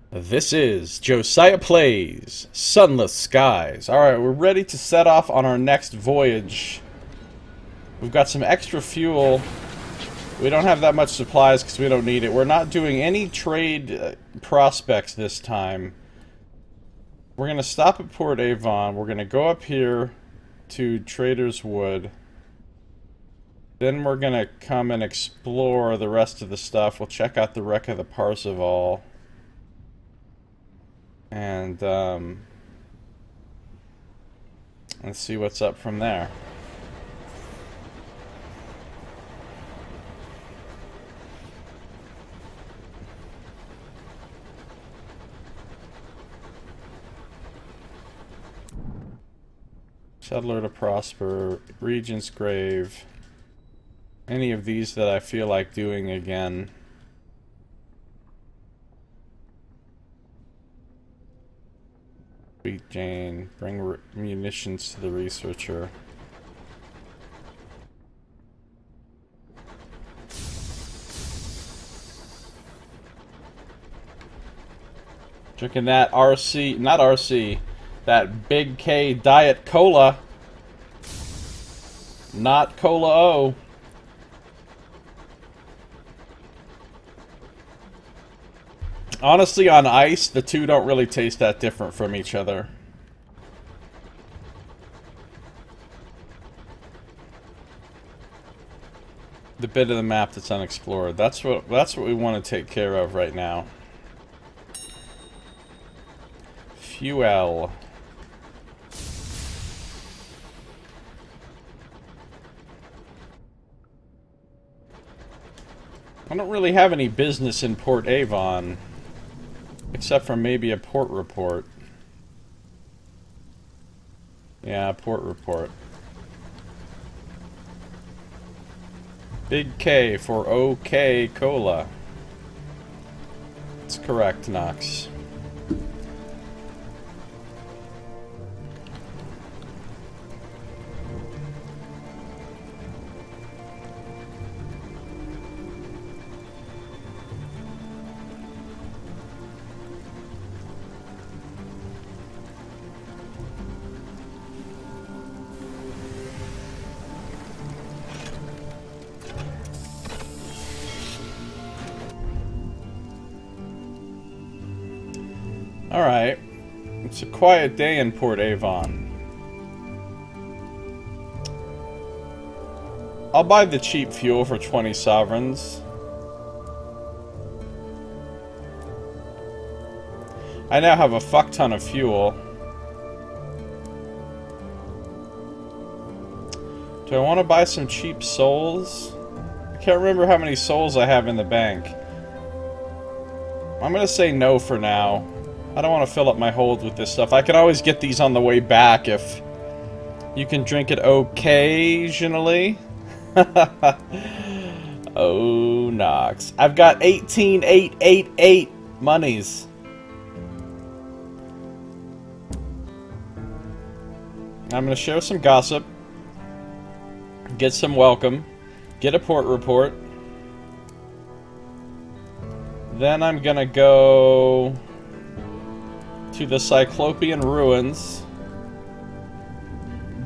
This is Josiah Plays Sunless Skies. Alright, we're ready to set off on our next voyage. We've got some extra fuel. We don't have that much supplies because we don't need it. We're not doing any trade prospects this time. We're going to stop at Port Avon. We're going to go up here to Trader's Wood. Then we're going to come and explore the rest of the stuff. We'll check out the wreck of the Parzival. And let's see what's up from there. Settler to Prosper, Regent's Grave. Any of these that I feel like doing again. Sweet Jane, bring munitions to the researcher. Drinking that RC, not RC, that Big K Diet Cola. Not Cola O. Honestly, on ice, the two don't really taste that different from each other. The bit of the map that's unexplored. That's what we want to take care of right now. Fuel. I don't really have any business in Port Avon. Except for maybe a port report. Yeah, port report. Big K for OK Cola. That's correct, Knox. Alright. It's a quiet day in Port Avon. I'll buy the cheap fuel for 20 sovereigns. I now have a fuck ton of fuel. Do I want to buy some cheap souls? I can't remember how many souls I have in the bank. I'm gonna say no for now. I don't want to fill up my hold with this stuff. I can always get these on the way back if you can drink it occasionally. Oh, Knox. I've got 18,888 monies. I'm going to share some gossip. Get some welcome. Get a port report. Then I'm going to go to the Cyclopean Ruins,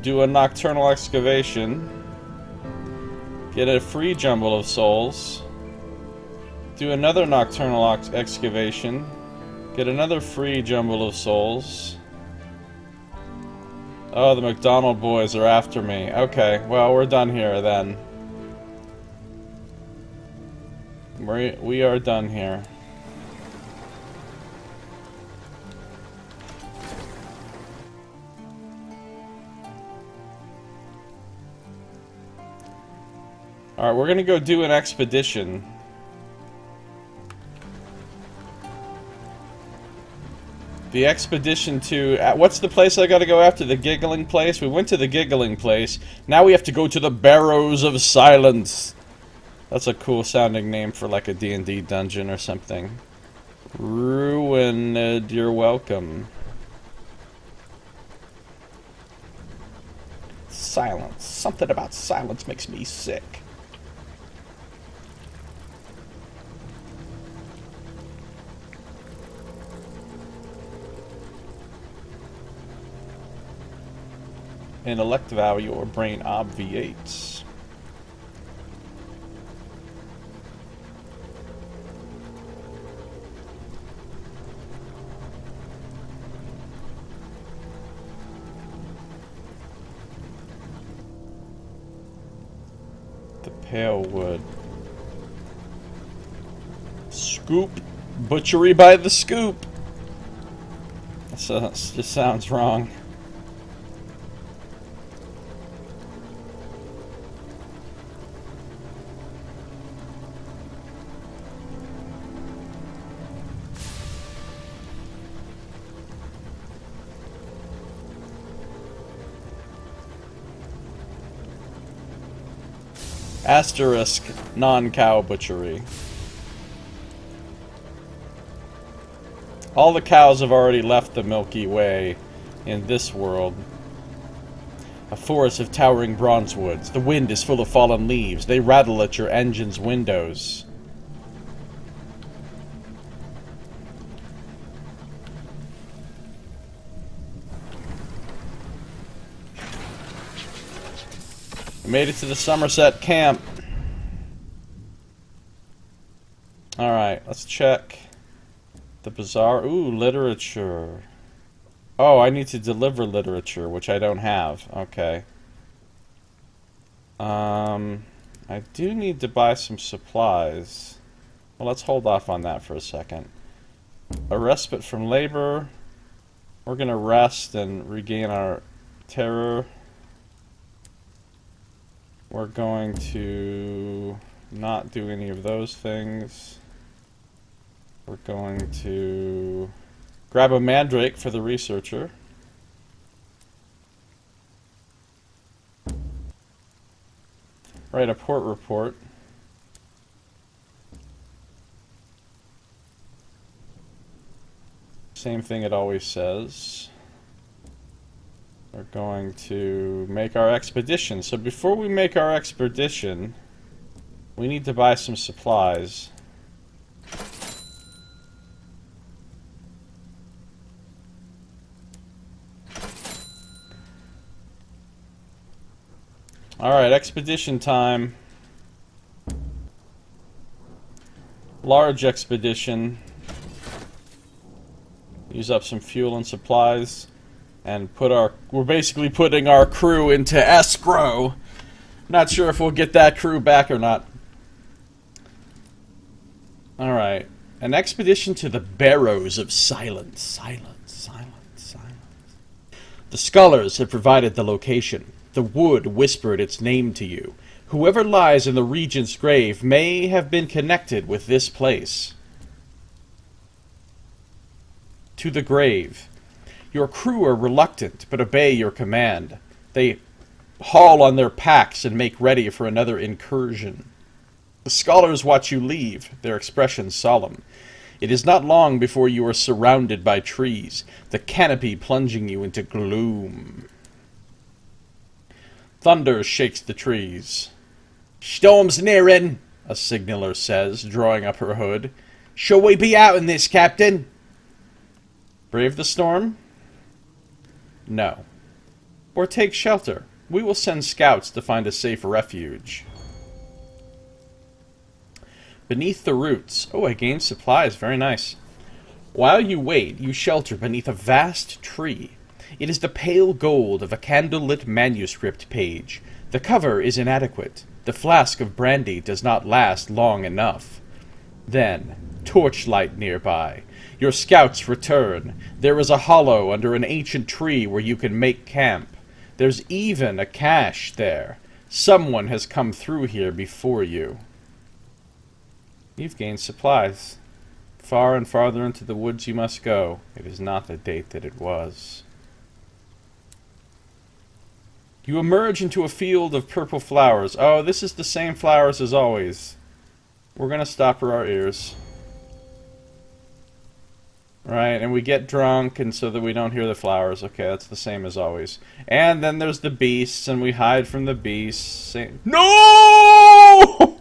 do a nocturnal excavation, get a free jumble of souls, do another nocturnal excavation, get another free jumble of souls. Oh, the McDonald boys are after me. Okay, well, we're done here then. We are done here. Alright, we're gonna go do an expedition. The expedition to... what's the place I gotta go after? The Giggling Place? We went to the Giggling Place. Now we have to go to the Barrows of Silence. That's a cool sounding name for like a D&D dungeon or something. Ruined, you're welcome. Silence. Something about silence makes me sick. intellect value or brain obviates. The pale wood. Scoop. Butchery by the scoop. That just sounds wrong. Asterisk, non-cow butchery. All the cows have already left the Milky Way in this world. A forest of towering bronzewoods. The wind is full of fallen leaves. They rattle at your engine's windows. We made it to the Summerset Camp. Alright, let's check the bazaar. Ooh, literature. Oh, I need to deliver literature, which I don't have. Okay. I do need to buy some supplies. Well, let's hold off on that for a second. A respite from labor. We're gonna rest and regain our terror. We're going to not do any of those things. We're going to grab a mandrake for the researcher. Write a port report. Same thing it always says. We're going to make our expedition. So before we make our expedition, we need to buy some supplies. Alright, expedition time. Large expedition. Use up some fuel and supplies. And we're basically putting our crew into escrow. Not sure if we'll get that crew back or not. Alright. An expedition to the Barrows of Silence. Silence. The scholars have provided the location. The wood whispered its name to you. Whoever lies in the regent's grave may have been connected with this place. To the grave. Your crew are reluctant, but obey your command. They haul on their packs and make ready for another incursion. The scholars watch you leave, their expressions solemn. It is not long before you are surrounded by trees, the canopy plunging you into gloom. Thunder shakes the trees. "Storm's nearing," a signaller says, drawing up her hood. "Shall we be out in this, Captain?" Brave the storm? No. Or take shelter. We will send scouts to find a safe refuge. Beneath the roots. Oh, I gained supplies. Very nice. While you wait, you shelter beneath a vast tree. It is the pale gold of a candlelit manuscript page. The cover is inadequate. The flask of brandy does not last long enough. Then, torchlight nearby. Your scouts return. There is a hollow under an ancient tree where you can make camp. There's even a cache there. Someone has come through here before you. You've gained supplies. Far and farther into the woods you must go. It is not the date that it was. You emerge into a field of purple flowers. Oh, this is the same flowers as always. We're gonna stopper our ears. Right, and we get drunk, and so that we don't hear the flowers. Okay, that's the same as always. And then there's the beasts, and we hide from the beasts. No!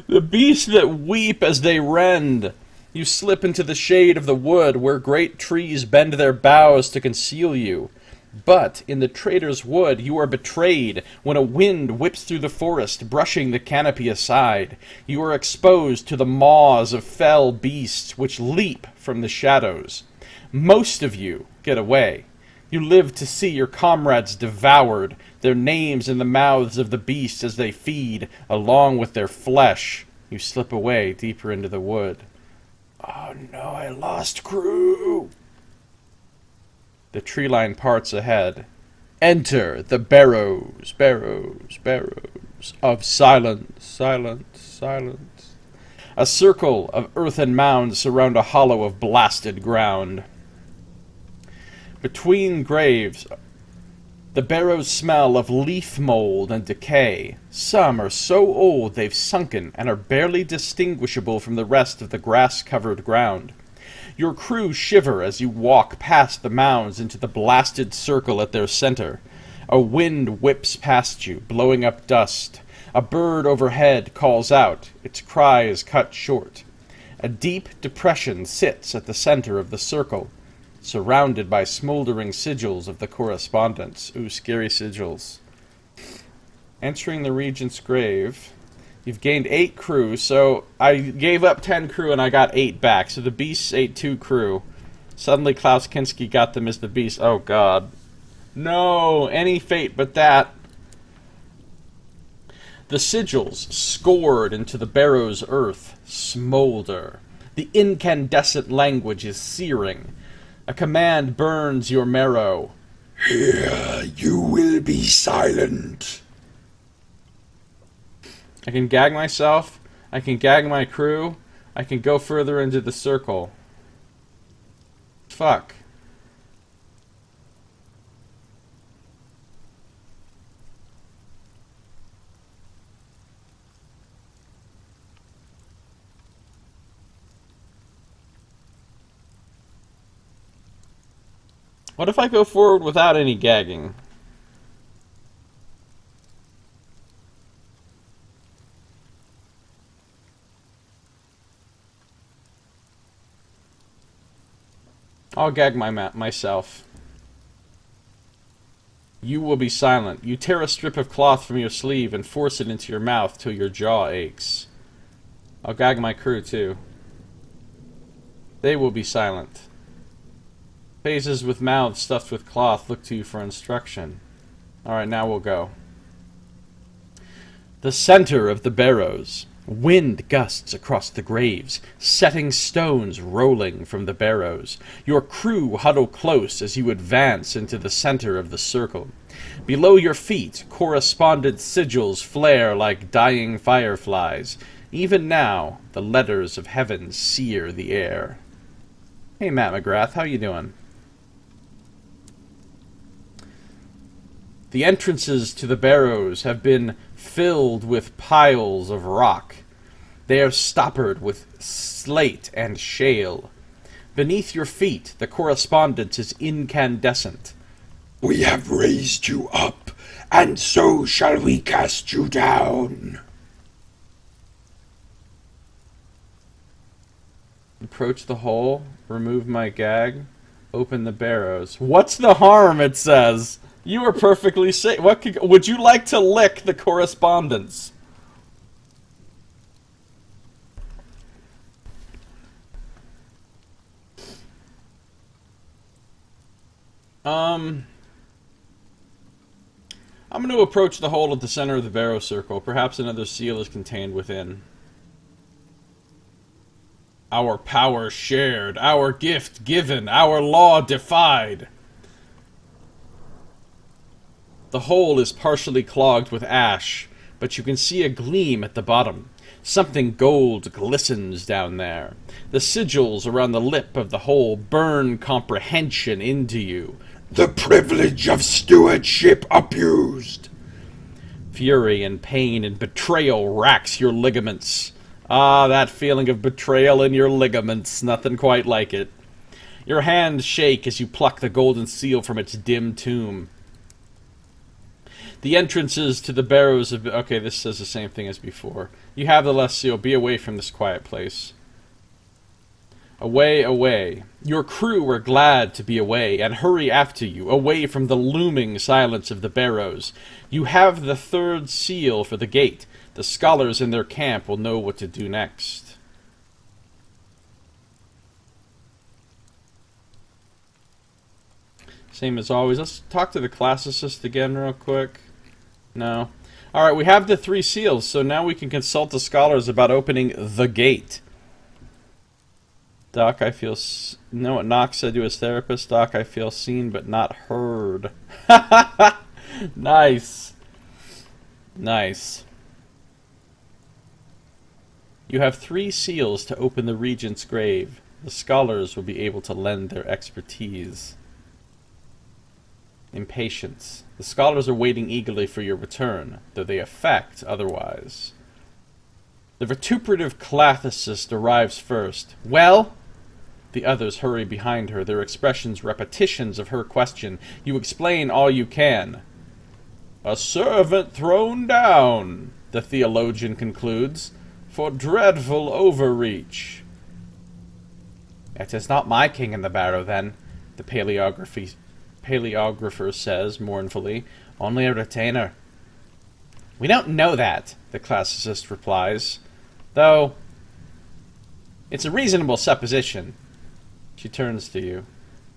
The beasts that weep as they rend. You slip into the shade of the wood, where great trees bend their boughs to conceal you. But in the Traitor's Wood you are betrayed when a wind whips through the forest, brushing the canopy aside. You are exposed to the maws of fell beasts which leap from the shadows. Most of you get away. You live to see your comrades devoured, their names in the mouths of the beasts as they feed, along with their flesh. You slip away deeper into the wood. Oh no, I lost crew! The tree line parts ahead. Enter the Barrows of Silence, Silence, Silence. A circle of earthen mounds surround a hollow of blasted ground. Between graves, the barrows smell of leaf mold and decay. Some are so old they've sunken and are barely distinguishable from the rest of the grass-covered ground. Your crew shiver as you walk past the mounds into the blasted circle at their center. A wind whips past you, blowing up dust. A bird overhead calls out. Its cry is cut short. A deep depression sits at the center of the circle, surrounded by smoldering sigils of the correspondence. Ooh, scary sigils. Entering the Regent's grave. You've gained 8 crew, so I gave up 10 crew and I got 8 back. So the beasts ate 2 crew. Suddenly Klaus Kinski got them as the beast. Oh god. No, any fate but that. The sigils, scored into the barrow's earth, smolder. The incandescent language is searing. A command burns your marrow. Here you will be silent. I can gag myself, I can gag my crew, I can go further into the circle. Fuck. What if I go forward without any gagging? I'll gag myself. You will be silent. You tear a strip of cloth from your sleeve and force it into your mouth till your jaw aches. I'll gag my crew too. They will be silent. Faces with mouths stuffed with cloth look to you for instruction. Alright, now we'll go. The center of the barrows. Wind gusts across the graves, setting stones rolling from the barrows. Your crew huddle close as you advance into the center of the circle. Below your feet, correspondent sigils flare like dying fireflies. Even now, the letters of heaven sear the air. Hey, Matt McGrath, how you doing? The entrances to the barrows have been filled with piles of rock. They are stoppered with slate and shale. Beneath your feet, the correspondence is incandescent. We have raised you up, and so shall we cast you down. Approach the hole, remove my gag, open the barrows. What's the harm, it says? You are perfectly safe. Would you like to lick the correspondence? I'm going to approach the hole at the center of the barrow circle. Perhaps another seal is contained within. Our power shared, our gift given, our law defied. The hole is partially clogged with ash, but you can see a gleam at the bottom. Something gold glistens down there. The sigils around the lip of the hole burn comprehension into you. The privilege of stewardship abused. Fury and pain and betrayal racks your ligaments. Ah, that feeling of betrayal in your ligaments. Nothing quite like it. Your hands shake as you pluck the golden seal from its dim tomb. The entrances to the barrows of... Okay, this says the same thing as before. You have the last seal. Be away from this quiet place. Away, away. Your crew are glad to be away, and hurry after you, away from the looming silence of the Barrows. You have the third seal for the gate. The scholars in their camp will know what to do next. Same as always. Let's talk to the classicist again real quick. No. Alright, we have the 3 seals, so now we can consult the scholars about opening the gate. Doc, I feel... know what Knox said to his therapist? Doc, I feel seen but not heard. Nice. Nice. You have 3 seals to open the Regent's grave. The scholars will be able to lend their expertise. Impatience. The scholars are waiting eagerly for your return, though they affect otherwise. The Vituperative Classicist arrives first. Well? The others hurry behind her, their expressions repetitions of her question. You explain all you can. A servant thrown down, the theologian concludes, for dreadful overreach. It is not my king in the barrow, then, the paleographer says mournfully. Only a retainer. We don't know that, the classicist replies, though it's a reasonable supposition. She turns to you.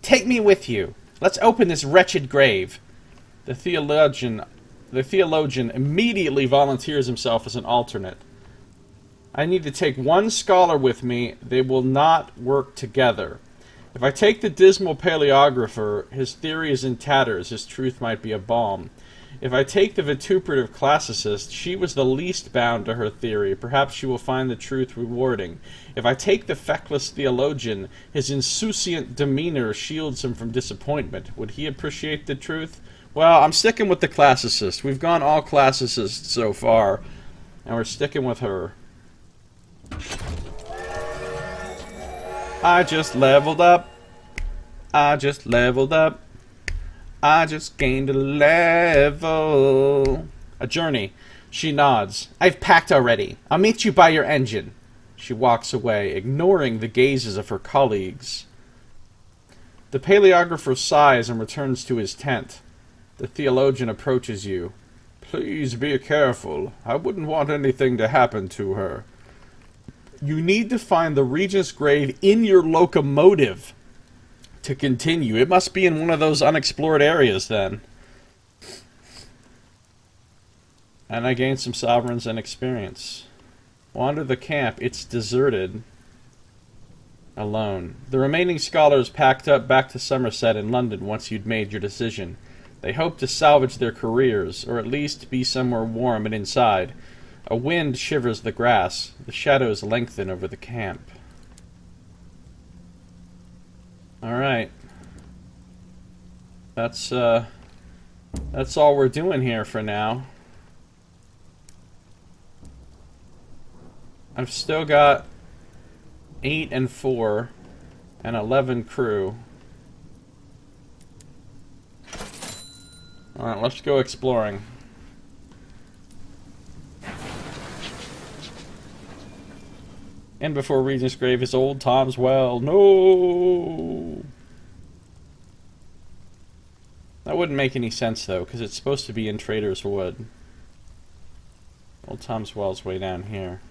Take me with you. Let's open this wretched grave. The theologian immediately volunteers himself as an alternate. I need to take 1 scholar with me. They will not work together. If I take the dismal paleographer, his theory is in tatters. His truth might be a balm. If I take the vituperative classicist, she was the least bound to her theory. Perhaps she will find the truth rewarding. If I take the feckless theologian, his insouciant demeanor shields him from disappointment. Would he appreciate the truth? Well, I'm sticking with the classicist. We've gone all classicists so far, and we're sticking with her. I just leveled up. I just leveled up. I just gained a level. A journey. She nods. I've packed already. I'll meet you by your engine. She walks away, ignoring the gazes of her colleagues. The paleographer sighs and returns to his tent. The theologian approaches you. Please be careful. I wouldn't want anything to happen to her. You need to find the Regent's grave in your locomotive to continue. It must be in one of those unexplored areas, then. And I gained some sovereigns and experience. Wander the camp. It's deserted. Alone. The remaining scholars packed up back to Summerset in London once you'd made your decision. They hope to salvage their careers, or at least be somewhere warm and inside. A wind shivers the grass. The shadows lengthen over the camp. Alright. That's all we're doing here for now. I've still got 8 and 4 and 11 crew. Alright, let's go exploring. And before Regent's grave is old Tom's well. No! That wouldn't make any sense, though, because it's supposed to be in Traitor's Wood. Old Tom's well's way down here.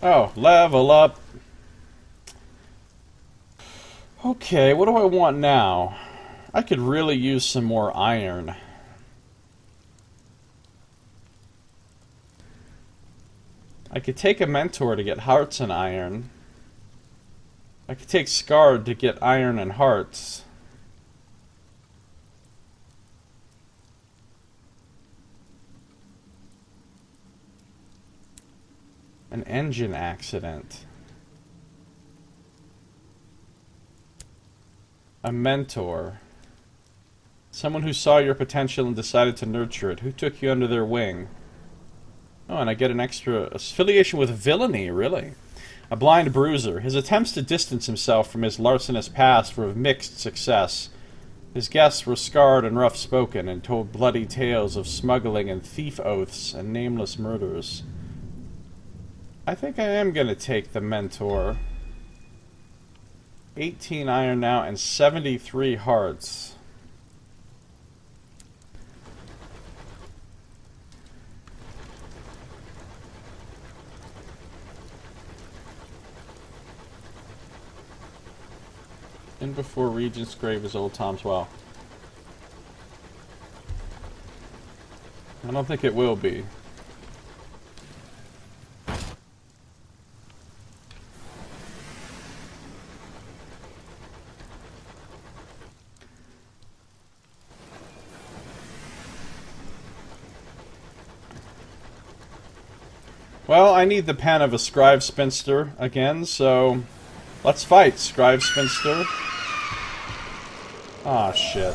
Oh, level up! Okay, what do I want now? I could really use some more iron. I could take a mentor to get hearts and iron. I could take Scarred to get iron and hearts. An engine accident. A mentor. Someone who saw your potential and decided to nurture it. Who took you under their wing? Oh, and I get an extra affiliation with villainy, really. A blind bruiser. His attempts to distance himself from his larcenous past were of mixed success. His guests were scarred and rough-spoken, and told bloody tales of smuggling and thief oaths and nameless murders. I think I am going to take the Mentor. 18 iron now and 73 hearts. In before Regent's grave is Old Tom's Well. I don't think it will be. Well, I need the pen of a scribe spinster again, so let's fight, scribe spinster. Ah, shit.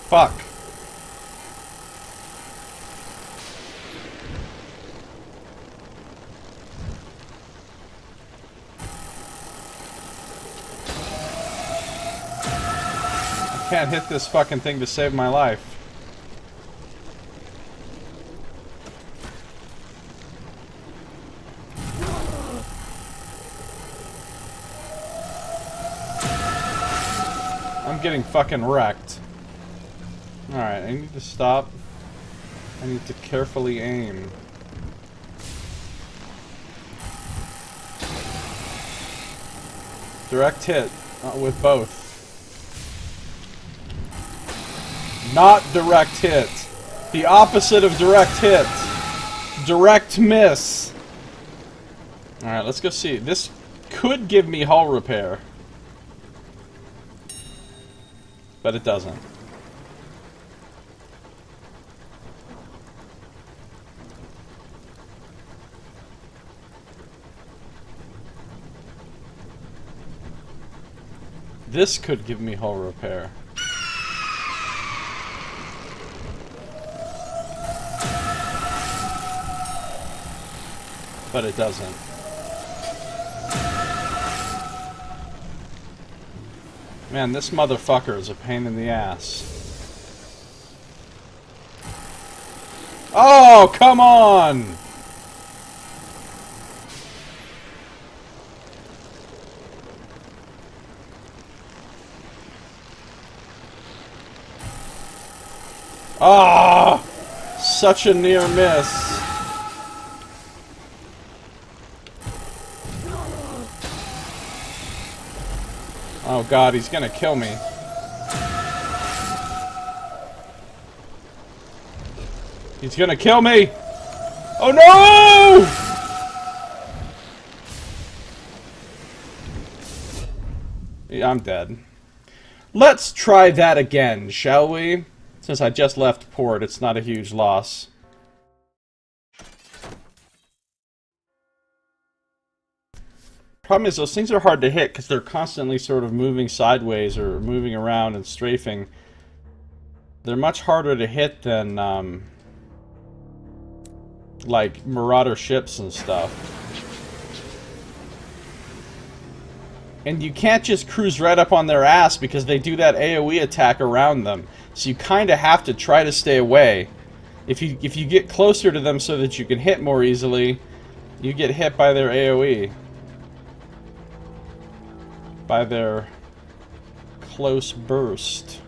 Fuck. I can't hit this fucking thing to save my life. I'm getting fucking wrecked. Alright, I need to stop. I need to carefully aim. Direct hit with both. Not direct hit. The opposite of direct hit. Direct miss. Alright, let's go see. This could give me hull repair. But it doesn't. This could give me hull repair. But it doesn't. Man, this motherfucker is a pain in the ass. Oh, come on! Ah! Such a near miss. Oh god, he's gonna kill me. He's gonna kill me! Oh no! Yeah, I'm dead. Let's try that again, shall we? Since I just left port, it's not a huge loss. Problem is, those things are hard to hit because they're constantly sort of moving sideways or moving around and strafing. They're much harder to hit than, like, marauder ships and stuff. And you can't just cruise right up on their ass because they do that AoE attack around them. So you kind of have to try to stay away. If you get closer to them so that you can hit more easily, you get hit by their AoE. By their close burst.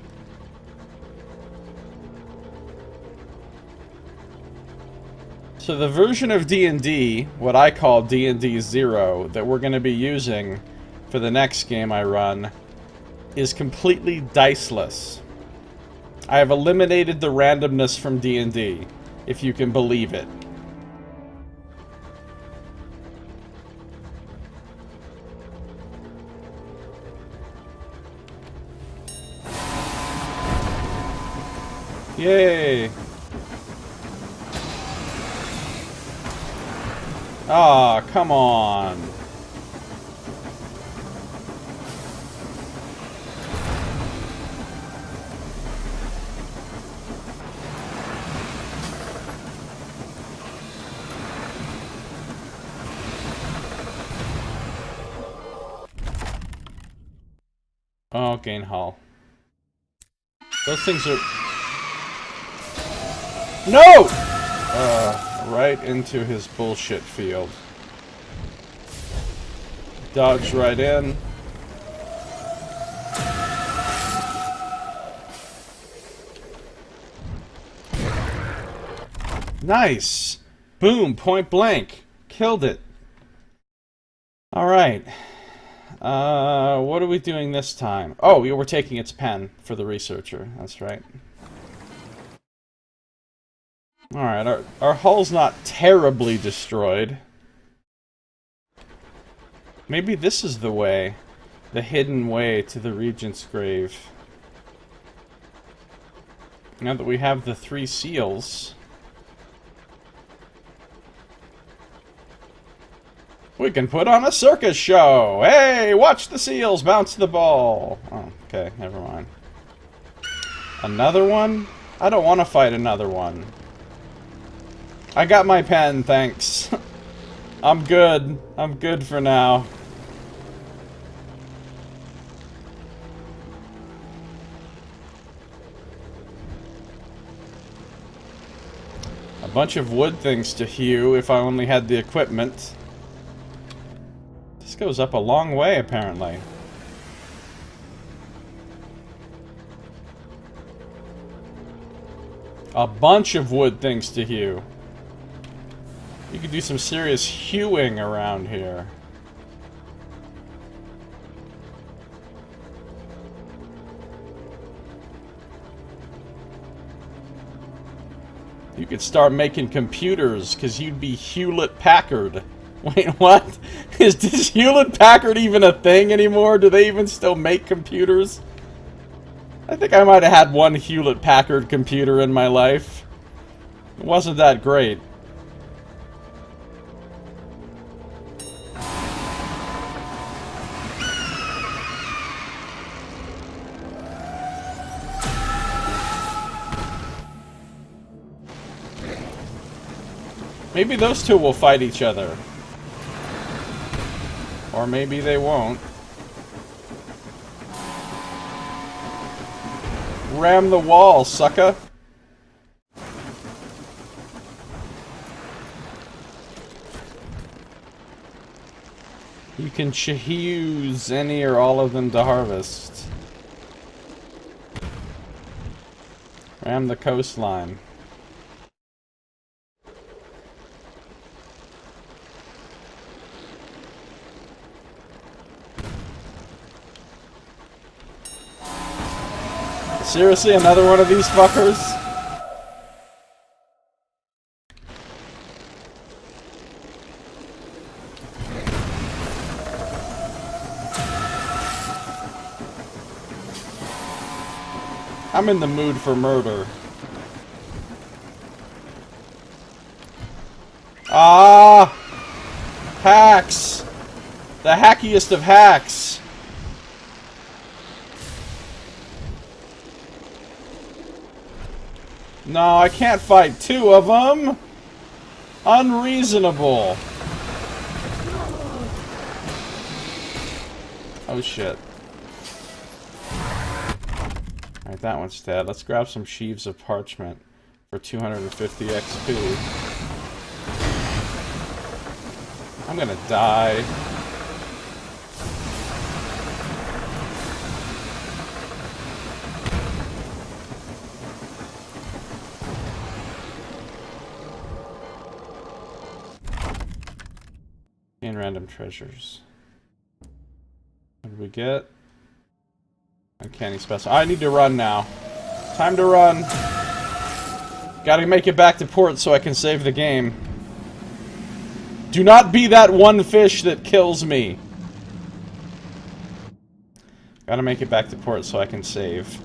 So the version of D&D, what I call D&D 0, that we're going to be using for the next game I run, is completely diceless. I have eliminated the randomness from D&D, if you can believe it. Yay! Ah, come on. Oh, gain hull. Those things are... No! Right into his bullshit field. Dodge right in. Nice! Boom! Point blank. Killed it. Alright. What are we doing this time? Oh, we're taking its pen for the researcher. That's right. Alright, our hull's not terribly destroyed. Maybe this is the way. The hidden way to the Regent's grave. Now that we have the 3 seals... we can put on a circus show! Hey, watch the seals bounce the ball! Oh, okay, never mind. Another one? I don't want to fight another one. I got my pen, thanks. I'm good. I'm good for now. A bunch of wood things to hew if I only had the equipment. This goes up a long way, apparently. A bunch of wood things to hew. You could do some serious hewing around here. You could start making computers, because you'd be Hewlett-Packard. Wait, what? Is Hewlett-Packard even a thing anymore? Do they even still make computers? I think I might have had one Hewlett-Packard computer in my life. It wasn't that great. Maybe those two will fight each other. Or maybe they won't. Ram the wall, sucker! You can choose any or all of them to harvest. Ram the coastline. Seriously, another one of these fuckers? I'm in the mood for murder. Ah! Hacks! The hackiest of hacks! No, I can't fight 2 of them! Unreasonable! Oh shit. Alright, that one's dead. Let's grab some sheaves of parchment for 250 XP. I'm gonna die. And random treasures. What did we get? Uncanny specimen. I need to run now. Time to run. Gotta make it back to port so I can save the game. Do not be that one fish that kills me. Gotta make it back to port so I can save.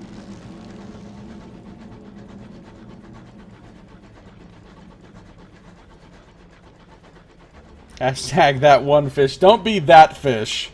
Hashtag that one fish. Don't be that fish.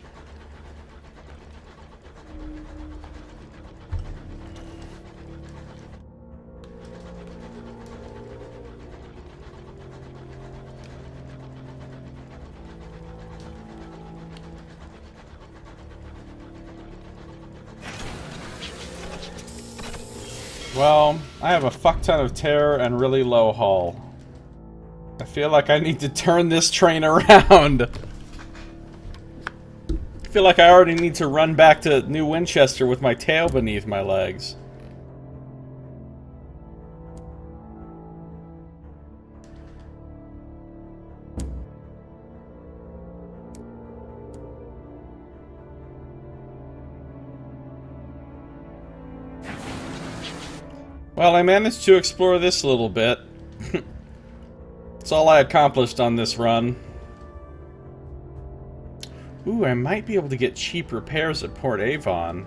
Well, I have a fuck ton of terror and really low hull. I feel like I need to turn this train around. I feel like I already need to run back to New Winchester with my tail beneath my legs. Well, I managed to explore this a little bit. That's all I accomplished on this run. Ooh, I might be able to get cheap repairs at Port Avon.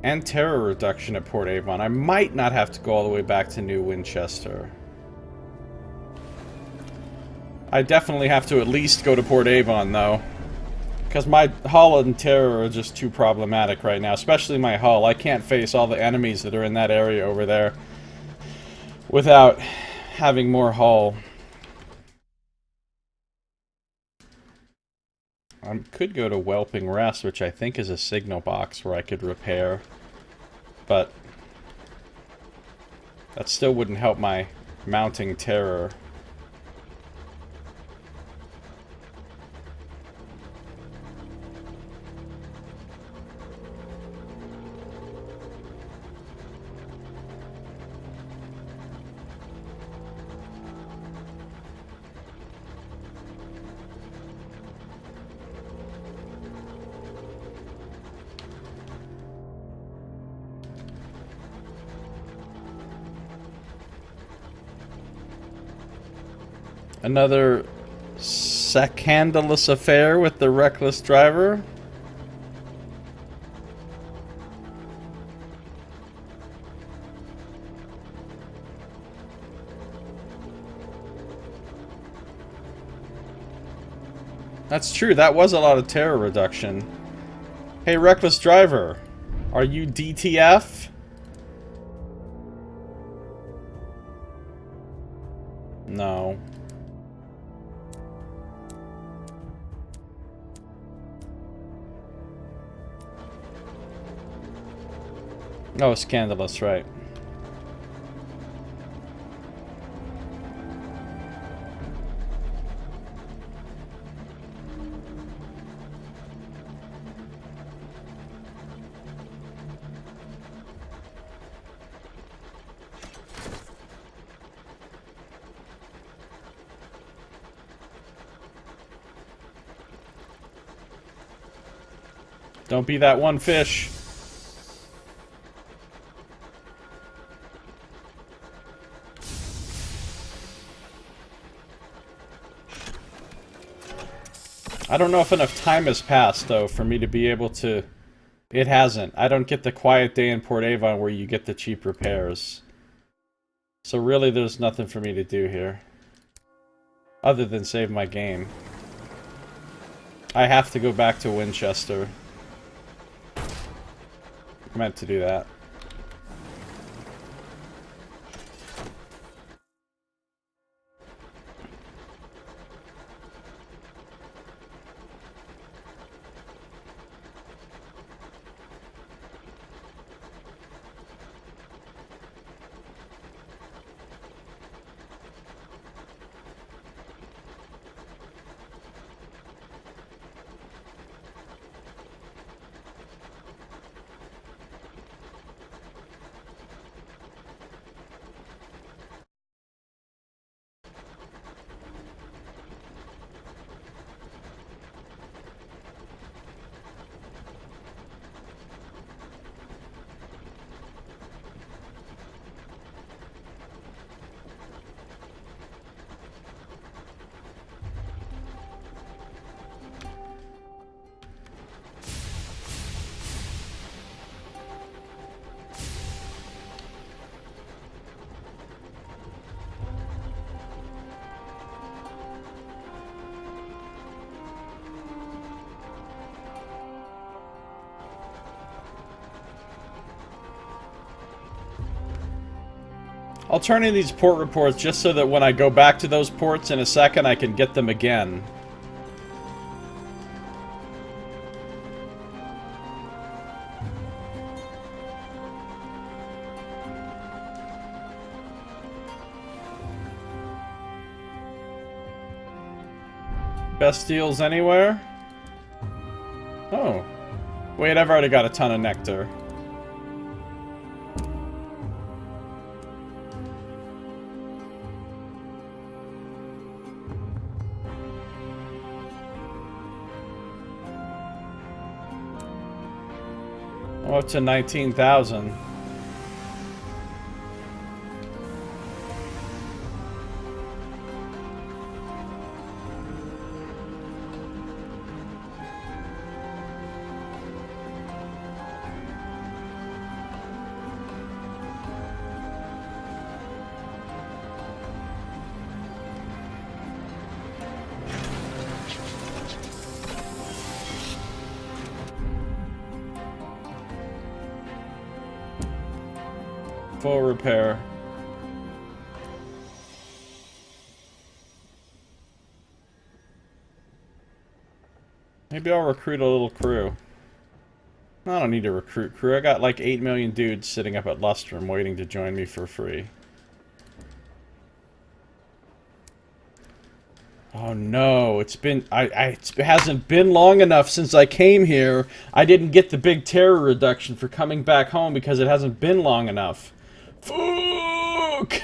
And terror reduction at Port Avon. I might not have to go all the way back to New Winchester. I definitely have to at least go to Port Avon, though. Because my hull and terror are just too problematic right now. Especially my hull. I can't face all the enemies that are in that area over there without having more hull. I could go to Whelping Rest, which I think is a signal box where I could repair. But that still wouldn't help my mounting terror. Another scandalous affair with the reckless driver. That's true, that was a lot of terror reduction. Hey, reckless driver, are you DTF? No. Oh, scandalous, right. Don't be that one fish. I don't know if enough time has passed, though, for me to be able to... It hasn't. I don't get the quiet day in Port Avon where you get the cheap repairs. So really, there's nothing for me to do here. Other than save my game. I have to go back to Winchester. I meant to do that. I'll turn in these port reports just so that when I go back to those ports in a second, I can get them again. Best deals anywhere? Oh. Wait, I've already got a ton of nectar. I'm up to 19,000. Full repair. Maybe I'll recruit a little crew. I don't need to recruit crew. I got like 8 million dudes sitting up at Lustrum waiting to join me for free. Oh no, it's been it hasn't been long enough since I came here. I didn't get the big terror reduction for coming back home because it hasn't been long enough. Fuck!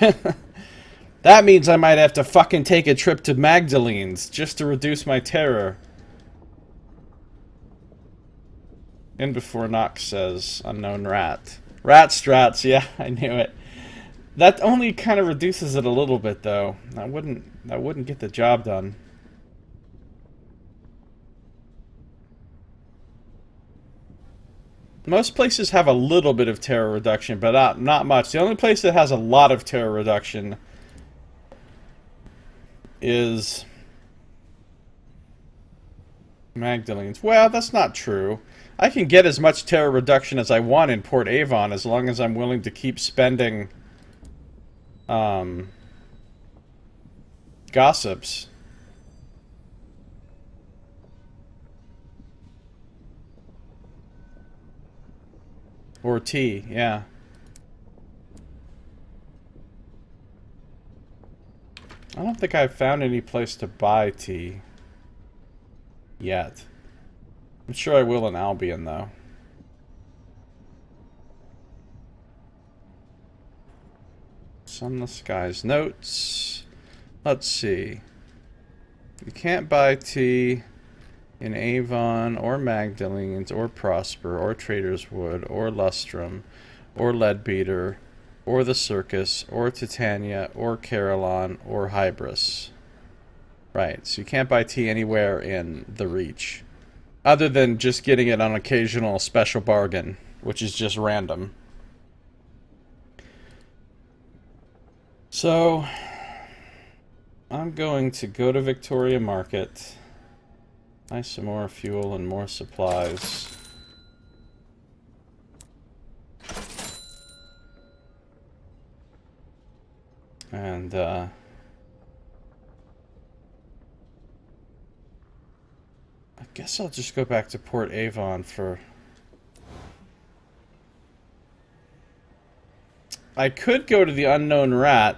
That means I might have to fucking take a trip to Magdalene's just to reduce my terror. In before Nox says, unknown rat. Rat strats, yeah, I knew it. That only kind of reduces it a little bit, though. That wouldn't get the job done. Most places have a little bit of terror reduction, but not much. The only place that has a lot of terror reduction is Magdalene's. Well, that's not true. I can get as much terror reduction as I want in Port Avon as long as I'm willing to keep spending gossips. Or tea, yeah. I don't think I've found any place to buy tea yet. I'm sure I will in Albion, though. Sunless Skies notes. Let's see. You can't buy tea in Avon, or Magdalene's, or Prosper, or Trader's Wood, or Lustrum, or Leadbeater, or the Circus, or Titania, or Carillon, or Hybris. Right, so you can't buy tea anywhere in the Reach. Other than just getting it on occasional special bargain, which is just random. So, I'm going to go to Victoria Market. Buy some more fuel and more supplies. And, I guess I'll just go back to Port Avon for... I could go to the Unknown Rat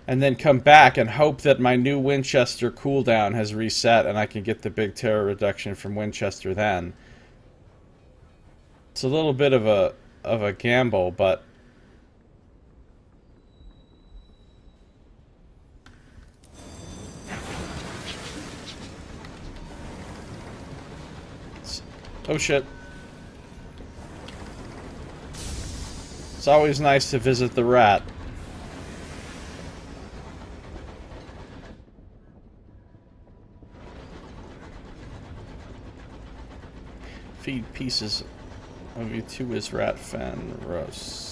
and then come back and hope that my new Winchester cooldown has reset and I can get the big terror reduction from Winchester then. It's a little bit of a gamble, but... Oh shit. It's always nice to visit the rat. Feed pieces of you to his rat fan roasts.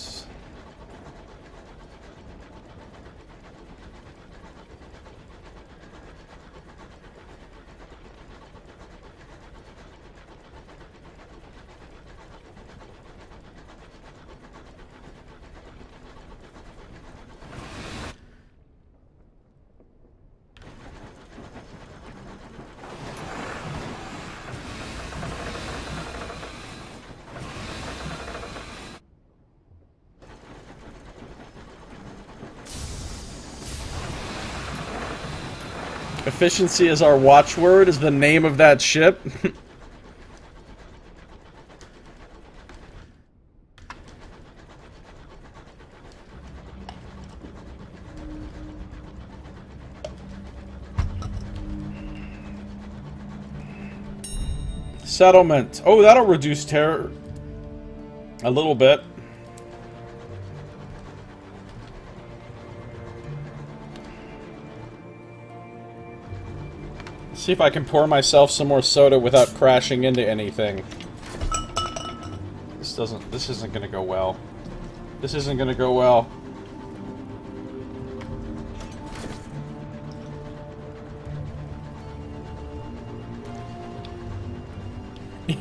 Efficiency is our watchword, is the name of that ship. Settlement. Oh, that'll reduce terror a little bit. See if I can pour myself some more soda without crashing into anything. This isn't gonna go well. This isn't gonna go well.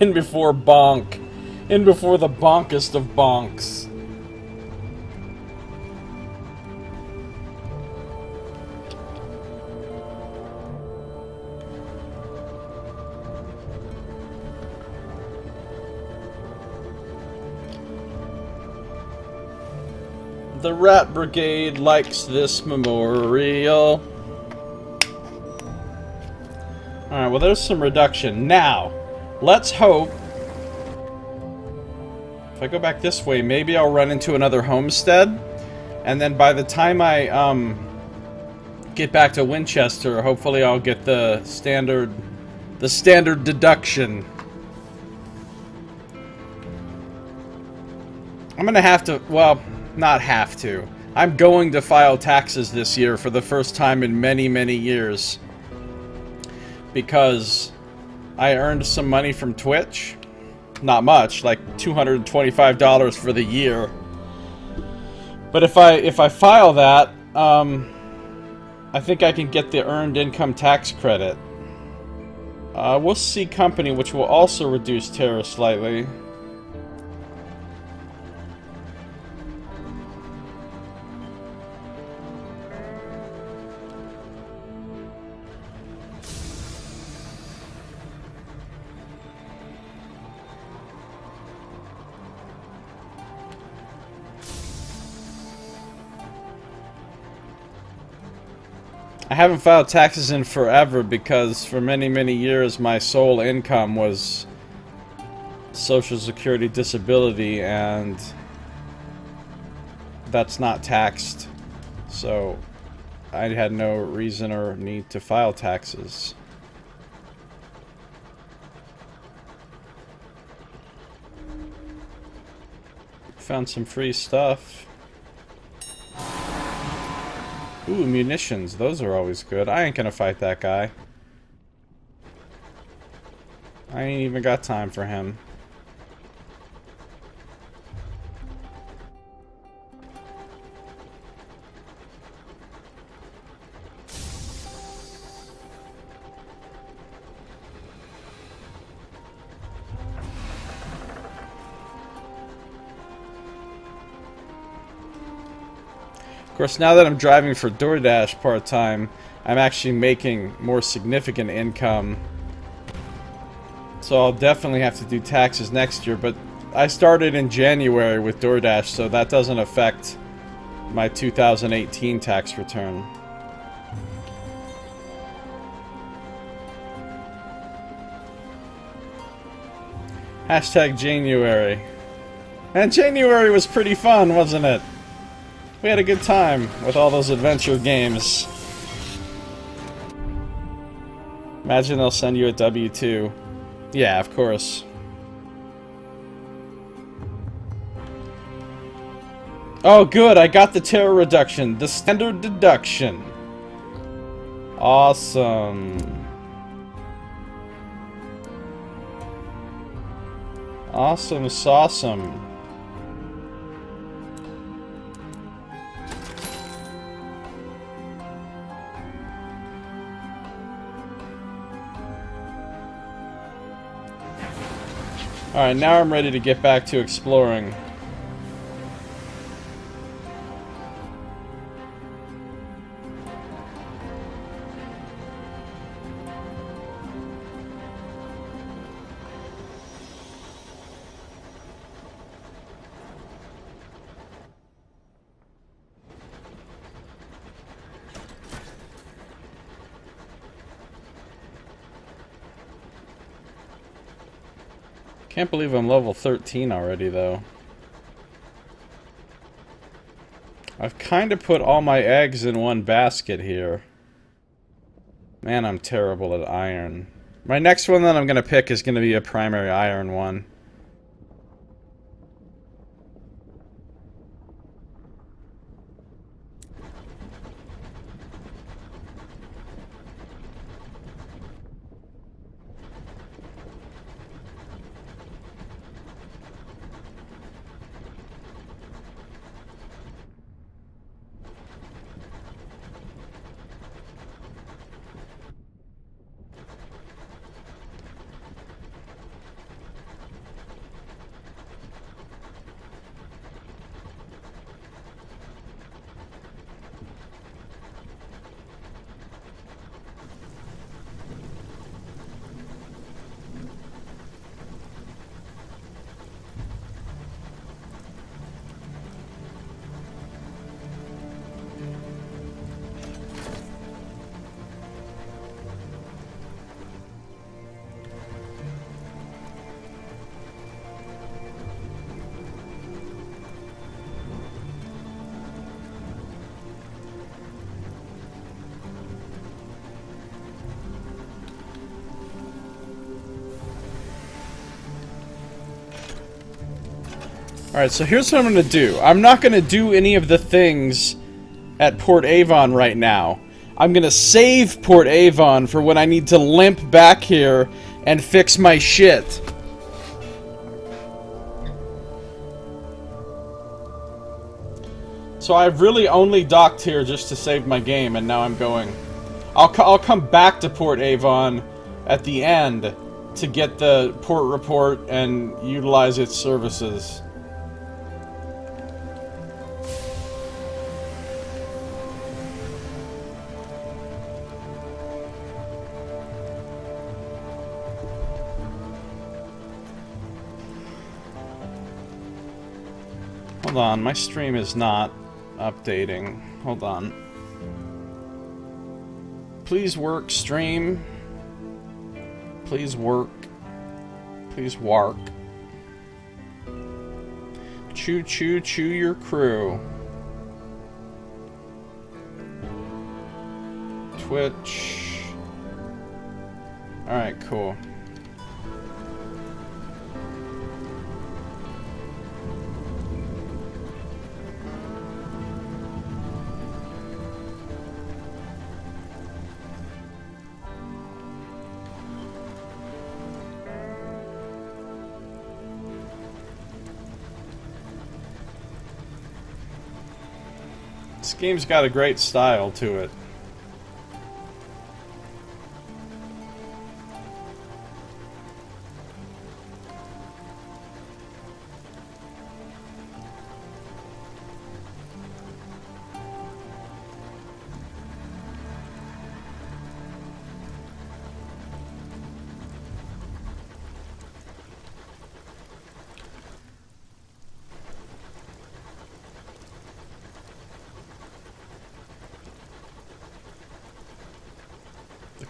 In before bonk. In before the bonkest of bonks. The Rat Brigade likes this memorial. Alright, well there's some reduction. Now, let's hope... If I go back this way, maybe I'll run into another homestead. And then by the time I, get back to Winchester, hopefully I'll get the standard deduction. I'm gonna have to, well... Not have to. I'm going to file taxes this year for the first time in many, many years. Because I earned some money from Twitch. Not much, like $225 for the year. But if I file that, I think I can get the earned income tax credit. We'll see company, which will also reduce terror slightly. I haven't filed taxes in forever because for many, many years my sole income was Social Security disability, and that's not taxed. So I had no reason or need to file taxes. Found some free stuff. Ooh, munitions. Those are always good. I ain't gonna fight that guy. I ain't even got time for him. Of course, now that I'm driving for DoorDash part-time, I'm actually making more significant income. So I'll definitely have to do taxes next year, but I started in January with DoorDash, so that doesn't affect my 2018 tax return. Hashtag January. And January was pretty fun, wasn't it? We had a good time with all those adventure games. Imagine they'll send you a W-2. Yeah, of course. Oh, good, I got the terror reduction. The standard deduction. Awesome. Awesome sauceum. Alright, now I'm ready to get back to exploring. Can't believe I'm level 13 already, though. I've kind of put all my eggs in one basket here. Man, I'm terrible at iron. My next one that I'm going to pick is going to be a primary iron one. Alright, so here's what I'm going to do. I'm not going to do any of the things at Port Avon right now. I'm going to save Port Avon for when I need to limp back here and fix my shit. So I've really only docked here just to save my game, and now I'm going. I'll come back to Port Avon at the end to get the port report and utilize its services. Hold on, my stream is not updating. Hold on. Please work, stream. Please work. Please work. Choo choo choo your crew. Twitch. Alright, cool. This game's got a great style to it.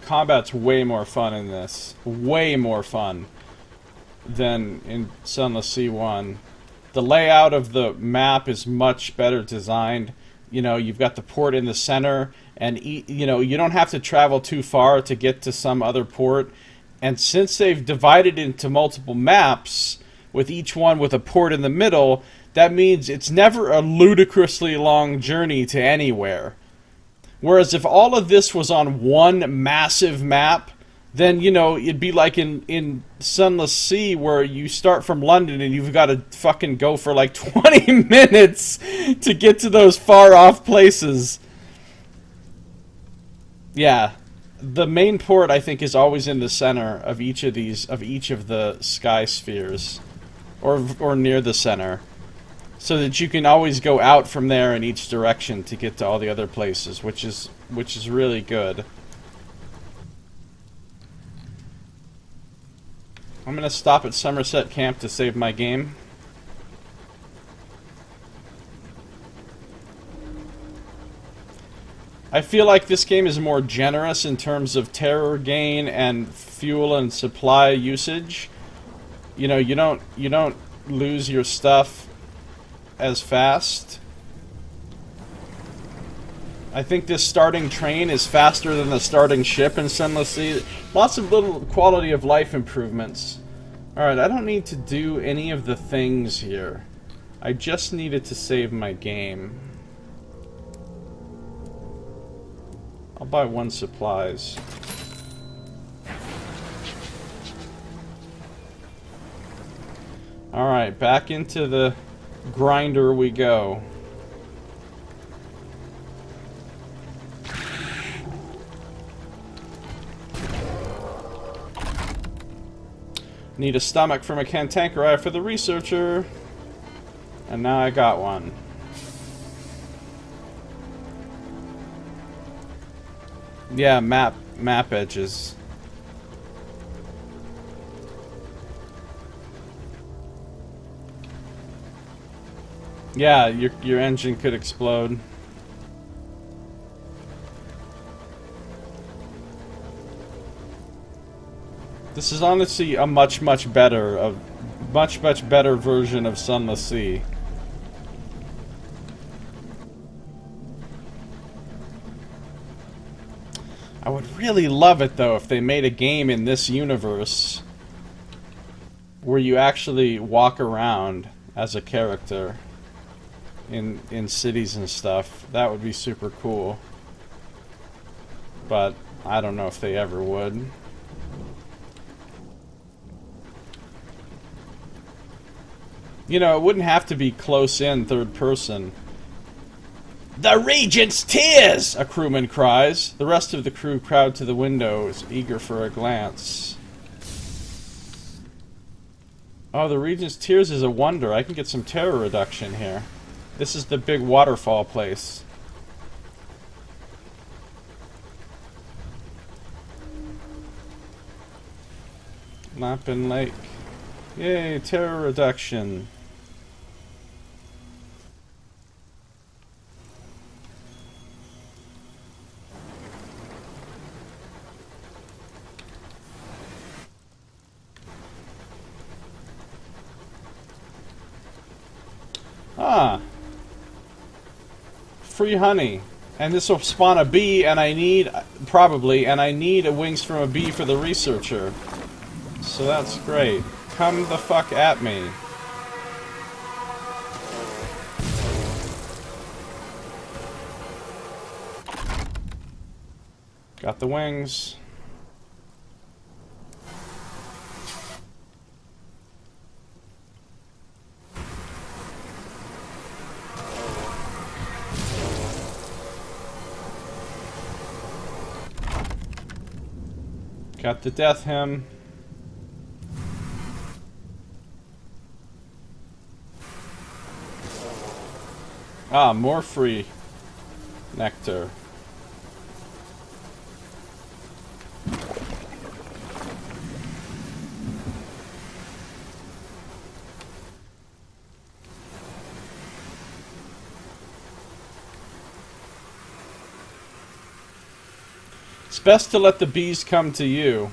Combat's way more fun in this. Way more fun than in Sunless Sea 1. The layout of the map is much better designed. You know, you've got the port in the center, and you know, you don't have to travel too far to get to some other port. And since they've divided into multiple maps, with each one with a port in the middle, that means it's never a ludicrously long journey to anywhere. Whereas if all of this was on one massive map, then, you know, it'd be like in Sunless Sea, where you start from London and you've got to fucking go for like 20 minutes to get to those far-off places. Yeah. The main port, I think, is always in the center of each of the sky spheres. Or near the center. So that you can always go out from there in each direction to get to all the other places, which is really good. I'm gonna stop at Summerset Camp to save my game. I feel like this game is more generous in terms of terror gain and fuel and supply usage. you know, you don't lose your stuff as fast. I think this starting train is faster than the starting ship in Sunless Sea. Lots of little quality of life improvements. Alright, I don't need to do any of the things here. I just needed to save my game. I'll buy 1 supplies. Alright, back into the grinder we go. Need a stomach from a cantankerite for the researcher. And now I got one. Yeah, map edges. Yeah, your engine could explode. This is honestly a much better version of Sunless Sea. I would really love it though if they made a game in this universe where you actually walk around as a character in cities and stuff. That would be super cool. But I don't know if they ever would. You know, it wouldn't have to be close in third person. "The Regent's tears!" a crewman cries. The rest of the crew crowd to the windows, eager for a glance. Oh, the Regent's tears is a wonder. I can get some terror reduction here. This is the big waterfall place. Lappin Lake. Yay, terror reduction. Ah. Free honey. And this will spawn a bee, and I need, probably, and I need a wings from a bee for the researcher. So that's great. Come the fuck at me. Got the wings. Got the death hymn. Ah, more free nectar. It's best to let the bees come to you.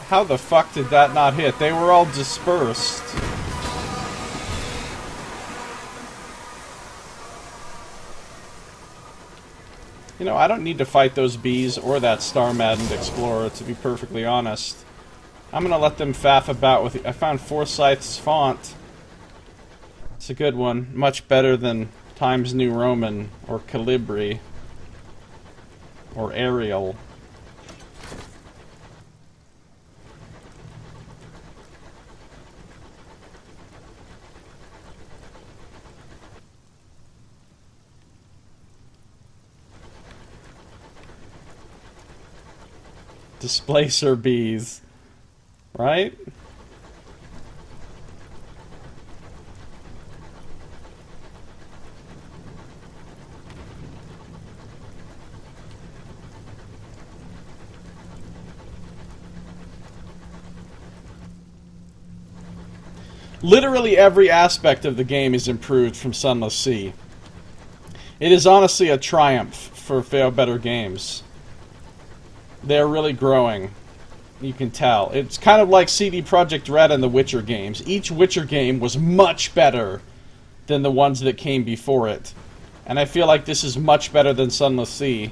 How the fuck did that not hit? They were all dispersed. You know, I don't need to fight those bees or that star-maddened explorer, to be perfectly honest. I'm gonna let them faff about with it. I found Forsyth's font. It's a good one. Much better than Times New Roman, or Calibri, or Arial. Displacer bees, right? Literally every aspect of the game is improved from Sunless Sea. It is honestly a triumph for Failbetter Games. They're really growing. You can tell. It's kind of like CD Projekt Red and the Witcher games. Each Witcher game was much better than the ones that came before it. And I feel like this is much better than Sunless Sea.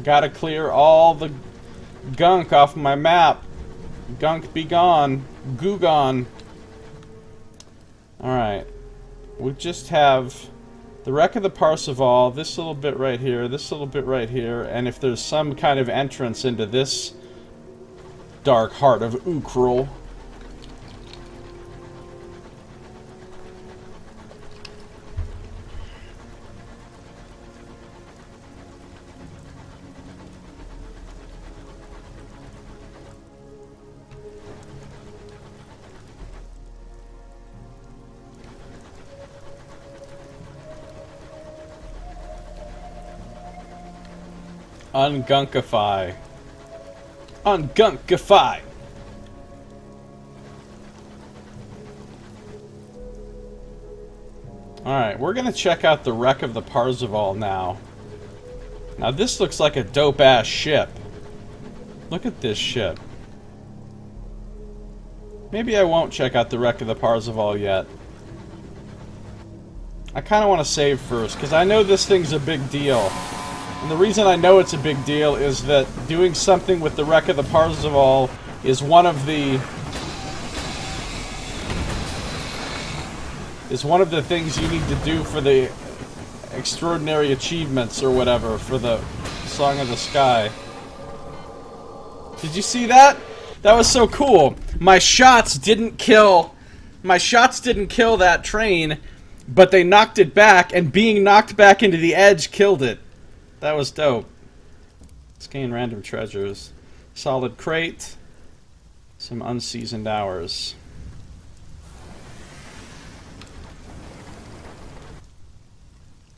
Gotta clear all the gunk off my map. Gunk be gone. Goo gone. Alright. We just have the wreck of the Parseval, this little bit right here, this little bit right here, and if there's some kind of entrance into this dark heart of Ukrul. Ungunkify. Ungunkify. Alright, we're gonna check out the wreck of the Parseval now. Now this looks like a dope-ass ship. Look at this ship. Maybe I won't check out the wreck of the Parseval yet. I kinda want to save first, because I know this thing's a big deal. And the reason I know it's a big deal is that doing something with the wreck of the Parseval is one of the things you need to do for the extraordinary achievements or whatever for the Song of the Sky. Did you see that? That was so cool. My shots didn't kill that train, but they knocked it back, and being knocked back into the edge killed it. That was dope. Let's gain random treasures. Solid crate. Some unseasoned hours.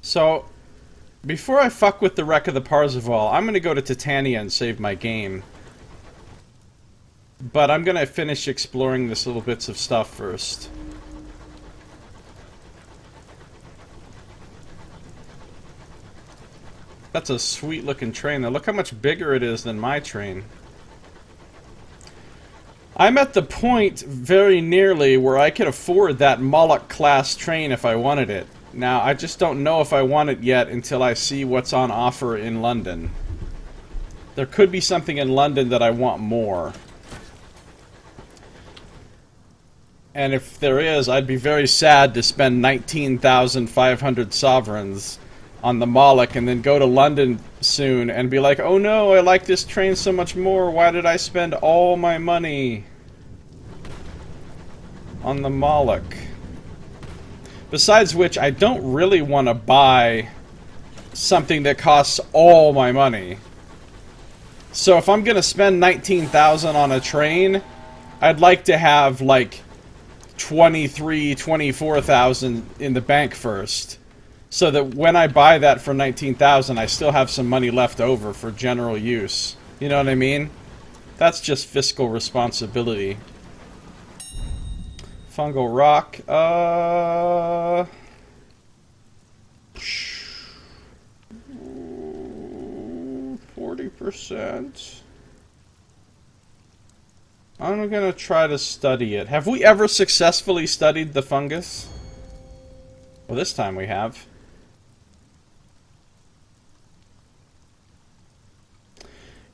So, before I fuck with the wreck of the Parseval, I'm gonna go to Titania and save my game. But I'm gonna finish exploring this little bits of stuff first. That's a sweet looking train. Now look how much bigger it is than my train. I'm at the point very nearly where I could afford that Moloch class train if I wanted it. Now I just don't know if I want it yet until I see what's on offer in London. There could be something in London that I want more. And if there is, I'd be very sad to spend 19,500 sovereigns on the Moloch and then go to London soon and be like, oh no, I like this train so much more, why did I spend all my money on the Moloch? Besides which, I don't really want to buy something that costs all my money. So if I'm gonna spend 19,000 on a train, I'd like to have like 24,000 in the bank first. So that when I buy that for 19,000, I still have some money left over for general use. You know what I mean? That's just fiscal responsibility. Fungal rock. 40%. I'm gonna try to study it. Have we ever successfully studied the fungus? Well, this time we have.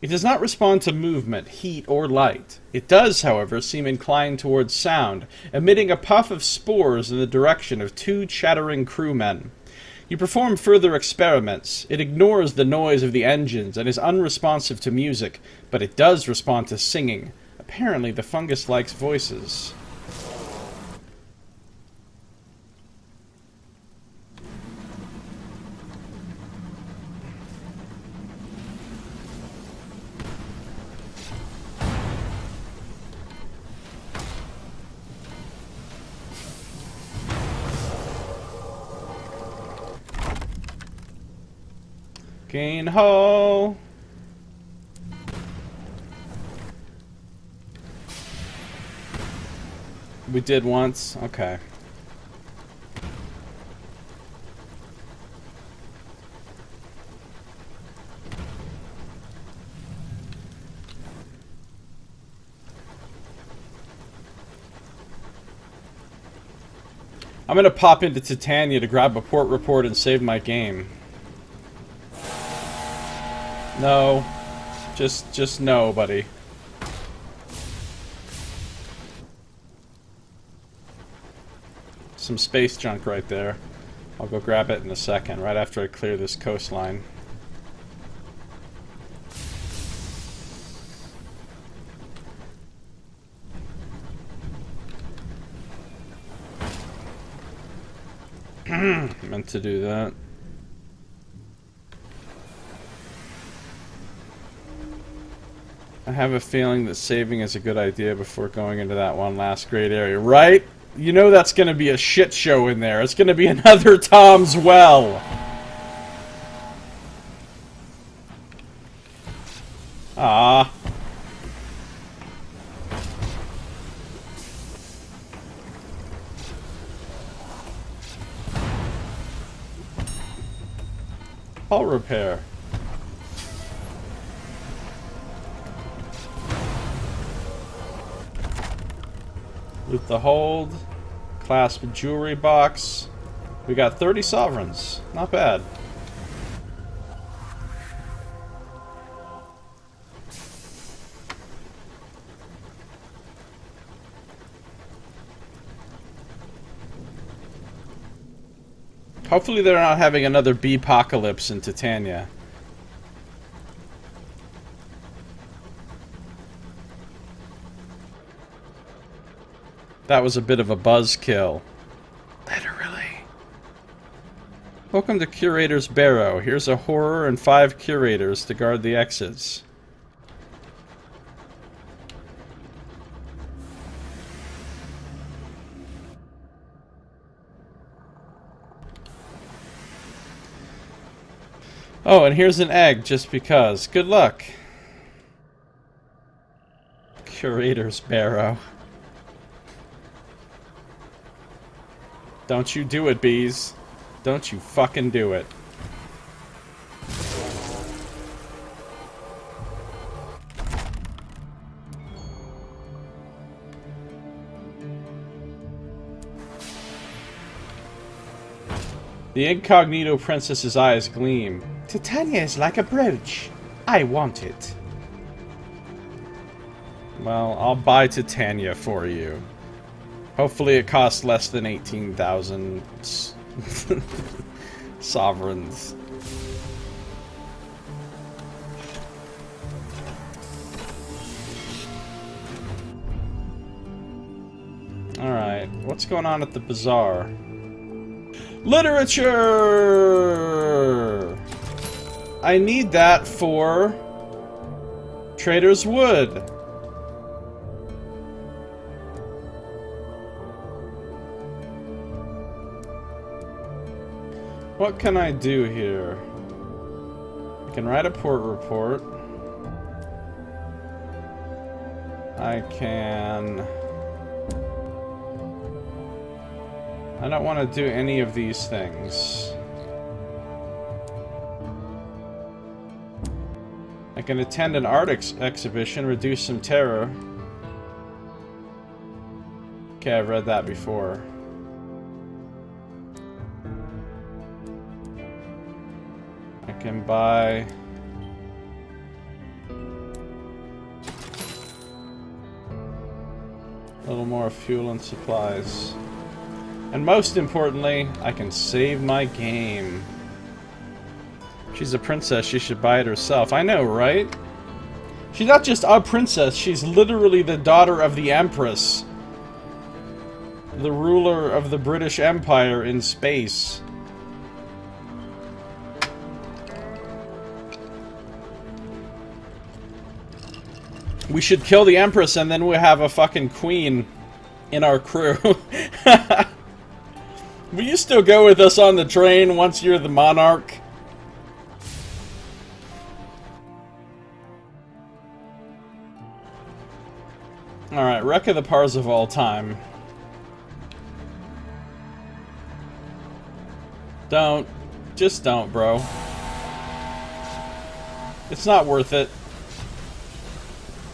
It does not respond to movement, heat, or light. It does, however, seem inclined towards sound, emitting a puff of spores in the direction of two chattering crewmen. You perform further experiments. It ignores the noise of the engines and is unresponsive to music, but it does respond to singing. Apparently, the fungus likes voices. Fucking ho! We did once? Okay. I'm gonna pop into Titania to grab a port report and save my game. No. Just no, buddy. Some space junk right there. I'll go grab it in a second, right after I clear this coastline. Meant to do that. I have a feeling that saving is a good idea before going into that one last great area, right? You know that's going to be a shit show in there. It's going to be another Tom's Well. Ah. Hull repair. Loot the hold. Clasp jewelry box. We got 30 sovereigns. Not bad. Hopefully they're not having another bee-pocalypse in Titania. That was a bit of a buzzkill. Literally. Welcome to Curator's Barrow. Here's a horror and 5 curators to guard the exits. Oh, and here's an egg, just because. Good luck. Curator's Barrow. Don't you do it, bees. Don't you fucking do it. The incognito princess's eyes gleam. Titania is like a brooch. I want it. Well, I'll buy Titania for you. Hopefully it costs less than 18,000 sovereigns. Alright, what's going on at the bazaar? Literature! I need that for Trader's Wood. What can I do here? I can write a port report. I can... I don't want to do any of these things. I can attend an art exhibition, reduce some terror. Okay, I've read that before. I can buy... a little more fuel and supplies. And most importantly, I can save my game. She's a princess, she should buy it herself. I know, right? She's not just a princess, she's literally the daughter of the Empress. The ruler of the British Empire in space. We should kill the Empress and then we'll have a fucking queen in our crew. Will you still go with us on the train once you're the monarch? Alright, Wreck of the Parzival time. Don't. Just don't, bro. It's not worth it.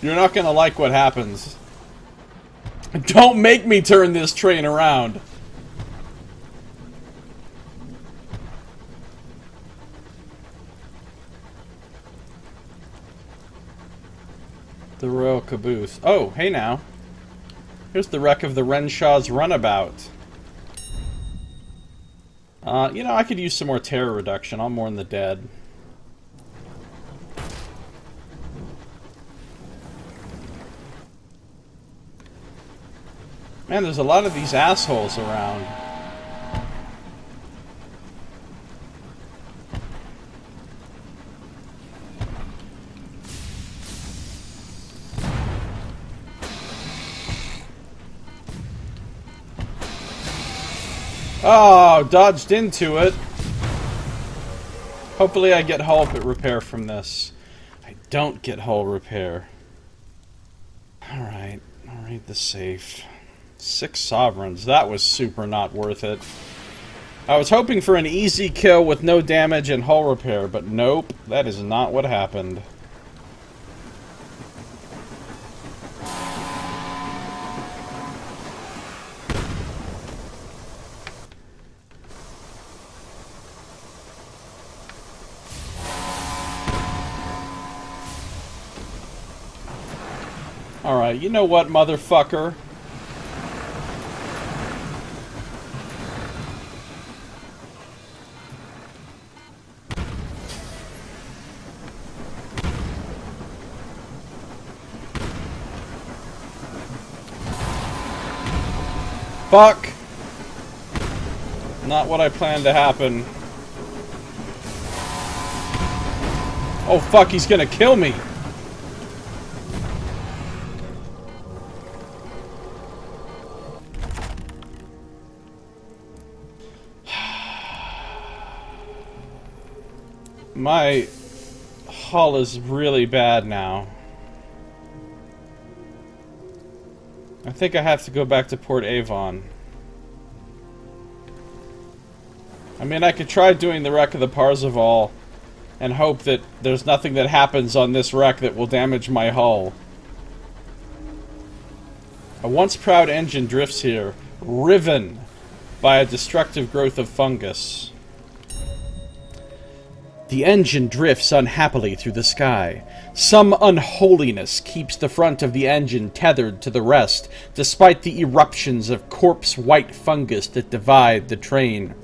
You're not gonna like what happens. Don't make me turn this train around. The Royal Caboose. Oh, hey now. Here's the wreck of the Renshaw's Runabout. You know, I could use some more terror reduction. I'll mourn the dead. Man, there's a lot of these assholes around. Oh, dodged into it. Hopefully I get hull repair from this. I don't get hull repair. Alright, I'll read the safe. 6 sovereigns. That was super not worth it. I was hoping for an easy kill with no damage and hull repair, but nope, that is not what happened. Alright, you know what, motherfucker? Fuck! Not what I planned to happen. Oh fuck, he's gonna kill me! My hull is really bad now. I think I have to go back to Port Avon. I mean, I could try doing the wreck of the Parzival and hope that there's nothing that happens on this wreck that will damage my hull. A once proud engine drifts here, riven by a destructive growth of fungus. The engine drifts unhappily through the sky. Some unholiness keeps the front of the engine tethered to the rest, despite the eruptions of corpse-white fungus that divide the train.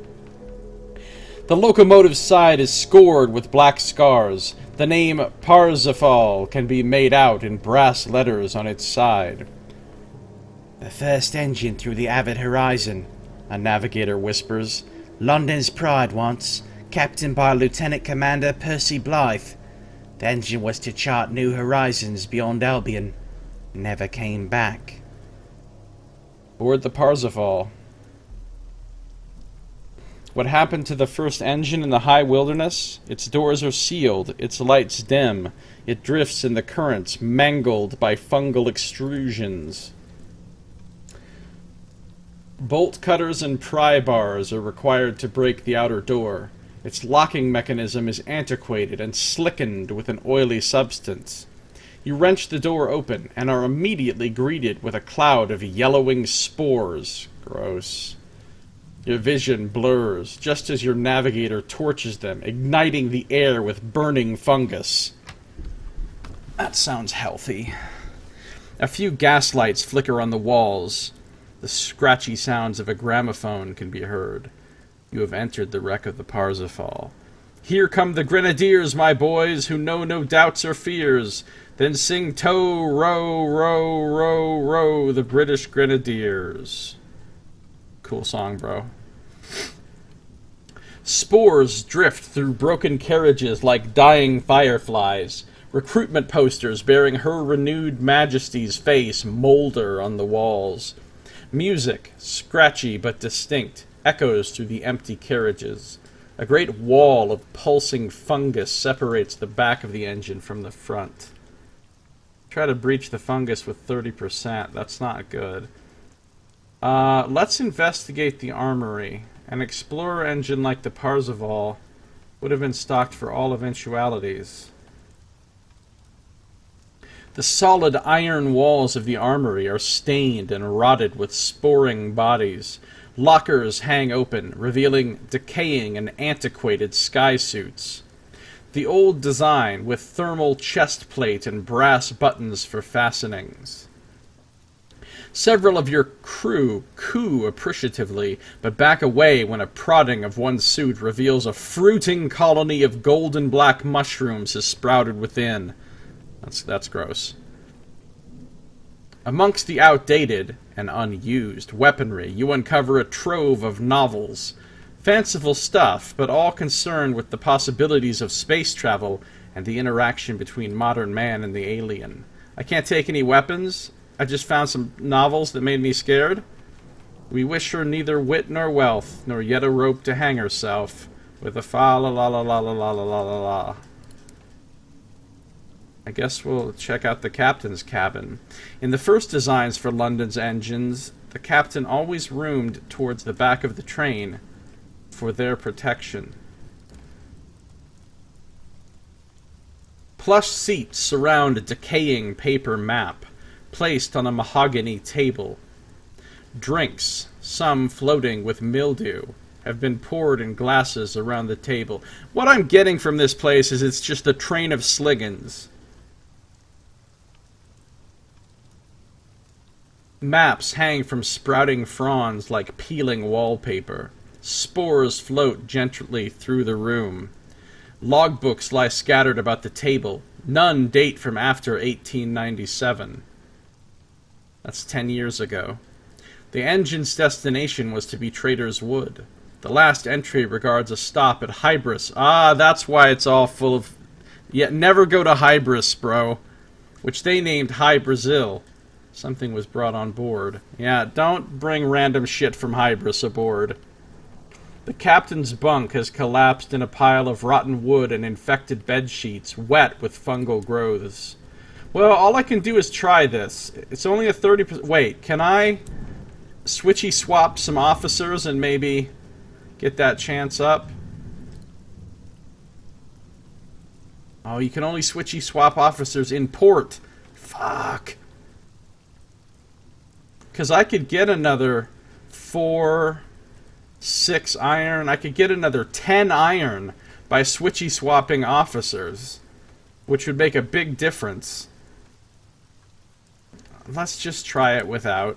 The locomotive's side is scored with black scars. The name Parzival can be made out in brass letters on its side. "The first engine through the avid horizon," a navigator whispers. "London's pride once. Captained by Lieutenant Commander Percy Blythe. The engine was to chart new horizons beyond Albion. Never came back." Board the Parzival. What happened to the first engine in the high wilderness? Its doors are sealed, its lights dim. It drifts in the currents, mangled by fungal extrusions. Bolt cutters and pry bars are required to break the outer door. Its locking mechanism is antiquated and slickened with an oily substance. You wrench the door open and are immediately greeted with a cloud of yellowing spores. Gross. Your vision blurs just as your navigator torches them, igniting the air with burning fungus. That sounds healthy. A few gas lights flicker on the walls. The scratchy sounds of a gramophone can be heard. You have entered the wreck of the Parzival. Here come the grenadiers, my boys, who know no doubts or fears. Then sing tow, row, row, row, row, the British Grenadiers. Cool song, bro. Spores drift through broken carriages like dying fireflies. Recruitment posters bearing Her Renewed Majesty's face molder on the walls. Music, scratchy but distinct, echoes through the empty carriages. A great wall of pulsing fungus separates the back of the engine from the front. Try to breach the fungus with 30%. That's not good. Let's investigate the armory. An explorer engine like the Parzival would have been stocked for all eventualities. The solid iron walls of the armory are stained and rotted with sporing bodies. Lockers hang open, revealing decaying and antiquated sky suits. The old design, with thermal chest plate and brass buttons for fastenings. Several of your crew coo appreciatively, but back away when a prodding of one suit reveals a fruiting colony of golden black mushrooms has sprouted within. That's gross. Amongst the outdated and unused weaponry, you uncover a trove of novels. Fanciful stuff, but all concerned with the possibilities of space travel and the interaction between modern man and the alien. I can't take any weapons. I just found some novels that made me scared. We wish her neither wit nor wealth, nor yet a rope to hang herself, with a fa la la la la la la la la la la. I guess we'll check out the captain's cabin. In the first designs for London's engines, the captain always roomed towards the back of the train for their protection. Plush seats surround a decaying paper map, placed on a mahogany table. Drinks, some floating with mildew, have been poured in glasses around the table. What I'm getting from this place is it's just a train of sliggins. Maps hang from sprouting fronds like peeling wallpaper. Spores float gently through the room. Logbooks lie scattered about the table. None date from after 1897. That's 10 years ago. The engine's destination was to be Traitor's Wood. The last entry regards a stop at Hybris. Ah, that's why it's all full of... Yet never go to Hybris, bro. Which they named High Brazil. Something was brought on board. Yeah, don't bring random shit from Hybris aboard. The captain's bunk has collapsed in a pile of rotten wood and infected bed sheets, wet with fungal growths. Well, all I can do is try this. It's only a 30%... Wait, can I switchy swap some officers and maybe get that chance up? Oh, you can only switchy swap officers in port. Fuck. Because I could get another 4, 6 iron. I could get another 10 iron by switchy swapping officers, which would make a big difference. Let's just try it without.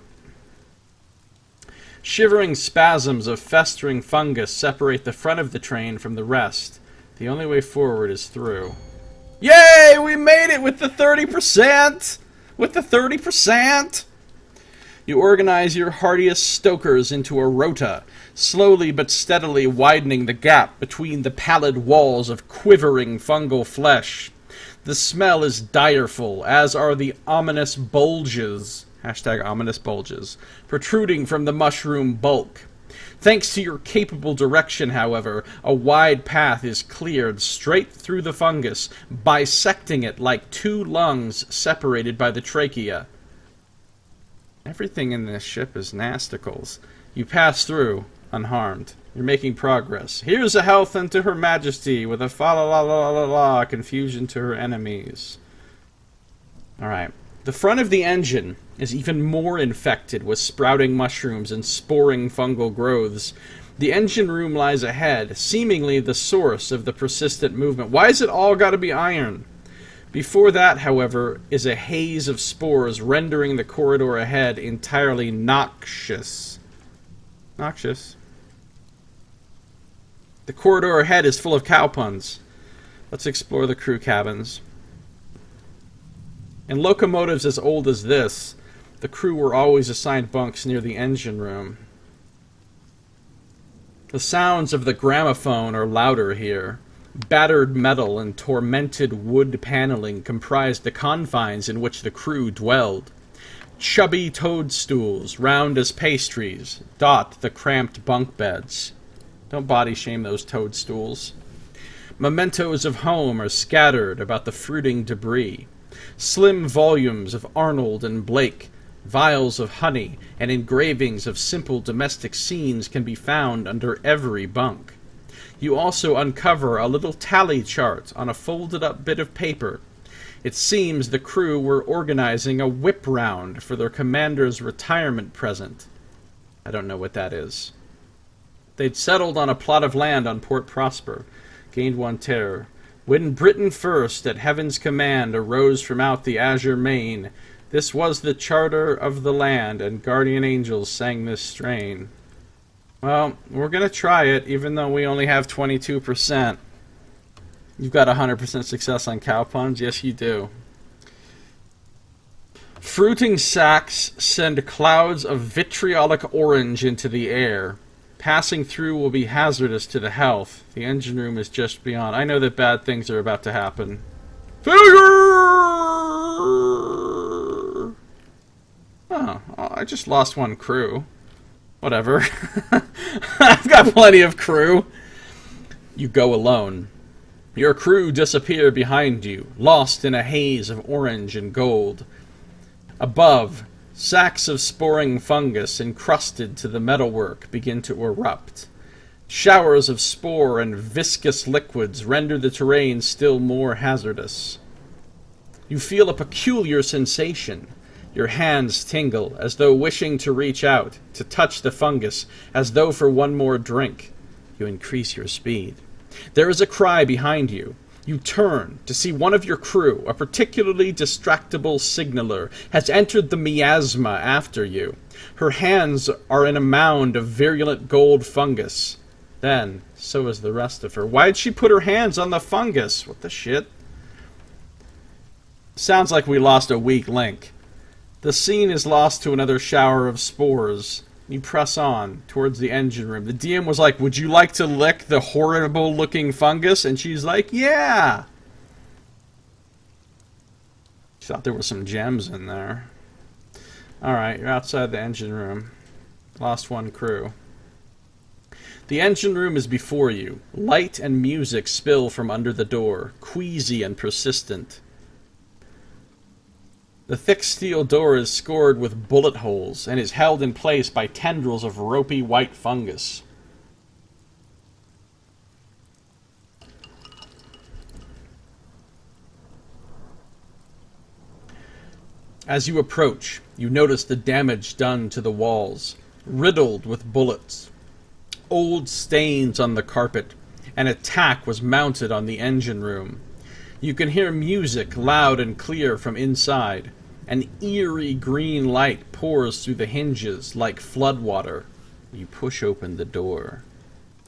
Shivering spasms of festering fungus separate the front of the train from the rest. The only way forward is through. Yay! We made it with the 30%! With the 30%! You organize your hardiest stokers into a rota, slowly but steadily widening the gap between the pallid walls of quivering fungal flesh. The smell is direful, as are the ominous bulges, #ominous bulges, protruding from the mushroom bulk. Thanks to your capable direction, however, a wide path is cleared straight through the fungus, bisecting it like two lungs separated by the trachea. Everything in this ship is nasticles. You pass through, unharmed. You're making progress. Here's a health unto her majesty, with a fa-la-la-la-la-la confusion to her enemies. Alright. The front of the engine is even more infected with sprouting mushrooms and sporing fungal growths. The engine room lies ahead, seemingly the source of the persistent movement. Why is it all gotta be iron? Before that, however, is a haze of spores rendering the corridor ahead entirely noxious. Noxious. The corridor ahead is full of cow puns. Let's explore the crew cabins. In locomotives as old as this, the crew were always assigned bunks near the engine room. The sounds of the gramophone are louder here. Battered metal and tormented wood paneling comprised the confines in which the crew dwelled. Chubby toadstools, round as pastries, dot the cramped bunk beds. Don't body shame those toadstools. Mementos of home are scattered about the fruiting debris. Slim volumes of Arnold and Blake, vials of honey, and engravings of simple domestic scenes can be found under every bunk. You also uncover a little tally chart on a folded-up bit of paper. It seems the crew were organizing a whip round for their commander's retirement present. I don't know what that is. They'd settled on a plot of land on Port Prosper, gained 1 terror. When Britain first, at heaven's command, arose from out the azure main, this was the charter of the land, and guardian angels sang this strain. Well, we're going to try it, even though we only have 22%. You've got 100% success on cow puns? Yes, you do. Fruiting sacks send clouds of vitriolic orange into the air. Passing through will be hazardous to the health. The engine room is just beyond. I know that bad things are about to happen. Failure! Oh, I just lost 1 crew. Whatever. I've got plenty of crew. You go alone. Your crew disappear behind you, lost in a haze of orange and gold. Above, sacks of sporing fungus encrusted to the metalwork begin to erupt. Showers of spore and viscous liquids render the terrain still more hazardous. You feel a peculiar sensation. Your hands tingle, as though wishing to reach out, to touch the fungus, as though for one more drink. You increase your speed. There is a cry behind you. You turn to see one of your crew, a particularly distractible signaler, has entered the miasma after you. Her hands are in a mound of virulent gold fungus. Then, so is the rest of her. Why'd she put her hands on the fungus? What the shit? Sounds like we lost a weak link. The scene is lost to another shower of spores. You press on towards the engine room. The DM was like, would you like to lick the horrible-looking fungus? And she's like, yeah! She thought there were some gems in there. Alright, you're outside the engine room. Lost 1 crew. The engine room is before you. Light and music spill from under the door, queasy and persistent. The thick steel door is scored with bullet holes and is held in place by tendrils of ropey white fungus. As you approach, you notice the damage done to the walls, riddled with bullets, old stains on the carpet. An attack was mounted on the engine room. You can hear music loud and clear from inside. An eerie green light pours through the hinges like floodwater. You push open the door.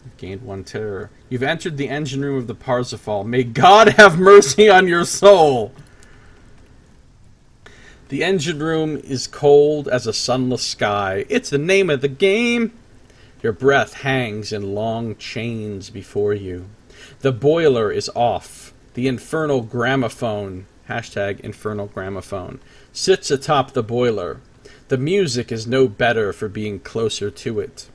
You've gained 1 terror. You've entered the engine room of the Parsifal. May God have mercy on your soul! The engine room is cold as a sunless sky. It's the name of the game! Your breath hangs in long chains before you. The boiler is off. The infernal gramophone, #infernal gramophone, sits atop the boiler. The music is no better for being closer to it.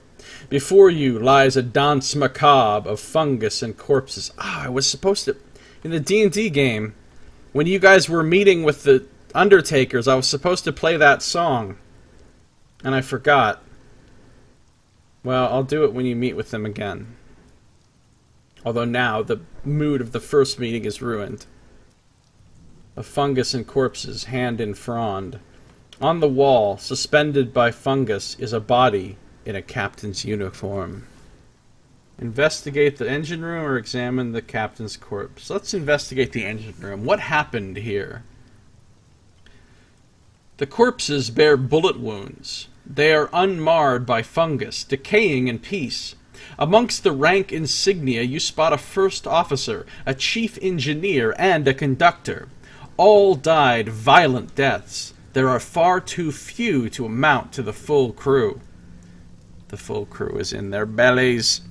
Before you lies a dance macabre of fungus and corpses. I was supposed to... In the D&D game, when you guys were meeting with the Undertakers, I was supposed to play that song. And I forgot. Well, I'll do it when you meet with them again. Although now, the mood of the first meeting is ruined. Of fungus and corpses, hand in frond. On the wall, suspended by fungus, is a body in a captain's uniform. Investigate the engine room or examine the captain's corpse? Let's investigate the engine room. What happened here? The corpses bear bullet wounds. They are unmarred by fungus, decaying in peace. Amongst the rank insignia you spot a first officer, a chief engineer, and a conductor. All died violent deaths. There are far too few to amount to the full crew. The full crew is in their bellies.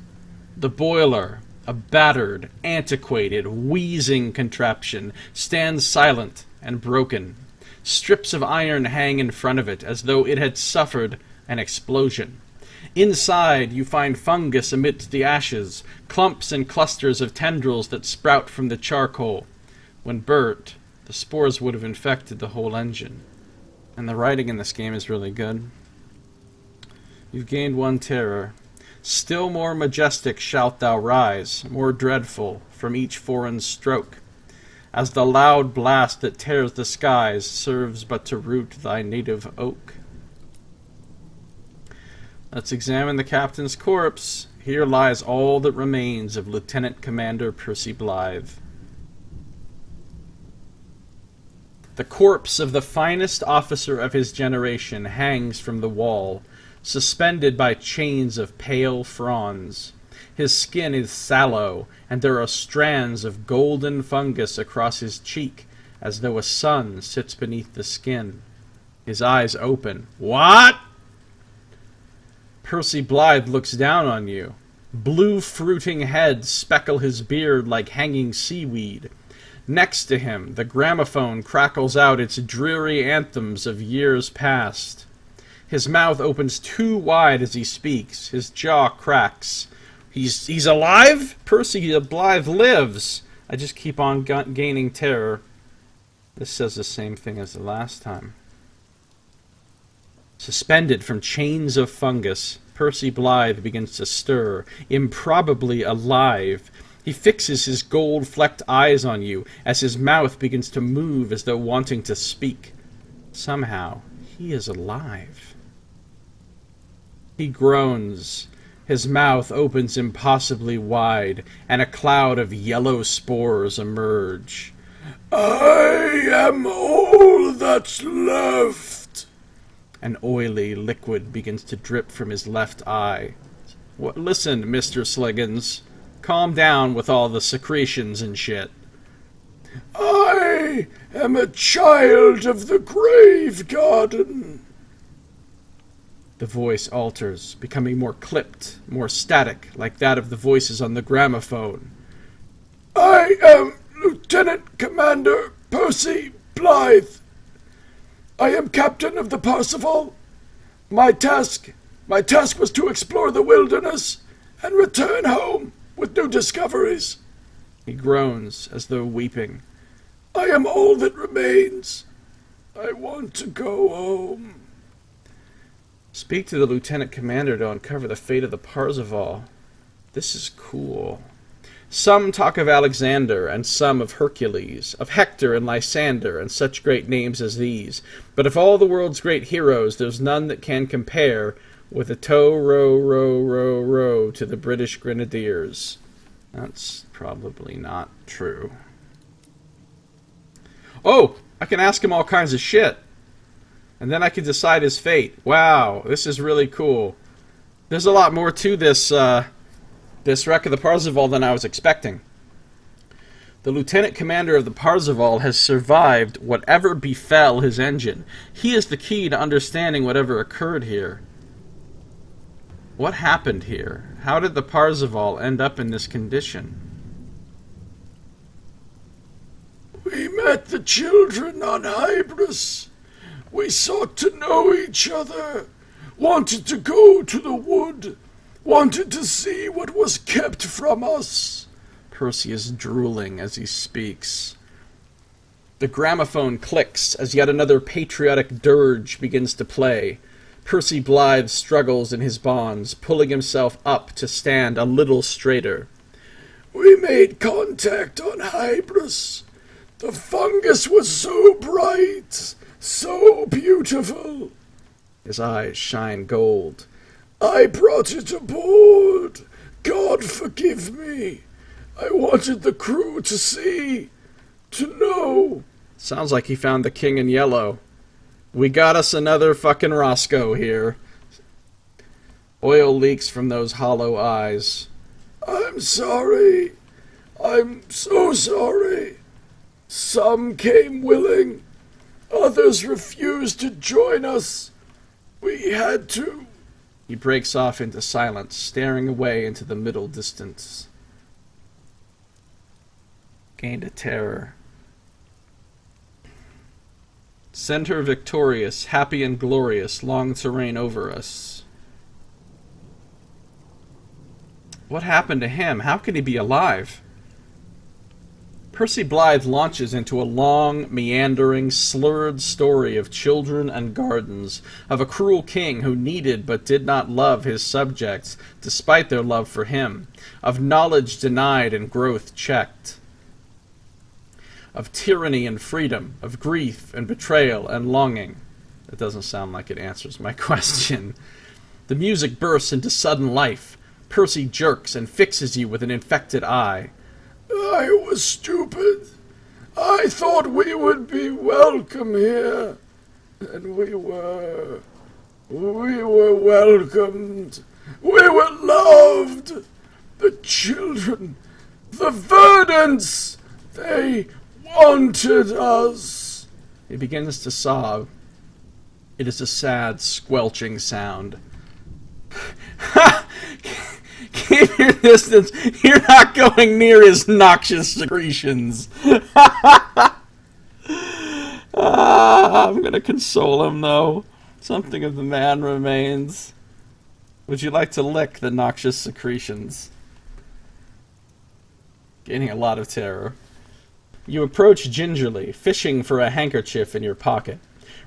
The boiler, a battered, antiquated, wheezing contraption, stands silent and broken. Strips of iron hang in front of it as though it had suffered an explosion. Inside you find fungus amidst the ashes, clumps and clusters of tendrils that sprout from the charcoal. When burnt, The spores would have infected the whole engine. And the writing in this game is really good. You've gained 1 terror. Still more majestic shalt thou rise, more dreadful from each foreign stroke, as the loud blast that tears the skies serves but to root thy native oak. Let's examine the captain's corpse. Here lies all that remains of Lieutenant Commander Percy Blythe. The corpse of the finest officer of his generation hangs from the wall, suspended by chains of pale fronds. His skin is sallow, and there are strands of golden fungus across his cheek, as though a sun sits beneath the skin. His eyes open. What? Percy Blythe looks down on you. Blue fruiting heads speckle his beard like hanging seaweed. Next to him, the gramophone crackles out its dreary anthems of years past. His mouth opens too wide as he speaks. His jaw cracks. He's alive? Percy Blythe lives. I just keep on gaining terror. This says the same thing as the last time. Suspended from chains of fungus, Percy Blythe begins to stir, improbably alive. He fixes his gold-flecked eyes on you as his mouth begins to move as though wanting to speak. Somehow, he is alive. He groans. His mouth opens impossibly wide, and a cloud of yellow spores emerge. I am all that's left. An oily liquid begins to drip from his left eye. Listen, Mr. Sliggins. Calm down with all the secretions and shit. I am a child of the grave garden. The voice alters, becoming more clipped, more static, like that of the voices on the gramophone. I am Lieutenant Commander Percy Blythe. I am captain of the Parzival. My task was to explore the wilderness and return home with new discoveries. He groans as though weeping. I am all that remains. I want to go home. Speak to the Lieutenant Commander to uncover the fate of the Parzival. This is cool. Some talk of Alexander, and some of Hercules, of Hector and Lysander, and such great names as these. But of all the world's great heroes, there's none that can compare with a tow row, row, row, row to the British Grenadiers. That's probably not true. Oh, I can ask him all kinds of shit. And then I can decide his fate. Wow, this is really cool. There's a lot more to this this wreck of the Parzival than I was expecting. The Lieutenant Commander of the Parzival has survived whatever befell his engine. He is the key to understanding whatever occurred here. What happened here? How did the Parzival end up in this condition? We met the children on Hybris. We sought to know each other, wanted to go to the wood, wanted to see what was kept from us. Percy is drooling as he speaks. The gramophone clicks as yet another patriotic dirge begins to play. Percy Blythe struggles in his bonds, pulling himself up to stand a little straighter. We made contact on Hybris. The fungus was so bright, so beautiful. His eyes shine gold. I brought it aboard. God forgive me. I wanted the crew to see, to know. Sounds like he found the king in yellow. We got us another fucking Roscoe here. Oil leaks from those hollow eyes. I'm sorry. I'm so sorry. Some came willing. Others refused to join us. We had to. He breaks off into silence, staring away into the middle distance. Gained a terror. Send her victorious, happy and glorious, long to reign over us. What happened to him? How could he be alive? Percy Blythe launches into a long, meandering, slurred story of children and gardens, of a cruel king who needed but did not love his subjects, despite their love for him, of knowledge denied and growth checked, of tyranny and freedom, of grief and betrayal and longing. That doesn't sound like it answers my question. The music bursts into sudden life. Percy jerks and fixes you with an infected eye. I was stupid. I thought we would be welcome here. And we were. We were welcomed. We were loved. The children, the Verdants, they wanted us. He begins to sob. It is a sad, squelching sound. Keep your distance. You're not going near his noxious secretions. I'm going to console him, though. Something of the man remains. Would you like to lick the noxious secretions? Gaining a lot of terror. You approach gingerly, fishing for a handkerchief in your pocket.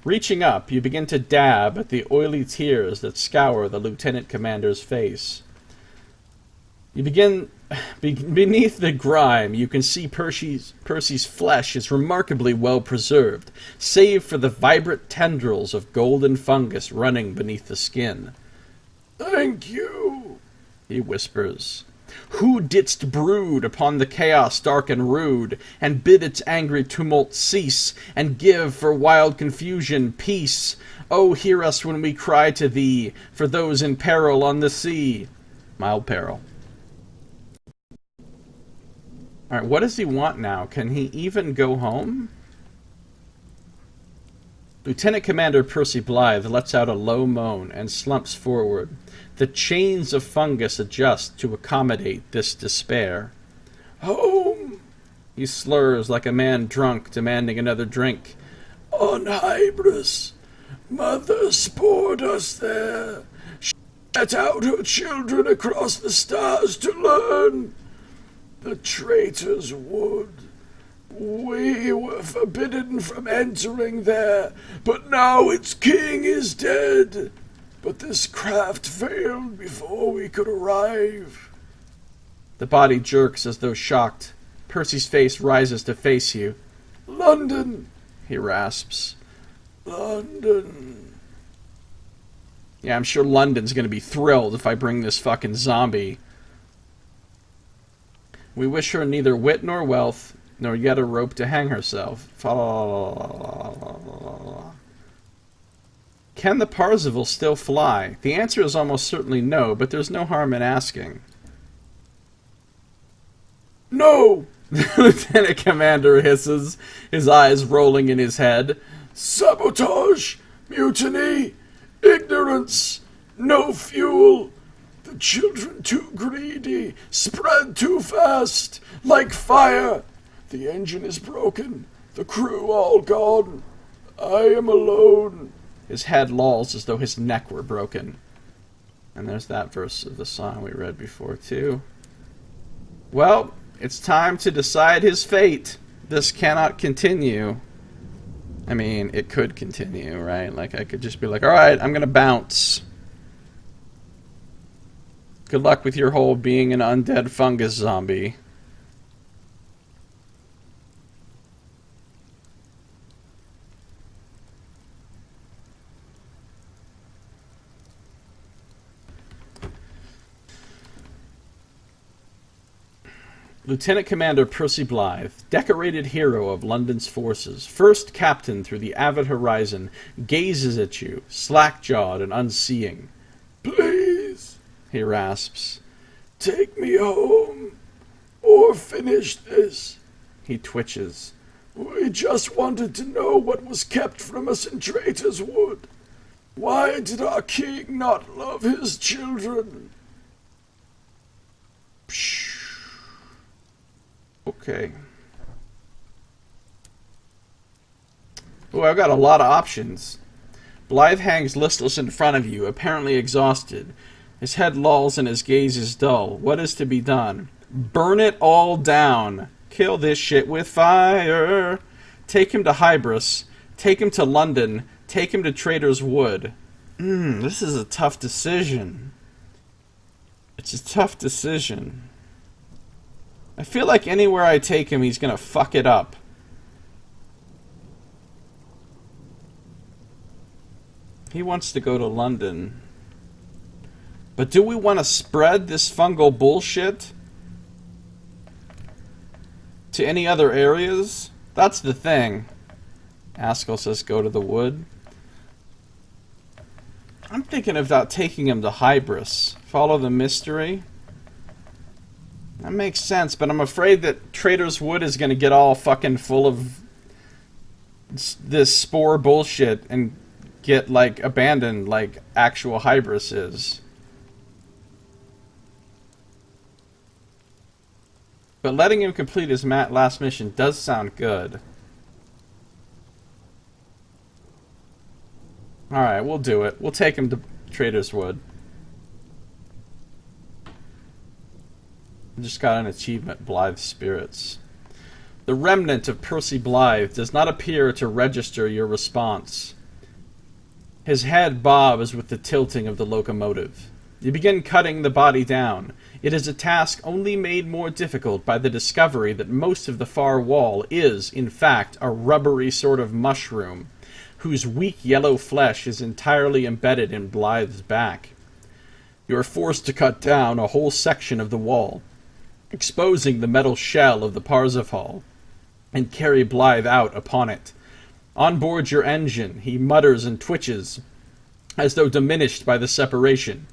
Reaching up, you begin to dab at the oily tears that scour the lieutenant commander's face. You begin... Beneath the grime, you can see Percy's flesh is remarkably well preserved, save for the vibrant tendrils of golden fungus running beneath the skin. Thank you, he whispers. Who didst brood upon the chaos dark and rude, and bid its angry tumult cease, and give for wild confusion peace? Oh, hear us when we cry to thee, for those in peril on the sea. Mild peril. Alright, what does he want now? Can he even go home? Lieutenant Commander Percy Blythe lets out a low moan and slumps forward. The chains of fungus adjust to accommodate this despair. Home! He slurs like a man drunk demanding another drink. On Hybris, Mother spored us there. She let out her children across the stars to learn. The Traitor's Wood. We were forbidden from entering there, but now its king is dead. But this craft failed before we could arrive. The body jerks as though shocked. Percy's face rises to face you. London, he rasps. London. Yeah, I'm sure London's gonna be thrilled if I bring this fucking zombie. We wish her neither wit nor wealth, nor yet a rope to hang herself. Can the Parzival still fly? The answer is almost certainly no, but there's no harm in asking. No! The Lieutenant Commander hisses, his eyes rolling in his head. Sabotage! Mutiny! Ignorance! No fuel! The children too greedy, spread too fast, like fire. The engine is broken, the crew all gone. I am alone. His head lolls as though his neck were broken. And there's that verse of the song we read before, too. Well, it's time to decide his fate. This cannot continue. I mean, it could continue, right? Like, I could just be like, alright, I'm gonna bounce. Good luck with your whole being an undead fungus zombie. Lieutenant Commander Percy Blythe, decorated hero of London's forces, first captain through the avid horizon, gazes at you, slack-jawed and unseeing. Please, he rasps. Take me home, or finish this. He twitches. We just wanted to know what was kept from us in Traitor's Wood. Why did our king not love his children? Psh. Okay. Oh, I've got a lot of options. Blythe hangs listless in front of you, apparently exhausted. His head lolls and his gaze is dull. What is to be done? Burn it all down. Kill this shit with fire. Take him to Hybris. Take him to London. Take him to Traitor's Wood. This is a tough decision. It's a tough decision. I feel like anywhere I take him, he's gonna fuck it up. He wants to go to London. But do we want to spread this fungal bullshit to any other areas? That's the thing. Askell says go to the wood. I'm thinking about taking him to Hybris. Follow the mystery. That makes sense, but I'm afraid that Traitor's Wood is going to get all fucking full of this spore bullshit and get, like, abandoned like actual Hybris is. But letting him complete his last mission does sound good. Alright, we'll do it. We'll take him to Traitor's Wood. Just got an achievement, Blythe Spirits. The remnant of Percy Blythe does not appear to register your response. His head bobs with the tilting of the locomotive. You begin cutting the body down. It is a task only made more difficult by the discovery that most of the far wall is, in fact, a rubbery sort of mushroom, whose weak yellow flesh is entirely embedded in Blythe's back. You are forced to cut down a whole section of the wall, exposing the metal shell of the Parsifal, and carry Blythe out upon it. On board your engine, he mutters and twitches, as though diminished by the separation.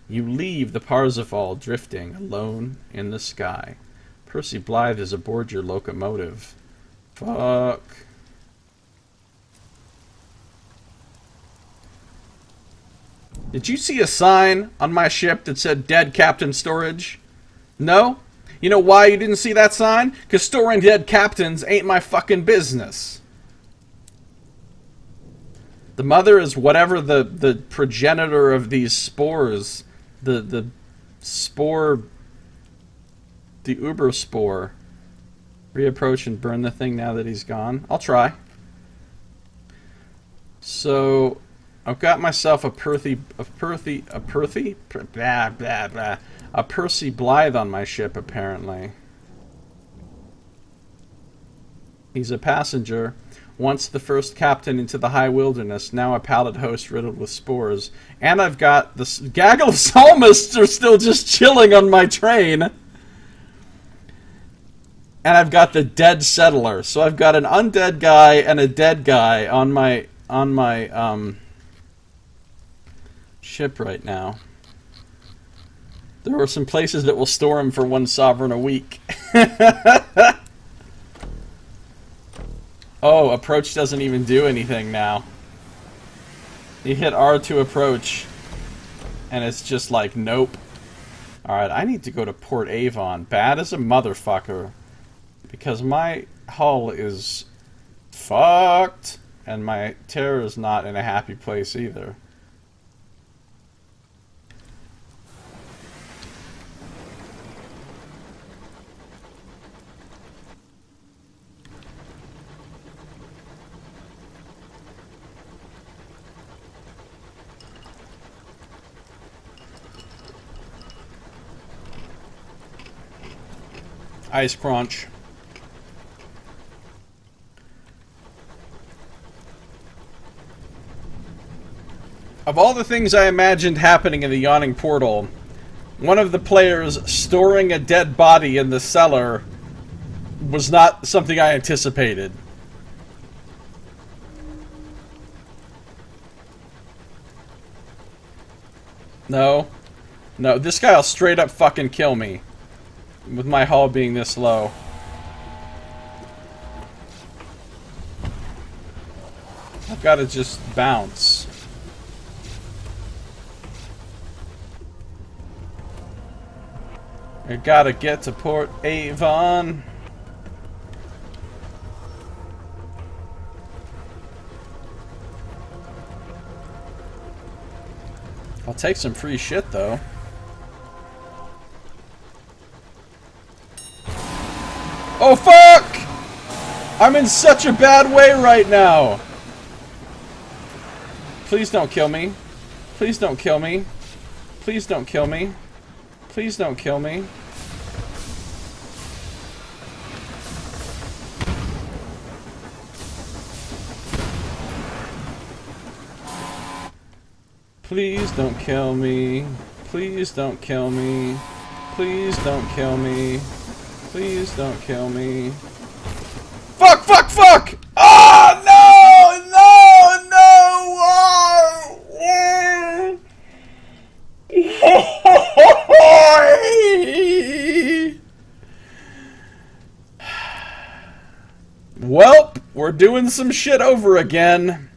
You leave the Parsifal drifting alone in the sky. Percy Blythe is aboard your locomotive. Fuck. Did you see a sign on my ship that said Dead Captain Storage? No? You know why you didn't see that sign? Because storing dead captains ain't my fucking business. The mother is whatever the progenitor of these spores, the spore, the uber spore. Reapproach and burn the thing now that he's gone. I'll try. So I've got myself a Percy Blythe on my ship, apparently. He's a passenger, once the first captain into the high wilderness, now a pallid host riddled with spores. And I've got the gaggle of psalmists are still just chilling on my train. And I've got the dead settler. So I've got an undead guy and a dead guy on my ship right now. There are some places that will store him for 1 sovereign a week. Oh, approach doesn't even do anything now. You hit R to approach, and it's just like, nope. Alright, I need to go to Port Avon. Bad as a motherfucker. Because my hull is fucked, and my terror is not in a happy place either. Ice crunch. Of all the things I imagined happening in the yawning portal, one of the players storing a dead body in the cellar was not something I anticipated. No. No, this guy will straight up fucking kill me. With my hull being this low. I've got to just bounce. I gotta get to Port Avon. I'll take some free shit though. Oh, fuck! I'm in such a bad way right now. Please don't kill me. Please don't kill me. Please don't kill me. Please don't kill me. Please don't kill me. Please don't kill me. Please don't kill me. Please don't kill me. Fuck, fuck, fuck! Oh, no! No! No! Welp, we're doing some shit over again.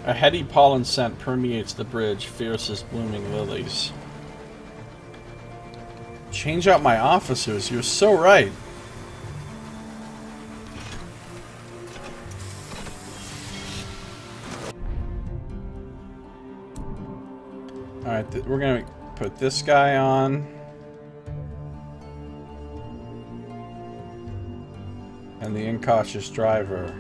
A heady pollen scent permeates the bridge, fierce as blooming lilies. Change out my officers, you're so right. Alright, we're gonna put this guy on. And the incautious driver.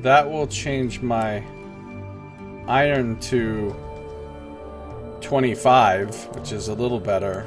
That will change my iron to 25, which is a little better.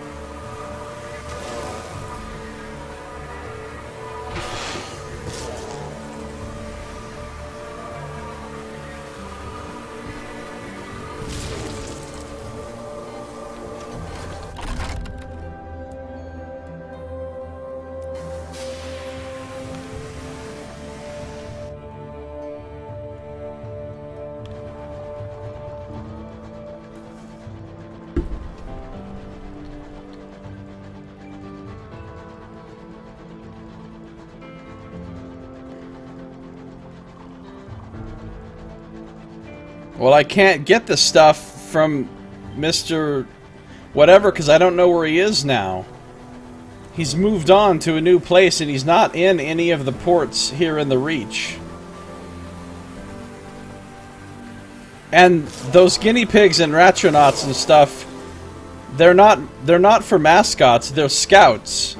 Well, I can't get the stuff from Mr. Whatever because I don't know where he is now. He's moved on to a new place and he's not in any of the ports here in the Reach. And those guinea pigs and ratronauts and stuff, they're not for mascots, they're scouts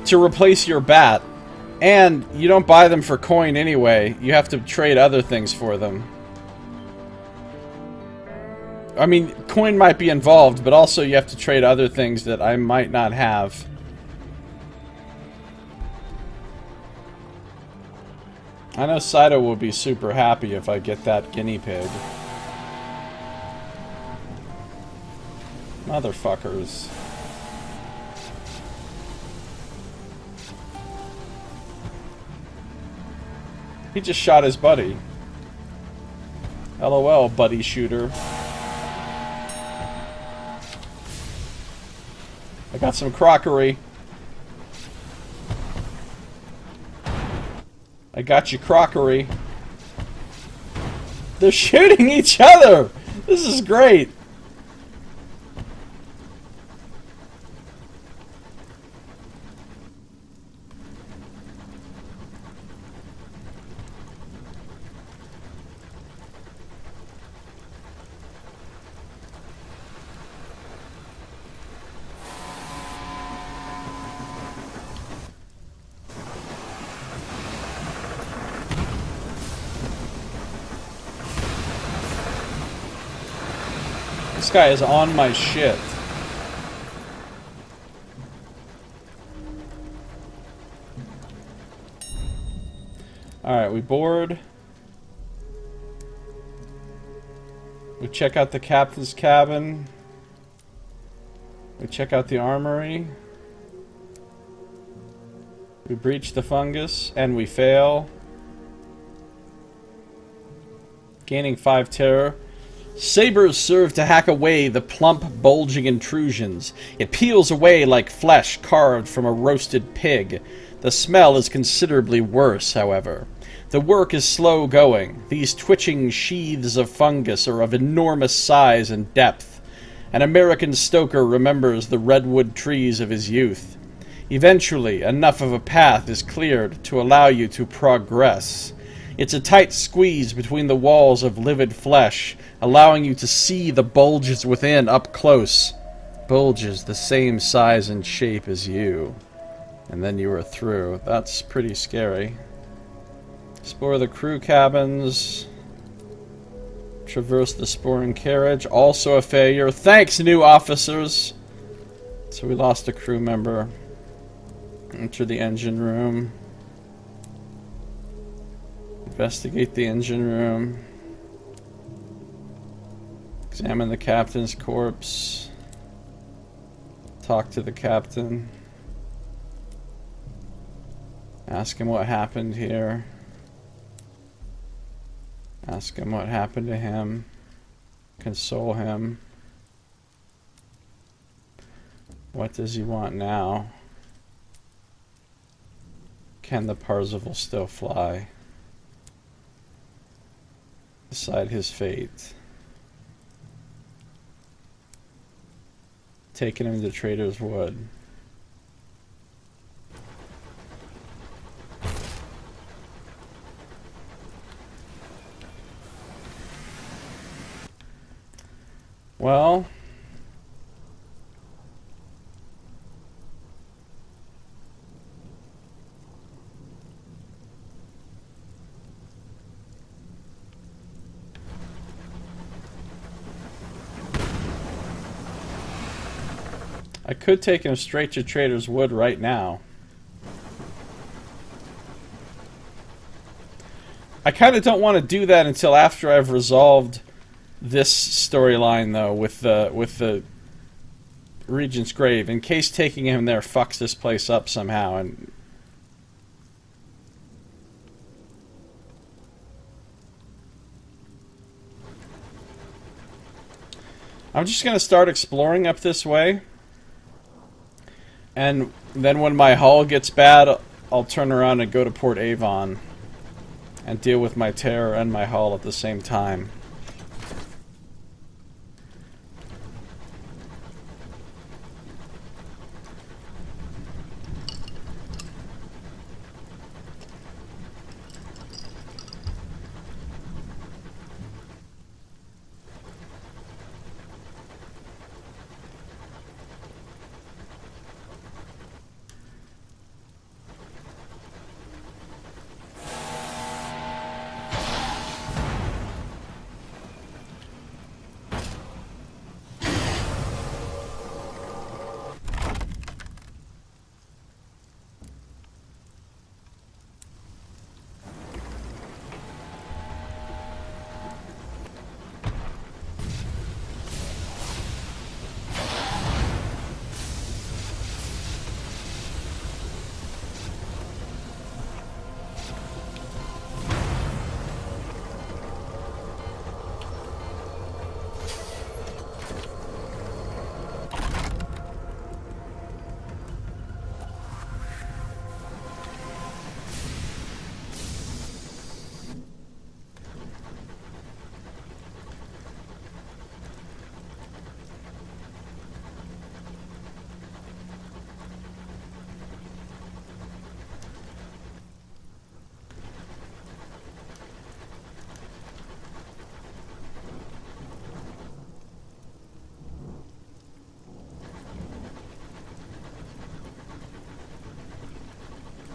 to replace your bat. And you don't buy them for coin anyway. You have to trade other things for them. I mean, coin might be involved, but also you have to trade other things that I might not have. I know Saito will be super happy if I get that guinea pig. Motherfuckers. He just shot his buddy. LOL, buddy shooter. I got some crockery. I got you crockery. They're shooting each other! This is great! This guy is on my shit. Alright, we board. We check out the captain's cabin. We check out the armory. We breach the fungus, and we fail. Gaining 5 terror. Sabers serve to hack away the plump, bulging intrusions. It peels away like flesh carved from a roasted pig. The smell is considerably worse, however. The work is slow going. These twitching sheaths of fungus are of enormous size and depth. An American stoker remembers the redwood trees of his youth. Eventually, enough of a path is cleared to allow you to progress. It's a tight squeeze between the walls of livid flesh, allowing you to see the bulges within up close. Bulges the same size and shape as you. And then you are through. That's pretty scary. Explore the crew cabins. Traverse the sporing carriage. Also a failure. Thanks, new officers! So we lost a crew member. Enter the engine room. Investigate the engine room. Examine the captain's corpse. Talk to the captain. Ask him what happened here. Ask him what happened to him. Console him. What does he want now? Can the Parzival still fly? Decide his fate. Taking him to Traitor's Wood. Well, I could take him straight to Traitor's Wood right now. I kind of don't want to do that until after I've resolved this storyline, though, with the Regent's Grave, in case taking him there fucks this place up somehow. And I'm just gonna start exploring up this way, and then when my hull gets bad, I'll turn around and go to Port Avon and deal with my terror and my hull at the same time.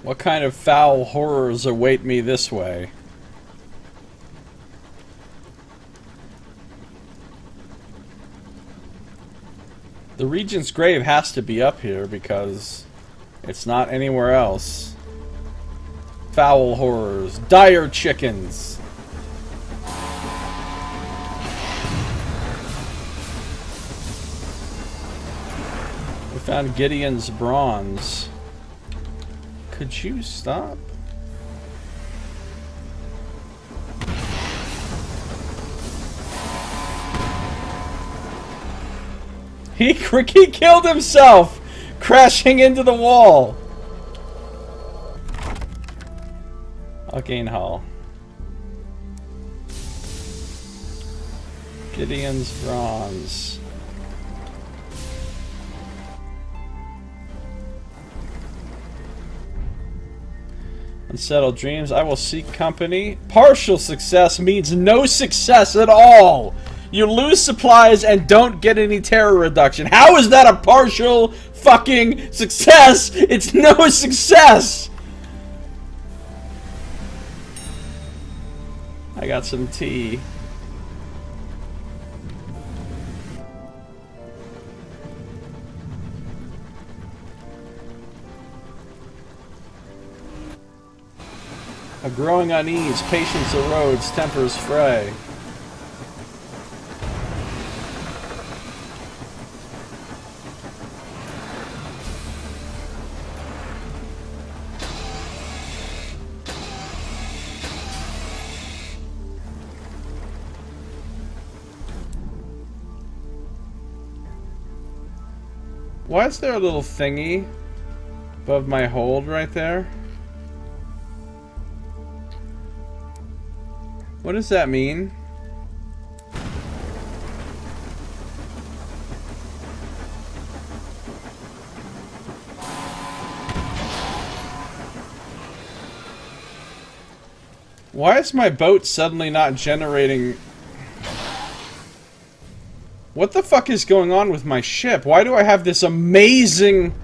What kind of foul horrors await me this way? The Regent's Grave has to be up here because it's not anywhere else. Foul horrors. Dire chickens. We found Gideon's bronze. Could you stop? He killed himself, crashing into the wall. Gain Hall. Gideon's Bronze. Unsettled Dreams. I will seek company. Partial success means no success at all. You lose supplies and don't get any terror reduction. How is that a partial fucking success? It's no success. I got some tea. A growing unease, patience erodes, tempers fray. Why is there a little thingy above my hold right there? What does that mean? Why is my boat suddenly not generating... What the fuck is going on with my ship? Why do I have this amazing...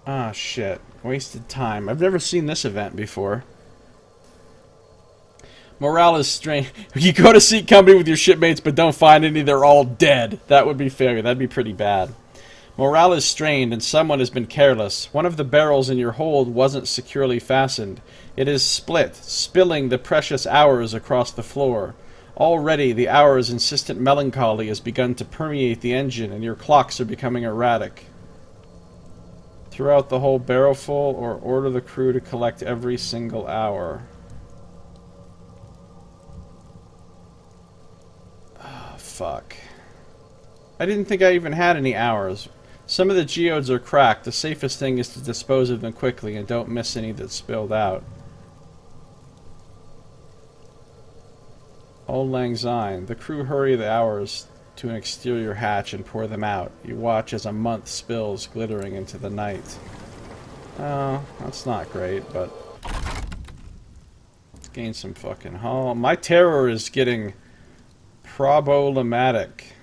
Ah, shit. Wasted time. I've never seen this event before. Morale is strained. You go to seek company with your shipmates, but don't find any. They're all dead. That would be fair. That'd be pretty bad. Morale is strained, and someone has been careless. One of the barrels in your hold wasn't securely fastened. It is split, spilling the precious hours across the floor. Already, the hours' insistent melancholy has begun to permeate the engine, and your clocks are becoming erratic. Throw out the whole barrel full, or order the crew to collect every single hour. Fuck. I didn't think I even had any hours. Some of the geodes are cracked. The safest thing is to dispose of them quickly and don't miss any that spilled out. Old Lang Syne. The crew hurry the hours to an exterior hatch and pour them out. You watch as a month spills, glittering into the night. Oh, that's not great, but... Let's gain some fucking hull. My terror is getting... problematic.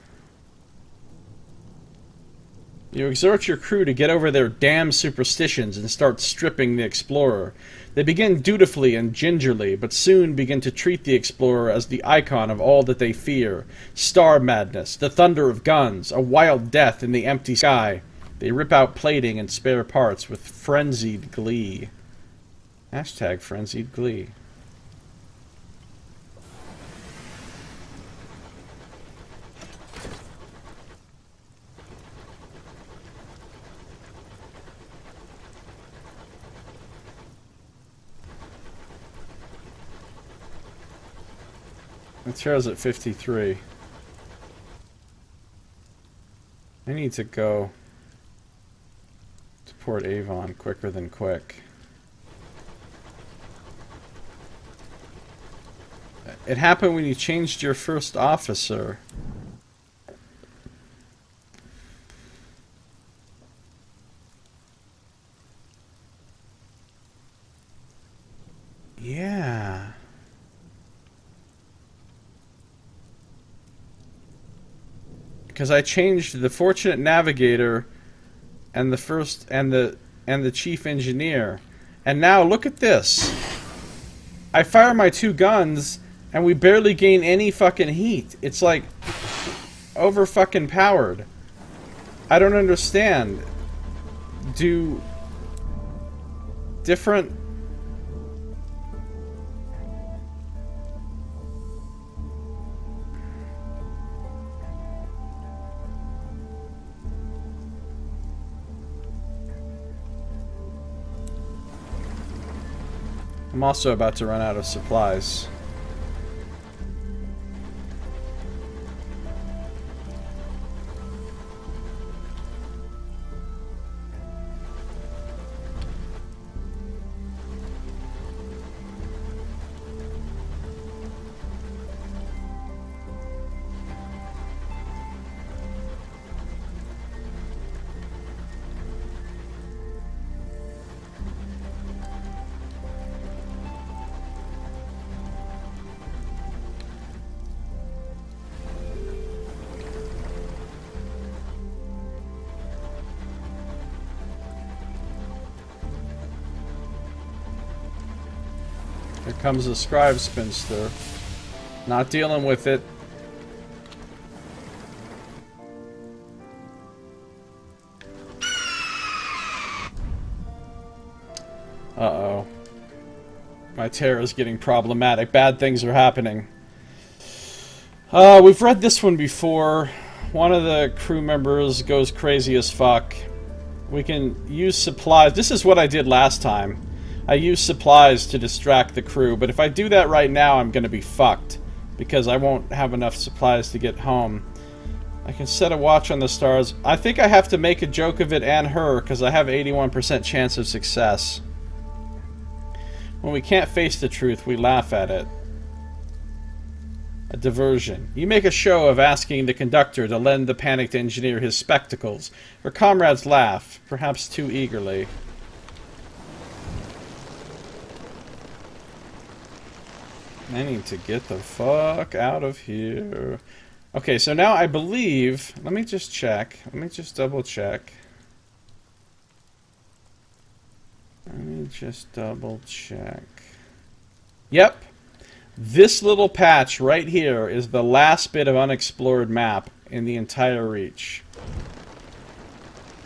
You exhort your crew to get over their damn superstitions and start stripping the explorer. They begin dutifully and gingerly, but soon begin to treat the explorer as the icon of all that they fear. Star madness, the thunder of guns, a wild death in the empty sky. They rip out plating and spare parts with frenzied glee. Hashtag frenzied glee. Materials at 53. I need to go to Port Avon quicker than quick. It happened when you changed your first officer. Yeah. Because I changed the Fortunate Navigator and the first and the Chief Engineer. And now look at this. I fire my two guns and we barely gain any fucking heat. It's like over fucking powered. I don't understand. Do different I'm also about to run out of supplies. Here comes the scribe spinster. Not dealing with it. Uh-oh. My terror is getting problematic. Bad things are happening. We've read this one before. One of the crew members goes crazy as fuck. We can use supplies. This is what I did last time. I used supplies to distract the crew, but if I do that right now, I'm gonna be fucked. Because I won't have enough supplies to get home. I can set a watch on the stars. I think I have to make a joke of it and her, because I have 81% chance of success. When we can't face the truth, we laugh at it. A diversion. You make a show of asking the conductor to lend the panicked engineer his spectacles. Her comrades laugh, perhaps too eagerly. I need to get the fuck out of here. Okay, so now I believe... Let me just check. Let me just double check. Let me just double check. Yep. This little patch right here is the last bit of unexplored map in the entire Reach.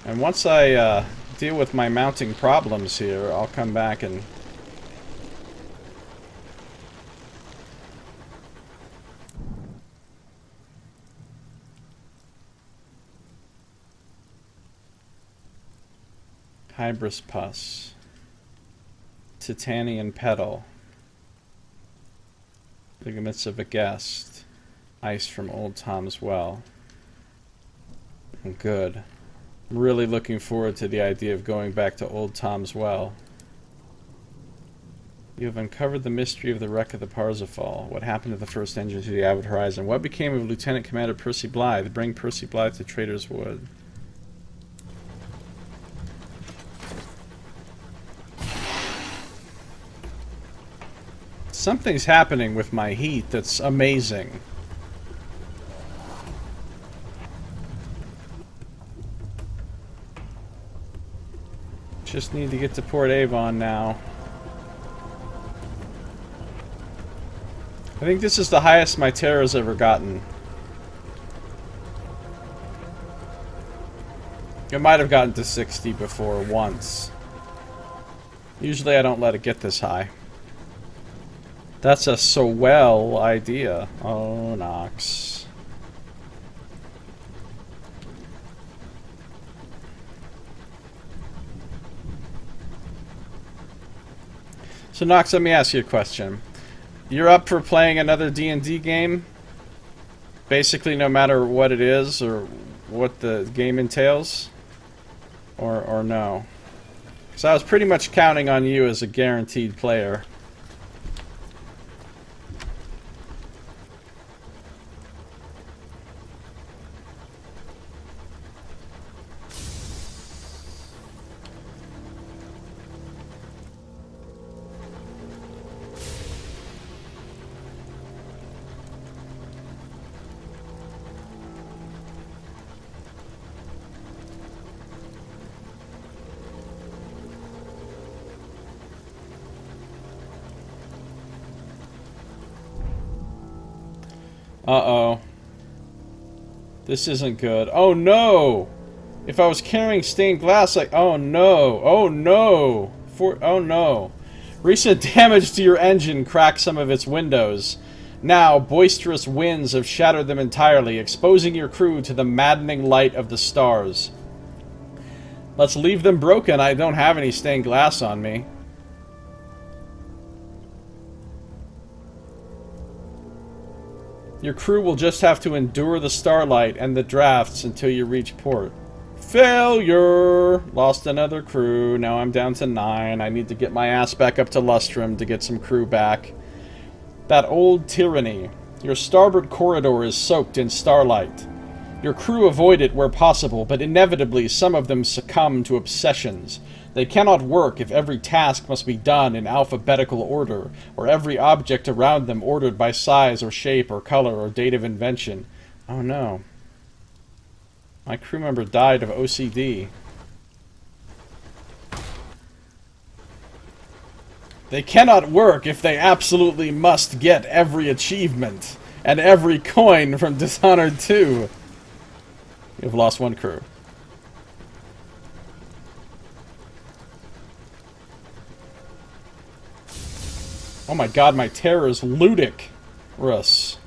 And once I deal with my mounting problems here, I'll come back and... Hybris pus. Titanian petal. Ligaments of a guest. Ice from Old Tom's Well. Good. I'm really looking forward to the idea of going back to Old Tom's Well. You have uncovered the mystery of the wreck of the Parsifal. What happened to the first engine to the avid horizon? What became of Lieutenant Commander Percy Blythe? Bring Percy Blythe to Traitor's Wood. Something's happening with my heat that's amazing. Just need to get to Port Avon now. I think this is the highest my terror's ever gotten. I might have gotten to 60 before once. Usually I don't let it get this high. That's a so well idea. Oh, Nox. So, Nox, let me ask you a question. You're up for playing another D&D game? Basically, no matter what it is or what the game entails? Or no? Because I was pretty much counting on you as a guaranteed player. Uh-oh. This isn't good. Oh no! If I was carrying stained glass, like, oh no! Oh no! Oh no! Recent damage to your engine cracked some of its windows. Now, boisterous winds have shattered them entirely, exposing your crew to the maddening light of the stars. Let's leave them broken. I don't have any stained glass on me. Your crew will just have to endure the starlight and the drafts until you reach port. Failure! Lost another crew. Now I'm down to 9. I need to get my ass back up to Lustrum to get some crew back. That old tyranny. Your starboard corridor is soaked in starlight. Your crew avoid it where possible, but inevitably some of them succumb to obsessions. They cannot work if every task must be done in alphabetical order, or every object around them ordered by size or shape or color or date of invention. Oh no. My crew member died of OCD. They cannot work if they absolutely must get every achievement and every coin from Dishonored 2. You've lost one crew. Oh my god, my terror is ludicrous.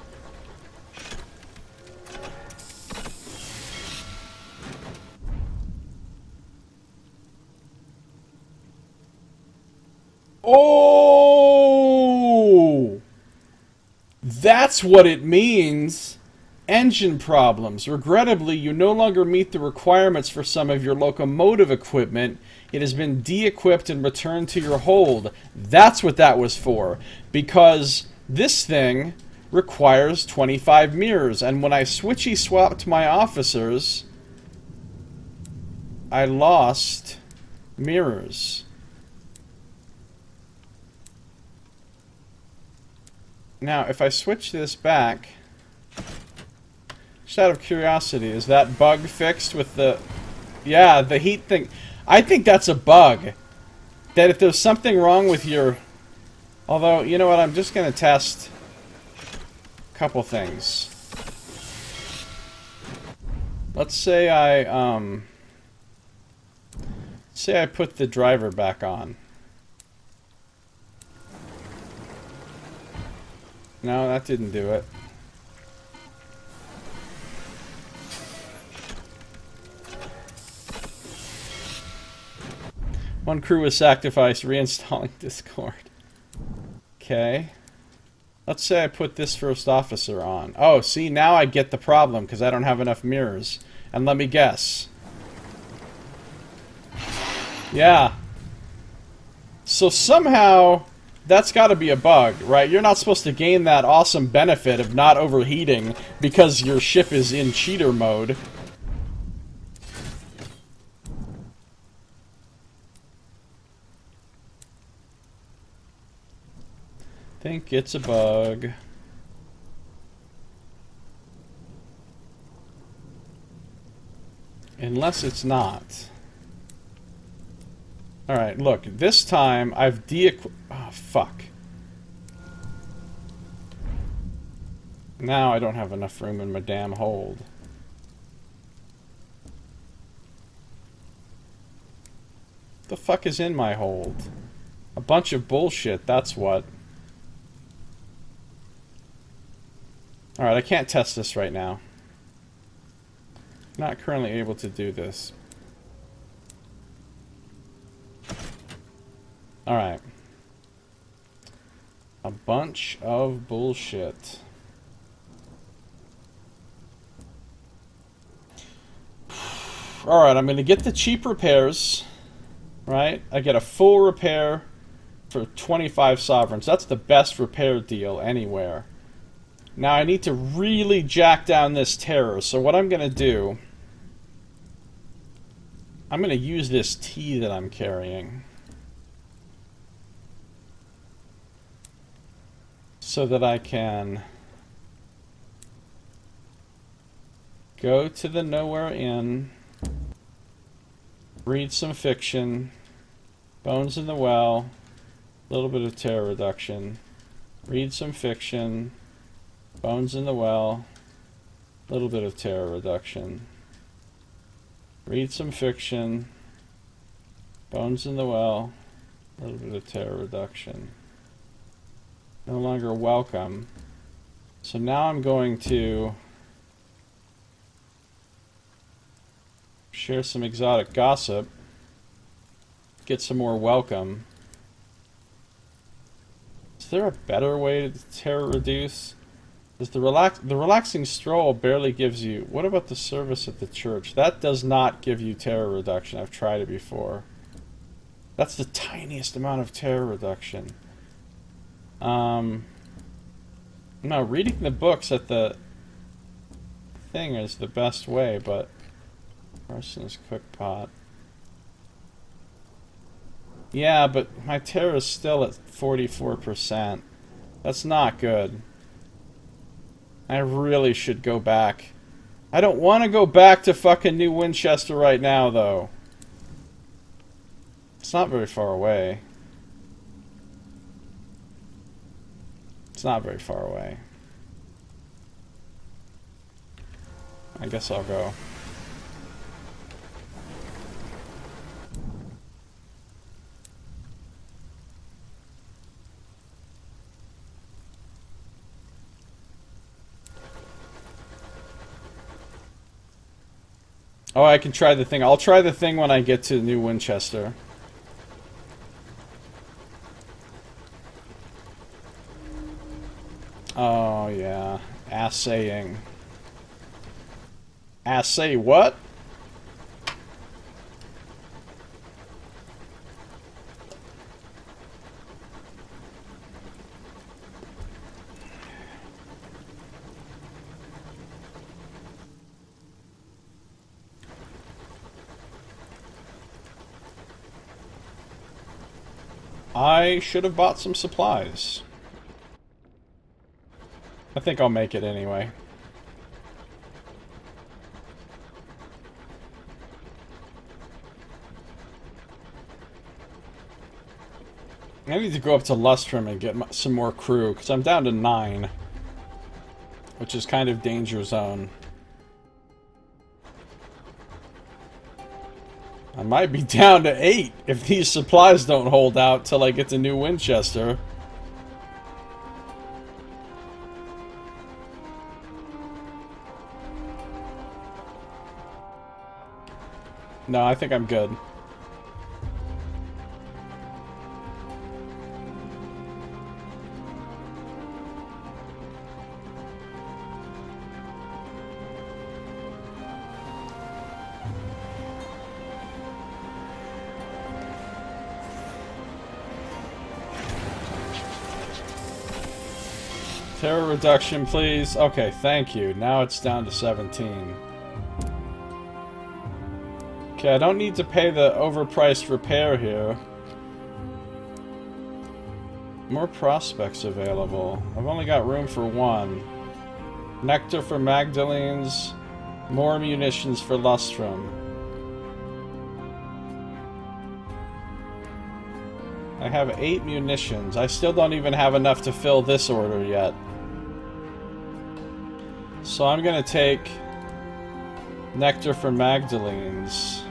Oh! That's what it means. Engine problems. Regrettably, you no longer meet the requirements for some of your locomotive equipment. It has been de-equipped and returned to your hold. That's what that was for. Because this thing requires 25 mirrors. And when I switchy-swapped my officers, I lost mirrors. Now, if I switch this back... Just out of curiosity, is that bug fixed with the... Yeah, the heat thing. I think that's a bug. That if there's something wrong with your... Although, you know what, I'm just going to test a couple things. Let's say I put the driver back on. No, that didn't do it. One crew was sacrificed, reinstalling Discord. Okay. Let's say I put this first officer on. Oh, see, now I get the problem, because I don't have enough mirrors. And let me guess. Yeah. So somehow, that's got to be a bug, right? You're not supposed to gain that awesome benefit of not overheating because your ship is in cheater mode. Think it's a bug. Unless it's not. Alright, look. This time I've oh, fuck. Now I don't have enough room in my damn hold. The fuck is in my hold? A bunch of bullshit, that's what. Alright, I can't test this right now. Not currently able to do this. Alright. A bunch of bullshit. Alright, I'm going to get the cheap repairs. Right? I get a full repair for 25 sovereigns. That's the best repair deal anywhere. Now I need to really jack down this terror. So what I'm going to do... I'm going to use this tea that I'm carrying. So that I can... go to the Nowhere Inn. Read some fiction. Bones in the Well. A little bit of terror reduction. Read some fiction. Bones in the Well. A little bit of terror reduction. Read some fiction. Bones in the Well. A little bit of terror reduction. No longer welcome. So now I'm going to share some exotic gossip. Get some more welcome. Is there a better way to terror reduce? Does the relaxing stroll barely gives you... What about the service at the church? That does not give you terror reduction. I've tried it before. That's the tiniest amount of terror reduction. No, reading the books at the thing is the best way, but... Parson's Cookpot. Yeah, but my terror is still at 44%. That's not good. I really should go back. I don't want to go back to fucking New Winchester right now, though. It's not very far away. It's not very far away. I guess I'll go. Oh, I can try the thing. I'll try the thing when I get to New Winchester. Oh, yeah. Assaying. Assay what? I should have bought some supplies. I think I'll make it anyway. I need to go up to Lustrum and get some more crew, because I'm down to 9. Which is kind of danger zone. I might be down to 8 if these supplies don't hold out till I get to New Winchester. No, I think I'm good. Terror reduction, please. Okay, thank you. Now it's down to 17. Okay, I don't need to pay the overpriced repair here. More prospects available. I've only got room for 1. Nectar for Magdalene's. More munitions for Lustrum. I have 8 munitions. I still don't even have enough to fill this order yet. So I'm gonna take Nectar for Magdalene's.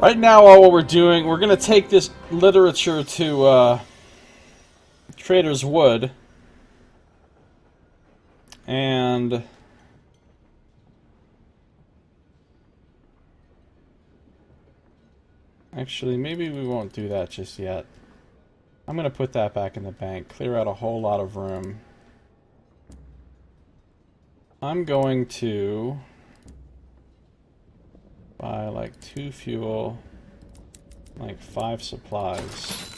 Right now, all what we're doing, we're gonna take this literature to Trader's Wood. And actually, maybe we won't do that just yet. I'm gonna put that back in the bank, clear out a whole lot of room. I'm going to buy like 2 fuel, like 5 supplies.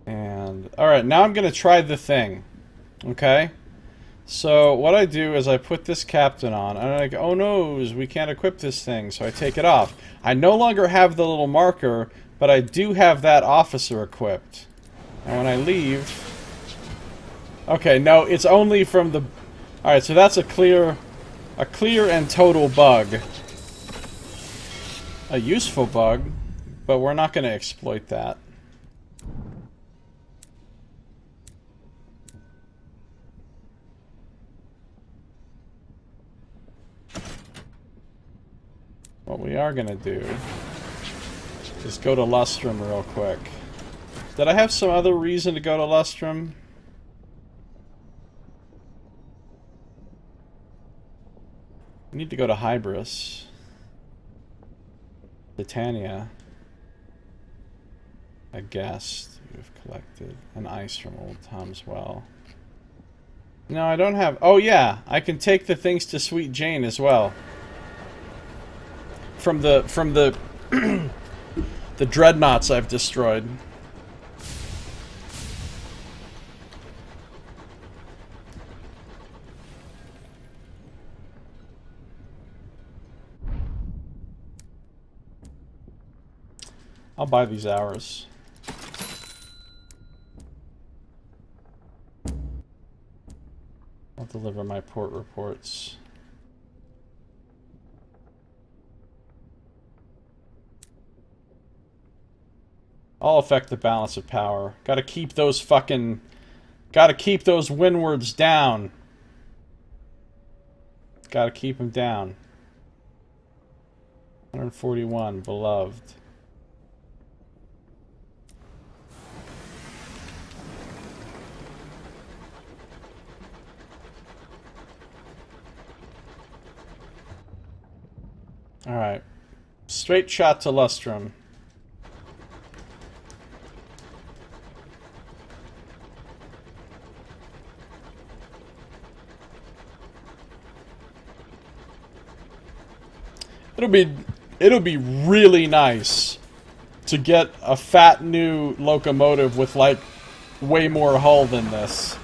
And, alright, now I'm going to try the thing. Okay? So, what I do is I put this captain on, and I'm like, oh no, we can't equip this thing, so I take it off. I no longer have the little marker, but I do have that officer equipped. And when I leave... Okay, no, it's only from the... Alright, so that's a clear and total bug. A useful bug, but we're not going to exploit that. What we are going to do is go to Lustrum real quick. Did I have some other reason to go to Lustrum? I need to go to Hybris. Titania. A guest you've collected. An ice from Old Tom's Well. No, I don't have... Oh yeah, I can take the things to Sweet Jane as well. From the the dreadnoughts I've destroyed. I'll buy these hours. I'll deliver my port reports. I'll affect the balance of power. Gotta keep those fucking... Gotta keep those windwards down. Gotta keep them down. 141, beloved. Alright. Straight shot to Lustrum. It'll be really nice to get a fat new locomotive with like way more hull than this.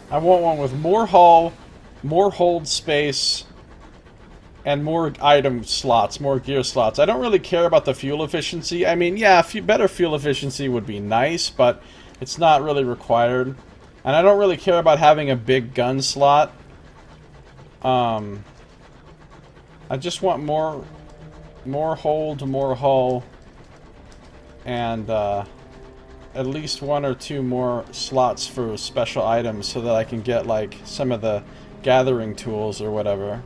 I want one with more hull, more hold space, and more item slots, more gear slots. I don't really care about the fuel efficiency. I mean, yeah, better fuel efficiency would be nice, but it's not really required. And I don't really care about having a big gun slot. I just want more hold, more hull, and at least 1 or 2 more slots for special items so that I can get like some of the gathering tools or whatever.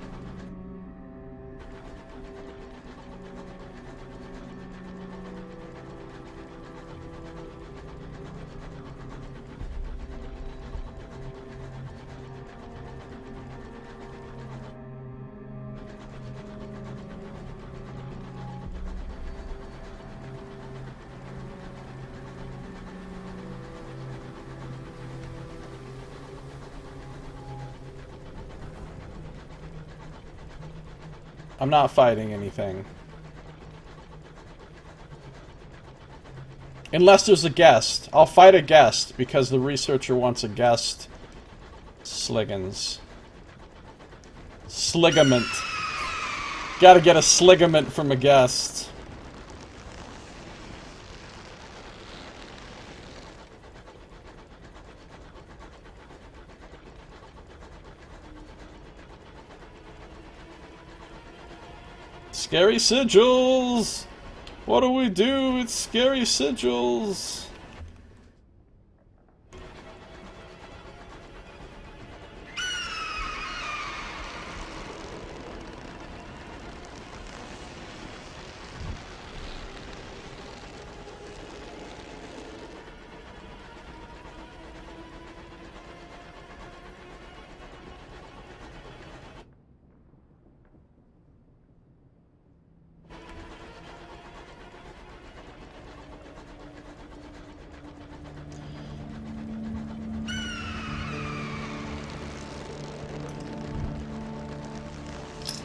I'm not fighting anything. Unless there's a guest. I'll fight a guest, because the researcher wants a guest. Sliggins. Sligament. Gotta get a sligament from a guest. Scary sigils! What do we do with scary sigils?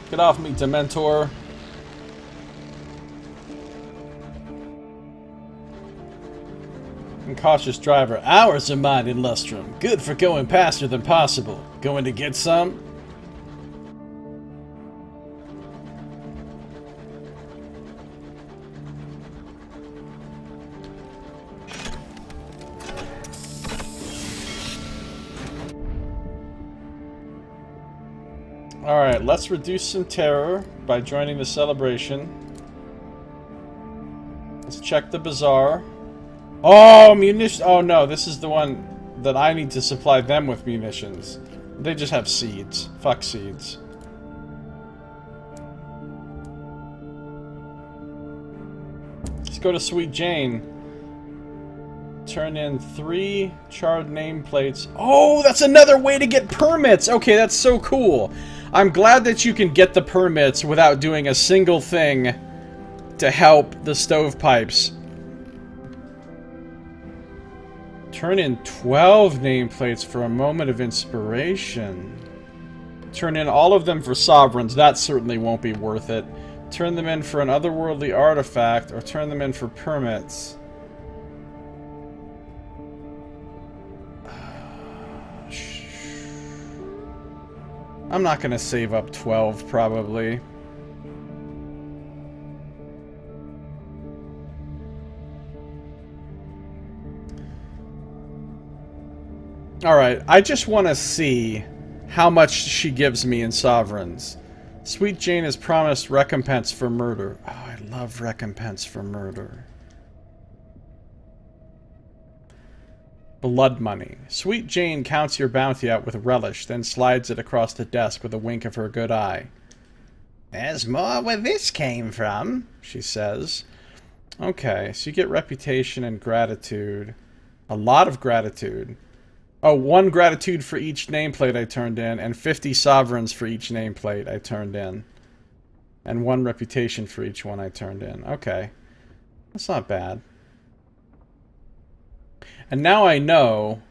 Get off me, Dementor. Incautious driver. Hours of mine in Lustrum. Good for going faster than possible. Going to get some? Alright, let's reduce some terror by joining the celebration. Let's check the bazaar. Oh, munitions! Oh no, this is the one that I need to supply them with munitions. They just have seeds. Fuck seeds. Let's go to Sweet Jane. Turn in 3 charred nameplates. Oh, that's another way to get permits! Okay, that's so cool. I'm glad that you can get the permits without doing a single thing to help the stovepipes. Turn in 12 nameplates for a moment of inspiration. Turn in all of them for sovereigns. That certainly won't be worth it. Turn them in for an otherworldly artifact, or turn them in for permits. I'm not going to save up 12, probably. Alright, I just want to see how much she gives me in sovereigns. Sweet Jane has promised recompense for murder. Oh, I love recompense for murder. Blood money. Sweet Jane counts your bounty out with relish, then slides it across the desk with a wink of her good eye. There's more where this came from, she says. Okay, so you get reputation and gratitude. A lot of gratitude. Oh, 1 gratitude for each nameplate I turned in, and 50 sovereigns for each nameplate I turned in. And 1 reputation for each one I turned in. Okay. That's not bad. And now I know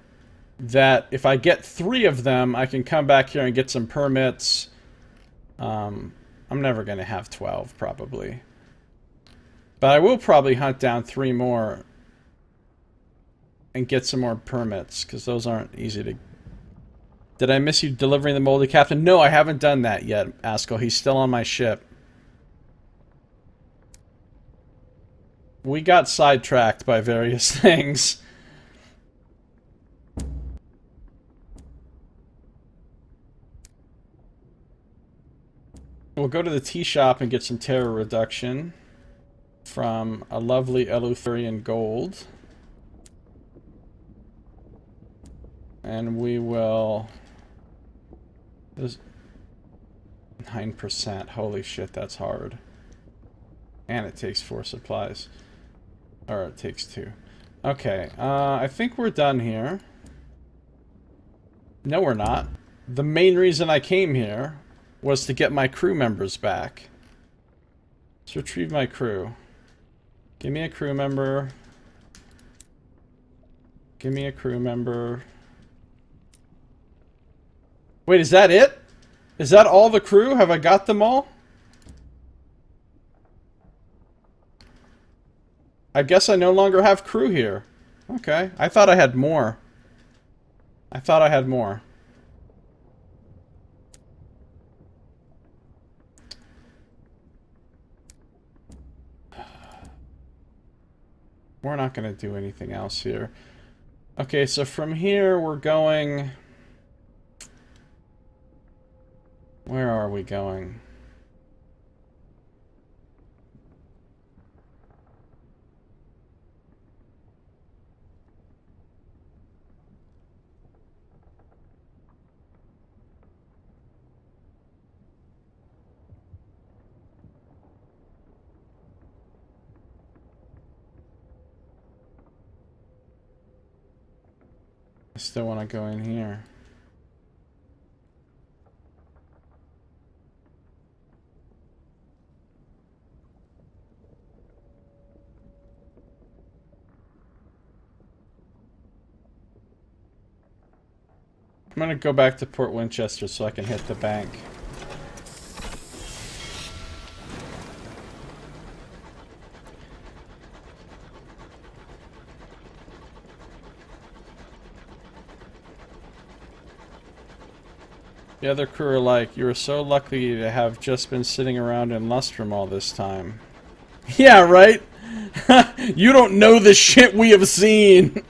that if I get 3 of them, I can come back here and get some permits. I'm never going to have 12, probably. But I will probably hunt down 3 more and get some more permits, because those aren't easy to... Did I miss you delivering the moldy captain? No, I haven't done that yet, Askell. He's still on my ship. We got sidetracked by various things. We'll go to the tea shop and get some terror reduction from a lovely Eleutherian gold. And we will... There's 9%. Holy shit, that's hard. And it takes 4 supplies. Or it takes 2. Okay, I think we're done here. No, we're not. The main reason I came here was to get my crew members back. Let's retrieve my crew. Give me a crew member. Give me a crew member. Wait, is that it? Is that all the crew? Have I got them all? I guess I no longer have crew here. Okay. I thought I had more. I thought I had more. We're not going to do anything else here. Okay, so from here we're going... Where are we going? I still want to go in here. I'm gonna go back to Port Winchester so I can hit the bank. The other crew are like, you were so lucky to have just been sitting around in Lustrum all this time. Yeah, right? You don't know the shit we have seen!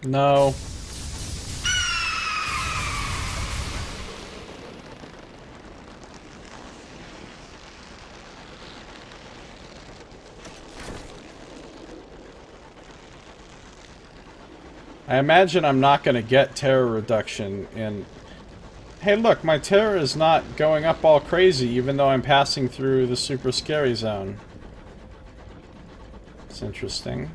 No. I imagine I'm not going to get terror reduction in... Hey look, my terror is not going up all crazy even though I'm passing through the super scary zone. It's interesting.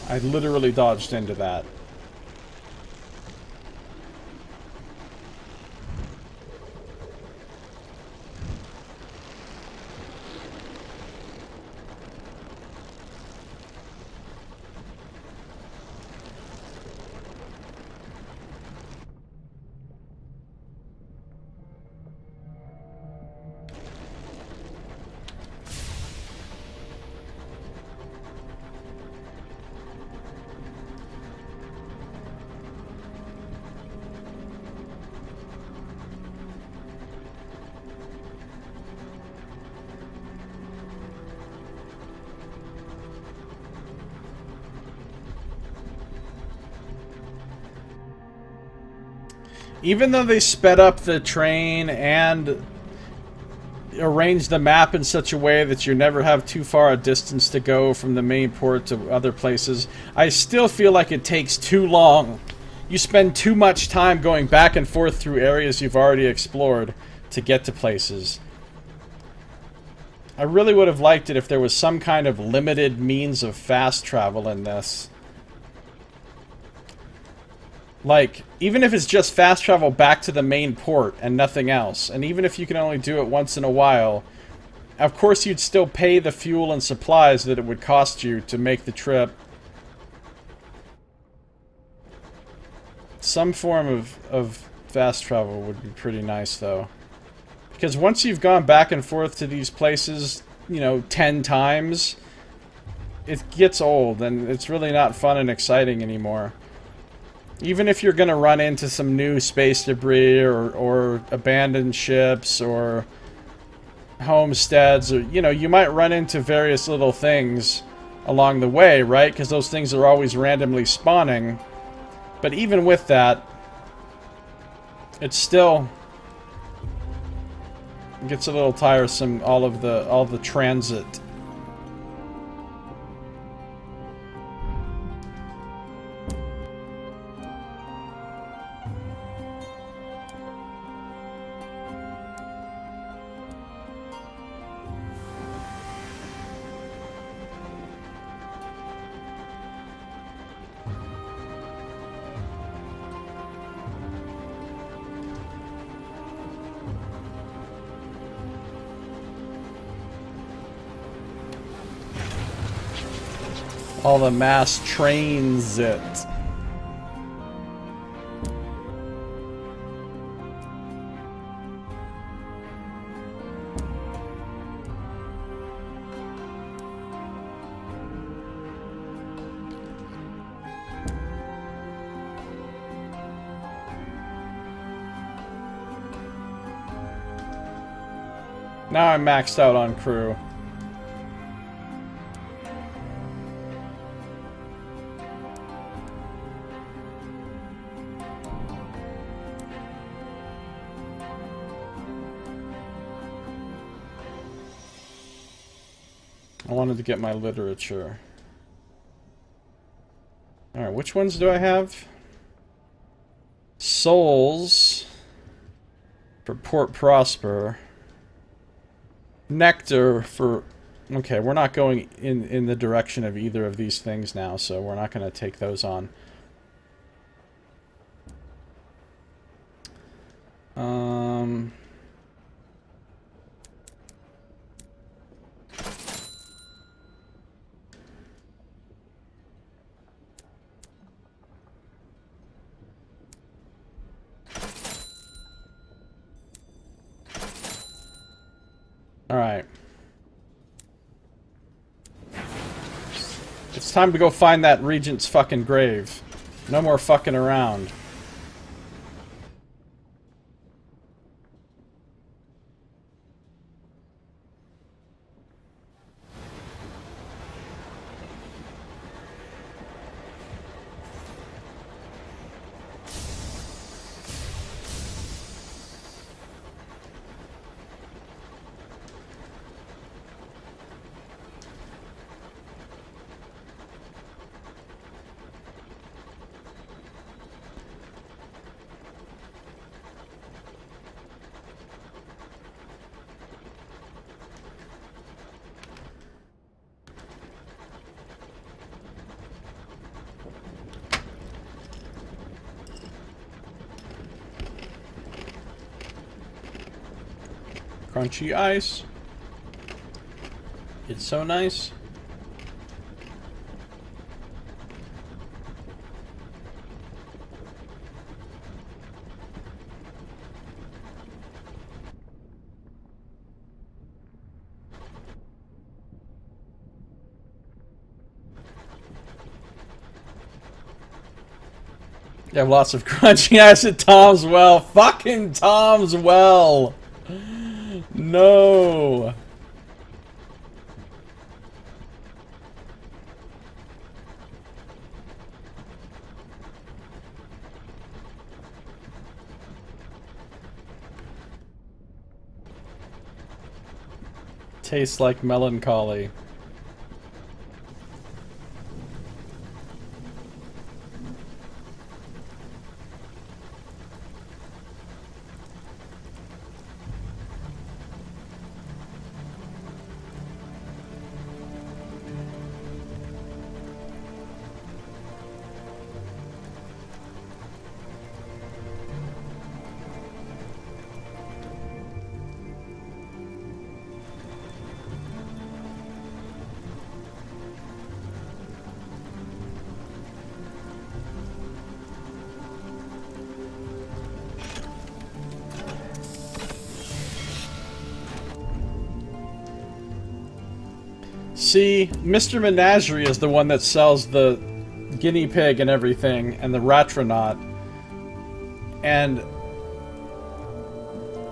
I literally dodged into that. Even though they sped up the train and arranged the map in such a way that you never have too far a distance to go from the main port to other places, I still feel like it takes too long. You spend too much time going back and forth through areas you've already explored to get to places. I really would have liked it if there was some kind of limited means of fast travel in this. Like, even if it's just fast travel back to the main port and nothing else, and even if you can only do it once in a while, of course you'd still pay the fuel and supplies that it would cost you to make the trip. Some form of fast travel would be pretty nice, though. Because once you've gone back and forth to these places, you know, 10 times, it gets old, and it's really not fun and exciting anymore. Even if you're going to run into some new space debris or abandoned ships or homesteads, or, you know, you might run into various little things along the way, right? Because those things are always randomly spawning. But even with that, it's still gets a little tiresome, all the transit. All the mass trains it. Now I'm maxed out on crew. I wanted to get my literature. Alright, which ones do I have? Souls for Port Prosper. Nectar for... Okay, we're not going in the direction of either of these things now, so we're not going to take those on. Alright. It's time to go find that Regent's fucking grave. No more fucking around. Crunchy ice. It's so nice. You have lots of crunchy ice at Tom's Well. Fucking Tom's Well. No. Tastes like melancholy. See, Mr. Menagerie is the one that sells the guinea pig and everything, and the Ratronaut. And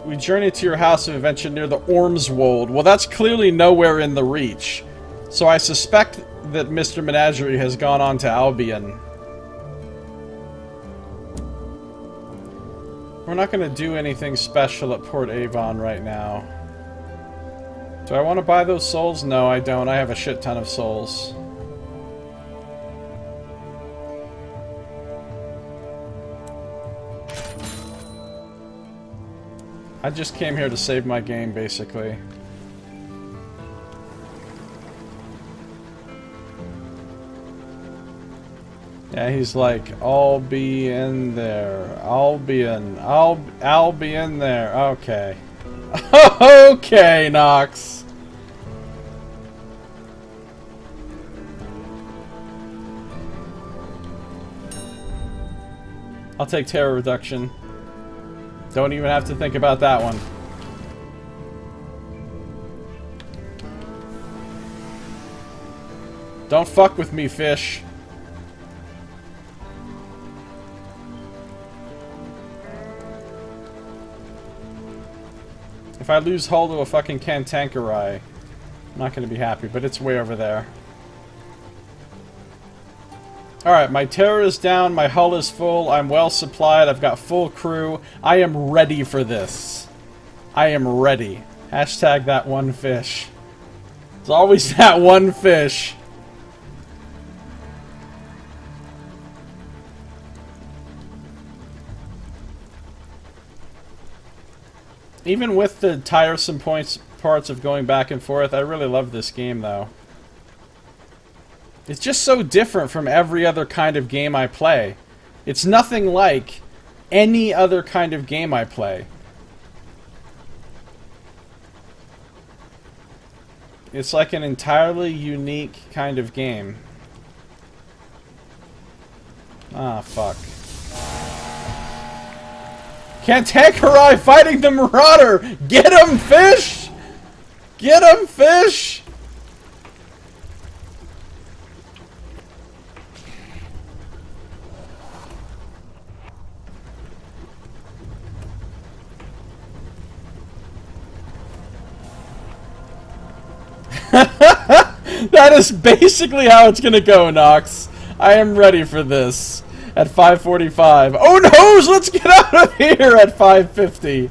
we journey to your house of adventure near the Ormswold. Well, that's clearly nowhere in the Reach. So I suspect that Mr. Menagerie has gone on to Albion. We're not going to do anything special at Port Avon right now. Do I want to buy those souls? No, I don't. I have a shit ton of souls. I just came here to save my game, basically. Yeah, he's like, I'll be in there. I'll be in there. Okay. Okay, Nox. I'll take terror reduction. Don't even have to think about that one. Don't fuck with me, fish. If I lose hold of a fucking Cantankerite, I'm not going to be happy, but it's way over there. Alright, my terror is down, my hull is full, I'm well supplied, I've got full crew. I am ready for this. I am ready. Hashtag that one fish. It's always that one fish. Even with the tiresome parts of going back and forth, I really love this game, though. It's just so different from every other kind of game I play. It's nothing like any other kind of game I play. It's like an entirely unique kind of game. Ah, fuck. Cantankerite fighting the Marauder! Get him, fish! Get him, fish! That is basically how it's gonna go, Nox. I am ready for this. At 5:45. Oh no! Let's get out of here at 5:50.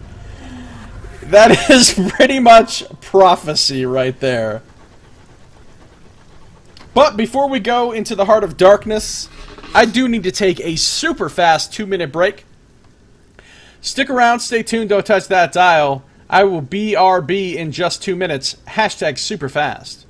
That is pretty much prophecy right there. But before we go into the Heart of Darkness, I do need to take a super fast 2-minute break. Stick around, stay tuned, don't touch that dial. I will BRB in just 2 minutes. Hashtag super fast.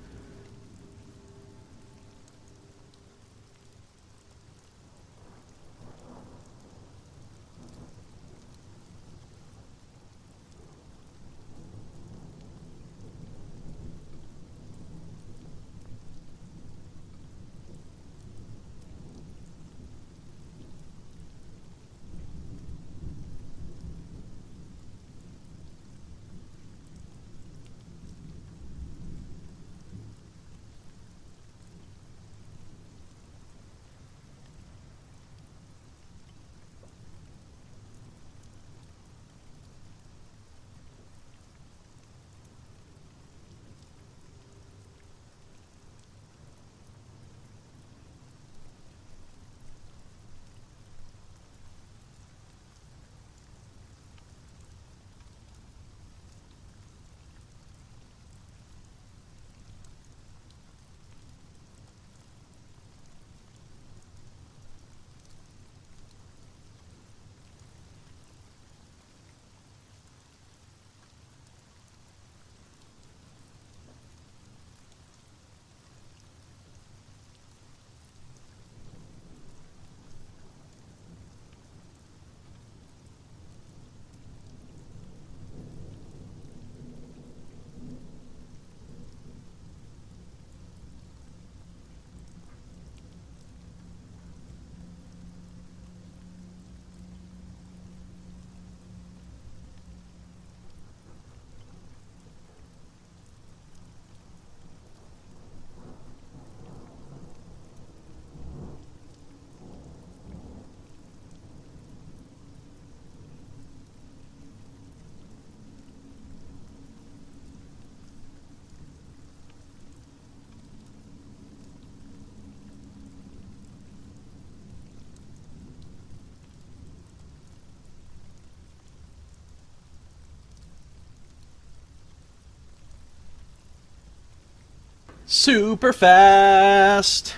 Super fast.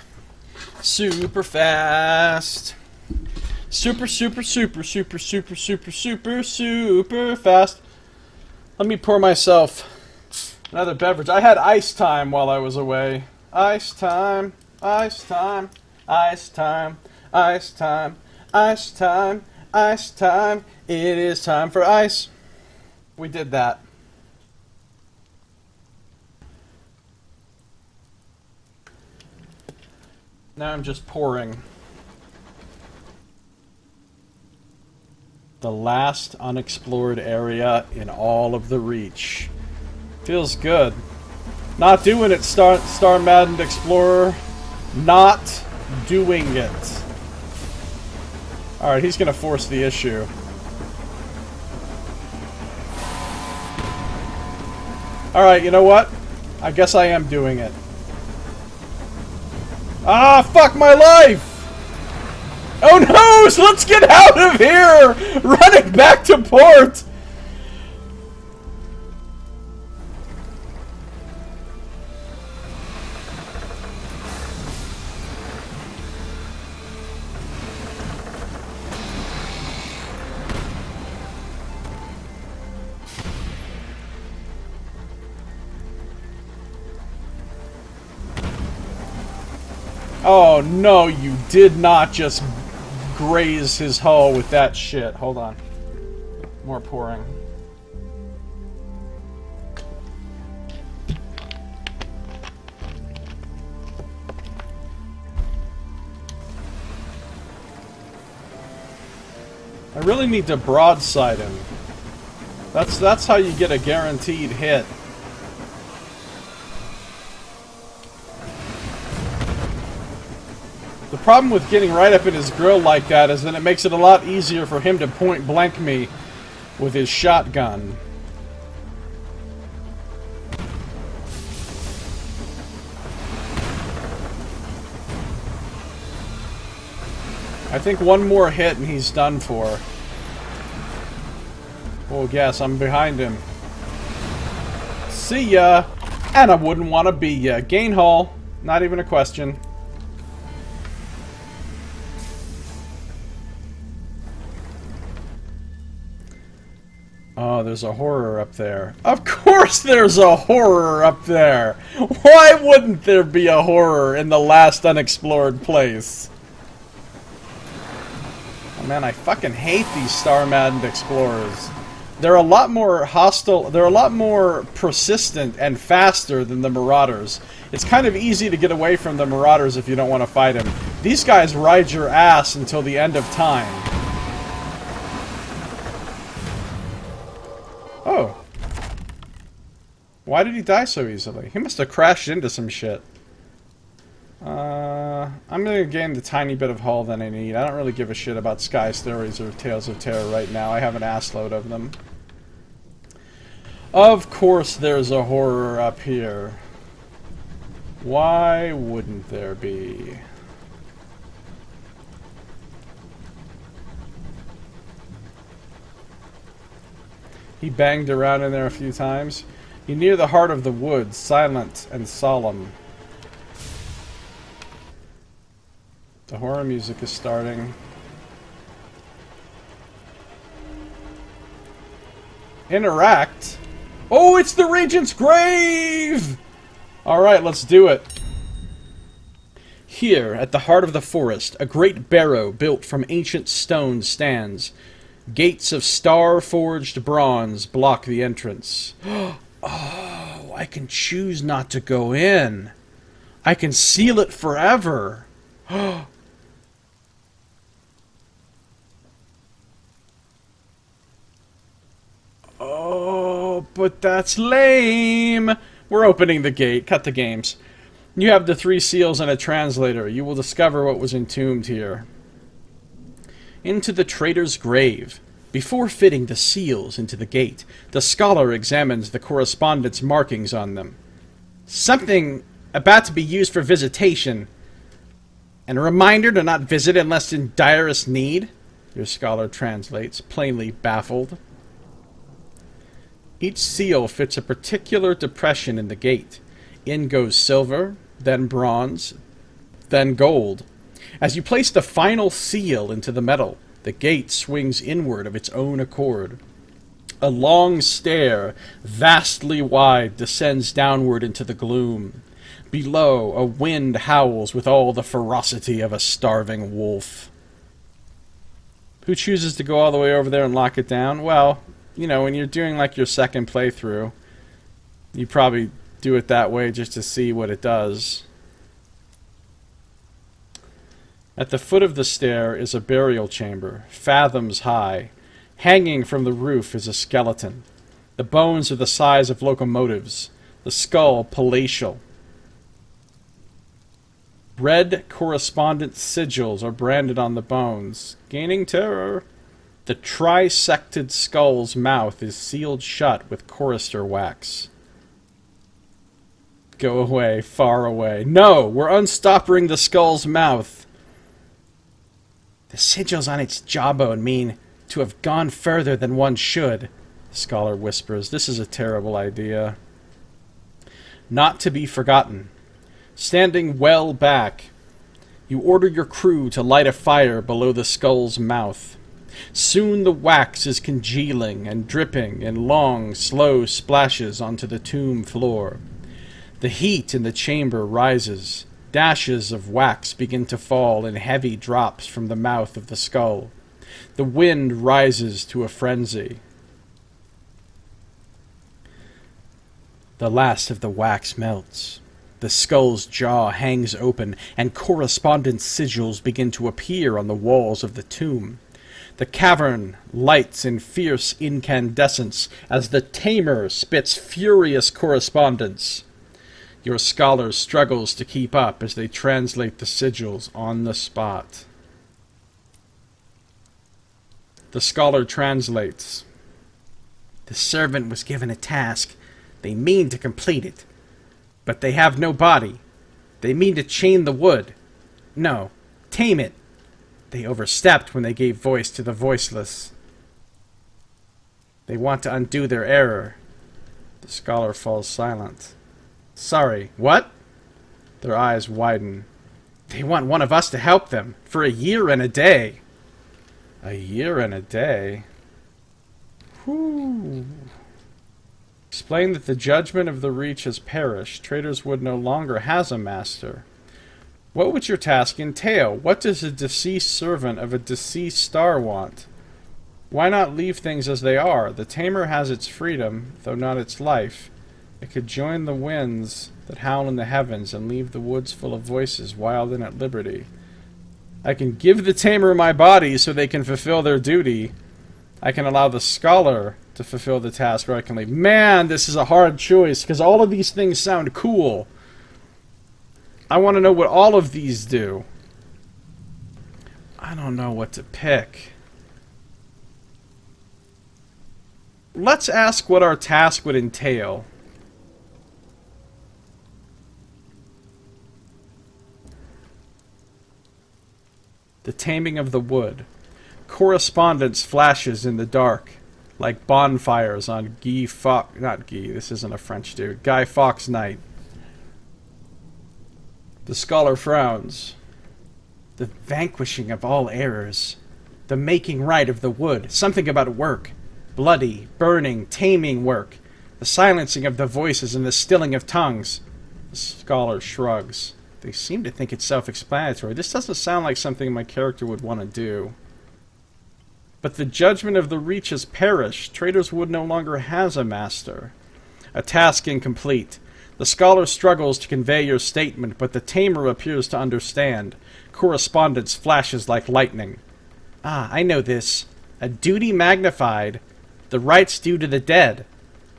Super fast. Super, super, super, super, super, super, super, super fast. Let me pour myself another beverage. I had ice time while I was away. Ice time, ice time, ice time, ice time, ice time, ice time. It is time for ice. We did that. Now I'm just pouring. The last unexplored area in all of the Reach. Feels good. Not doing it, Star Maddened Explorer. Not doing it. Alright, he's gonna force the issue. Alright, you know what? I guess I am doing it. Ah, fuck my life! Oh no! So let's get out of here! Running back to port! Oh no, you did not just graze his hull with that shit. Hold on. More pouring. I really need to broadside him. That's how you get a guaranteed hit. The problem with getting right up in his grill like that is then it makes it a lot easier for him to point blank me with his shotgun. I think one more hit and he's done for. Oh yes, I'm behind him. See ya! And I wouldn't want to be ya. Gain hull. Not even a question. Oh, there's a horror up there. Of course there's a horror up there! Why wouldn't there be a horror in the last unexplored place? Oh man, I fucking hate these Star Maddened Explorers. They're a lot more hostile, they're a lot more persistent and faster than the Marauders. It's kind of easy to get away from the Marauders if you don't want to fight them. These guys ride your ass until the end of time. Oh. Why did he die so easily? He must have crashed into some shit. I'm gonna gain the tiny bit of hull that I need. I don't really give a shit about Sky Stories or Tales of Terror right now. I have an assload of them. Of course there's a horror up here. Why wouldn't there be? He banged around in there a few times. You're near the heart of the woods, silent and solemn. The horror music is starting. Interact? Oh, it's the Regent's grave! Alright, let's do it. Here, at the heart of the forest, a great barrow built from ancient stone stands. Gates of star-forged bronze block the entrance. Oh, I can choose not to go in. I can seal it forever. Oh, but that's lame. We're opening the gate. Cut the games. You have the 3 seals and a translator. You will discover what was entombed here. Into the traitor's grave. Before fitting the seals into the gate, the scholar examines the correspondence markings on them. Something about to be used for visitation. And a reminder to not visit unless in direst need, your scholar translates, plainly baffled. Each seal fits a particular depression in the gate. In goes silver, then bronze, then gold. As you place the final seal into the metal, the gate swings inward of its own accord. A long stair, vastly wide, descends downward into the gloom. Below, a wind howls with all the ferocity of a starving wolf. Who chooses to go all the way over there and lock it down? Well, you know, when you're doing like your second playthrough, you probably do it that way just to see what it does. At the foot of the stair is a burial chamber, fathoms high. Hanging from the roof is a skeleton. The bones are the size of locomotives, the skull palatial. Red correspondent sigils are branded on the bones, gaining terror. The trisected skull's mouth is sealed shut with chorister wax. Go away, far away. No, we're unstoppering the skull's mouth. The sigils on its jawbone mean to have gone further than one should, the scholar whispers. This is a terrible idea. Not to be forgotten. Standing well back, you order your crew to light a fire below the skull's mouth. Soon the wax is congealing and dripping in long, slow splashes onto the tomb floor. The heat in the chamber rises. Dashes of wax begin to fall in heavy drops from the mouth of the skull. The wind rises to a frenzy. The last of the wax melts. The skull's jaw hangs open, and correspondent sigils begin to appear on the walls of the tomb. The cavern lights in fierce incandescence as the tamer spits furious correspondence. Your scholar struggles to keep up as they translate the sigils on the spot. The scholar translates. The servant was given a task. They mean to complete it. But they have no body. They mean to chain the wood. No, tame it. They overstepped when they gave voice to the voiceless. They want to undo their error. The scholar falls silent. Sorry, what? Their eyes widen. They want one of us to help them for a year and a day. A year and a day? Whew. Explain that the judgment of the Reach has perished. Traitor's Wood no longer has a master. What would your task entail? What does a deceased servant of a deceased star want? Why not leave things as they are? The tamer has its freedom, though not its life. It could join the winds that howl in the heavens and leave the woods full of voices, wild and at liberty. I can give the tamer my body so they can fulfill their duty. I can allow the scholar to fulfill the task, or I can leave. Man, this is a hard choice, because all of these things sound cool. I want to know what all of these do. I don't know what to pick. Let's ask what our task would entail. The taming of the wood. Correspondence flashes in the dark, like bonfires on Guy this isn't a French dude. Guy Fawkes night. The scholar frowns. The vanquishing of all errors. The making right of the wood. Something about work. Bloody, burning, taming work. The silencing of the voices and the stilling of tongues. The scholar shrugs. They seem to think it's self-explanatory. This doesn't sound like something my character would want to do. But the judgment of the Reach has perished. Traitor's Wood no longer has a master. A task incomplete. The scholar struggles to convey your statement, but the tamer appears to understand. Correspondence flashes like lightning. Ah, I know this. A duty magnified. The rights due to the dead.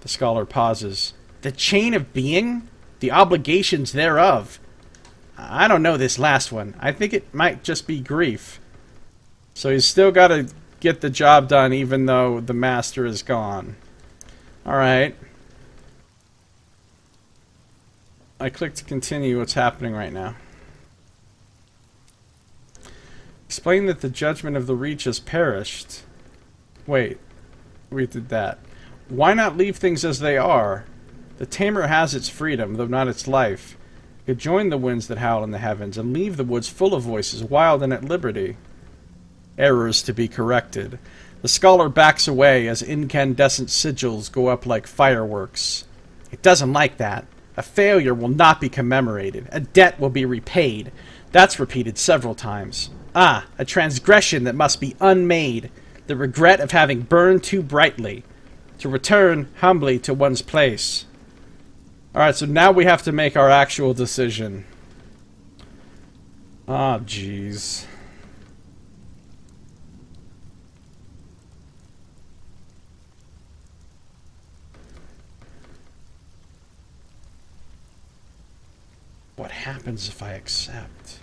The scholar pauses. The chain of being? The obligations thereof. I don't know this last one. I think it might just be grief. So he's still got to get the job done even though the master is gone. Alright. I clicked continue what's happening right now. Explain that the judgment of the Reach has perished. Wait. We did that. Why not leave things as they are? The tamer has its freedom, though not its life. It could join the winds that howl in the heavens and leave the woods full of voices, wild and at liberty. Errors to be corrected. The scholar backs away as incandescent sigils go up like fireworks. It doesn't like that. A failure will not be commemorated. A debt will be repaid. That's repeated several times. Ah, a transgression that must be unmade. The regret of having burned too brightly. To return humbly to one's place. Alright, so now we have to make our actual decision. Ah, jeez. What happens if I accept?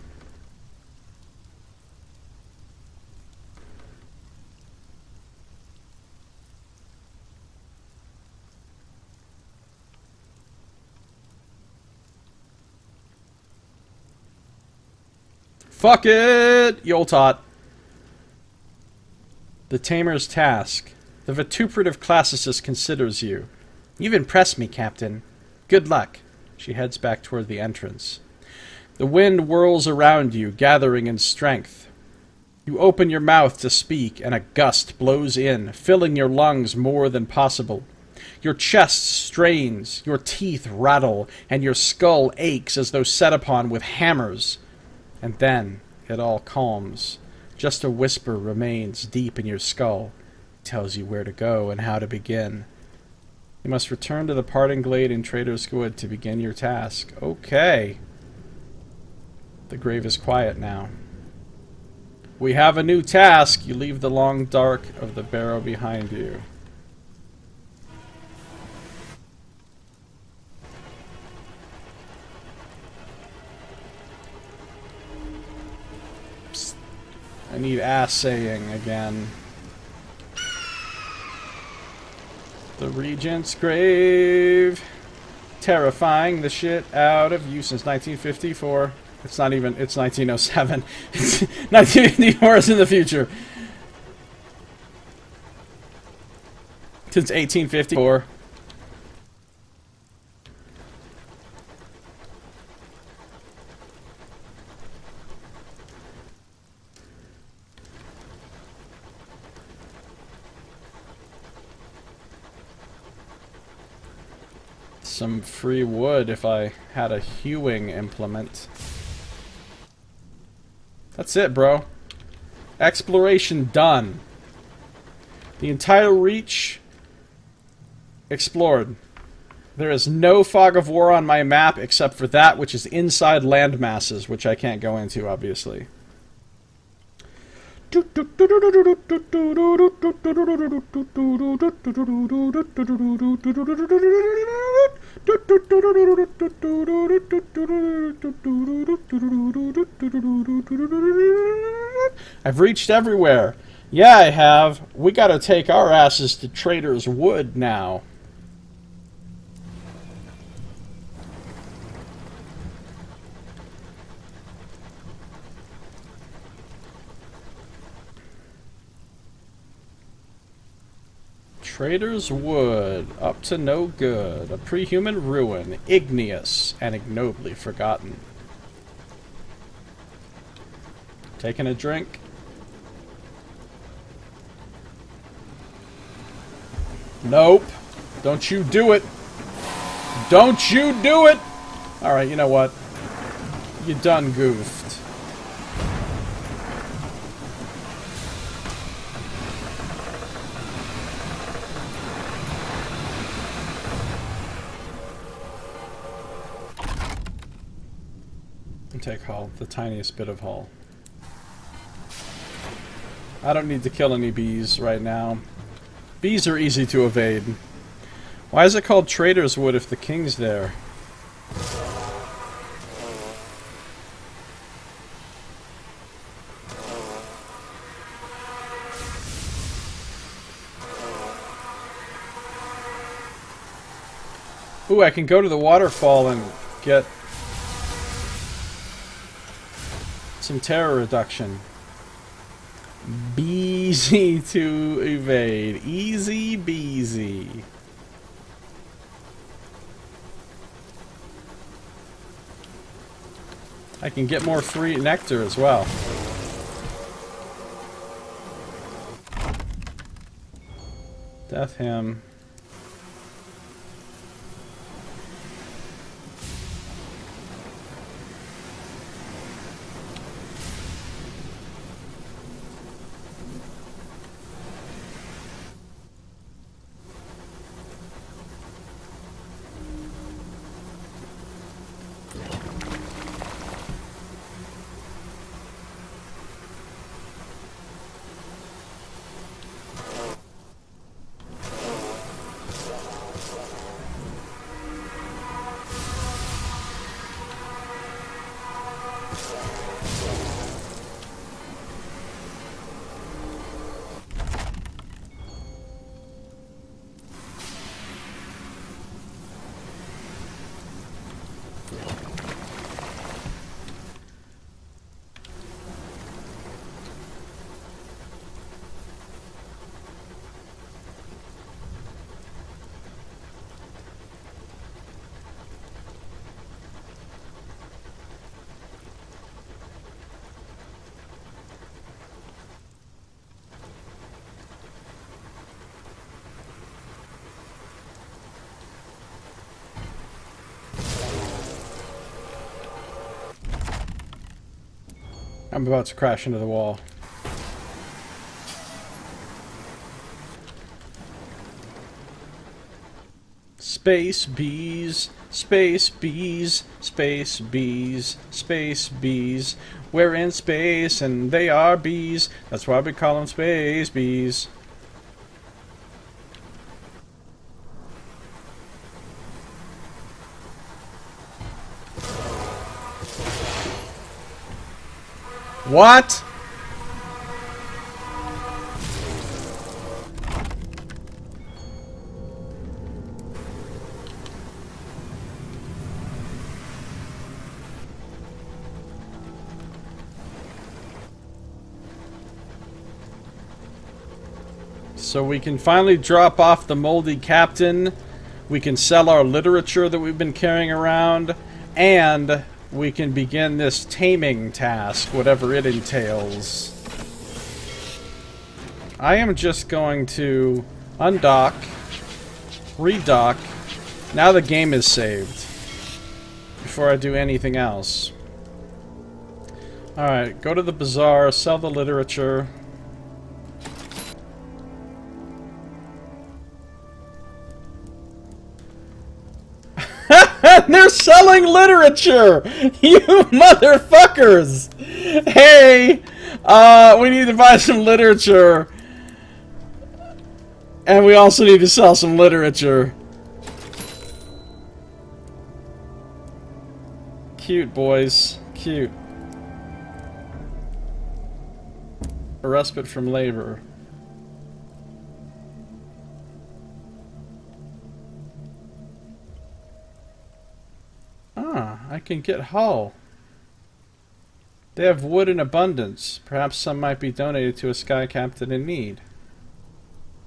Fuck it! Yoltot. The Tamer's Task. The Vituperative Classicist considers you. You've impressed me, Captain. Good luck. She heads back toward the entrance. The wind whirls around you, gathering in strength. You open your mouth to speak, and a gust blows in, filling your lungs more than possible. Your chest strains, your teeth rattle, and your skull aches as though set upon with hammers. And then it all calms. Just a whisper remains deep in your skull. It tells you where to go and how to begin. You must return to the Parting Glade in Traitor's Wood to begin your task. Okay. The grave is quiet now. We have a new task. You leave the long dark of the barrow behind you. Psst. I need assaying again. The Regent's grave. Terrifying the shit out of you since 1954. It's not even, it's 1907. 1954 is in the future. Since 1854. Some free wood if I had a hewing implement. That's it, bro. Exploration done. The entire reach explored. There is no fog of war on my map except for that which is inside land masses, which I can't go into, obviously. I've reached everywhere. Yeah, I have. We gotta take our asses to Traitor's Wood now. Traitor's Wood, up to no good, a pre-human ruin, igneous and ignobly forgotten. Taking a drink. Nope. Don't you do it. Don't you do it! Alright, you know what? You done goofed. Take hull, the tiniest bit of hull. I don't need to kill any bees right now. Bees are easy to evade. Why is it called Traitor's Wood if the king's there? Ooh, I can go to the waterfall and get some terror reduction. Easy to evade. Easy beasy. I can get more free nectar as well. Death hymn. I'm about to crash into the wall. Space bees, space bees, space bees, space bees. We're in space and they are bees. That's why we call them space bees. What? So we can finally drop off the moldy captain. We can sell our literature that we've been carrying around. And we can begin this taming task, whatever it entails. I am just going to undock, redock. Now the game is saved. Before I do anything else. Alright, go to the bazaar, sell the literature. They're selling literature! You motherfuckers! Hey! We need to buy some literature. And we also need to sell some literature. Cute, boys. Cute. A respite from labor. I can get hull. They have wood in abundance. Perhaps some might be donated to a sky captain in need.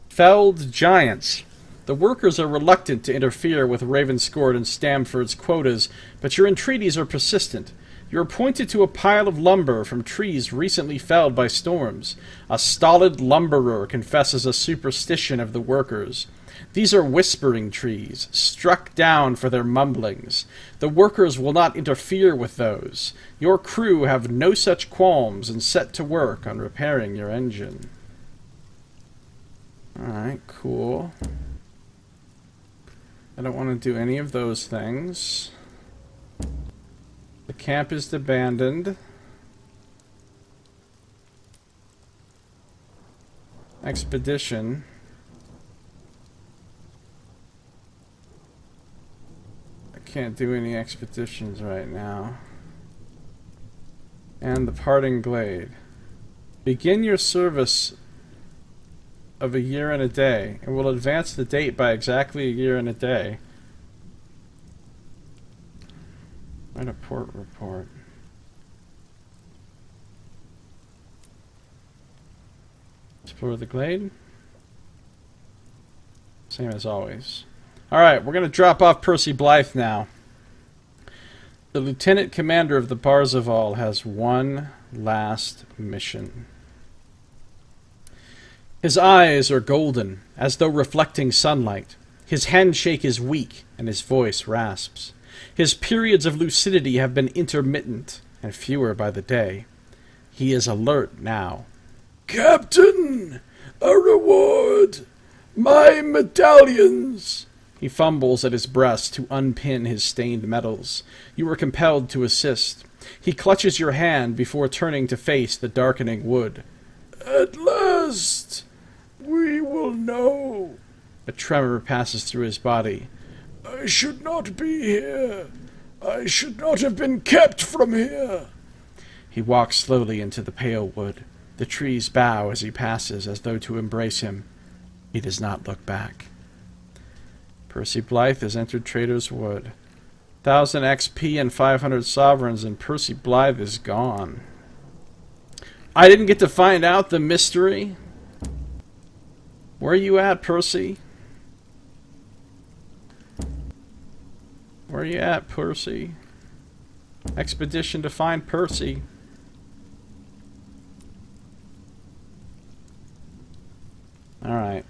Felled giants. The workers are reluctant to interfere with Ravenscourt and Stamford's quotas, but your entreaties are persistent. You are pointed to a pile of lumber from trees recently felled by storms. A stolid lumberer confesses a superstition of the workers. These are whispering trees, struck down for their mumblings. The workers will not interfere with those. Your crew have no such qualms and set to work on repairing your engine. Alright, cool. I don't want to do any of those things. The camp is abandoned. Expedition. Can't do any expeditions right now. And the Parting Glade. Begin your service of a year and a day. It will advance the date by exactly a year and a day. Write a port report. Explore the glade. Same as always. Alright, we're going to drop off Percy Blythe now. The Lieutenant Commander of the Barzoval has one last mission. His eyes are golden, as though reflecting sunlight. His handshake is weak, and his voice rasps. His periods of lucidity have been intermittent, and fewer by the day. He is alert now. Captain! A reward! My medallions! He fumbles at his breast to unpin his stained medals. You are compelled to assist. He clutches your hand before turning to face the darkening wood. At last, we will know. A tremor passes through his body. I should not be here. I should not have been kept from here. He walks slowly into the pale wood. The trees bow as he passes, as though to embrace him. He does not look back. Percy Blythe has entered Traitor's Wood. 1,000 XP and 500 sovereigns, and Percy Blythe is gone. I didn't get to find out the mystery. Where are you at, Percy? Where are you at, Percy? Expedition to find Percy. Alright.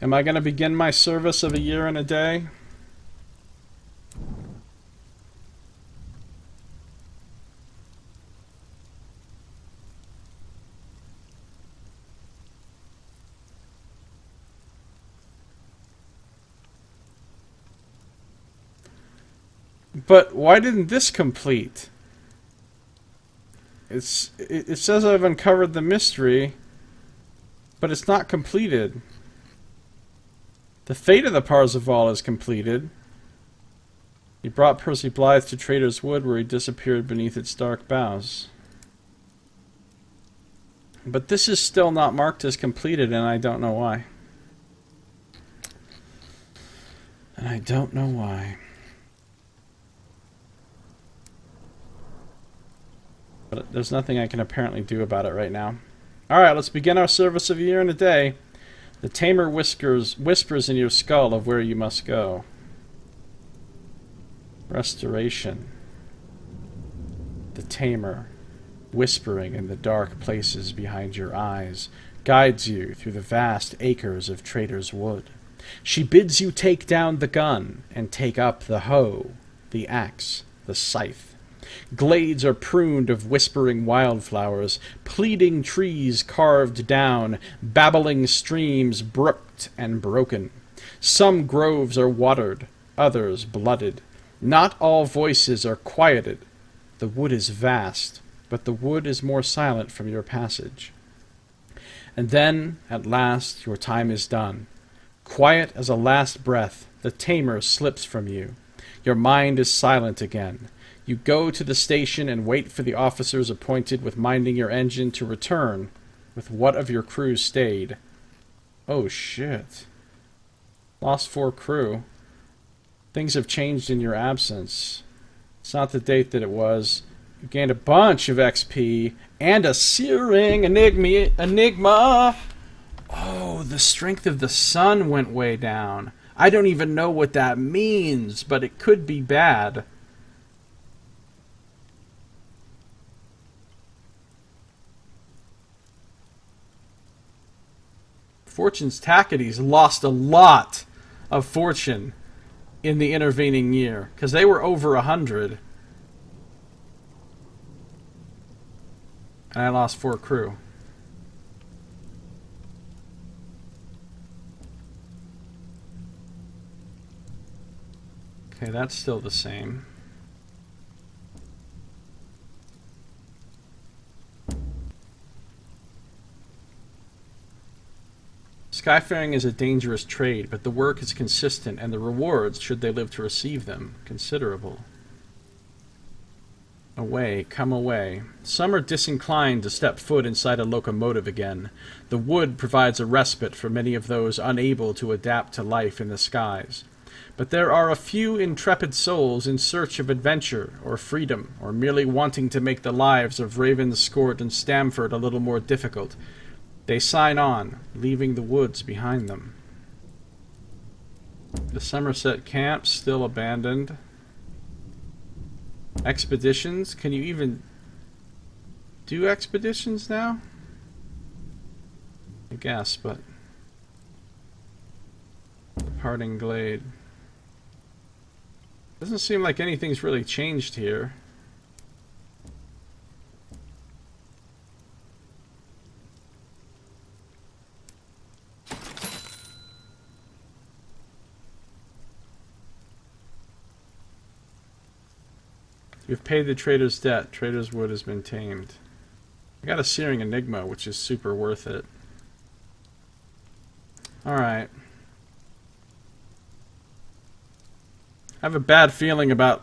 Am I going to begin my service of a year and a day? But why didn't this complete? It says I've uncovered the mystery, but it's not completed. The fate of the Parzival is completed. He brought Percy Blythe to Traitor's Wood, where he disappeared beneath its dark boughs. But this is still not marked as completed, and I don't know why. And I don't know why. But there's nothing I can apparently do about it right now. Alright, let's begin our service of a year and a day. The Tamer whispers in your skull of where you must go. Restoration. The Tamer, whispering in the dark places behind your eyes, guides you through the vast acres of Traitor's Wood. She bids you take down the gun and take up the hoe, the axe, the scythe. Glades are pruned of whispering wildflowers, pleading trees carved down, babbling streams brooked and broken. Some groves are watered, others blooded. Not all voices are quieted. The wood is vast, but the wood is more silent from your passage. And then, at last, your time is done. Quiet as a last breath, the Tamer slips from you. Your mind is silent again. You go to the station and wait for the officers appointed with minding your engine to return with what of your crew stayed. Oh shit. Lost 4 crew. Things have changed in your absence. It's not the date that it was. You gained a bunch of XP and a searing enigma. Oh, the strength of the sun went way down. I don't even know what that means, but it could be bad. Fortune's Tackities lost a lot of fortune in the intervening year, because they were over 100. And I lost 4 crew. Okay, that's still the same. Skyfaring is a dangerous trade, but the work is consistent, and the rewards, should they live to receive them, considerable. Away, come away. Some are disinclined to step foot inside a locomotive again. The wood provides a respite for many of those unable to adapt to life in the skies. But there are a few intrepid souls in search of adventure or freedom, or merely wanting to make the lives of Ravenscourt and Stamford a little more difficult. They sign on, leaving the woods behind them. The Summerset Camp, still abandoned. Expeditions? Can you even do expeditions now? I guess, but... Parting Glade. Doesn't seem like anything's really changed here. You've paid the trader's debt. Trader's wood has been tamed. I got a Searing Enigma, which is super worth it. Alright. I have a bad feeling about...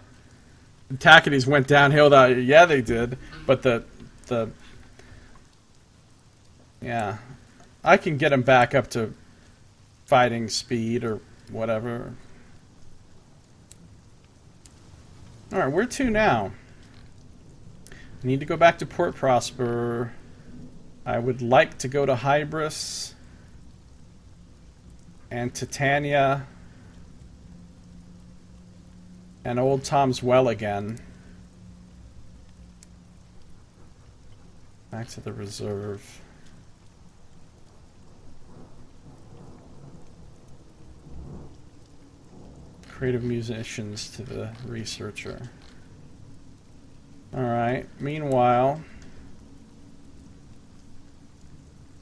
The Tackities went downhill. Yeah, they did. But the... Yeah. I can get them back up to fighting speed or whatever. Alright, where to now? I need to go back to Port Prosper. I would like to go to Hybris and Titania and Old Tom's Well again. Back to the reserve. Creative musicians to the researcher. Alright, meanwhile,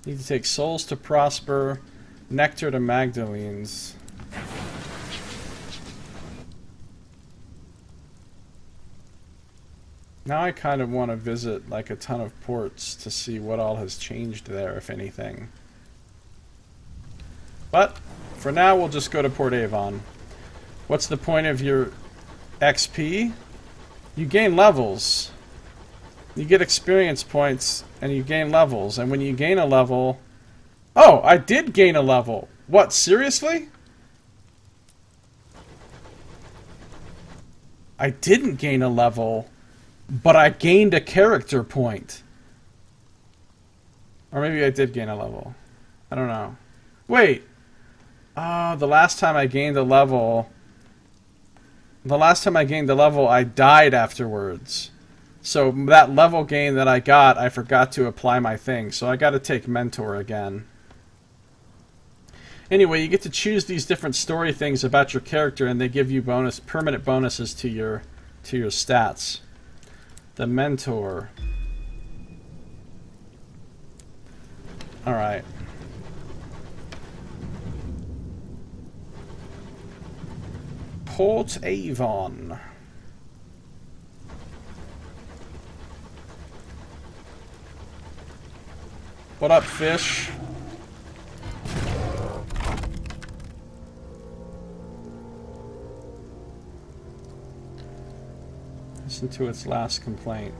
need to take souls to Prosper, nectar to Magdalene's. Now I kind of want to visit like a ton of ports to see what all has changed there, if anything. But for now, we'll just go to Port Avon. What's the point of your XP? You gain levels. You get experience points and you gain levels. And when you gain a level... Oh, I did gain a level. What, seriously? I didn't gain a level, but I gained a character point. Or maybe I did gain a level. I don't know. Wait. Oh, the last time I gained a level... I died afterwards. So that level gain that I got, I forgot to apply my thing. So I got to take Mentor again. Anyway, you get to choose these different story things about your character, and they give you permanent bonuses to your stats. The Mentor. All right. Port Avon. What up, fish? Listen to its last complaint.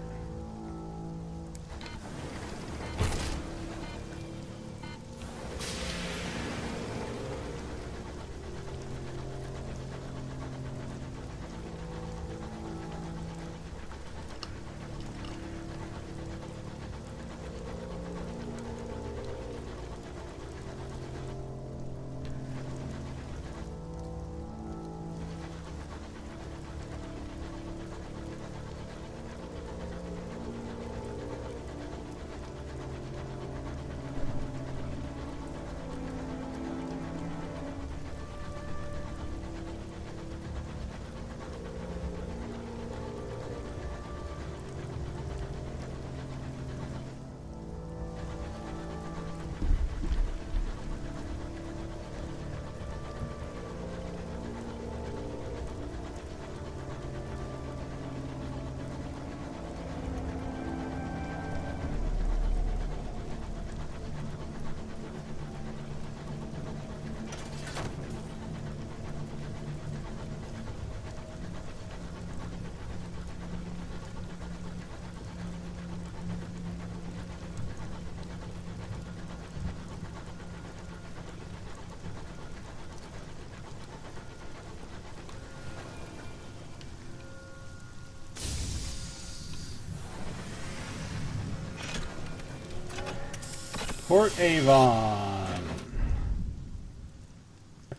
Port Avon.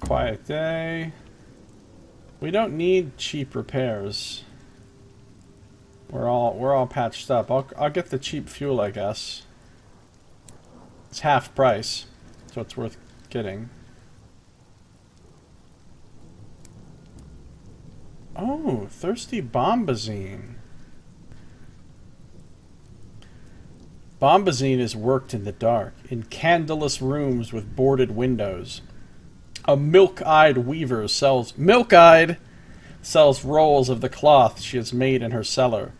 quiet day. We don't need cheap repairs. We're all patched up. I'll get the cheap fuel, I guess. It's half price, so it's worth getting. Oh, thirsty bombazine. Bombazine is worked in the dark, in candleless rooms with boarded windows. A milk-eyed weaver sells rolls of the cloth she has made in her cellar.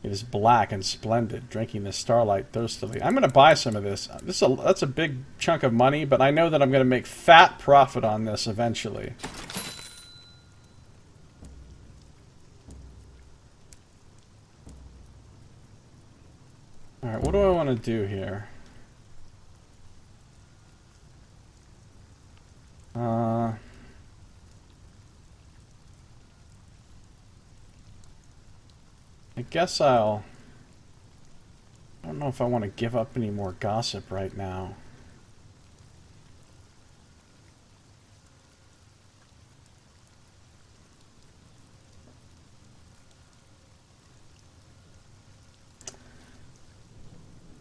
It is black and splendid, drinking the starlight thirstily. I'm going to buy some of this. That's a big chunk of money, but I know that I'm going to make fat profit on this eventually. Alright, what do I want to do here? I guess I don't know if I want to give up any more gossip right now.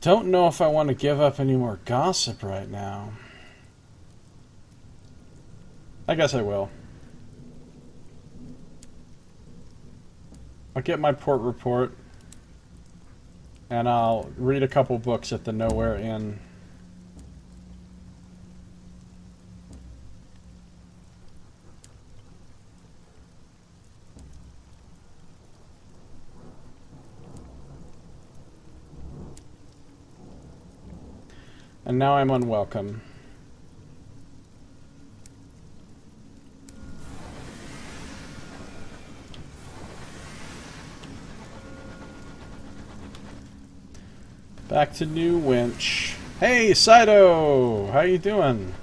Don't know if I want to give up any more gossip right now. I guess I will. I'll get my port report, and I'll read a couple books at the Nowhere Inn. And now I'm unwelcome. Back to New Winch. Hey, Saito! How you doing?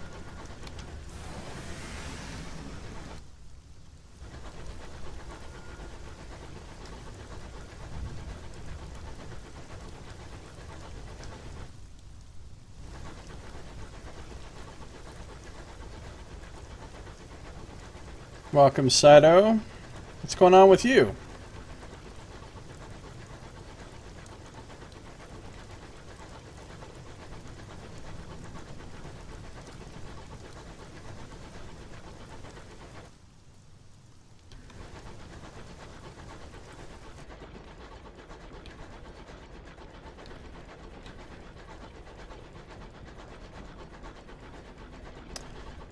Welcome, Saito. What's going on with you?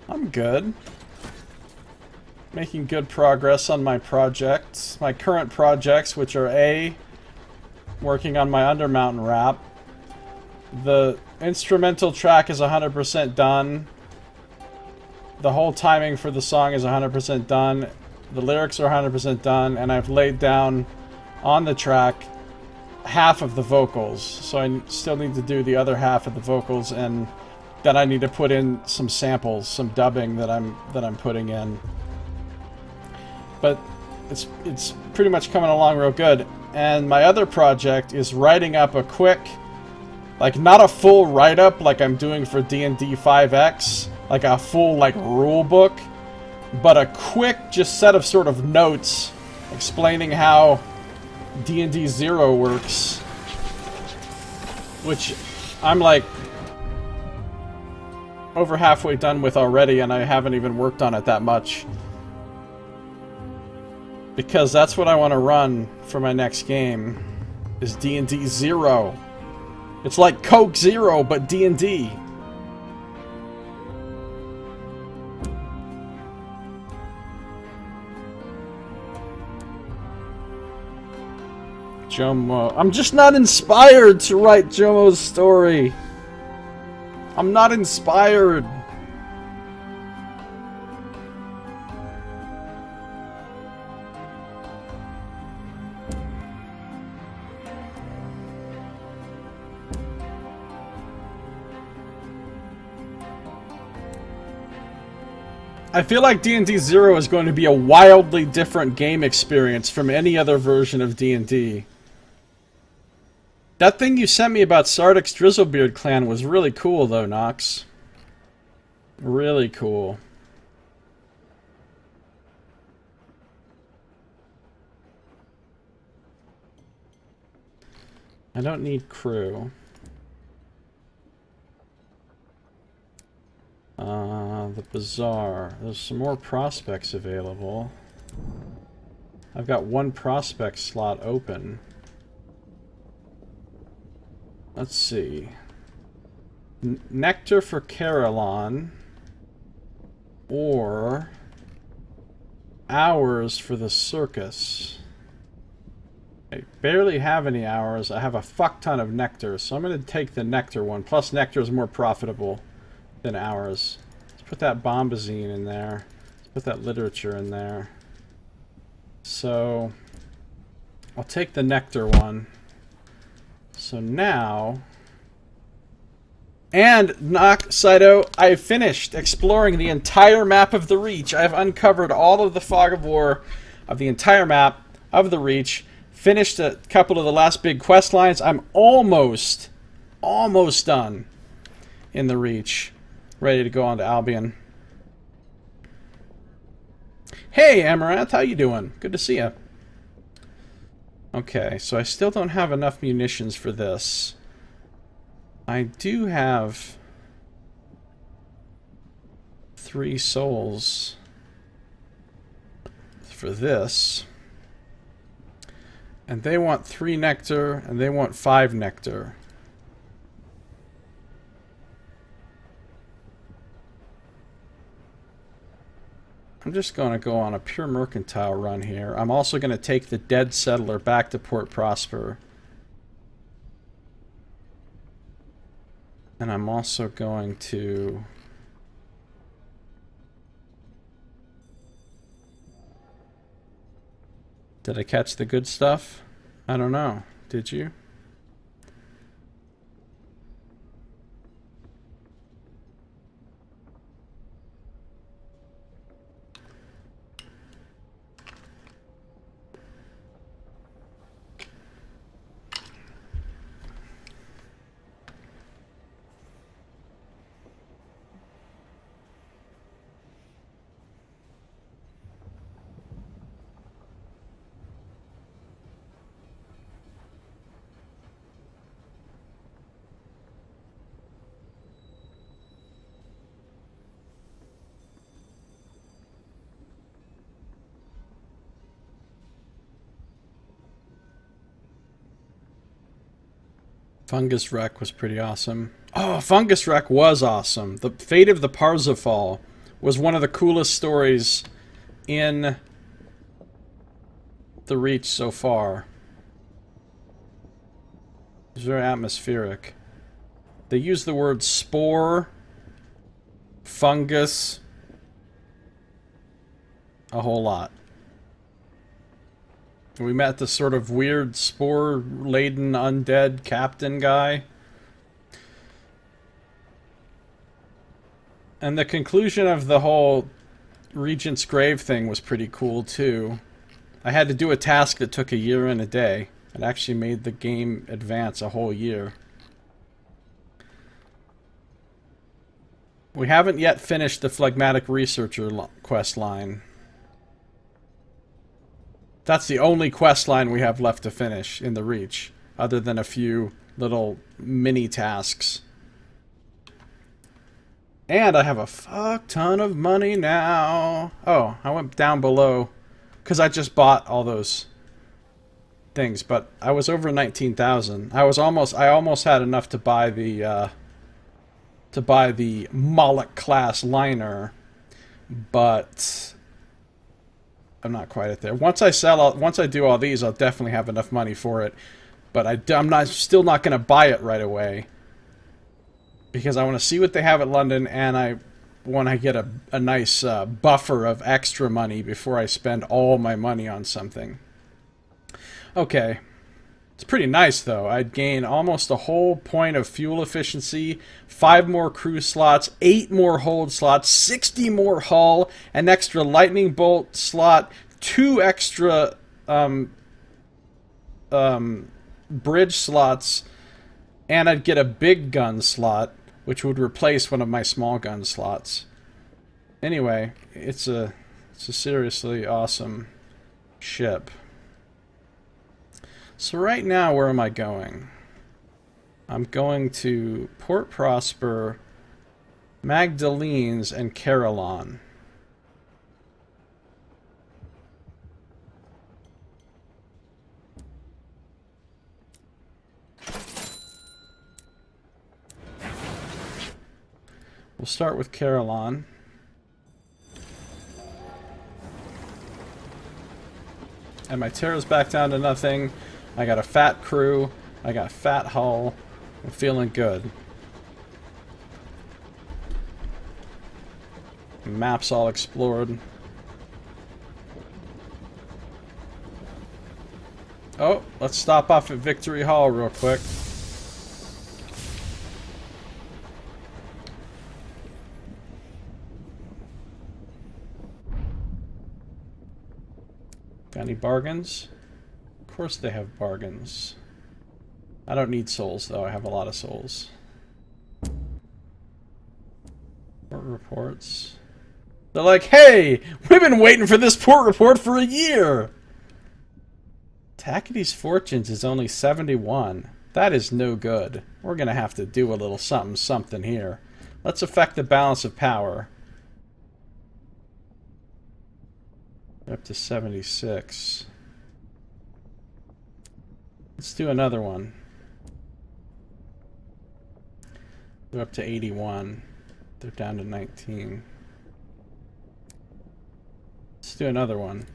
I'm good. Making good progress on my projects. My current projects, which are A, working on my Undermountain rap. The instrumental track is 100% done. The whole timing for the song is 100% done. The lyrics are 100% done, and I've laid down on the track half of the vocals. So I still need to do the other half of the vocals, and then I need to put in some samples, some dubbing that I'm putting in. But it's pretty much coming along real good. And my other project is writing up a quick, like not a full write-up like I'm doing for D&D 5X, like a full like rule book, but a quick just set of sort of notes explaining how D&D 0 works, which I'm like over halfway done with already, and I haven't even worked on it that much. Because that's what I want to run for my next game, is D&D 0. It's like Coke Zero, but D&D. Jomo. I'm just not inspired to write Jomo's story. I'm not inspired. I feel like D&D 0 is going to be a wildly different game experience from any other version of D&D. That thing you sent me about Sardic's Drizzlebeard clan was really cool, though, Nox. Really cool. I don't need crew. The bazaar. There's some more prospects available. I've got one prospect slot open. Let's see. Nectar for Carillon. Or hours for the circus. I barely have any hours. I have a fuck ton of nectar, so I'm going to take the nectar one. Plus nectar is more profitable than hours. Let's put that bombazine in there. Let's put that literature in there. So I'll take the nectar one. So now... And, Saito, I've finished exploring the entire map of the Reach. I've uncovered all of the fog of war of the entire map of the Reach. Finished a couple of the last big quest lines. I'm almost done in the Reach. Ready to go on to Albion. Hey, Amaranth, how you doing? Good to see you. Okay, so I still don't have enough munitions for this. I do have 3 souls for this. And they want 3 nectar, and they want 5 nectar. I'm just going to go on a pure mercantile run here. I'm also going to take the dead settler back to Port Prosper. And I'm also going to... Did I catch the good stuff? I don't know. Did you? Fungus Wreck was pretty awesome. Oh, Fungus Wreck was awesome. The Fate of the Parzifal was one of the coolest stories in the Reach so far. It was very atmospheric. They used the word spore, fungus, a whole lot. We met the sort of weird spore-laden undead captain guy. And the conclusion of the whole Regent's Grave thing was pretty cool, too. I had to do a task that took a year and a day. It actually made the game advance a whole year. We haven't yet finished the Phlegmatic Researcher quest line. That's the only quest line we have left to finish in the Reach, other than a few little mini tasks. And I have a fuck ton of money now. Oh, I went down below because I just bought all those things, but I was over 19,000. I almost had enough to buy the Moloch class liner, but I'm not quite at there. Once I do all these, I'll definitely have enough money for it. But I'm still not going to buy it right away, because I want to see what they have at London, and I want to get a nice buffer of extra money before I spend all my money on something. Okay. It's pretty nice, though. I'd gain almost a whole point of fuel efficiency, 5 more crew slots, 8 more hold slots, 60 more hull, an extra lightning bolt slot, 2 extra bridge slots, and I'd get a big gun slot, which would replace one of my small gun slots. Anyway, it's a seriously awesome ship. So right now, where am I going? I'm going to Port Prosper, Magdalene's, and Carillon. We'll start with Carillon. And my Terra's back down to nothing. I got a fat crew. I got a fat hull. I'm feeling good. Maps all explored. Oh, let's stop off at Victory Hall real quick. Got any bargains? Of course they have bargains. I don't need souls, though. I have a lot of souls. Port reports. They're like, hey! We've been waiting for this port report for a year! Tackety's Fortunes is only 71. That is no good. We're gonna have to do a little something here. Let's affect the balance of power. Up to 76. Let's do another one. They're up to 81. They're down to 19. Let's do another one.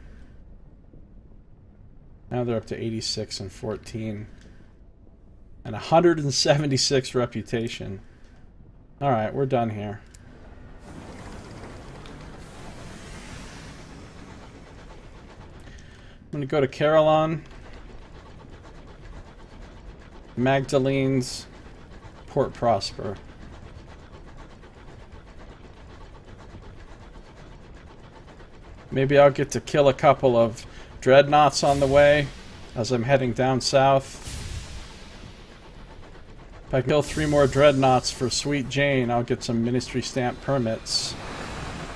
Now they're up to 86 and 14. And 176 reputation. Alright, we're done here. I'm going to go to Carillon, Magdalene's, Port Prosper. Maybe I'll get to kill a couple of dreadnoughts on the way as I'm heading down south. If I kill 3 more dreadnoughts for Sweet Jane, I'll get some ministry stamp permits,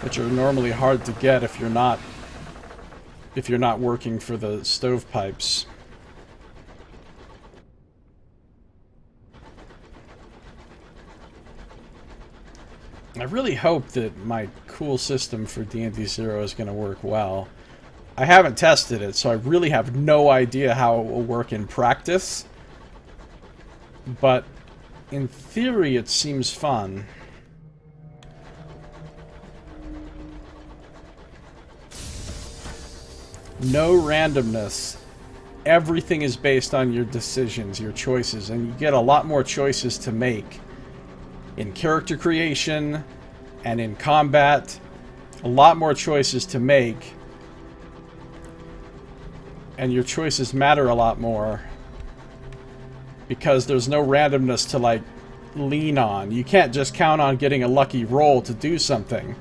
which are normally hard to get if you're not working for the stovepipes. I really hope that my cool system for D&D 0 is going to work well. I haven't tested it, so I really have no idea how it will work in practice. But in theory, it seems fun. No randomness. Everything is based on your decisions, your choices, and you get a lot more choices to make. In character creation and in combat, a lot more choices to make. And your choices matter a lot more. Because there's no randomness to, like, lean on. You can't just count on getting a lucky roll to do something.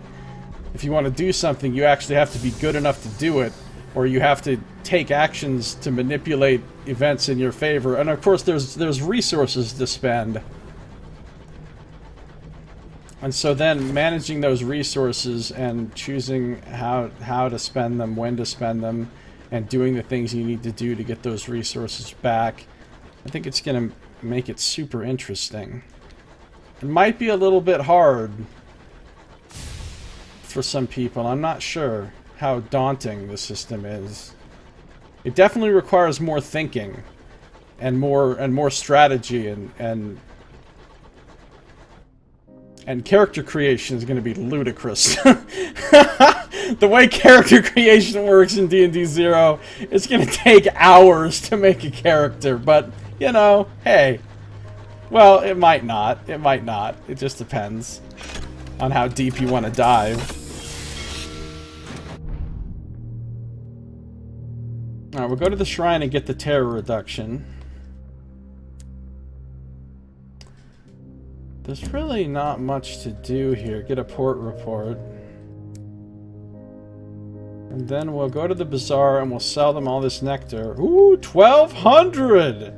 If you want to do something, you actually have to be good enough to do it. Or you have to take actions to manipulate events in your favor. And of course, there's resources to spend. And so then managing those resources and choosing how to spend them, when to spend them, and doing the things you need to do to get those resources back, I think it's going to make it super interesting. It might be a little bit hard for some people. I'm not sure how daunting the system is. It definitely requires more thinking and more strategy and character creation is going to be ludicrous. The way character creation works in D&D 0, it's going to take hours to make a character, but, you know, hey. Well, it might not. It might not. It just depends on how deep you want to dive. Alright, we'll go to the shrine and get the terror reduction. There's really not much to do here. Get a port report. And then we'll go to the bazaar and we'll sell them all this nectar. Ooh, 1,200!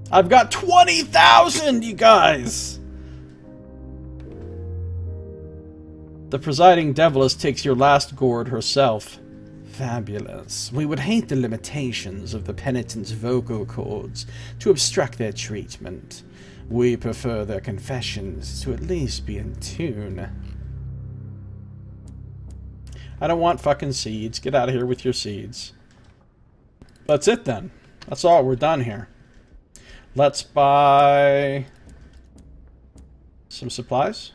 I've got 20,000, you guys! The presiding deviless takes your last gourd herself. fabulous. We would hate the limitations of the penitent's vocal cords to obstruct their treatment. We prefer their confessions to at least be in tune. I don't want fucking seeds. Get out of here with your seeds. That's it then. That's all. We're done here. Let's buy some supplies.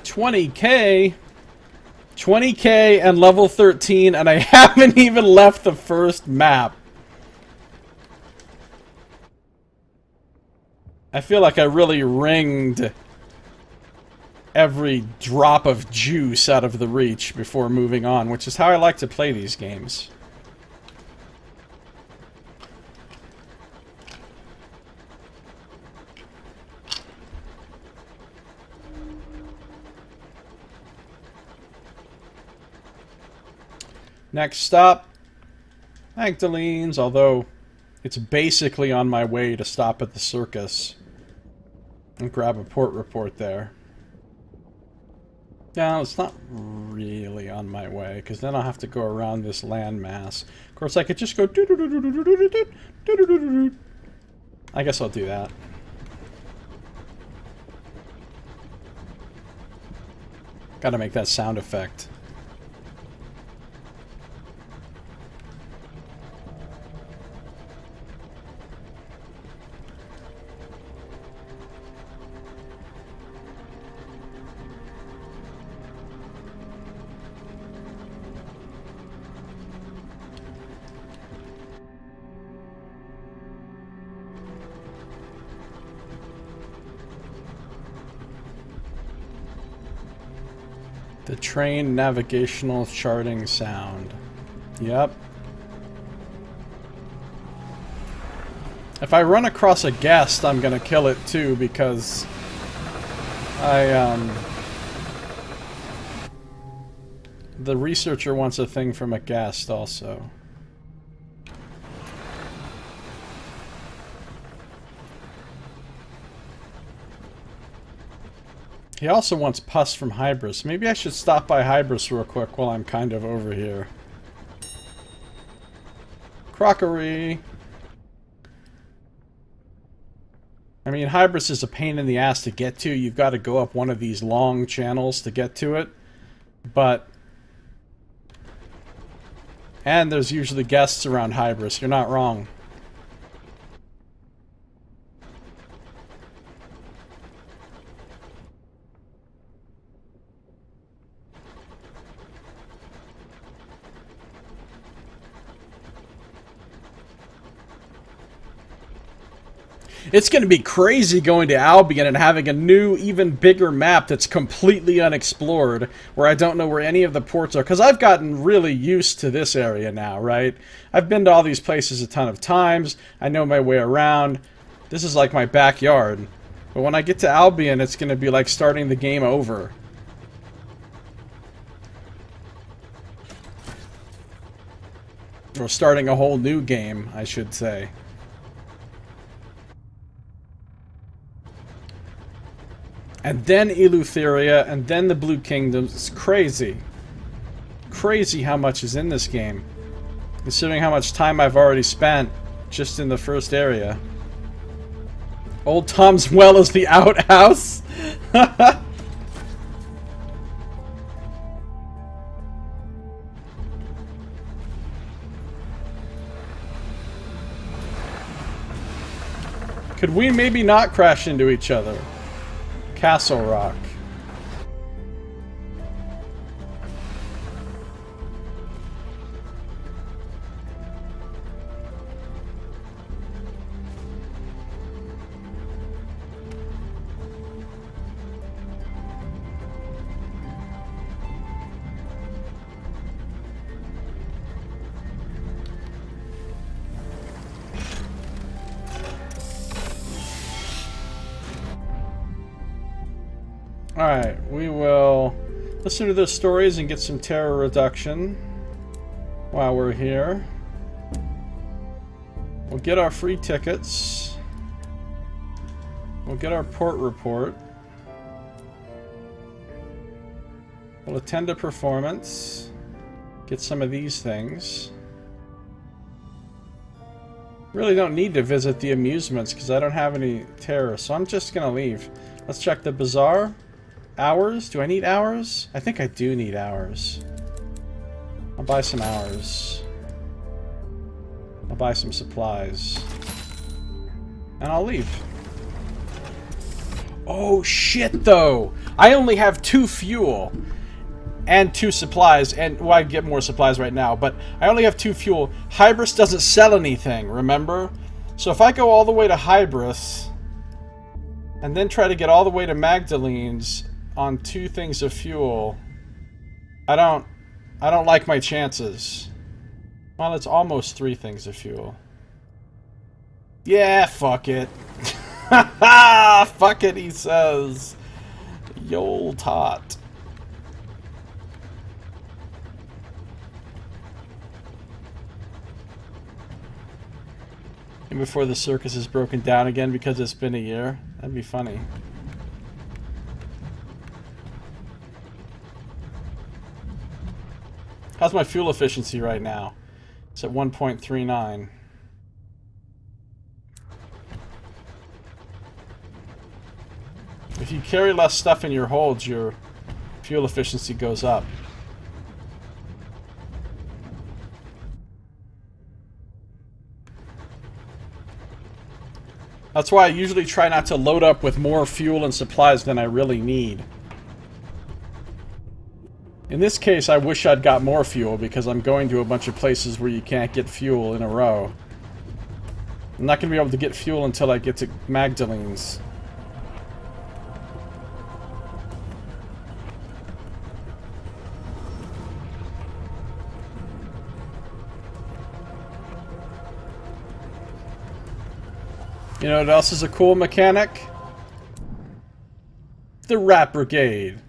$20K and level 13, and I haven't even left the first map. I feel like I really wringed every drop of juice out of the Reach before moving on, which is how I like to play these games. Next stop, Magdalene's, although it's basically on my way to stop at the circus and grab a port report there. No, it's not really on my way, because then I'll have to go around this landmass. Of course, I could just go... I guess I'll do that. Gotta make that sound effect. The train navigational charting sound. Yep. If I run across a guest, I'm gonna kill it too, because the researcher wants a thing from a guest also. He also wants pus from Hybris. Maybe I should stop by Hybris real quick while I'm kind of over here. Crockery. I mean, Hybris is a pain in the ass to get to. You've got to go up one of these long channels to get to it. But... and there's usually guests around Hybris. You're not wrong. It's going to be crazy going to Albion and having a new, even bigger map that's completely unexplored, where I don't know where any of the ports are, because I've gotten really used to this area now, right? I've been to all these places a ton of times, I know my way around, this is like my backyard. But when I get to Albion, it's going to be like starting the game over. Or starting a whole new game, I should say. And then Eleutheria, and then the Blue Kingdoms. It's crazy. Crazy how much is in this game. Considering how much time I've already spent just in the first area. Old Tom's Well is the outhouse? Could we maybe not crash into each other? Castle Rock. Alright, we will listen to their stories and get some terror reduction while we're here. We'll get our free tickets. We'll get our port report. We'll attend a performance. Get some of these things. Really don't need to visit the amusements because I don't have any terror, so I'm just gonna leave. Let's check the bazaar. Hours? Do I need hours? I think I do need hours. I'll buy some hours. I'll buy some supplies. And I'll leave. Oh shit though! I only have 2 fuel. And 2 supplies, and well, I get more supplies right now, but I only have 2 fuel. Hybris doesn't sell anything, remember? So if I go all the way to Hybris, and then try to get all the way to Magdalene's on 2 things of fuel, I don't like my chances. Well, it's almost 3 things of fuel. Yeah, fuck it. Fuck it, he says. Yol tot. And before the circus is broken down again because it's been a year. That'd be funny. How's my fuel efficiency right now? It's at 1.39. If you carry less stuff in your holds, your fuel efficiency goes up. That's why I usually try not to load up with more fuel and supplies than I really need. In this case, I wish I'd got more fuel because I'm going to a bunch of places where you can't get fuel in a row. I'm not going to be able to get fuel until I get to Magdalene's. You know what else is a cool mechanic? The Rat Brigade.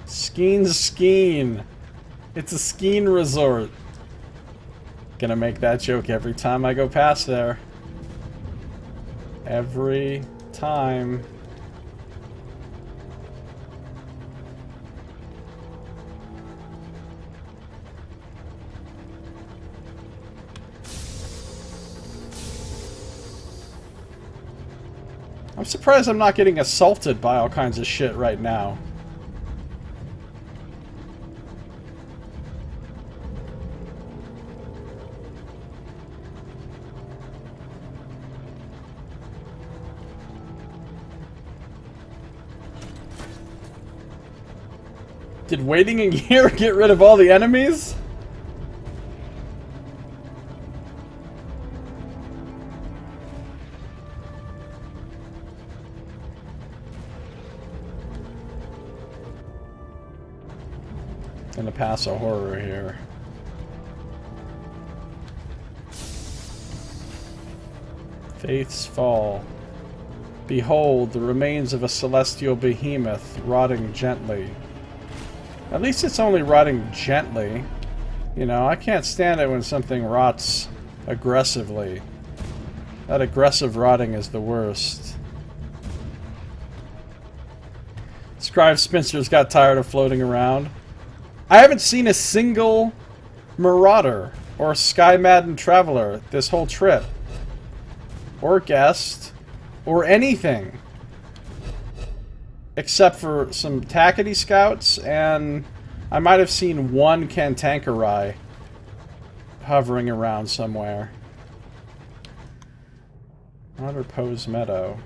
Skeen's Skeen. It's a skiing resort. Gonna make that joke every time I go past there. Every time. I'm surprised I'm not getting assaulted by all kinds of shit right now. Did waiting a year get rid of all the enemies? Gonna pass a horror here. Faith's Fall. Behold, the remains of a celestial behemoth rotting gently. At least it's only rotting gently. You know, I can't stand it when something rots aggressively. That aggressive rotting is the worst. Scribe Spinsters got tired of floating around. I haven't seen a single Marauder or Sky Madden Traveler this whole trip. Or guest. Or anything. Except for some Tackety Scouts, and I might have seen one Cantankerite hovering around somewhere. Marauder Pose Meadow.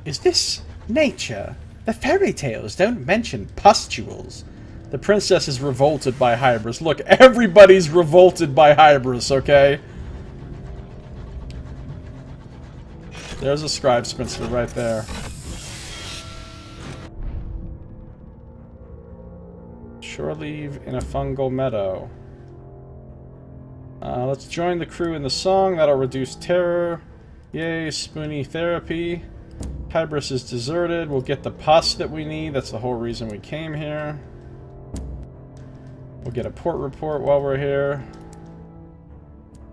Is this nature? The fairy tales don't mention pustules. The princess is revolted by Hybris. Look, everybody's revolted by Hybris, okay? There's a Scribe Spinster right there. Shore leave in a fungal meadow. Let's join the crew in the song. That'll reduce terror. Yay, spoony therapy. Hybris is deserted. We'll get the pus that we need. That's the whole reason we came here. We'll get a port report while we're here.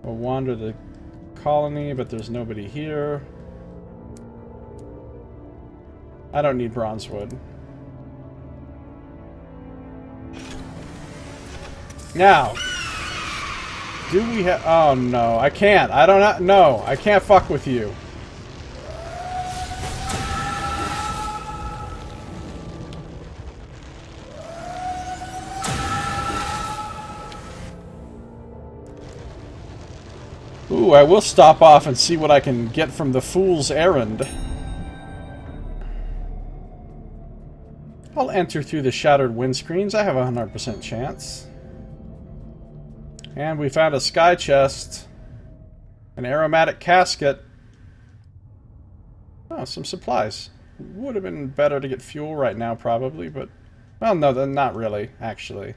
We'll wander the colony, but there's nobody here. I don't need bronzewood. Now, do we have... Oh, no. I can't. I don't... No. I can't fuck with you. Ooh, I will stop off and see what I can get from the fool's errand. I'll enter through the shattered windscreens. I have a 100% chance. And we found a sky chest. An aromatic casket. Oh, some supplies. Would have been better to get fuel right now, probably, but... Well, no, then not really, actually.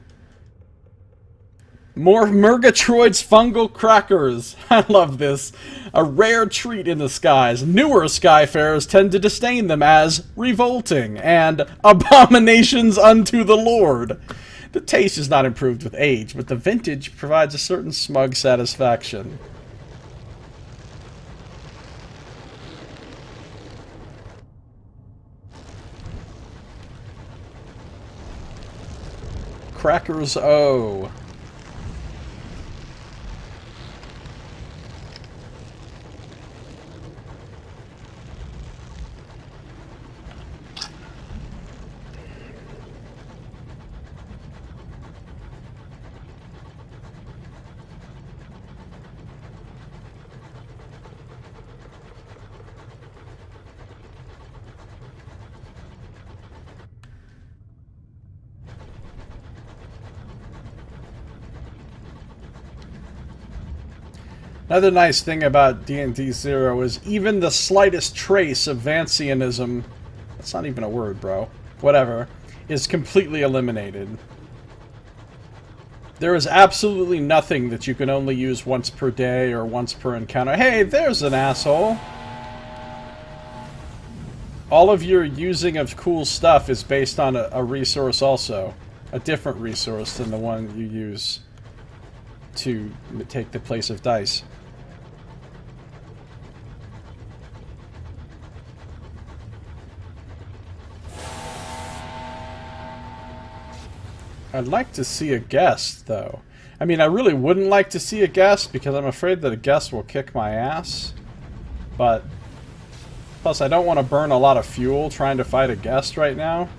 More Murgatroyd's fungal crackers. I love this. A rare treat in the skies. Newer skyfarers tend to disdain them as revolting and abominations unto the Lord. The taste is not improved with age, but the vintage provides a certain smug satisfaction. Crackers O. Another nice thing about D&D 0 is even the slightest trace of Vancianism, that's not even a word, bro, whatever, is completely eliminated. There is absolutely nothing that you can only use once per day or once per encounter. Hey, there's an asshole! All of your using of cool stuff is based on a resource also. A different resource than the one you use to take the place of dice. I'd like to see a guest, though. I mean, I really wouldn't like to see a guest because I'm afraid that a guest will kick my ass. But, plus I don't want to burn a lot of fuel trying to fight a guest right now.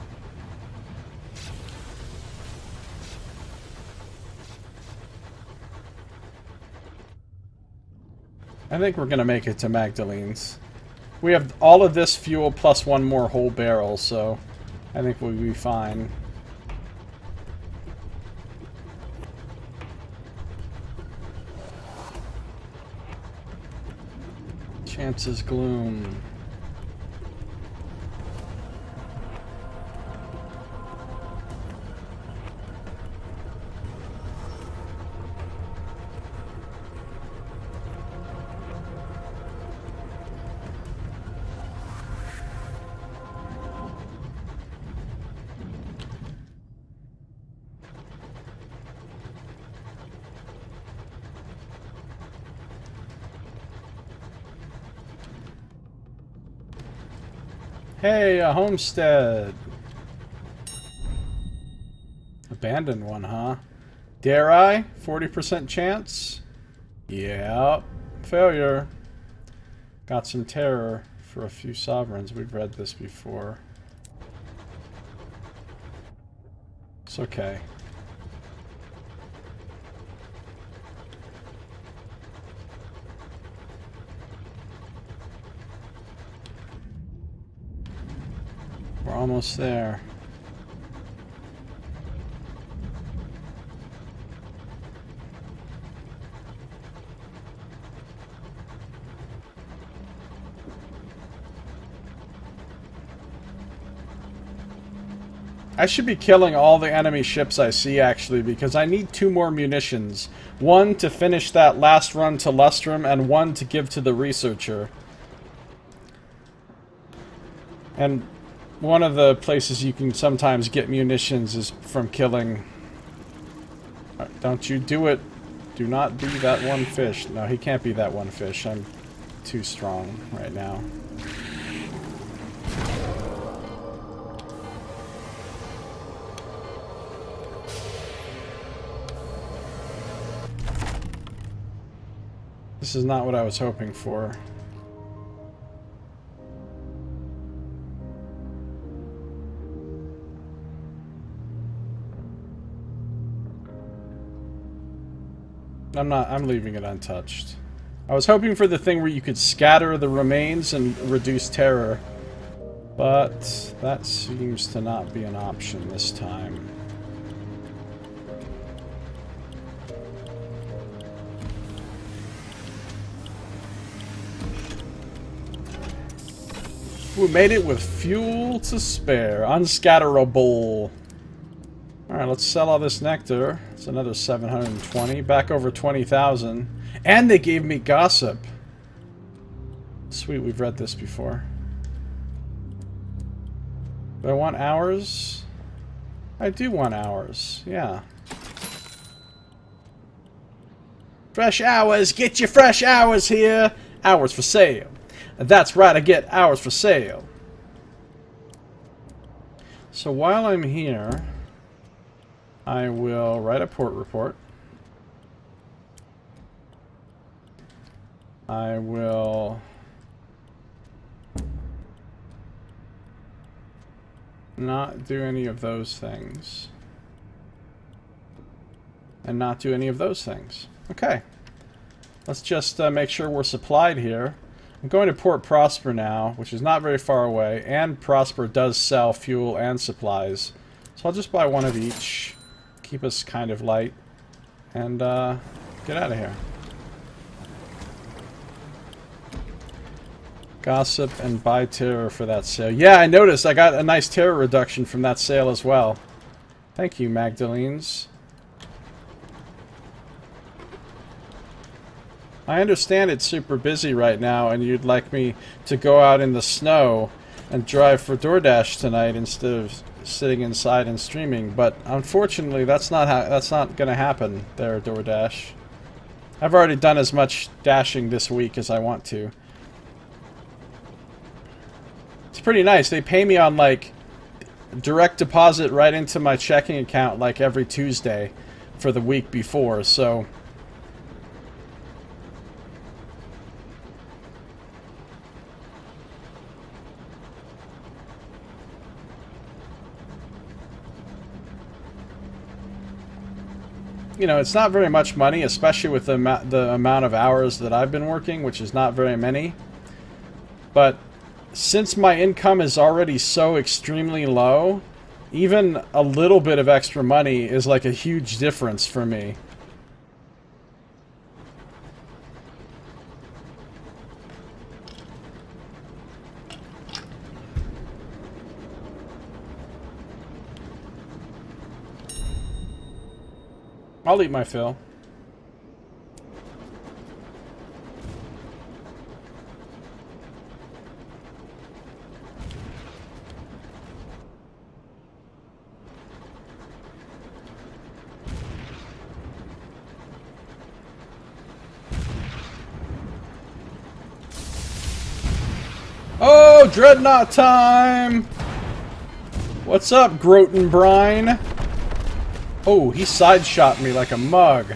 I think we're going to make it to Magdalene's. We have all of this fuel plus one more whole barrel, so I think we'll be fine. Chances gloom. Hey, a homestead. Abandoned one, huh? Dare I? 40% chance? Yep. Failure. Got some terror for a few sovereigns. We've read this before. It's okay. We're almost there. I should be killing all the enemy ships I see, actually, because I need 2 more munitions. 1 to finish that last run to Lustrum, and 1 to give to the researcher. And one of the places you can sometimes get munitions is from killing... Don't you do it. Do not be that one fish. No, he can't be that one fish. I'm too strong right now. This is not what I was hoping for. I'm leaving it untouched. I was hoping for the thing where you could scatter the remains and reduce terror, but that seems to not be an option this time. We made it with fuel to spare. Unscatterable. Alright, let's sell all this nectar. It's another 720. Back over 20,000. And they gave me gossip. Sweet, we've read this before. Do I want hours? I do want hours, yeah. Fresh hours! Get your fresh hours here! Hours for sale. That's right, I get hours for sale. So while I'm here, I will write a port report. I will not do any of those things. And not do any of those things. Okay. Let's just make sure we're supplied here. I'm going to Port Prosper now, which is not very far away, and Prosper does sell fuel and supplies. So I'll just buy one of each, keep us kind of light, and get out of here. Gossip and buy terror for that sale. Yeah, I noticed I got a nice terror reduction from that sale as well. Thank you, Magdalene's. I understand it's super busy right now and you'd like me to go out in the snow and drive for DoorDash tonight instead of sitting inside and streaming, but unfortunately that's not going to happen there, DoorDash. I've already done as much dashing this week as I want to. It's pretty nice. They pay me on like direct deposit right into my checking account like every Tuesday for the week before, so you know, it's not very much money, especially with the amount of hours that I've been working, which is not very many. But since my income is already so extremely low, even a little bit of extra money is like a huge difference for me. I'll eat my fill. Oh, Dreadnought time! What's up, Groten Brine? Oh, he side-shot me like a mug.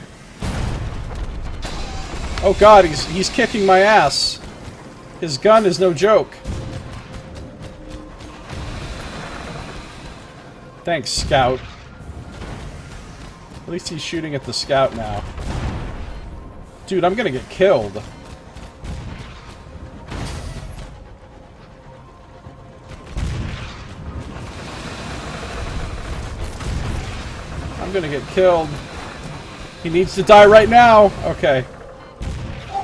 Oh god, he's kicking my ass. His gun is no joke. Thanks, Scout. At least he's shooting at the Scout now. Dude, I'm gonna get killed. I'm gonna get killed. He needs to die right now. Okay.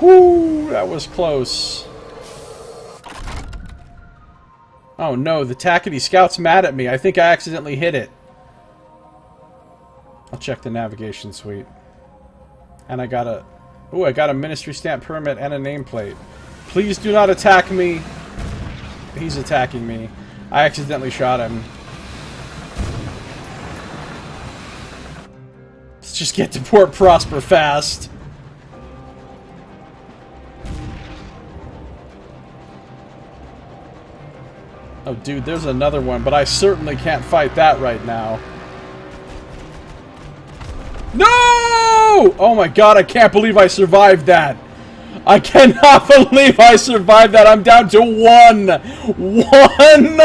Whoo, that was close. Oh no, the Tackety Scout's mad at me. I think I accidentally hit it. I'll check the navigation suite. And I got a... Ooh, I got a ministry stamp permit and a nameplate. Please do not attack me. He's attacking me. I accidentally shot him. Let's just get to Port Prosper fast. Oh, dude, there's another one, but I certainly can't fight that right now. No! Oh my god, I can't believe I survived that. I cannot believe I survived that. I'm down to one. One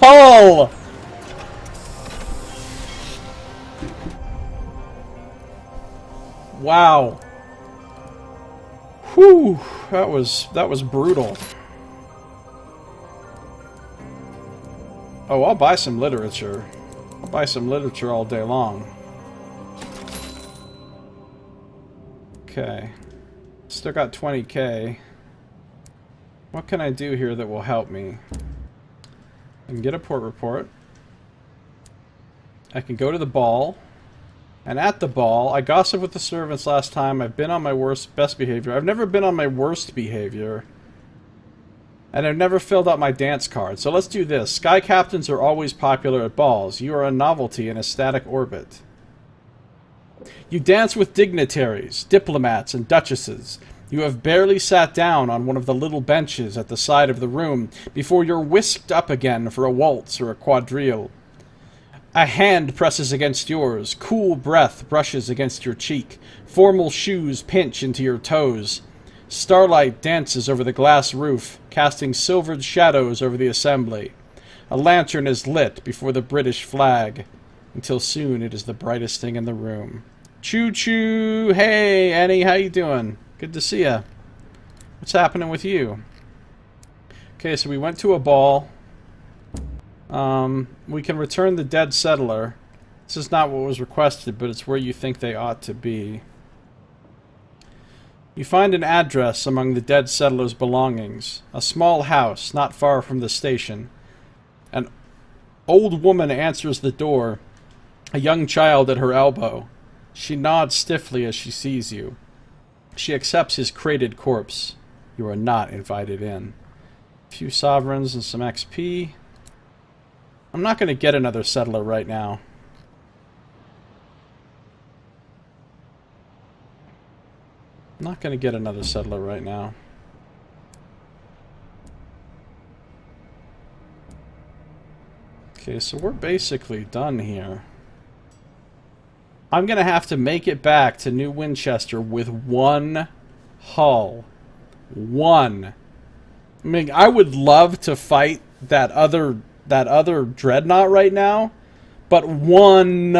hull. Wow. Whew. That was brutal. Oh, I'll buy some literature. I'll buy some literature all day long. Okay. Still got 20k. What can I do here that will help me? I can get a port report. I can go to the ball. And at the ball, I gossiped with the servants last time. I've been on my best behavior. I've never been on my worst behavior. And I've never filled out my dance card. So let's do this. Sky captains are always popular at balls. You are a novelty in a static orbit. You dance with dignitaries, diplomats, and duchesses. You have barely sat down on one of the little benches at the side of the room before you're whisked up again for a waltz or a quadrille. A hand presses against yours. Cool breath brushes against your cheek. Formal shoes pinch into your toes. Starlight dances over the glass roof, casting silvered shadows over the assembly. A lantern is lit before the British flag, until soon it is the brightest thing in the room. Choo-choo! Hey, Annie, how you doing? Good to see ya. What's happening with you? Okay, so we went to a ball. We can return the dead settler. This is not what was requested, but it's where you think they ought to be. You find an address among the dead settler's belongings. A small house, not far from the station. An old woman answers the door, a young child at her elbow. She nods stiffly as she sees you. She accepts his crated corpse. You are not invited in. A few sovereigns and some XP. I'm not going to get another settler right now. I'm not going to get another settler right now. Okay, so we're basically done here. I'm going to have to make it back to New Winchester with one hull. One. I mean, I would love to fight that other dreadnought right now, but one.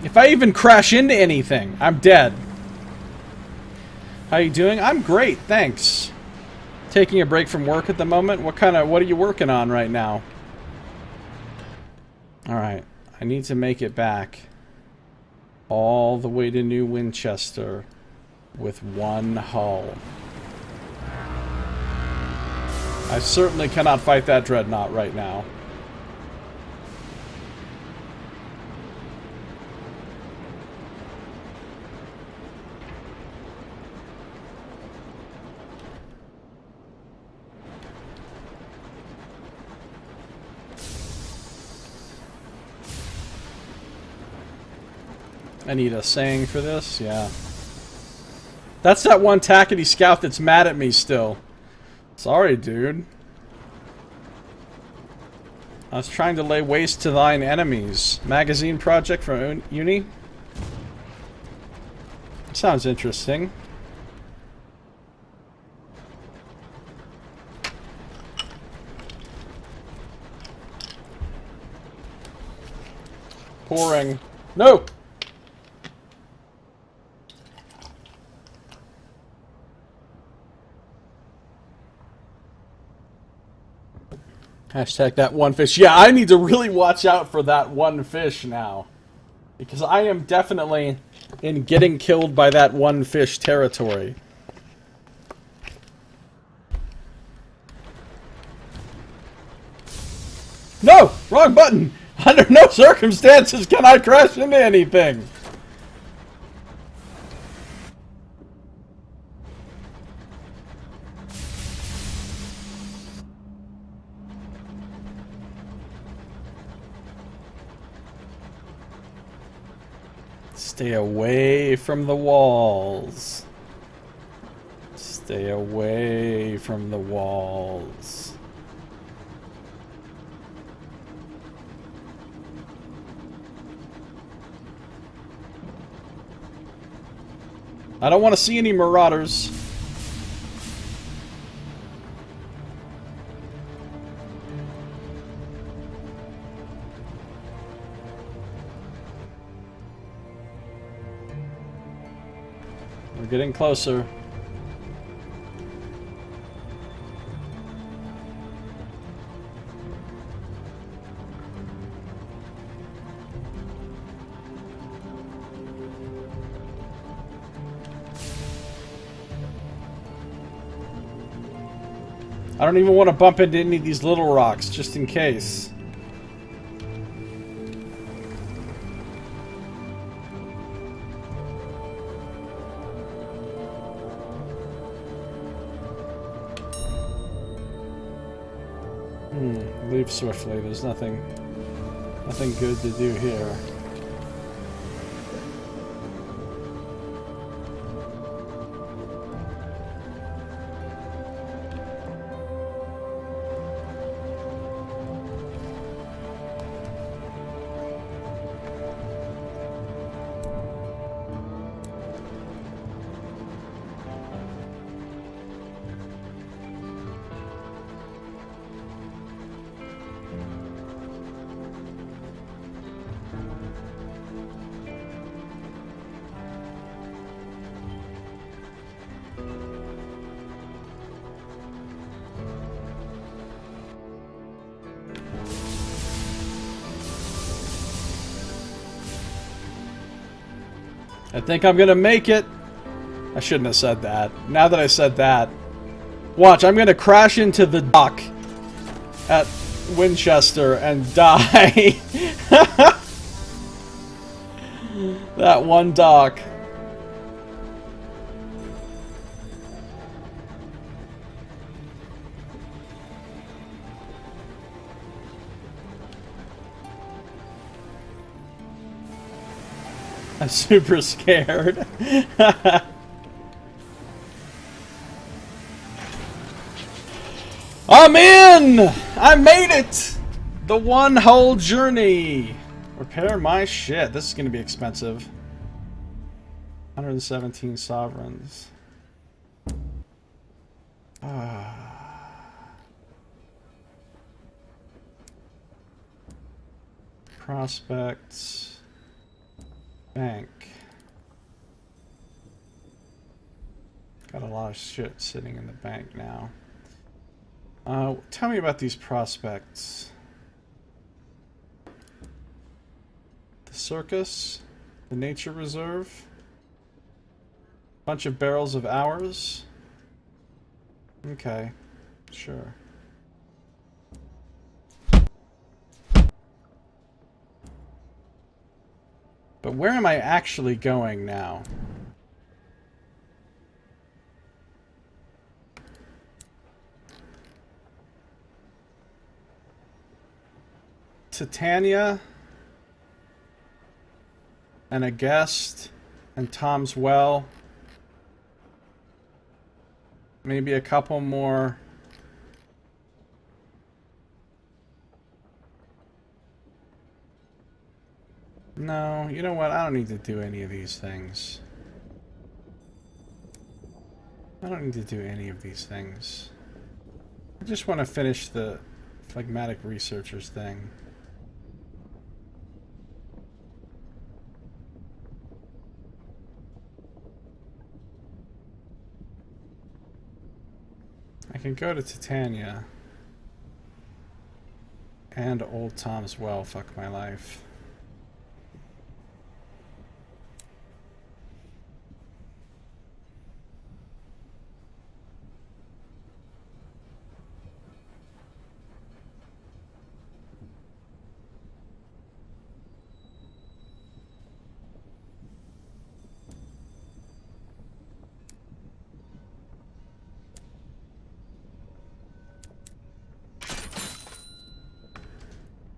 If I even crash into anything, I'm dead. How you doing? I'm great, thanks. Taking a break from work at the moment. What are you working on right now? Alright, I need to make it back all the way to New Winchester with one hull. I certainly cannot fight that dreadnought right now. I need a saying for this? Yeah. That's that one tackety scout that's mad at me still. Sorry, dude. I was trying to lay waste to thine enemies. Magazine project from Uni? Sounds interesting. Pouring. No! Hashtag that one fish. Yeah, I need to really watch out for that one fish now. Because I am definitely in getting killed by that one fish territory. No! Wrong button! Under no circumstances can I crash into anything! Stay away from the walls. Stay away from the walls. I don't want to see any marauders. We're getting closer. I don't even want to bump into any of these little rocks, just in case. Leave swiftly. There's nothing good to do here. I think I'm gonna make it. I shouldn't have said that. Now that I said that, watch, I'm gonna crash into the dock at Winchester and die. That one dock. I'm super scared. I'm in! I made it! The one whole journey. Repair my shit. This is going to be expensive. 117 sovereigns. Prospects. Bank. Got a lot of shit sitting in the bank now. Tell me about these prospects. The circus, the nature reserve, bunch of barrels of hours. Okay, sure. But where am I actually going now? Titania and a guest and Tom's Well. Maybe a couple more. No, you know what? I don't need to do any of these things. I don't need to do any of these things. I just want to finish the phlegmatic researchers thing. I can go to Titania and Old Tom's Well. Fuck my life.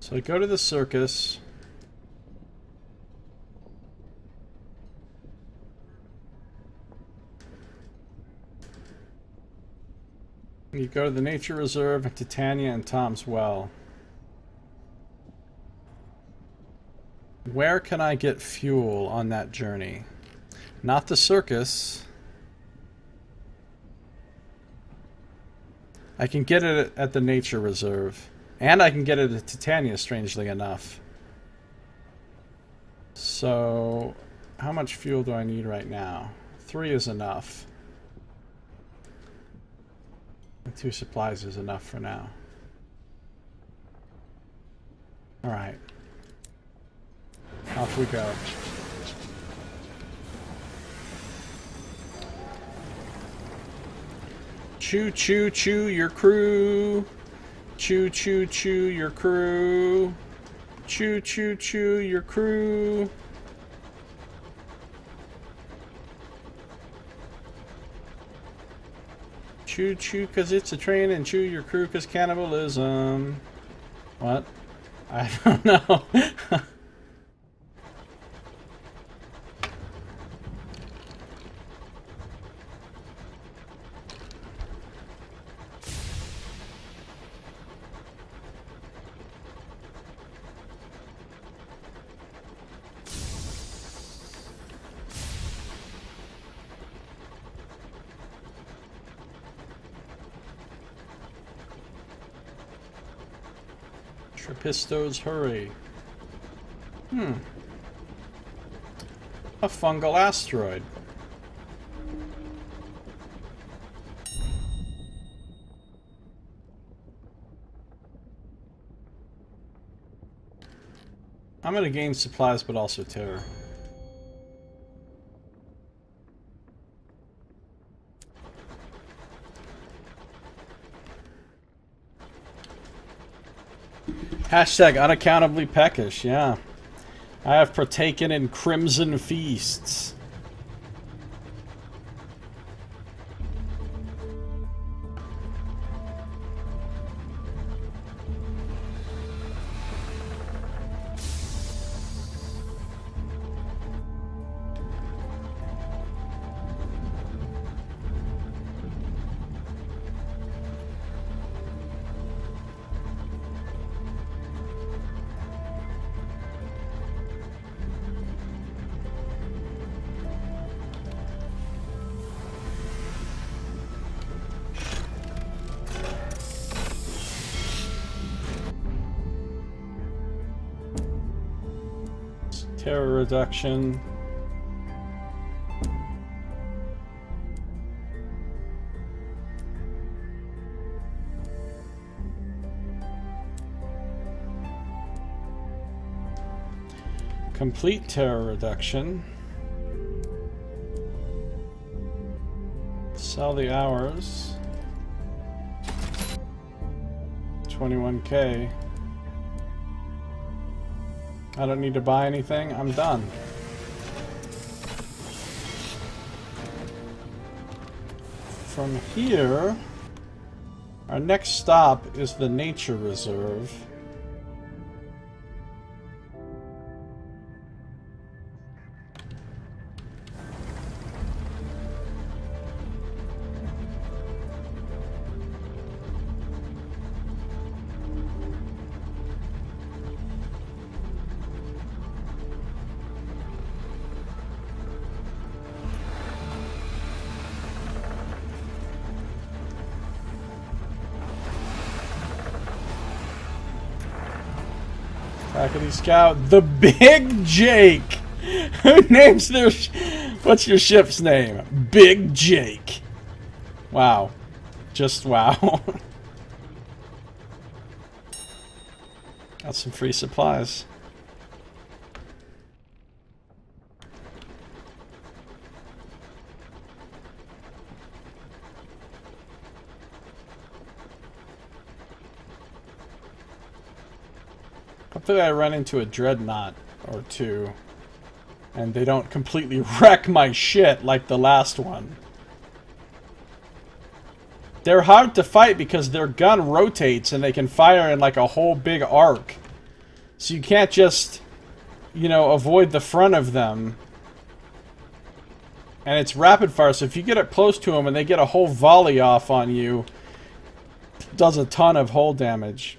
So I go to the circus. You go to the Nature Reserve, Titania, and Tom's Well. Where can I get fuel on that journey? Not the circus. I can get it at the Nature Reserve. And I can get it at Titania, strangely enough. So, how much fuel do I need right now? 3 is enough. 2 supplies is enough for now. Alright. Off we go. Choo choo choo your crew. Choo choo choo your crew. Choo choo choo your crew. Choo choo cause it's a train and chew your crew cause cannibalism. What? I don't know. Trapistos, hurry. A fungal asteroid. I'm gonna gain supplies, but also terror. Hashtag unaccountably peckish, yeah. I have partaken in crimson feasts. Terror reduction. Complete terror reduction. Sell the hours. 21K. I don't need to buy anything. I'm done. From here, our next stop is the Nature Reserve. Faculty Scout, the Big Jake. Who names their? What's your ship's name? Big Jake. Wow, just wow. Got some free supplies. Hopefully I run into a dreadnought or two and they don't completely wreck my shit like the last one. They're hard to fight because their gun rotates and they can fire in like a whole big arc. So you can't just, you know, avoid the front of them. And it's rapid fire, so if you get up close to them and they get a whole volley off on you, Does a ton of hull damage.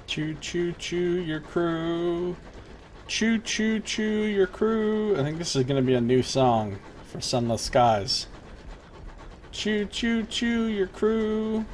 Choo choo choo your crew. Choo choo choo your crew. I think this is going to be a new song for Sunless Skies. Choo choo choo your crew.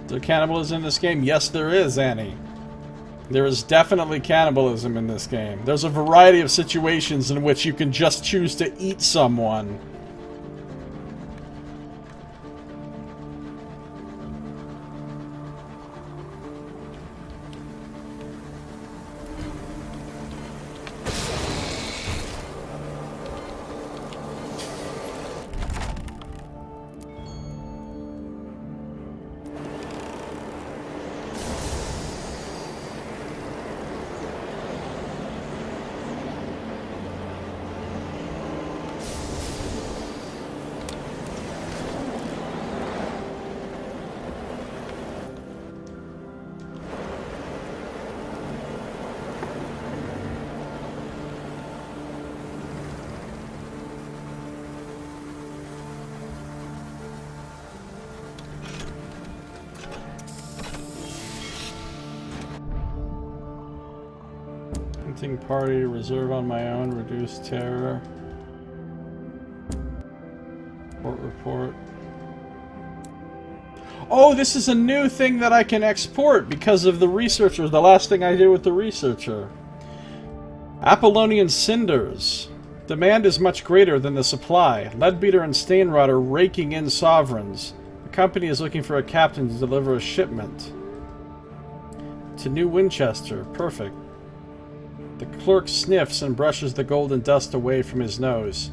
Is there cannibalism in this game? Yes, there is, Annie. There is definitely cannibalism in this game. There's a variety of situations in which you can just choose to eat someone. Party, reserve on my own, reduce terror. Report. Oh, this is a new thing that I can export because of the researcher, the last thing I did with the researcher. Apollonian cinders. Demand is much greater than the supply. Leadbeater and Stainrod are raking in sovereigns. The company is looking for a captain to deliver a shipment. To New Winchester. Perfect. The clerk sniffs and brushes the golden dust away from his nose.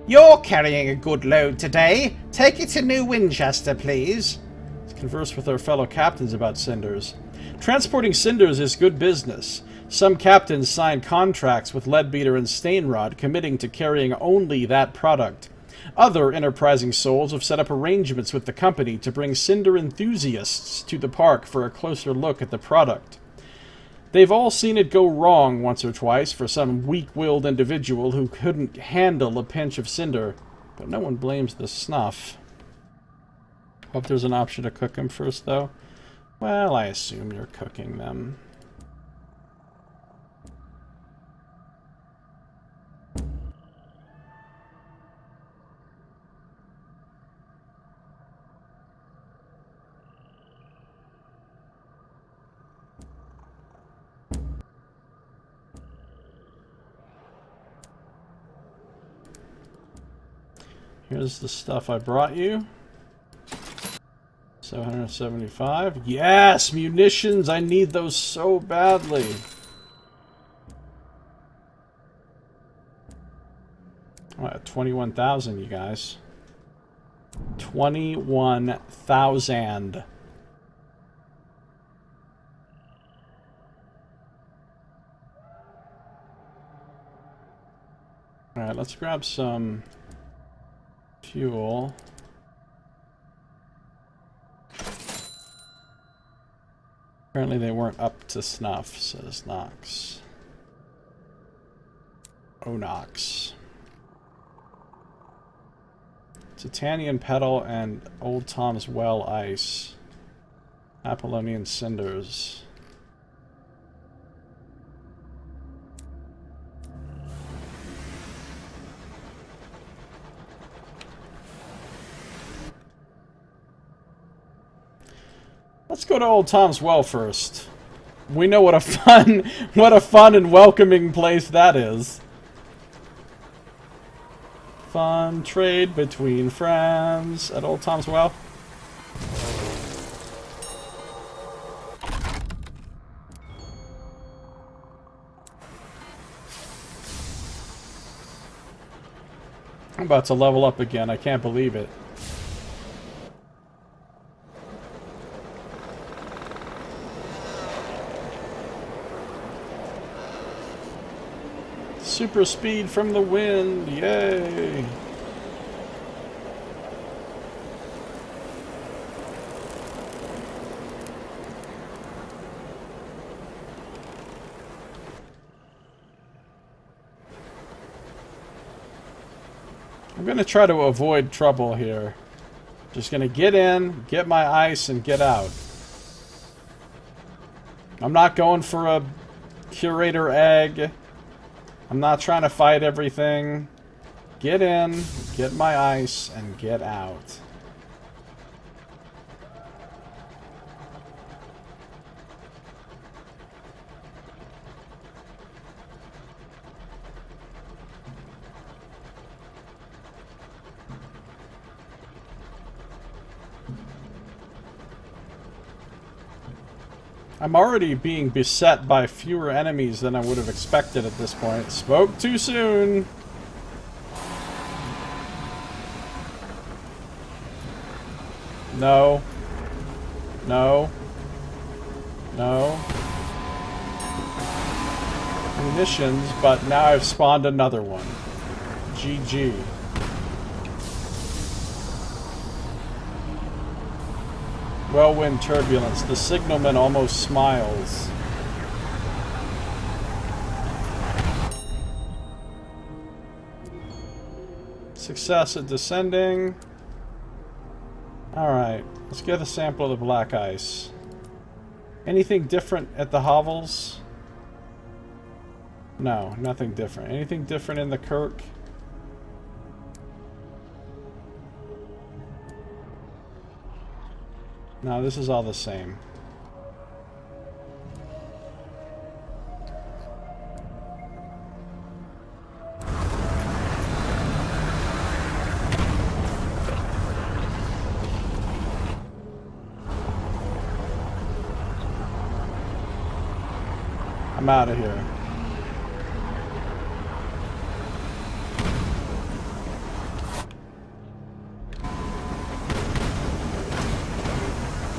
You're carrying a good load today. Take it to New Winchester, please. Let's converse with our fellow captains about cinders. Transporting cinders is good business. Some captains sign contracts with Leadbeater and Stainrod, committing to carrying only that product. Other enterprising souls have set up arrangements with the company to bring cinder enthusiasts to the park for a closer look at the product. They've all seen it go wrong once or twice for some weak-willed individual who couldn't handle a pinch of cinder, but no one blames the snuff. Hope there's an option to cook them first, though. Well, I assume you're cooking them. Here's the stuff I brought you. 775. Yes! Munitions! I need those so badly. Oh, 21,000, you guys. 21,000. Alright, let's grab some fuel. Apparently they weren't up to snuff, says Knox. Oh, Knox. Titanian Petal and Old Tom's Well Ice. Apollonian Cinders. Let's go to Old Tom's Well first. We know what a fun and welcoming place that is. Fun trade between friends at Old Tom's Well. I'm about to level up again. I can't believe it. Super speed from the wind, yay! I'm gonna try to avoid trouble here. Just gonna get in, get my ice, and get out. I'm not going for a curator egg. I'm not trying to fight everything. Get in, get my ice, and get out. I'm already being beset by fewer enemies than I would have expected at this point. Spoke too soon! No. No. No. Munitions, but now I've spawned another one. GG. Whirlwind turbulence. The signalman almost smiles. Success at descending. Alright, let's get a sample of the black ice. Anything different at the hovels? No, nothing different. Anything different in the Kirk? No, this is all the same. I'm out of here.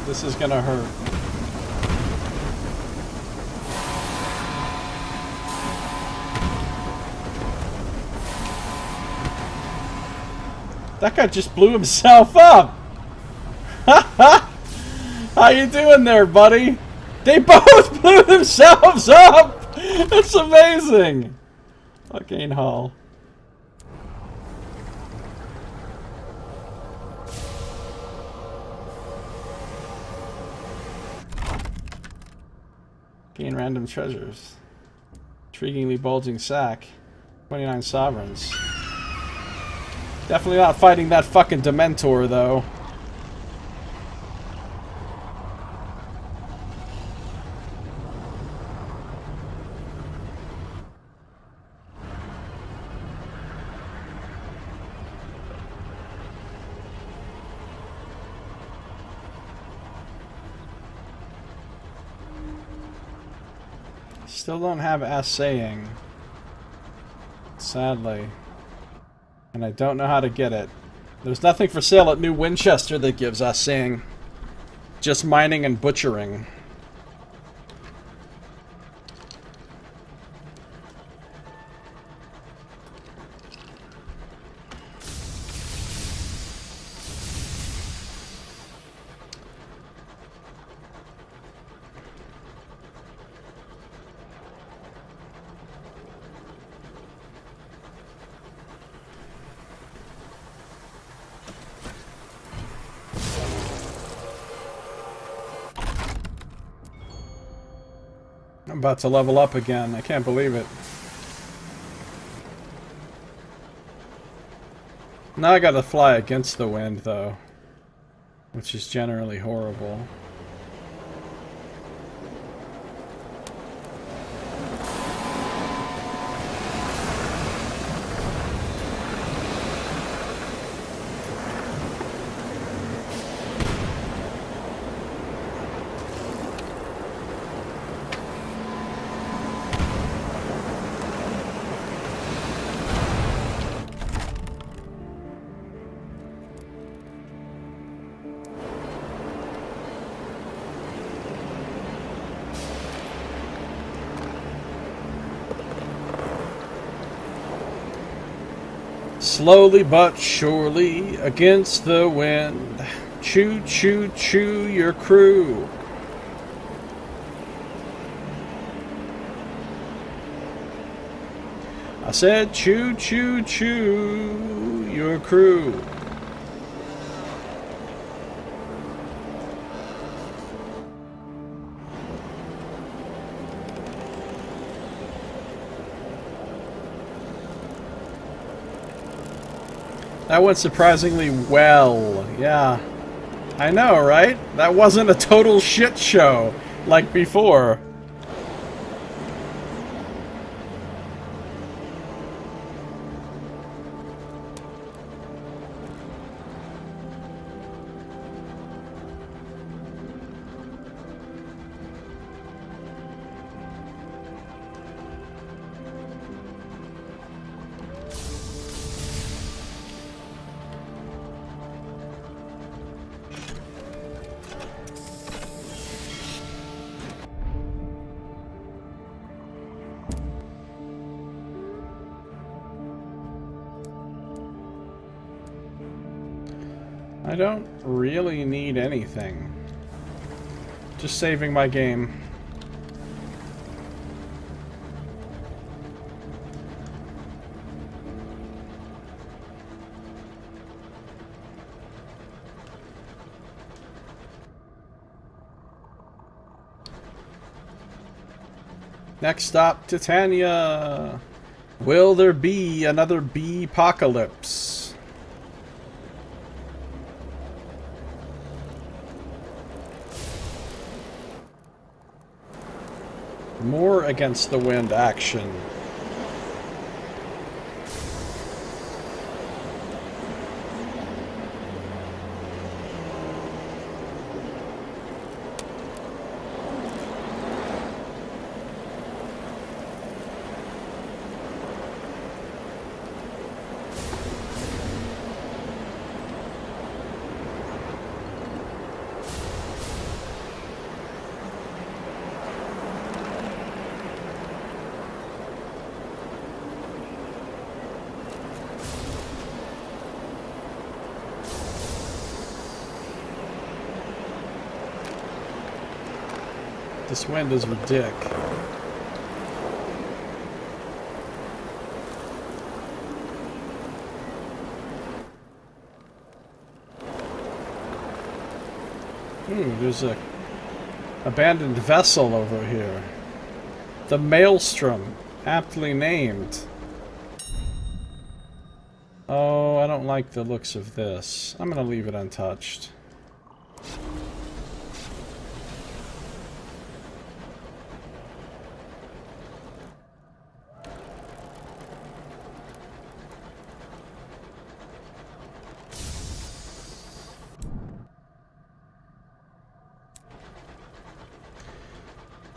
This is gonna hurt. That guy just blew himself up! How you doing there, buddy? They both blew themselves up! It's amazing! Fucking hell. Gain random treasures. Intriguingly bulging sack. 29 sovereigns. Definitely not fighting that fucking Dementor, though. Still don't have assaying, sadly, and I don't know how to get it. There's nothing for sale at New Winchester that gives assaying, just mining and butchering. I'm about to level up again. I can't believe it. Now I gotta fly against the wind, though, which is generally horrible. Slowly but surely against the wind. Choo choo choo your crew. I said choo choo choo your crew. That went surprisingly well. Yeah. I know, right? That wasn't a total shit show like before. I don't really need anything. Just saving my game. Next stop, Titania. Will there be another bee-apocalypse? More against the wind action. This wind is ridiculous. Ooh, there's a abandoned vessel over here. The Maelstrom, aptly named. Oh, I don't like the looks of this. I'm gonna leave it untouched.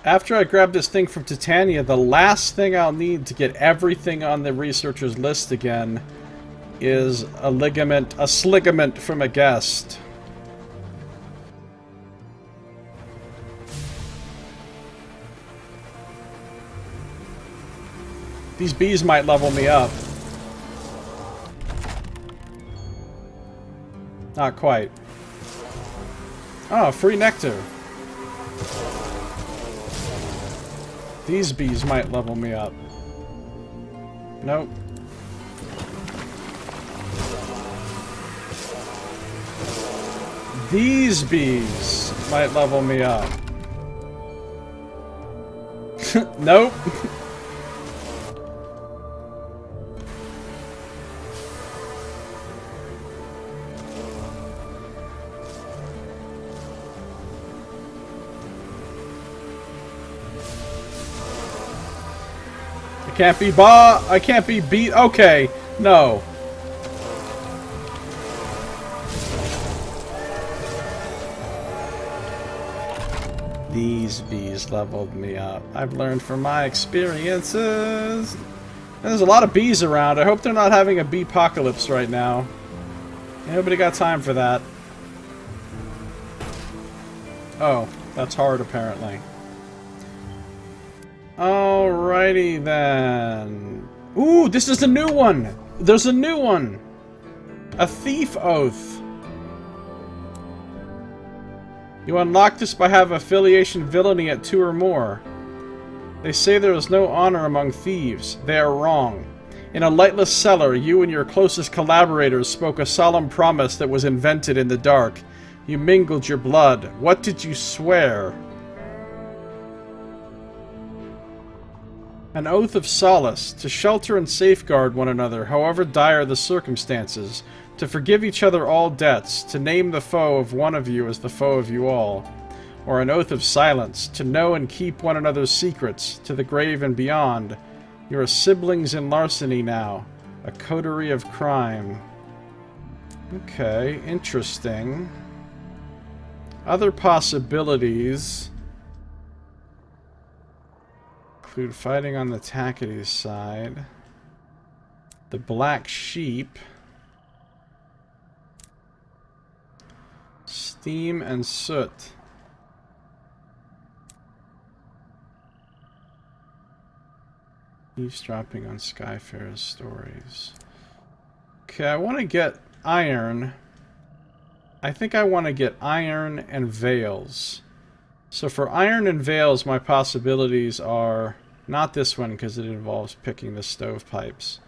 After I grab this thing from Titania, the last thing I'll need to get everything on the researcher's list again is a sligament from a guest. These bees might level me up. Not quite. Oh, free nectar. These bees might level me up. Nope. These bees might level me up. Nope. I can't be beat. Okay, no. These bees leveled me up. I've learned from my experiences. There's a lot of bees around. I hope they're not having a bee-apocalypse right now. Nobody got time for that. Oh, that's hard apparently. Alrighty then. Ooh, this is the new one! there's a new one! A thief oath. You unlock this by having affiliation villainy at 2 or more. They say there is no honor among thieves. They are wrong. In a lightless cellar, you and your closest collaborators spoke a solemn promise that was invented in the dark. You mingled your blood. What did you swear? An oath of solace, to shelter and safeguard one another, however dire the circumstances, to forgive each other all debts, to name the foe of one of you as the foe of you all. Or an oath of silence, to know and keep one another's secrets, to the grave and beyond. You are siblings in larceny now, a coterie of crime. Okay, interesting. Other possibilities include fighting on the Tackety's side, the Black Sheep, Steam and Soot. Eavesdropping on Skyfarer's stories. Okay, I want to get iron. I think I want to get iron and veils. So for iron and veils, my possibilities are not this one because it involves picking the stovepipes.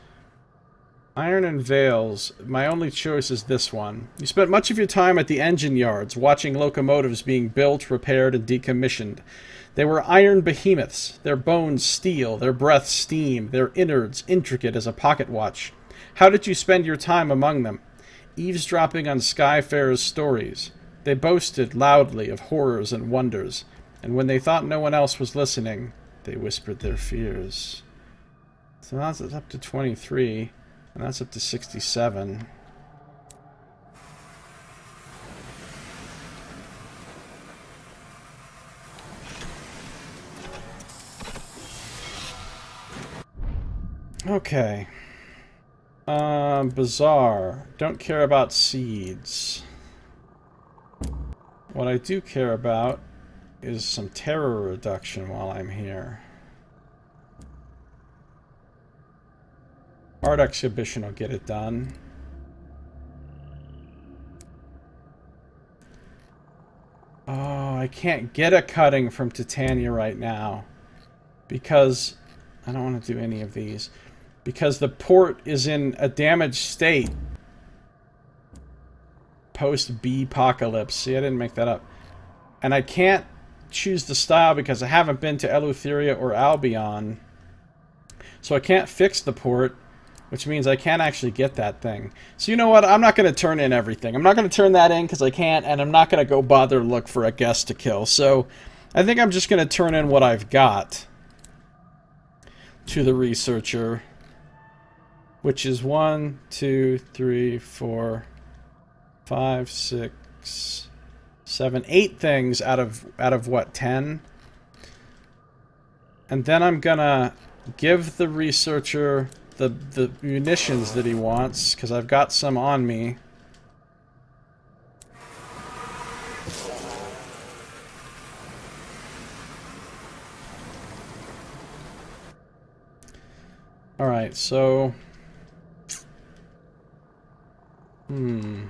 Iron and veils, my only choice is this one. You spent much of your time at the engine yards, watching locomotives being built, repaired, and decommissioned. They were iron behemoths, their bones steel, their breath steam, their innards intricate as a pocket watch. How did you spend your time among them? Eavesdropping on Skyfarer's stories. They boasted loudly of horrors and wonders, and when they thought no one else was listening, they whispered their fears. So that's up to 23, and that's up to 67. Okay. Bazaar. Don't care about seeds. What I do care about is some terror reduction while I'm here. Art exhibition will get it done. Oh, I can't get a cutting from Titania right now because I don't want to do any of these. Because the port is in a damaged state. Post-B-apocalypse. See, I didn't make that up. And I can't choose the style because I haven't been to Eleutheria or Albion. So I can't fix the port, which means I can't actually get that thing. So you know what? I'm not going to turn in everything. I'm not going to turn that in because I can't, and I'm not going to go bother look for a guest to kill. So I think I'm just going to turn in what I've got to the researcher. Which is 1, 2, 3, 4, 5, 6, 7, 8 things out of what, 10? And then I'm gonna give the researcher the munitions that he wants, because I've got some on me. Alright, so do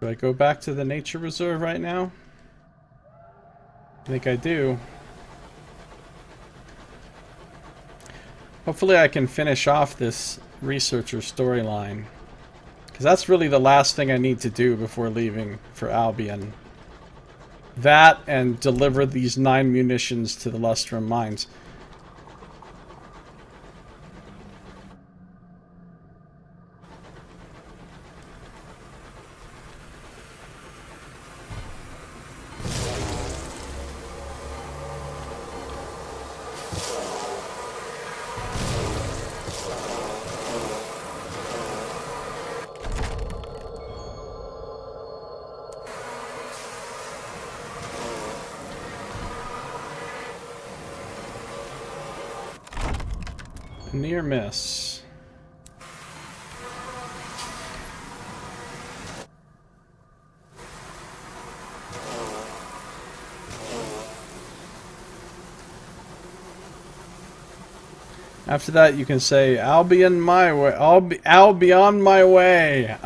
I go back to the nature reserve right now? I think I do. Hopefully I can finish off this researcher storyline. Because that's really the last thing I need to do before leaving for Albion. That and deliver these 9 munitions to the Lustrum mines. Near miss. After that, you can say, "I'll be in my way. I'll be on my way."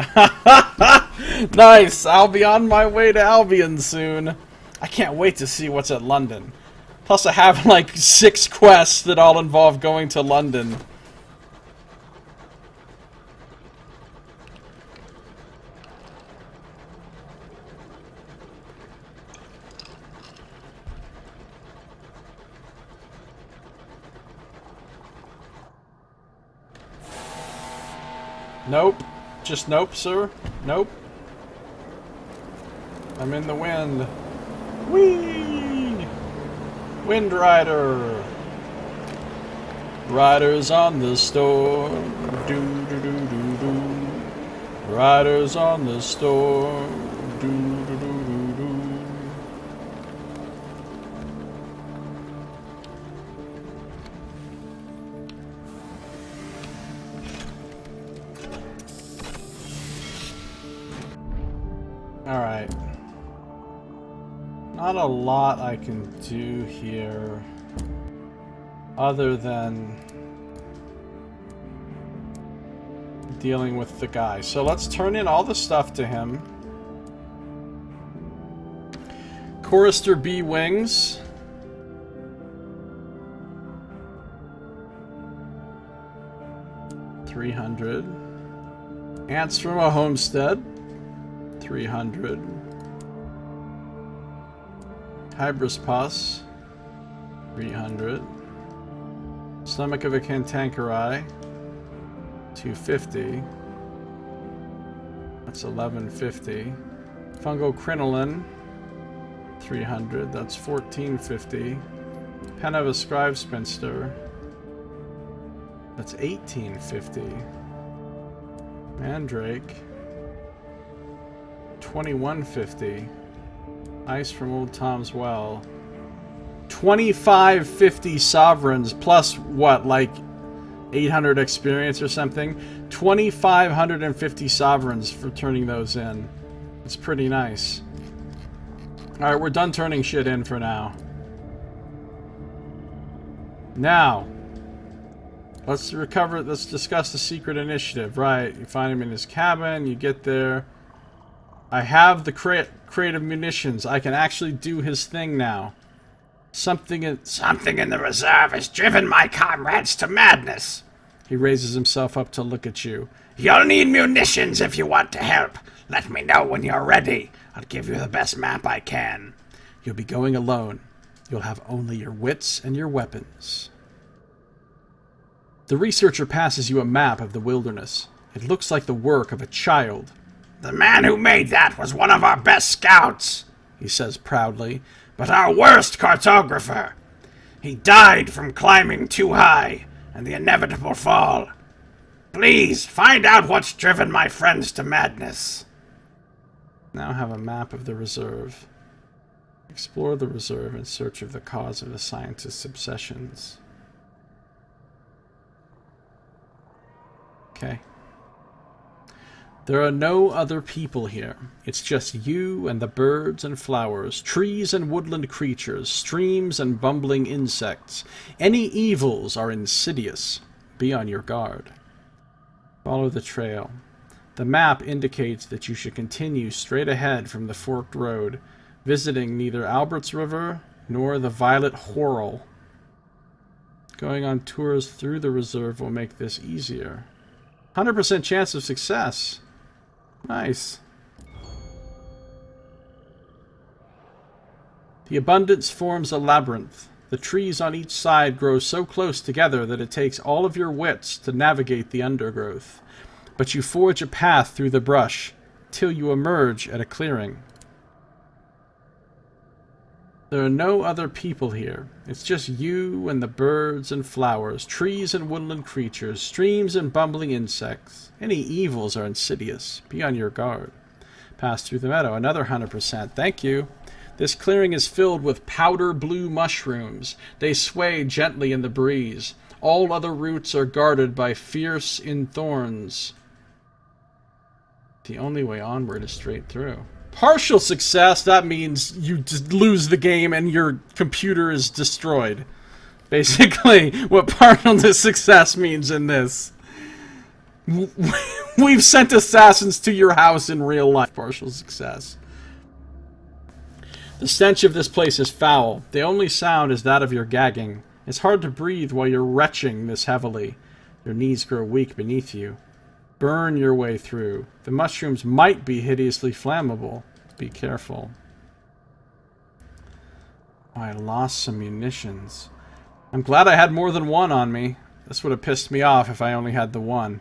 Nice. I'll be on my way to Albion soon. I can't wait to see what's at London. Plus, I have like 6 quests that all involve going to London. Nope. Just nope, sir. Nope. I'm in the wind. Whee! Wind Rider. Riders on the storm. Do do do do do. Riders on the storm. Do do do do do. Alright. Not a lot I can do here other than dealing with the guy. So let's turn in all the stuff to him. Chorister B wings. $300. Ants from a homestead. $300. Hybris pus. $300. Stomach of a cantankerite. $250. That's $11.50. Fungal crinoline. $300. That's $14.50. Pen of a scribe spinster. That's $18.50. Mandrake. $21.50. Ice from Old Tom's Well. 2550 sovereigns plus what, like 800 experience or something? 2550 sovereigns for turning those in. It's pretty nice. Alright, we're done turning shit in for now. Now, let's discuss the secret initiative. Right, you find him in his cabin, you get there. I have the crate of munitions. I can actually do his thing now. Something in the reserve has driven my comrades to madness. He raises himself up to look at you. You'll need munitions if you want to help. Let me know when you're ready. I'll give you the best map I can. You'll be going alone. You'll have only your wits and your weapons. The researcher passes you a map of the wilderness. It looks like the work of a child. The man who made that was one of our best scouts, he says proudly, but our worst cartographer. He died from climbing too high and the inevitable fall. Please, find out what's driven my friends to madness. Now have a map of the reserve. Explore the reserve in search of the cause of the scientist's obsessions. Okay. There are no other people here. It's just you and the birds and flowers, trees and woodland creatures, streams and bumbling insects. Any evils are insidious. Be on your guard. Follow the trail. The map indicates that you should continue straight ahead from the forked road, visiting neither Albert's River nor the Violet Whorl. Going on tours through the reserve will make this easier. 100% chance of success. Nice. The abundance forms a labyrinth. The trees on each side grow so close together that it takes all of your wits to navigate the undergrowth. But you forge a path through the brush till you emerge at a clearing. There are no other people here. It's just you and the birds and flowers, trees and woodland creatures, streams and bumbling insects. Any evils are insidious. Be on your guard. Pass through the meadow. Another 100%. Thank you. This clearing is filled with powder blue mushrooms. They sway gently in the breeze. All other routes are guarded by fierce thorns. The only way onward is straight through. Partial success, that means you just lose the game and your computer is destroyed. Basically, what partial to success means in this. We've sent assassins to your house in real life. Partial success. The stench of this place is foul. The only sound is that of your gagging. It's hard to breathe while you're retching this heavily. Your knees grow weak beneath you. Burn your way through. The mushrooms might be hideously flammable. Be careful. Oh, I lost some munitions. I'm glad I had more than one on me. This would have pissed me off if I only had the one.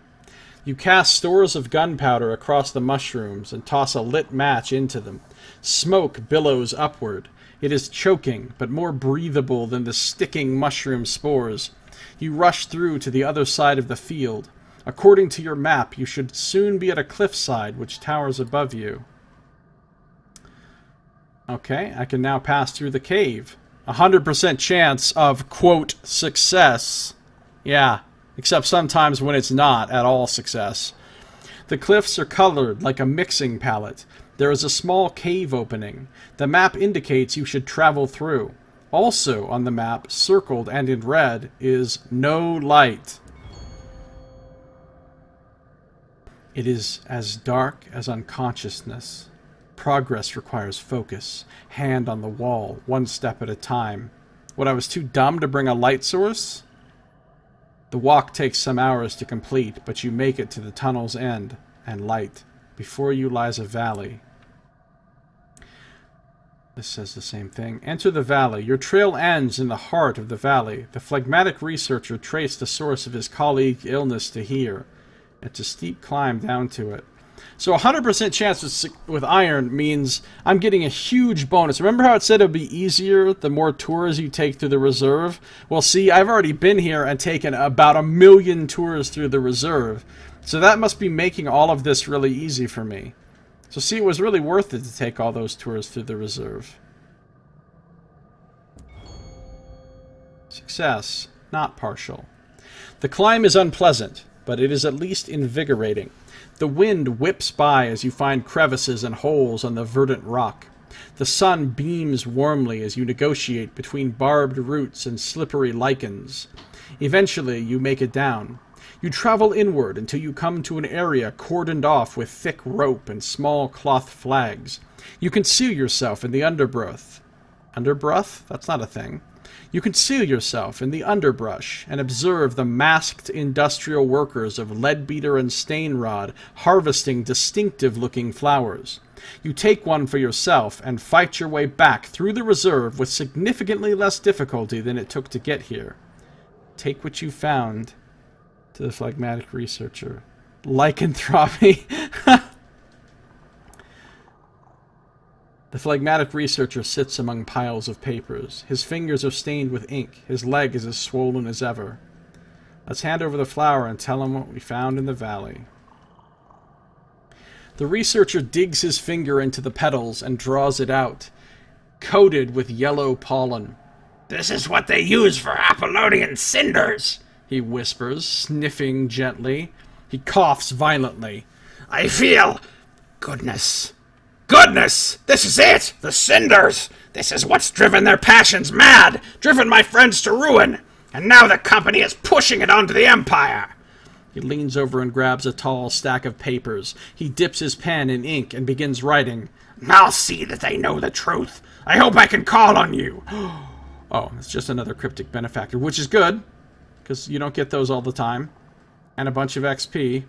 You cast stores of gunpowder across the mushrooms and toss a lit match into them. Smoke billows upward. It is choking, but more breathable than the sticking mushroom spores. You rush through to the other side of the field. According to your map, you should soon be at a cliffside which towers above you. Okay, I can now pass through the cave. 100% chance of, quote, success. Yeah, except sometimes when it's not at all success. The cliffs are colored like a mixing palette. There is a small cave opening. The map indicates you should travel through. Also on the map, circled and in red, is no light. It is as dark as unconsciousness. Progress requires focus. Hand on the wall, one step at a time. What, I was too dumb to bring a light source? The walk takes some hours to complete, but you make it to the tunnel's end, and light. Before you lies a valley. This says the same thing. Enter the valley. Your trail ends in the heart of the valley. The phlegmatic researcher traced the source of his colleague's illness to here. It's a steep climb down to it. So 100% chance with iron means I'm getting a huge bonus. Remember how it said it would be easier the more tours you take through the reserve? Well, see, I've already been here and taken about 1 million tours through the reserve. So that must be making all of this really easy for me. So see, it was really worth it to take all those tours through the reserve. Success, not partial. The climb is unpleasant, but it is at least invigorating. The wind whips by as you find crevices and holes on the verdant rock. The sun beams warmly as you negotiate between barbed roots and slippery lichens. Eventually, you make it down. You travel inward until you come to an area cordoned off with thick rope and small cloth flags. You conceal yourself in the underbrush. Underbrush? That's not a thing. You conceal yourself in the underbrush and observe the masked industrial workers of Leadbeater and Stainrod harvesting distinctive-looking flowers. You take one for yourself and fight your way back through the reserve with significantly less difficulty than it took to get here. Take what you found to the phlegmatic researcher. Lycanthropy. The phlegmatic researcher sits among piles of papers. His fingers are stained with ink. His leg is as swollen as ever. Let's hand over the flower and tell him what we found in the valley. The researcher digs his finger into the petals and draws it out, coated with yellow pollen. This is what they use for Apollonian cinders, he whispers, sniffing gently. He coughs violently. I feel... Goodness! This is it! The cinders! This is what's driven their passions mad! Driven my friends to ruin! And now the company is pushing it onto the Empire! He leans over and grabs a tall stack of papers. He dips his pen in ink and begins writing. I'll see that they know the truth. I hope I can call on you. Oh, it's just another cryptic benefactor, which is good, because you don't get those all the time. And a bunch of XP.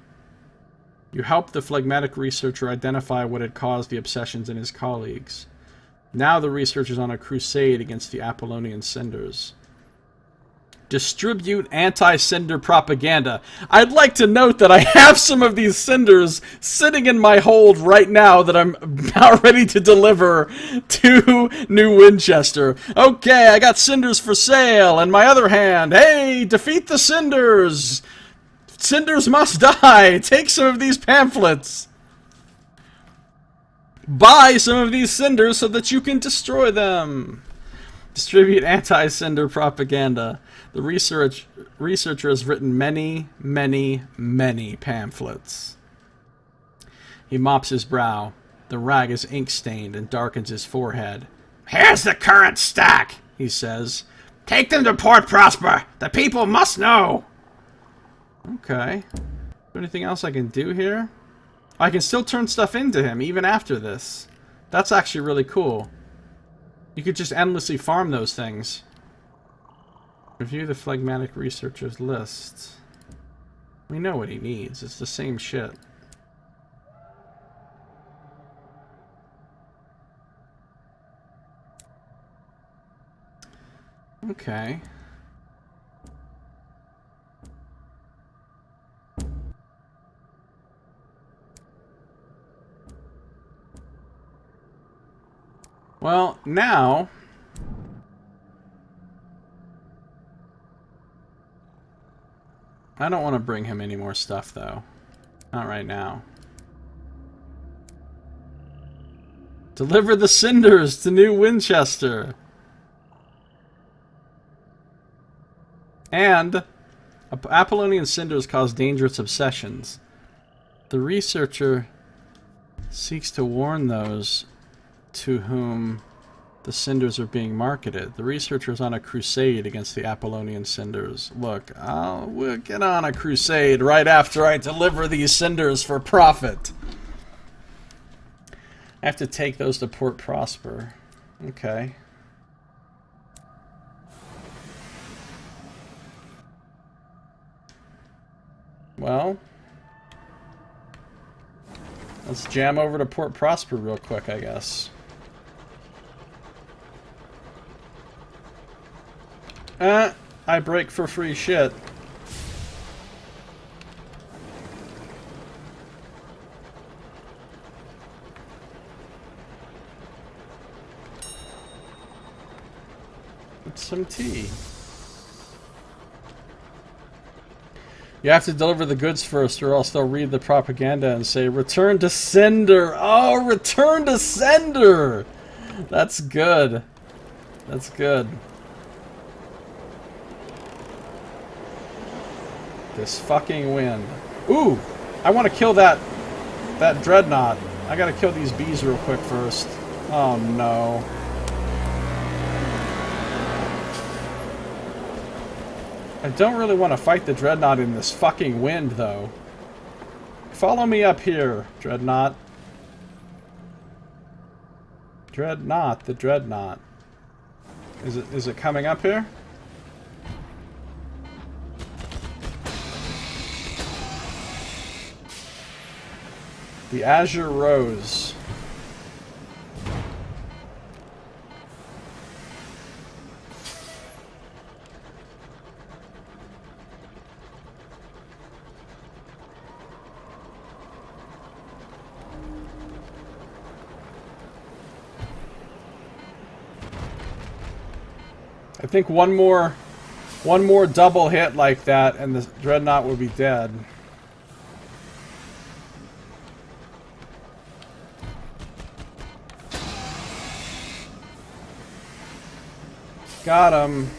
You help the phlegmatic researcher identify what had caused the obsessions in his colleagues. Now the researcher's on a crusade against the Apollonian cinders. Distribute anti-cinder propaganda. I'd like to note that I have some of these cinders sitting in my hold right now that I'm about ready to deliver to New Winchester. Okay, I got cinders for sale, and my other hand, hey, defeat the cinders! Cinders must die! Take some of these pamphlets! Buy some of these cinders so that you can destroy them! Distribute anti-cinder propaganda. The researcher has written many, many, many pamphlets. He mops his brow. The rag is ink-stained and darkens his forehead. Here's the current stack, he says. Take them to Port Prosper. The people must know. Okay. Anything else I can do here? I can still turn stuff into him even after this. That's actually really cool. You could just endlessly farm those things. Review the phlegmatic researcher's list. We know what he needs. It's the same shit. Okay. Well, now... I don't want to bring him any more stuff, though. Not right now. Deliver the cinders to New Winchester! And... Apollonian cinders cause dangerous obsessions. The researcher seeks to warn those to whom the cinders are being marketed. The researcher is on a crusade against the Apollonian cinders. Look, we'll get on a crusade right after I deliver these cinders for profit. I have to take those to Port Prosper. Okay. Well, let's jam over to Port Prosper real quick, I guess. I break for free shit. It's some tea. You have to deliver the goods first, or else they'll read the propaganda and say, "Return to sender." Oh, return to sender! That's good. That's good. This fucking wind. Ooh! I want to kill that dreadnought. I gotta kill these bees real quick first. Oh no. I don't really want to fight the dreadnought in this fucking wind, though. Follow me up here, dreadnought. Dreadnought, the dreadnought. Is it coming up here? The Azure Rose. I think one more double hit like that and the dreadnought will be dead. Got him.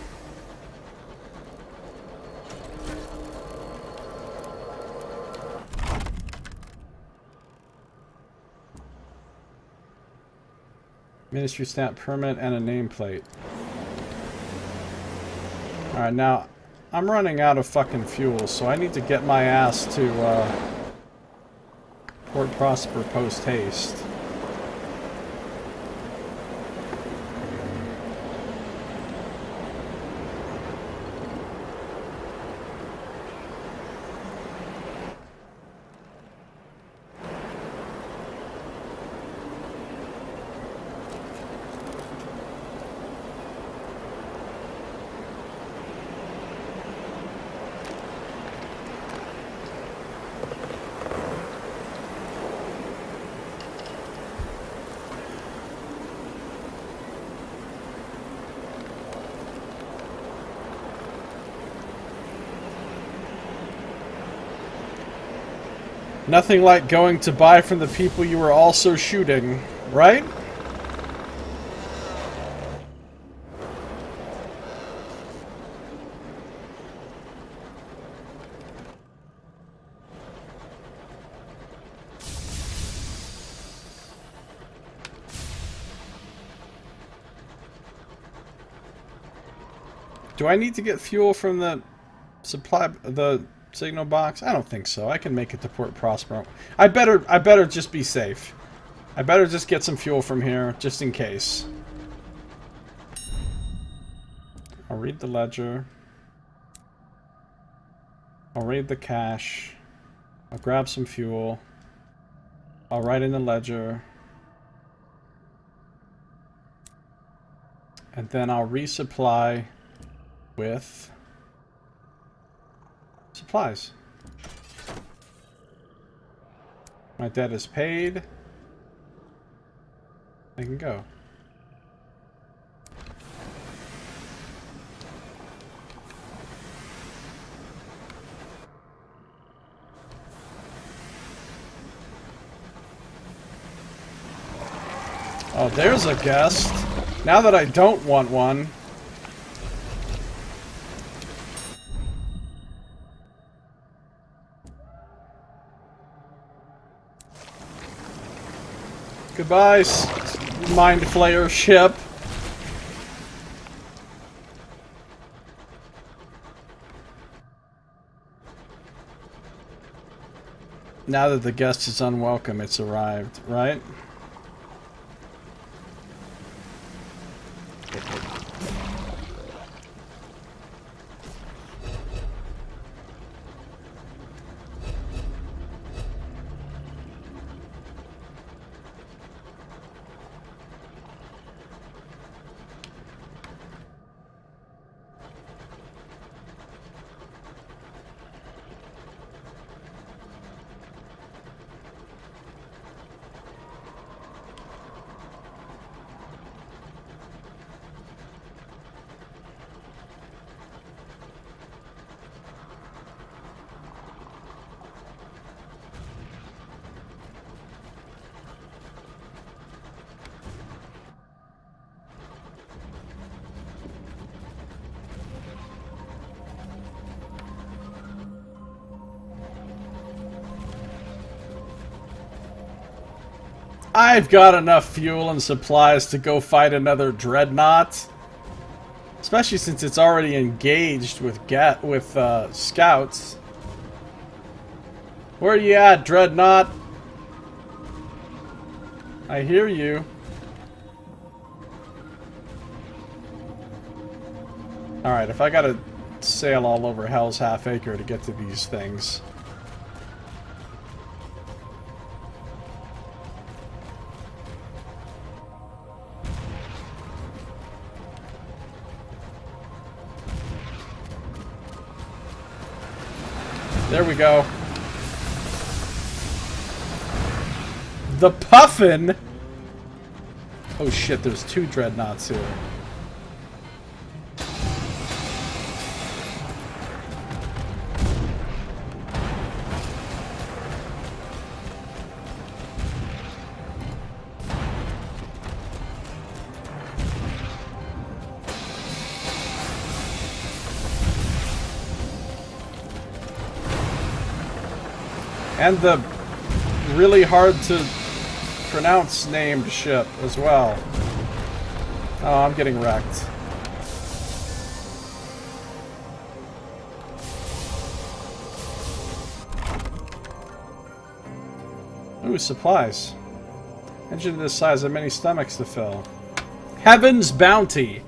Ministry stamp permit and a nameplate. Alright, now I'm running out of fucking fuel, so I need to get my ass to Port Prosper post haste. Nothing like going to buy from the people you were also shooting, right? Do I need to get fuel from the the signal box? I don't think so. I can make it to Port Prospero. I better just be safe. I better just get some fuel from here, just in case. I'll read the ledger. I'll read the cash. I'll grab some fuel. I'll write in the ledger. And then I'll resupply with supplies. My debt is paid. I can go. Oh, there's a guest. Now that I don't want one. Goodbye, Mind Flayer ship. Now that the guest is unwelcome, it's arrived, right? I've got enough fuel and supplies to go fight another dreadnought. Especially since it's already engaged with scouts. Where you at, dreadnought? I hear you. Alright, if I gotta sail all over Hell's Half Acre to get to these things. There we go. The Puffin? Oh shit, there's two dreadnoughts here. And the really hard to pronounce named ship as well. Oh, I'm getting wrecked. Ooh, supplies. Engine this size have many stomachs to fill. Heaven's bounty!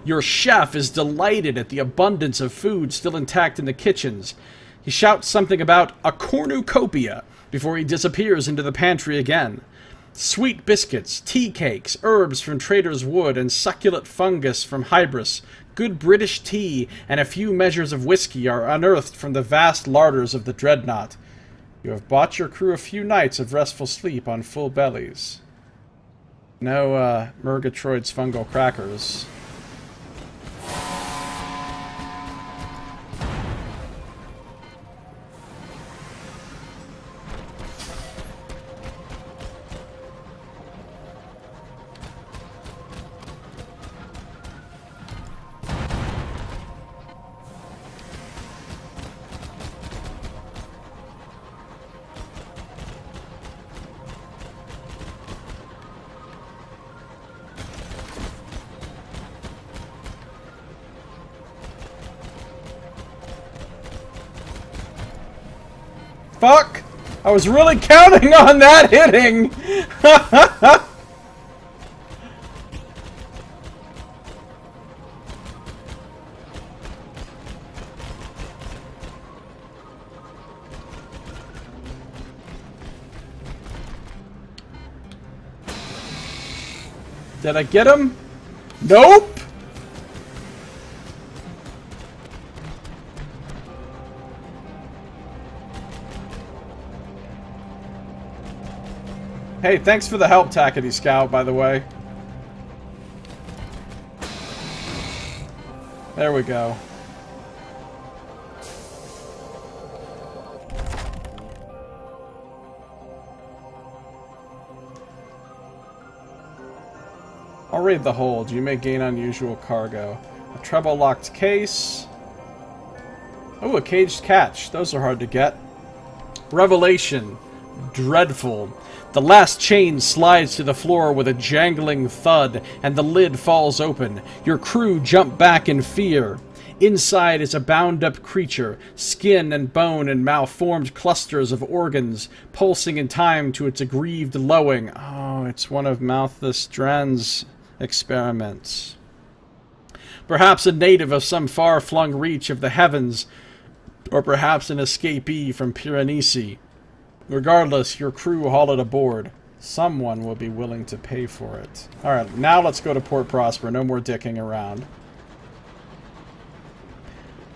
Your chef is delighted at the abundance of food still intact in the kitchens. He shouts something about a cornucopia before he disappears into the pantry again. Sweet biscuits, tea cakes, herbs from Traitor's Wood, and succulent fungus from Hybris, good British tea, and a few measures of whiskey are unearthed from the vast larders of the Dreadnought. You have bought your crew a few nights of restful sleep on full bellies. No, Murgatroyd's fungal crackers. Fuck! I was really counting on that hitting! Did I get him? Nope! Hey, thanks for the help, Tackety Scout, by the way. There we go. I'll read the hold. You may gain unusual cargo. A treble-locked case. Oh, a caged catch. Those are hard to get. Revelation. Dreadful. The last chain slides to the floor with a jangling thud, and the lid falls open. Your crew jump back in fear. Inside is a bound-up creature, skin and bone and malformed clusters of organs, pulsing in time to its aggrieved lowing. Oh, it's one of Malthus Dren's experiments. Perhaps a native of some far-flung reach of the heavens, or perhaps an escapee from Piranesi. Regardless, your crew haul it aboard. Someone will be willing to pay for it. Alright, now let's go to Port Prosper. No more dicking around.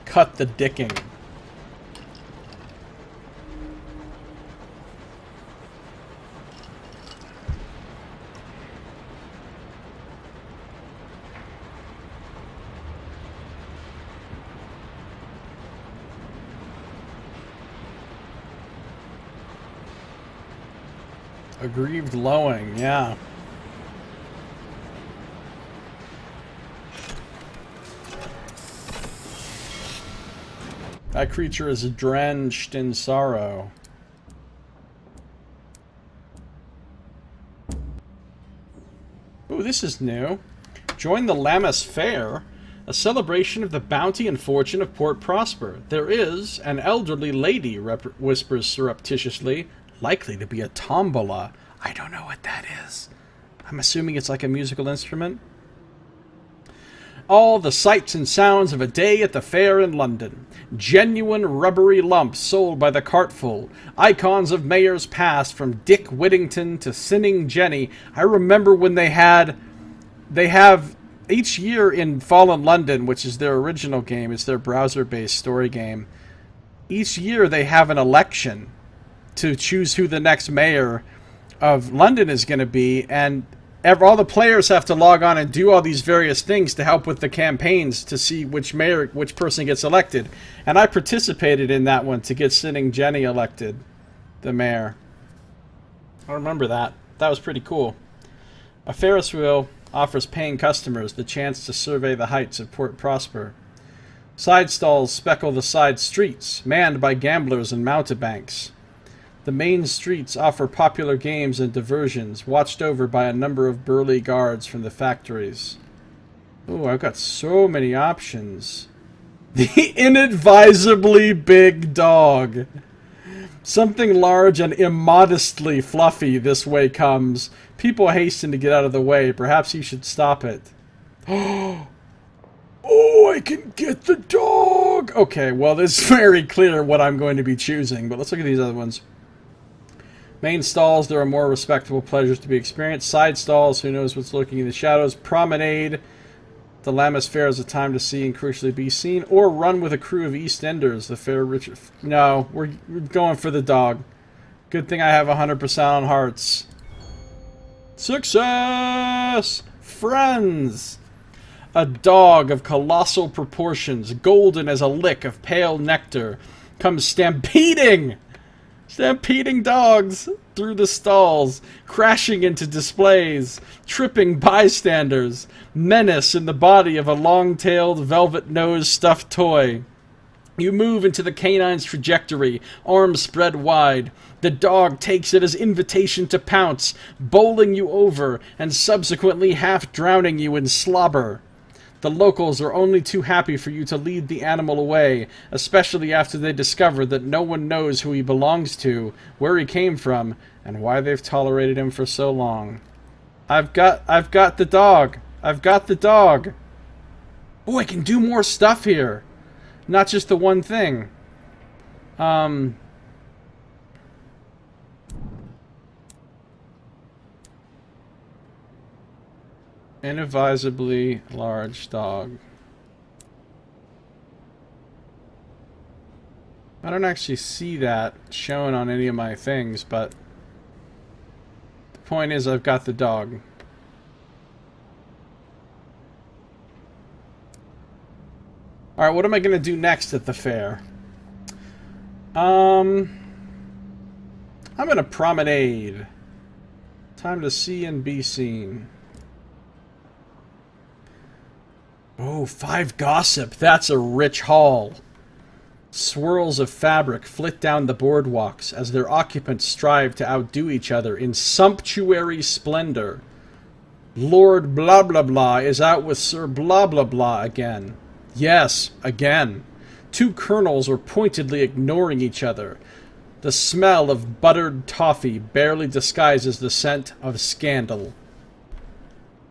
Cut the dicking. Aggrieved lowing, yeah. That creature is drenched in sorrow. Ooh, this is new. Join the Lammas Fair, a celebration of the bounty and fortune of Port Prosper. There is an elderly lady, whispers surreptitiously, likely to be a tombola. I don't know what that is. I'm assuming it's like a musical instrument. All the sights and sounds of a day at the fair in London. Genuine rubbery lumps sold by the cartful. Icons of mayors past, from Dick Whittington to Sinning Jenny. I remember when they have each year in Fallen London, which is their original game, it's their browser-based story game. Each year they have an election to choose who the next mayor of London is going to be, and all the players have to log on and do all these various things to help with the campaigns to see which person gets elected. And I participated in that one to get Sinning Jenny elected, the mayor. I remember that. That was pretty cool. A Ferris wheel offers paying customers the chance to survey the heights of Port Prosper. Side stalls speckle the side streets, manned by gamblers and mountebanks. The main streets offer popular games and diversions, watched over by a number of burly guards from the factories. Ooh, I've got so many options. The inadvisably big dog. Something large and immodestly fluffy this way comes. People hasten to get out of the way. Perhaps you should stop it. Oh, I can get the dog! Okay, well, it's very clear what I'm going to be choosing, but let's look at these other ones. Main stalls, there are more respectable pleasures to be experienced. Side stalls, who knows what's lurking in the shadows. Promenade, the Lammas Fair is a time to see and crucially be seen. Or run with a crew of EastEnders, the fair Richard. No, we're going for the dog. Good thing I have 100% on hearts. Success! Friends! A dog of colossal proportions, golden as a lick of pale nectar, comes stampeding dogs through the stalls, crashing into displays, tripping bystanders, menace in the body of a long-tailed, velvet-nosed stuffed toy. You move into the canine's trajectory, arms spread wide. The dog takes it as invitation to pounce, bowling you over and subsequently half drowning you in slobber. The locals are only too happy for you to lead the animal away, especially after they discover that no one knows who he belongs to, where he came from, and why they've tolerated him for so long. I've got the dog. I've got the dog. Oh, I can do more stuff here. Not just the one thing. Inadvisably large dog. I don't actually see that shown on any of my things, but the point is I've got the dog. Alright, what am I going to do next at the fair? I'm going to promenade. Time to see and be seen. Oh, 5 gossip. That's a rich haul. Swirls of fabric flit down the boardwalks as their occupants strive to outdo each other in sumptuary splendor. Lord blah blah blah is out with Sir blah blah blah again. Yes, again. 2 colonels are pointedly ignoring each other. The smell of buttered toffee barely disguises the scent of scandal.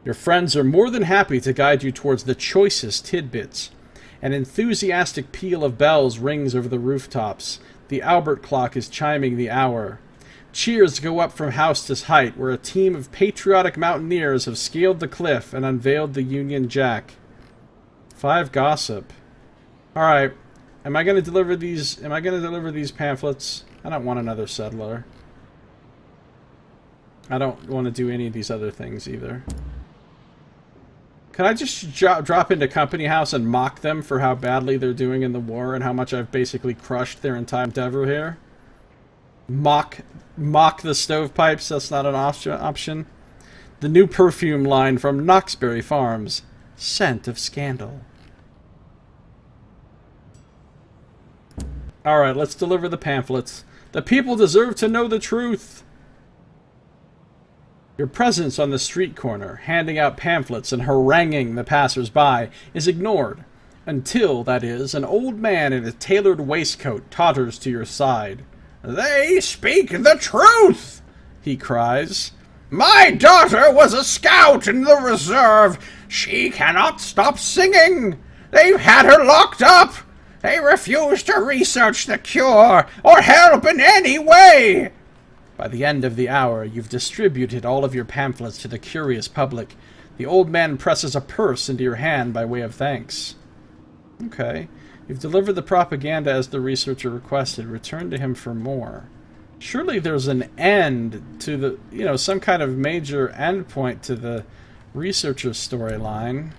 Your friends are more than happy to guide you towards the choicest tidbits. An enthusiastic peal of bells rings over the rooftops. The Albert clock is chiming the hour. Cheers go up from house to height, where a team of patriotic mountaineers have scaled the cliff and unveiled the Union Jack. 5 gossip. Alright. Am I going to deliver these pamphlets? I don't want another settler. I don't want to do any of these other things either. Can I just drop into Company House and mock them for how badly they're doing in the war and how much I've basically crushed their entire endeavor here? Mock the stovepipes? That's not an option. The new perfume line from Knoxbury Farms. Scent of scandal. Alright, let's deliver the pamphlets. The people deserve to know the truth! Your presence on the street corner, handing out pamphlets and haranguing the passers-by, is ignored. Until, that is, an old man in a tailored waistcoat totters to your side. "They speak the truth!" he cries. "My daughter was a scout in the reserve. She cannot stop singing. They've had her locked up. They refuse to research the cure or help in any way." By the end of the hour, you've distributed all of your pamphlets to the curious public. The old man presses a purse into your hand by way of thanks. Okay. You've delivered the propaganda as the researcher requested. Return to him for more. Surely there's an end to the, some kind of major endpoint to the researcher storyline.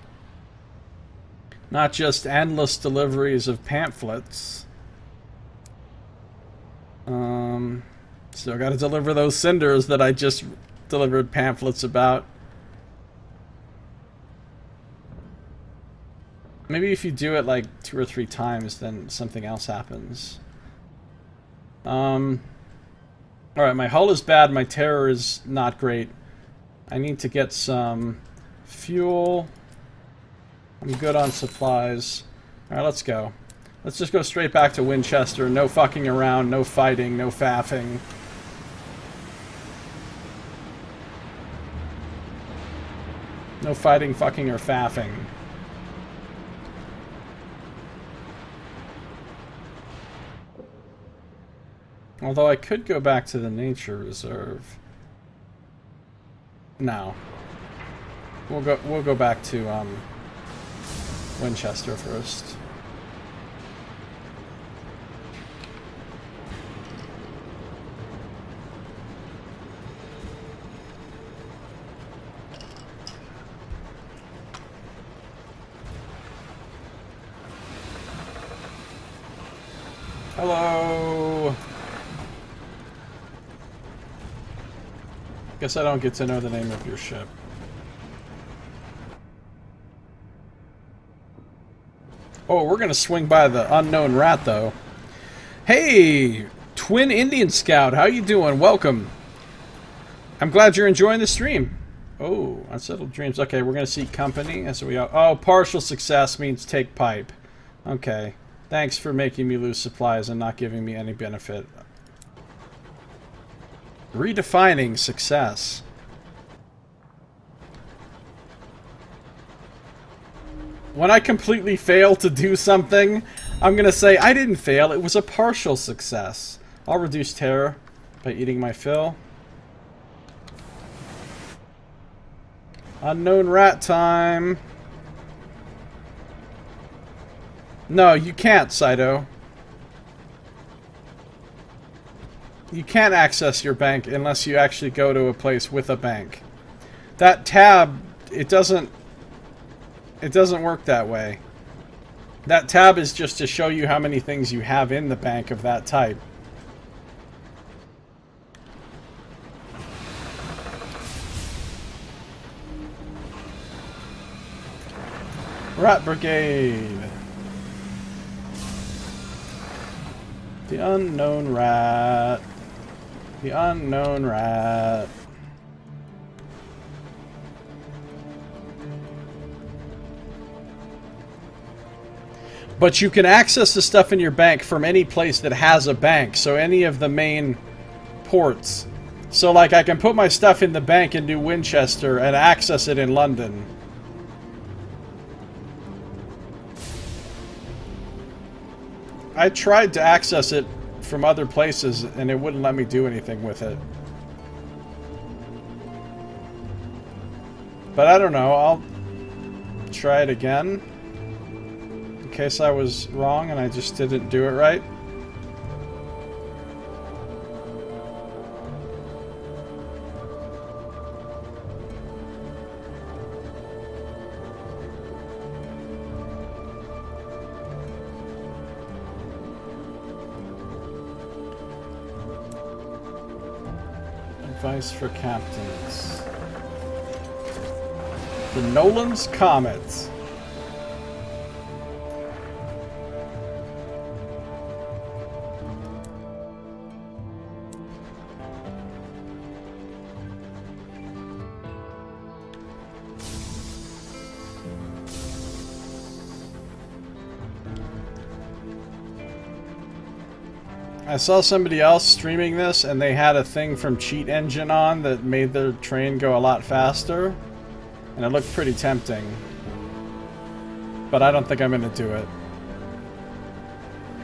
Not just endless deliveries of pamphlets. Still gotta deliver those cinders that I just delivered pamphlets about. Maybe if you do it like 2 or 3 times, then something else happens. Alright, my hull is bad, my terror is not great. I need to get some fuel. I'm good on supplies. Alright, let's go. Let's just go straight back to Winchester. No fucking around, no fighting, no faffing. No fighting, fucking, or faffing. Although I could go back to the nature reserve. No. We'll go back to Winchester first. Hello. Guess I don't get to know the name of your ship. Oh, we're gonna swing by the unknown rat, though. Hey, Twin Indian Scout, how you doing? Welcome. I'm glad you're enjoying the stream. Oh, Unsettled Dreams. Okay, we're going to seek company. That's what we are. Oh, partial success means take pipe. Okay. Thanks for making me lose supplies and not giving me any benefit. Redefining success. When I completely fail to do something, I'm going to say, I didn't fail, it was a partial success. I'll reduce terror by eating my fill. Unknown rat time. No, you can't, Saito. You can't access your bank unless you actually go to a place with a bank. That tab, it doesn't work that way. That tab is just to show you how many things you have in the bank of that type. Rat Brigade. The unknown rat. The unknown rat. But you can access the stuff in your bank from any place that has a bank, so any of the main ports. So like I can put my stuff in the bank in New Winchester and access it in London. I tried to access it from other places and it wouldn't let me do anything with it. But I don't know, I'll try it again. In case I was wrong and I just didn't do it right. Advice for captains. The Nolan's Comet. I saw somebody else streaming this and they had a thing from Cheat Engine on that made their train go a lot faster. And it looked pretty tempting. But I don't think I'm going to do it.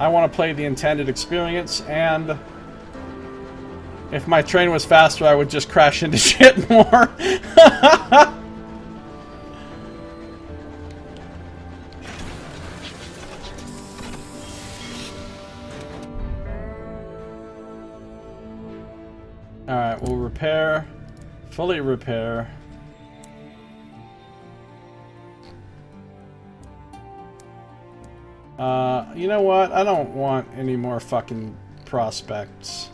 I want to play the intended experience, and if my train was faster I would just crash into shit more. Alright, we'll repair. Fully repair. You know what? I don't want any more fucking prospects.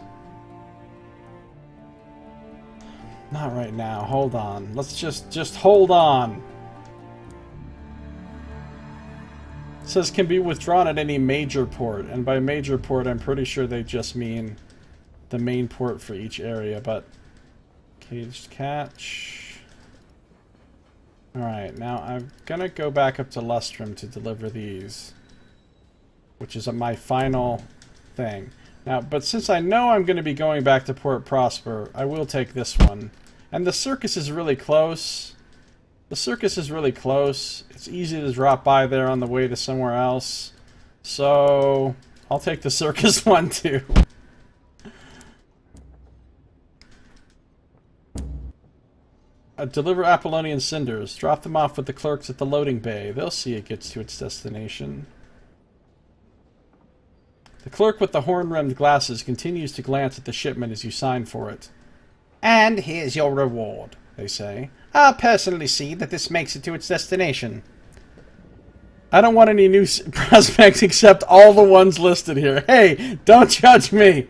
Not right now. Hold on. Let's just hold on. It says can be withdrawn at any major port, and by major port I'm pretty sure they just mean the main port for each area, but caged catch. Alright, now I'm gonna go back up to Lustrum to deliver these, which is my final thing. Now, but since I know I'm going to be going back to Port Prosper, I will take this one. And the circus is really close. The circus is really close. It's easy to drop by there on the way to somewhere else. So, I'll take the circus one too. Deliver Apollonian cinders. Drop them off with the clerks at the loading bay. They'll see it gets to its destination. The clerk with the horn-rimmed glasses continues to glance at the shipment as you sign for it. And here's your reward, they say. I'll personally see that this makes it to its destination. I don't want any new prospects except all the ones listed here. Hey, don't judge me!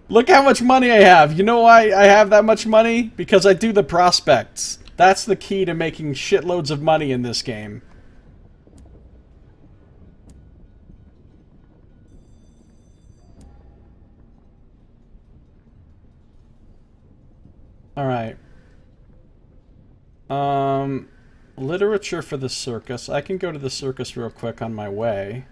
Look how much money I have. You know why I have that much money? Because I do the prospects. That's the key to making shitloads of money in this game. Alright. Literature for the circus. I can go to the circus real quick on my way.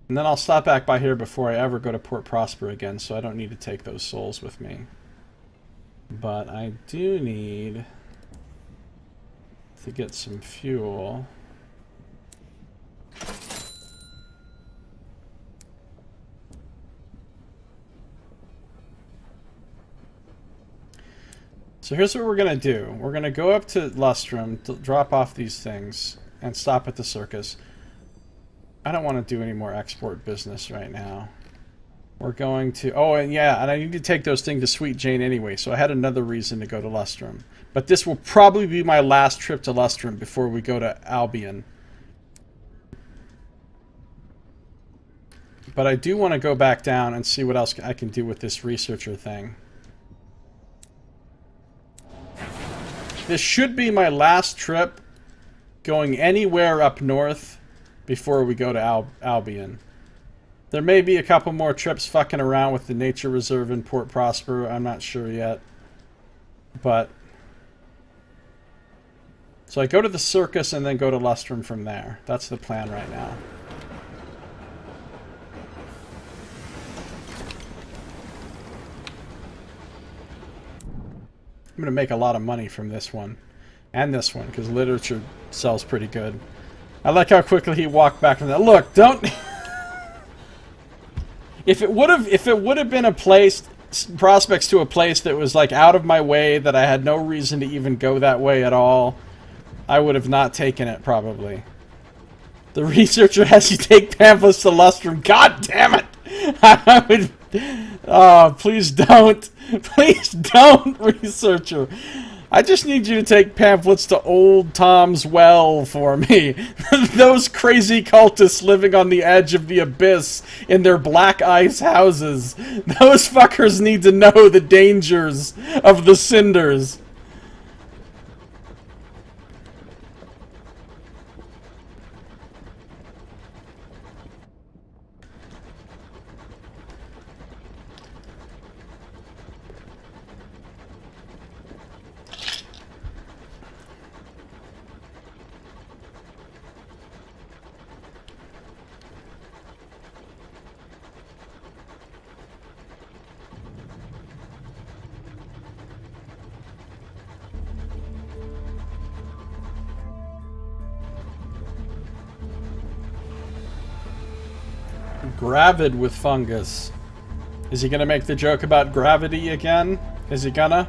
And then I'll stop back by here before I ever go to Port Prosper again, so I don't need to take those souls with me. But I do need to get some fuel. So here's what we're going to do. We're going to go up to Lustrum, to drop off these things, and stop at the circus. I don't want to do any more export business right now. We're going to... Oh, and yeah, and I need to take those things to Sweet Jane anyway, so I had another reason to go to Lustrum. But this will probably be my last trip to Lustrum before we go to Albion. But I do want to go back down and see what else I can do with this researcher thing. This should be my last trip going anywhere up north before we go to Albion. There may be a couple more trips fucking around with the nature reserve in Port Prosper. I'm not sure yet. But... So I go to the circus and then go to Lustrum from there. That's the plan right now. I'm going to make a lot of money from this one. And this one, because literature sells pretty good. I like how quickly he walked back from that. Look, don't... If it would have been a place... Prospects to a place that was, like, out of my way, that I had no reason to even go that way at all, I would have not taken it, probably. The researcher has you take pamphlets to Lustrum. God damn it! I would... Oh, please don't. Please don't, researcher. I just need you to take pamphlets to Old Tom's Well for me. Those crazy cultists living on the edge of the abyss in their black ice houses. Those fuckers need to know the dangers of the cinders. Gravid with fungus. Is he gonna make the joke about gravity again? Is he gonna?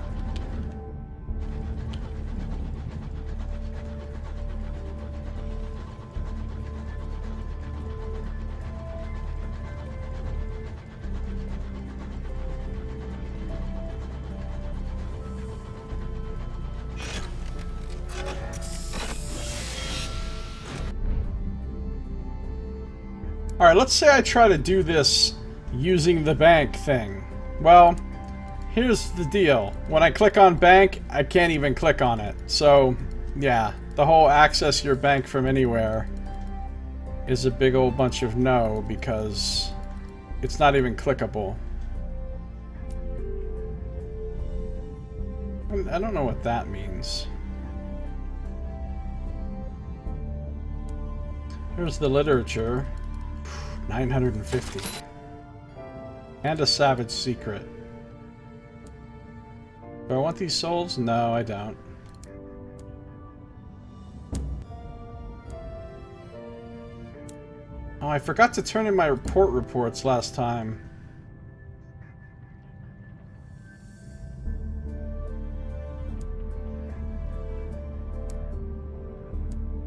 Alright, let's say I try to do this using the bank thing. Well, here's the deal. When I click on bank, I can't even click on it. So, yeah, the whole access your bank from anywhere is a big old bunch of no, because it's not even clickable. I don't know what that means. Here's the literature. 950. And a savage secret. Do I want these souls? No, I don't. Oh, I forgot to turn in my report reports last time.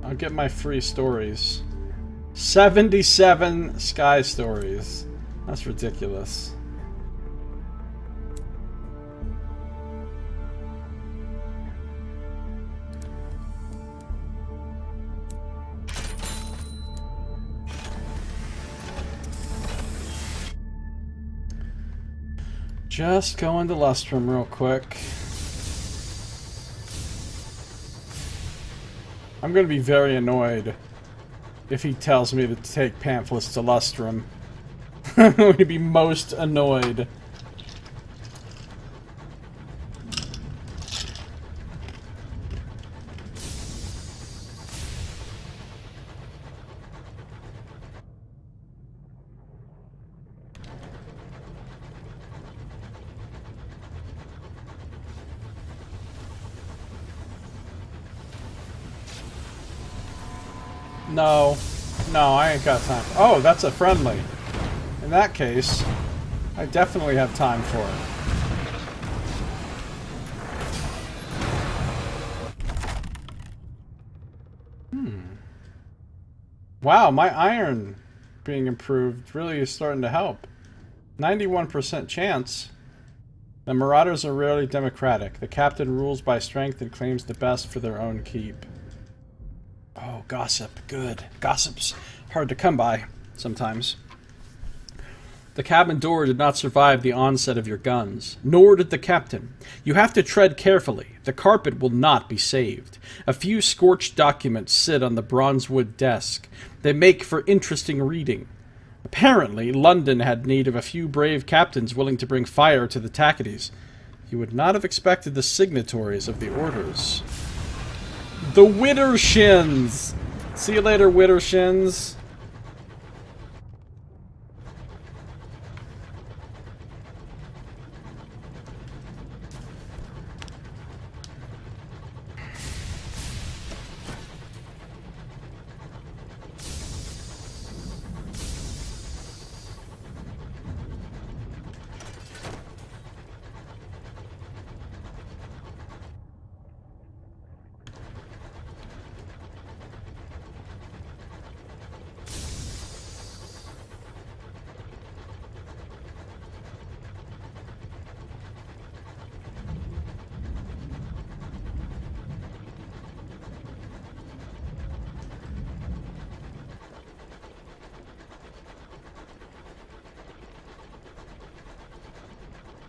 I'll get my free stories. 77 Sky stories. That's ridiculous. Just going to Lustrum real quick. I'm going to be very annoyed if he tells me to take pamphlets to Lustrum. I'm going to be most annoyed. No. No, I ain't got time. Oh, that's a friendly. In that case, I definitely have time for it. Wow, my iron being improved really is starting to help. 91% chance. The Marauders are rarely democratic. The captain rules by strength and claims the best for their own keep. Oh, gossip. Good. Gossip's hard to come by sometimes. The cabin door did not survive the onset of your guns, nor did the captain. You have to tread carefully. The carpet will not be saved. A few scorched documents sit on the bronzewood desk. They make for interesting reading. Apparently, London had need of a few brave captains willing to bring fire to the Tackities. You would not have expected the signatories of the orders. The Widdershins! See you later, Widdershins.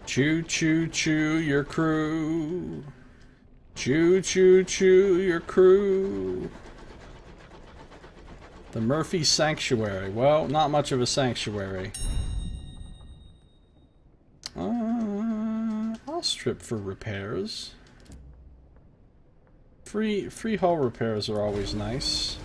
Choo choo choo your crew. Choo choo choo your crew. The Murphy Sanctuary. Well, not much of a sanctuary. I'll strip for repairs. Free hull repairs are always nice.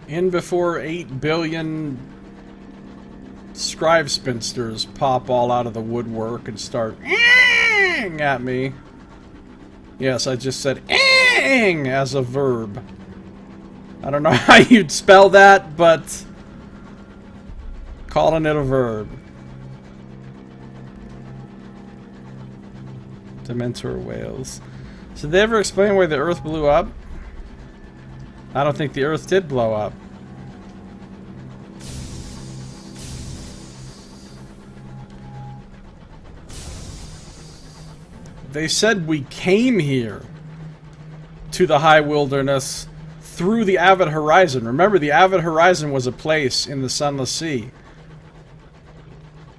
In before 8 billion scribe spinsters pop all out of the woodwork and start at me. Yes, I just said as a verb. I don't know how you'd spell that, but calling it a verb. Dementor whales. So did they ever explain why the Earth blew up? I don't think the Earth did blow up. They said we came here to the high wilderness through the Avid Horizon. Remember, the Avid Horizon was a place in the Sunless Sea.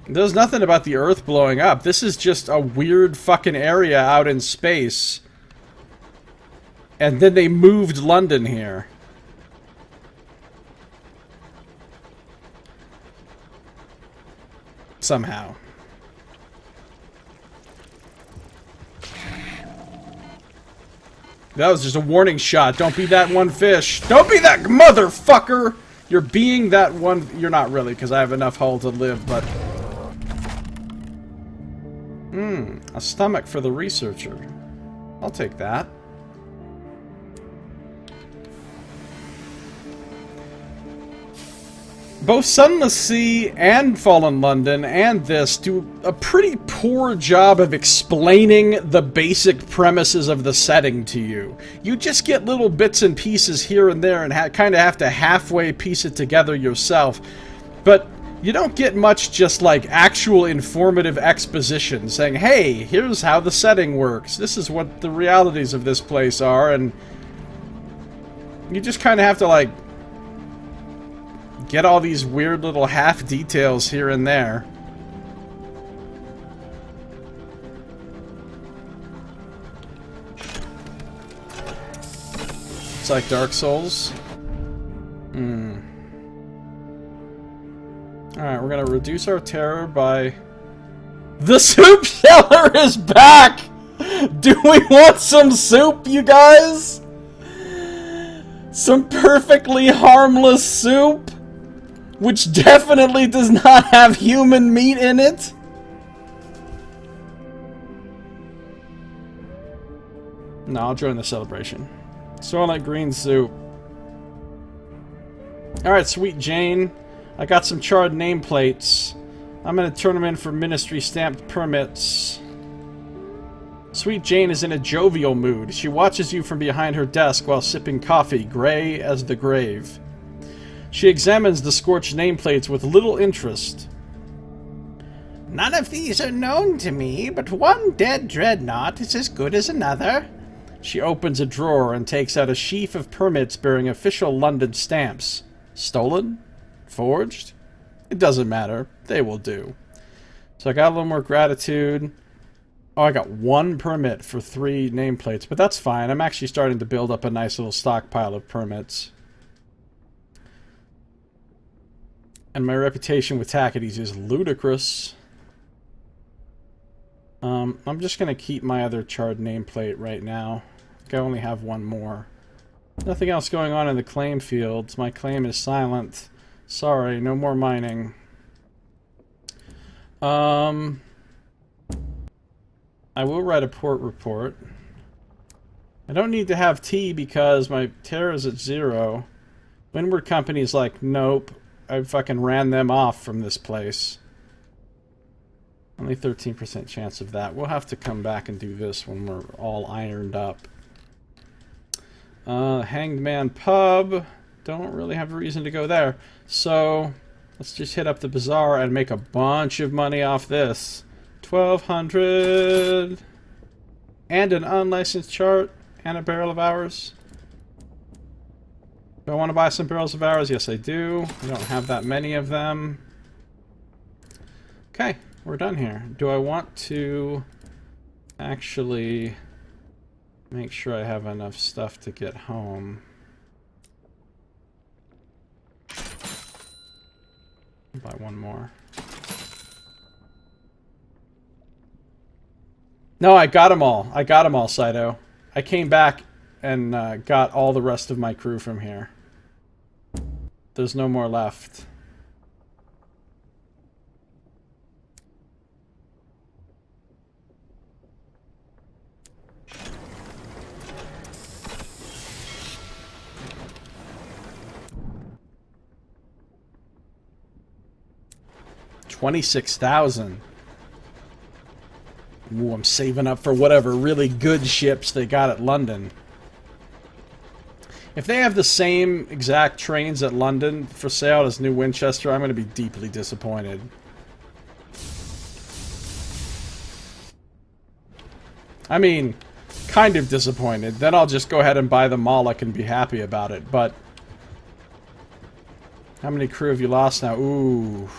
There's nothing about the Earth blowing up. This is just a weird fucking area out in space. And then they moved London here. Somehow. That was just a warning shot. Don't be that one fish. Don't be that motherfucker! You're being that one... You're not really, because I have enough hull to live, but... a stomach for the researcher. I'll take that. Both Sunless Sea and Fallen London and this do a pretty poor job of explaining the basic premises of the setting to you. You just get little bits and pieces here and there and kind of have to halfway piece it together yourself. But you don't get much just like actual informative exposition saying, hey, here's how the setting works. This is what the realities of this place are, and you just kind of have to like get all these weird little half details here and there. It's like Dark Souls. Alright, we're gonna reduce our terror by... The soup seller is back! Do we want some soup, you guys? Some perfectly harmless soup, which definitely does not have human meat in it. No, I'll join the celebration. Soylent green soup. Alright, Sweet Jane. I got some charred nameplates. I'm gonna turn them in for ministry stamped permits. Sweet Jane is in a jovial mood. She watches you from behind her desk while sipping coffee, gray as the grave. She examines the scorched nameplates with little interest. None of these are known to me, but one dead dreadnought is as good as another. She opens a drawer and takes out a sheaf of permits bearing official London stamps. Stolen? Forged? It doesn't matter. They will do. So I got a little more gratitude. Oh, I got 1 permit for 3 nameplates, but that's fine. I'm actually starting to build up a nice little stockpile of permits. And my reputation with Tackities is ludicrous. I'm just going to keep my other charred nameplate right now. I think I only have 1 more. Nothing else going on in the claim fields. My claim is silent. Sorry, no more mining. I will write a port report. I don't need to have tea because my terror is at 0. Windward Company's like, nope. I fucking ran them off from this place. Only 13% chance of that. We'll have to come back and do this when we're all ironed up. Hanged Man Pub. Don't really have a reason to go there. So, let's just hit up the bazaar and make a bunch of money off this. 1,200. And an unlicensed chart. And a barrel of hours. Do I want to buy some barrels of hours? Yes, I do. I don't have that many of them. Okay, we're done here. Do I want to actually make sure I have enough stuff to get home? I'll buy 1 more. No, I got them all. I got them all, Saito. I came back and got all the rest of my crew from here. There's no more left. $26,000. Ooh, I'm saving up for whatever really good ships they got at London. If they have the same exact trains at London for sale as New Winchester, I'm going to be deeply disappointed. I mean, kind of disappointed. Then I'll just go ahead and buy them all. I can be happy about it, but... How many crew have you lost now? Ooh.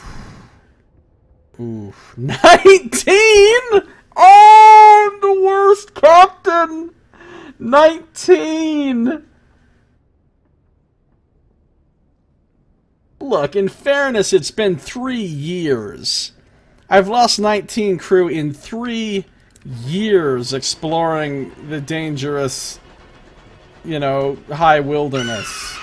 Ooh. 19?! Oh, the worst captain! 19! Look, in fairness, it's been 3 years. I've lost 19 crew in 3 years exploring the dangerous, you know, high wilderness.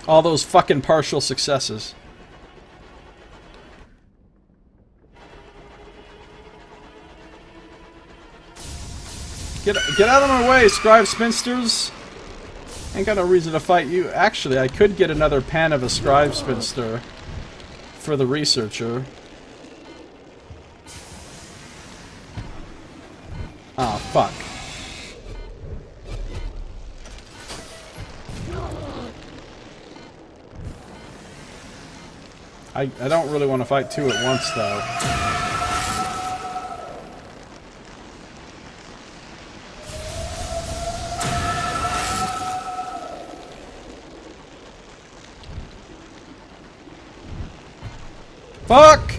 All those fucking partial successes. Get out of my way, Scribe Spinsters! Ain't got no reason to fight you. Actually, I could get another pen of a Scribe Spinster for the researcher. Ah, fuck. I don't really want to fight 2 at once, though. Fuck!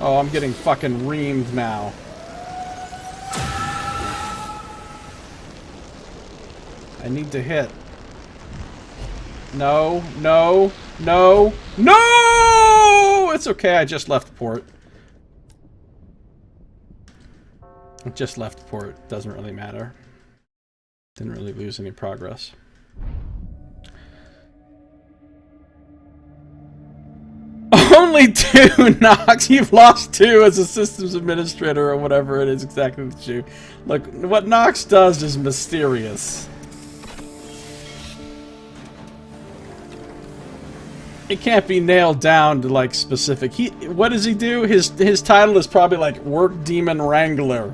Oh, I'm getting fucking reamed now. I need to hit. No, no, no, no! It's okay, I just left port. It just left port. Doesn't really matter. Didn't really lose any progress. Only 2 Nox. You've lost 2 as a systems administrator or whatever it is exactly with you. Look, what Nox does is mysterious. It can't be nailed down to like specific. What does he do? His title is probably like Work Demon Wrangler.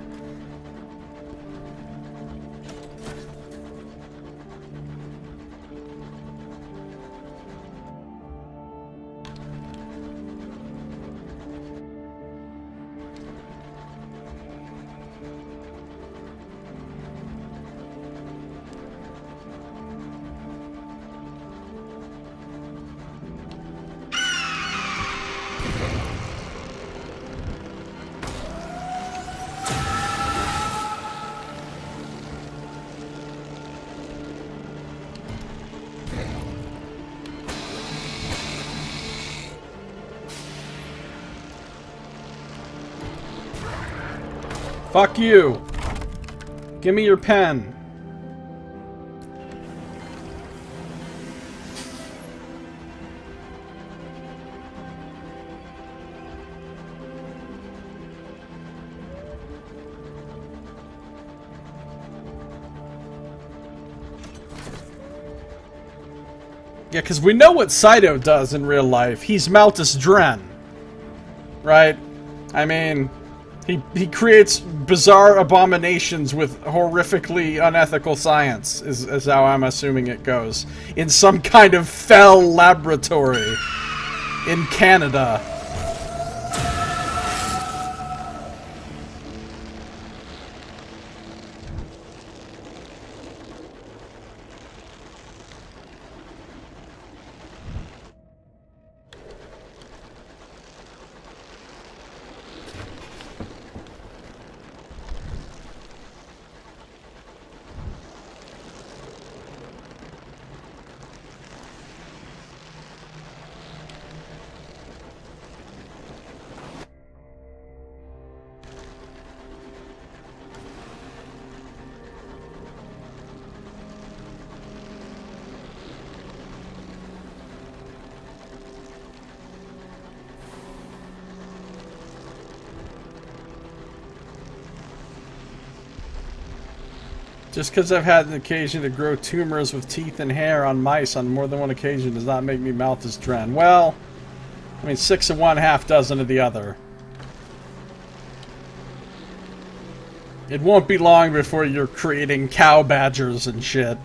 Fuck you! Give me your pen. Yeah, because we know what Saito does in real life. He's Malthus Dren. Right? I mean... He creates bizarre abominations with horrifically unethical science, is how I'm assuming it goes. In some kind of fell laboratory in Canada. Just because I've had an occasion to grow tumors with teeth and hair on mice on more than one occasion does not make me Malthus Dren. Well, I mean 6 of one, half dozen of the other. It won't be long before you're creating cow badgers and shit.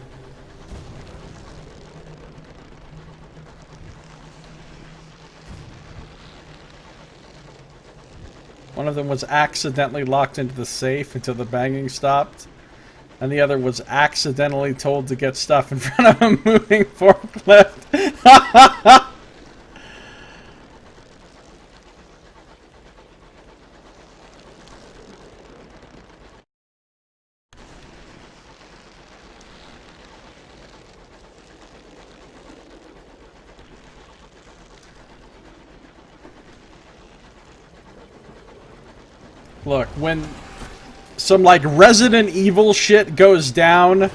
One of them was accidentally locked into the safe until the banging stopped. And the other was accidentally told to get stuff in front of a moving forklift. Look, when some like Resident Evil shit goes down,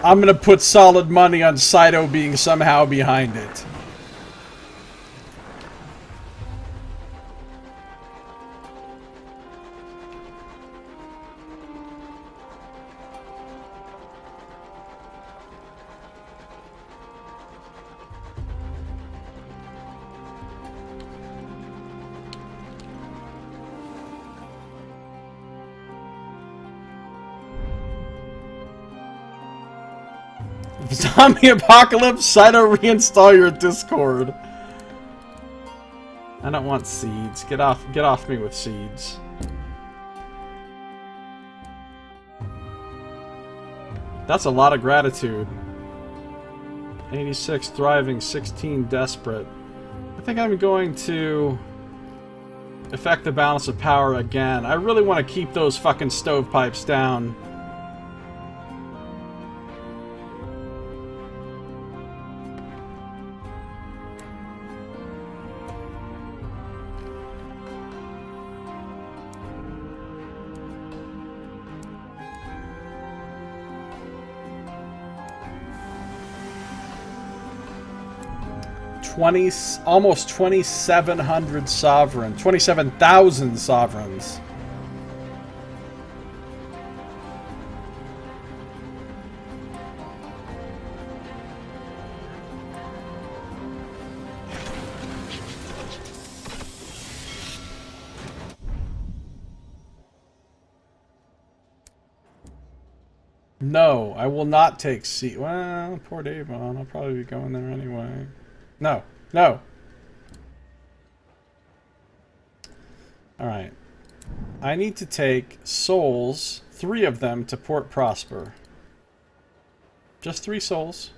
I'm gonna put solid money on Saito being somehow behind it. Zombie apocalypse, Saito reinstall your Discord. I don't want seeds. Get off me with seeds. That's a lot of gratitude. 86 thriving, 16 desperate. I think I'm going to affect the balance of power again. I really want to keep those fucking stovepipes down. almost 2,700 sovereign, 27,000 sovereigns. No, I will not take C. Well, Port Avon. I'll probably be going there anyway. No, no. Alright. I need to take souls, 3 of them, to Port Prosper. Just 3 souls.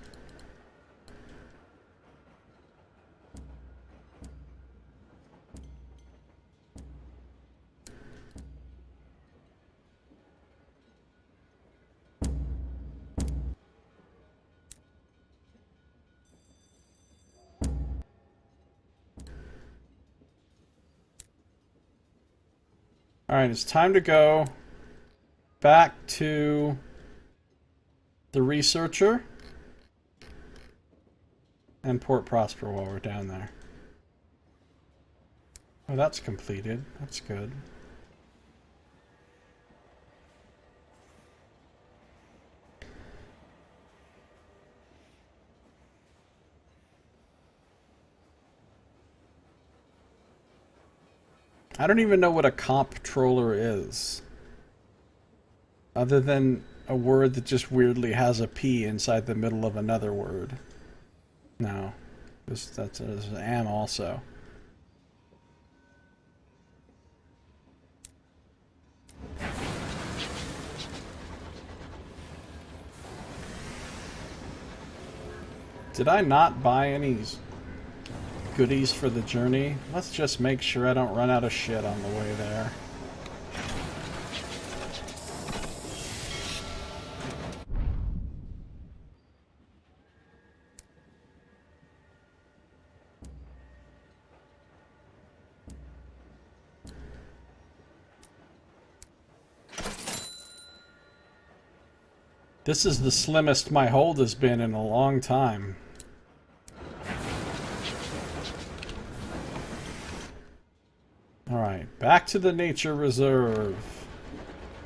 Alright, it's time to go back to the Researcher and Port Prosper while we're down there. Oh, that's completed. That's good. I don't even know what a comptroller is. Other than a word that just weirdly has a P inside the middle of another word. No. That's an am also. Did I not buy any goodies for the journey? Let's just make sure I don't run out of shit on the way there. This is the slimmest my hold has been in a long time. Alright, back to the nature reserve.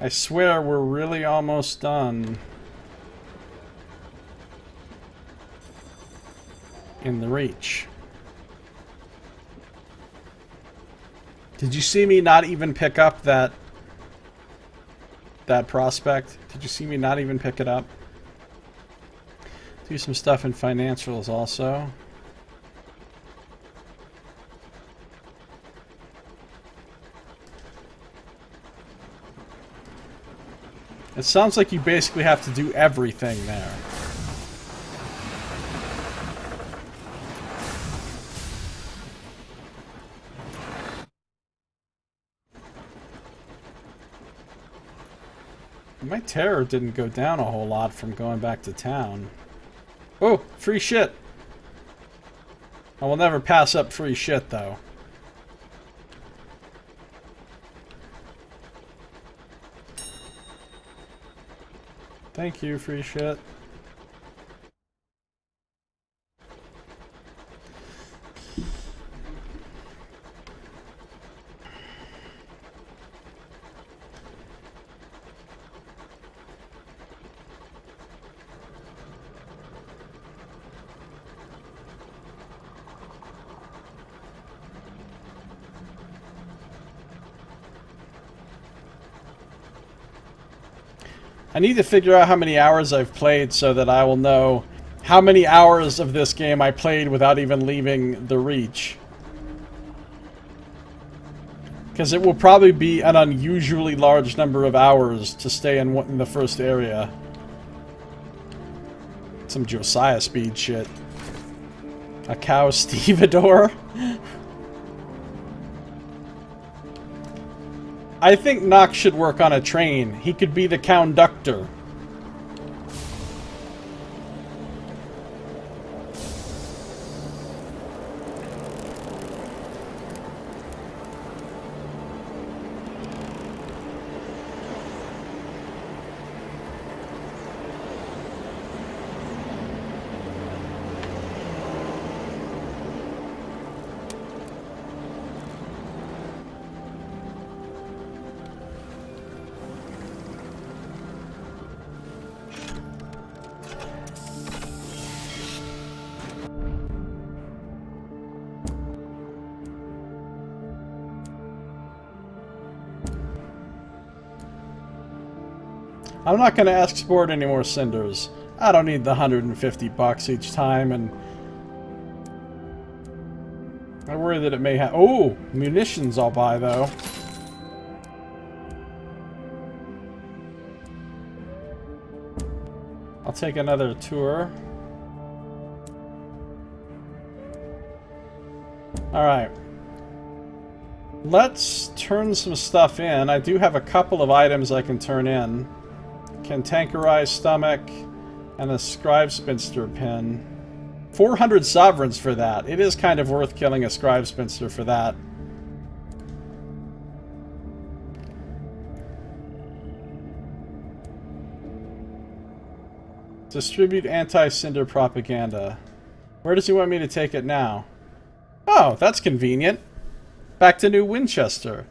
I swear we're really almost done. In the Reach. Did you see me not even pick up that prospect? Did you see me not even pick it up? Do some stuff in financials also. It sounds like you basically have to do everything there. My terror didn't go down a whole lot from going back to town. Oh, free shit! I will never pass up free shit, though. Thank you, free shit. I need to figure out how many hours I've played so that I will know how many hours of this game I played without even leaving the Reach. Because it will probably be an unusually large number of hours to stay in the first area. Some Josiah speed shit. A cow stevedore? I think Nox should work on a train. He could be the conductor. I'm not going to export any more cinders. I don't need the $150 each time, and I worry that it may have... Oh! Munitions I'll buy, though. I'll take another tour. Alright. Let's turn some stuff in. I do have a couple of items I can turn in. Cantankerized Stomach and a Scribe Spinster pin. 400 sovereigns for that. It is kind of worth killing a Scribe Spinster for that. Distribute anti-cinder propaganda. Where does he want me to take it now? Oh, that's convenient. Back to New Winchester.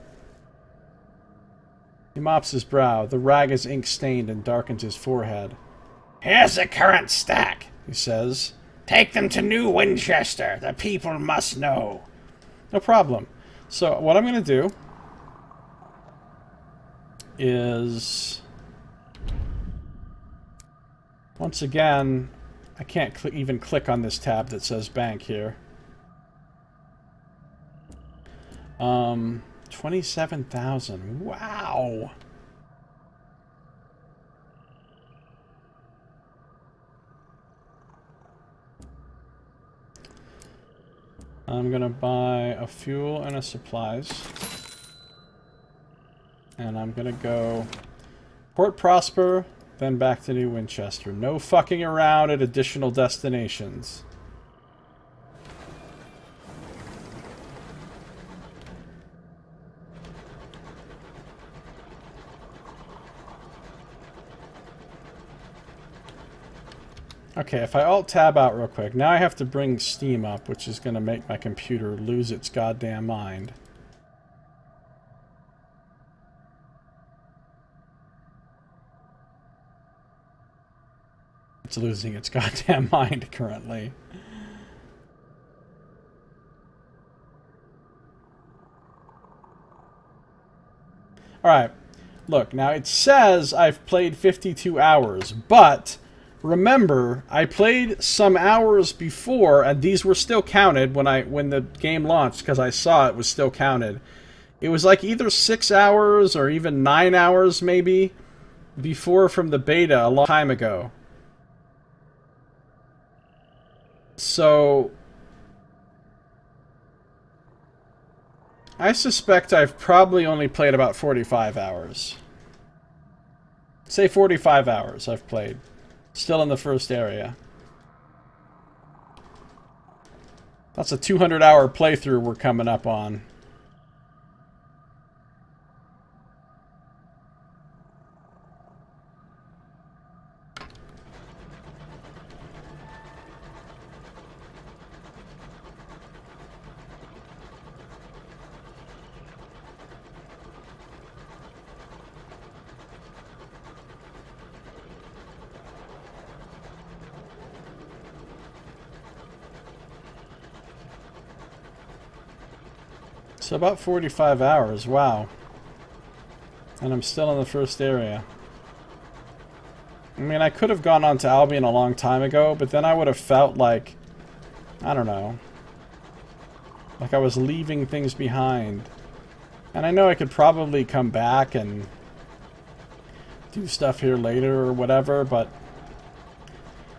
He mops his brow. The rag is ink-stained and darkens his forehead. Here's the current stack, He says. Take them to New Winchester. The people must know. No problem. So, what I'm going to do is... Once again, I can't even click on this tab that says bank here. 27,000. Wow. I'm gonna buy a fuel and a supplies. And I'm gonna go Port Prosper, then back to New Winchester. No fucking around at additional destinations. Okay, if I Alt-Tab out real quick, now I have to bring Steam up, which is going to make my computer lose its goddamn mind. It's losing its goddamn mind currently. Alright, look, now it says I've played 52 hours, but... Remember, I played some hours before, and these were still counted when the game launched, because I saw it was still counted. It was like either 6 hours or even 9 hours, maybe, before from the beta a long time ago. So, I suspect I've probably only played about 45 hours. Say 45 hours I've played. Still in the first area. That's a 200-hour playthrough we're coming up on. So about 45 hours, wow. And I'm still in the first area. I mean, I could have gone on to Albion a long time ago, but then I would have felt like, I don't know, like I was leaving things behind. And I know I could probably come back and do stuff here later or whatever, but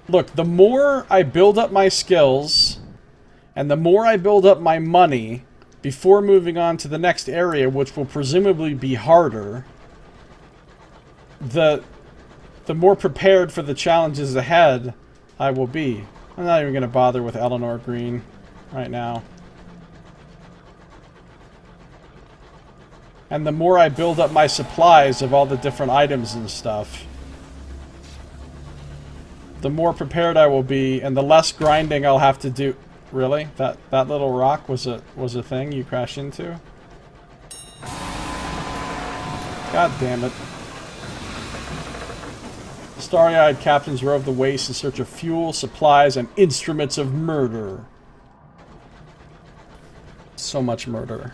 look, the more I build up my skills and the more I build up my money before moving on to the next area, which will presumably be harder, the more prepared for the challenges ahead I will be. I'm not even going to bother with Eleanor Green right now. And the more I build up my supplies of all the different items and stuff, the more prepared I will be, and the less grinding I'll have to do. Really? That little rock was a thing you crashed into? God damn it. Starry-eyed captains rove the waste in search of fuel, supplies, and instruments of murder. So much murder.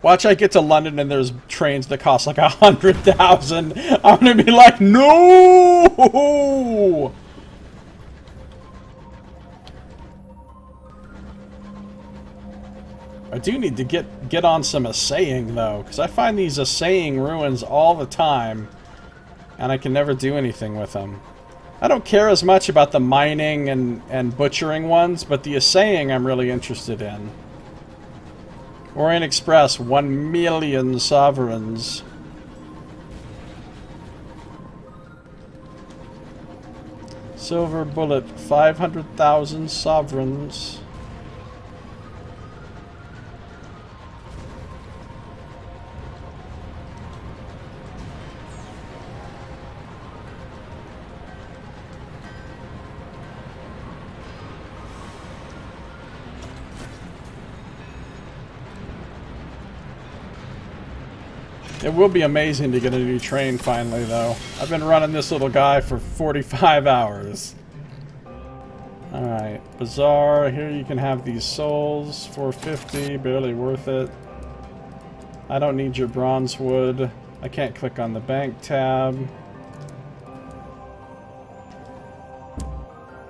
Watch I get to London and there's trains that cost like 100,000. I'm gonna be like, no! I do need to get on some assaying though, because I find these assaying ruins all the time, and I can never do anything with them. I don't care as much about the mining and butchering ones, but the assaying I'm really interested in. Orient Express, 1 million sovereigns. Silver Bullet, 500,000 sovereigns. It will be amazing to get a new train finally, though. I've been running this little guy for 45 hours. Alright, Bazaar. Here you can have these souls. 450, barely worth it. I don't need your bronze wood. I can't click on the bank tab.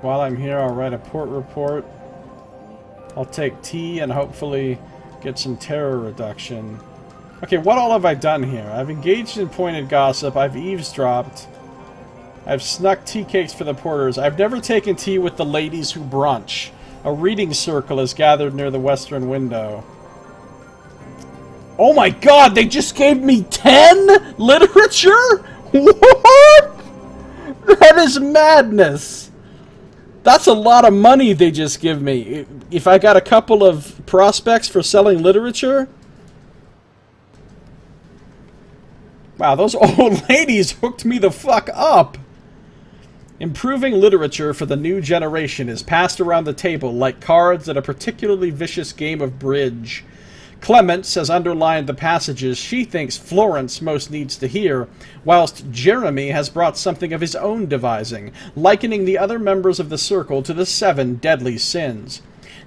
While I'm here, I'll write a port report. I'll take tea and hopefully get some terror reduction. Okay, what all have I done here? I've engaged in pointed gossip, I've eavesdropped, I've snuck tea cakes for the porters, I've never taken tea with the ladies who brunch. A reading circle is gathered near the western window. Oh my god, they just gave me 10 literature? What? That is madness. That's a lot of money they just give me. If I got a couple of prospects for selling literature... Wow, those old ladies hooked me the fuck up! Improving literature for the new generation is passed around the table like cards at a particularly vicious game of bridge. Clements has underlined the passages she thinks Florence most needs to hear, whilst Jeremy has brought something of his own devising, likening the other members of the circle to the 7 deadly sins.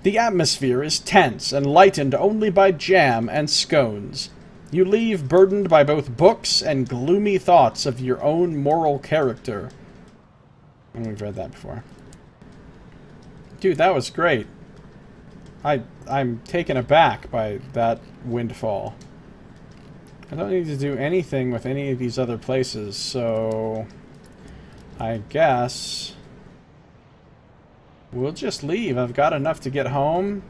The atmosphere is tense and lightened only by jam and scones. You leave burdened by both books and gloomy thoughts of your own moral character. And we've read that before. Dude, that was great. I'm taken aback by that windfall. I don't need to do anything with any of these other places, so... I guess... we'll just leave. I've got enough to get home.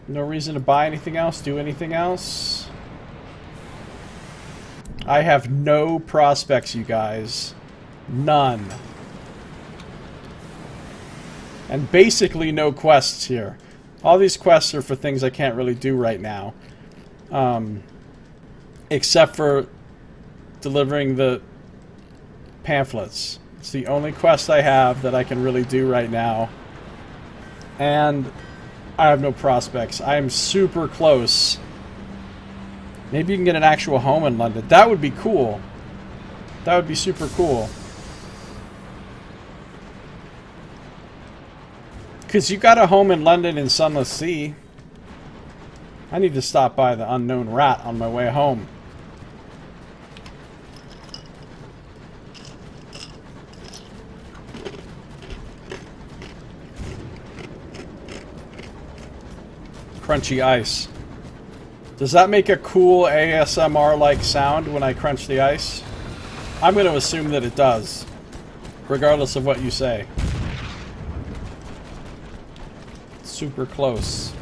No reason to buy anything else, do anything else. I have no prospects, you guys. None. And basically no quests here. All these quests are for things I can't really do right now. Except for delivering the pamphlets. It's the only quest I have that I can really do right now. And I have no prospects. I am super close. Maybe you can get an actual home in London. That would be cool. That would be super cool. Because you got a home in London in Sunless Sea. I need to stop by the Unknown Rat on my way home. Crunchy ice. Does that make a cool ASMR-like sound when I crunch the ice? I'm going to assume that it does, regardless of what you say. Super close.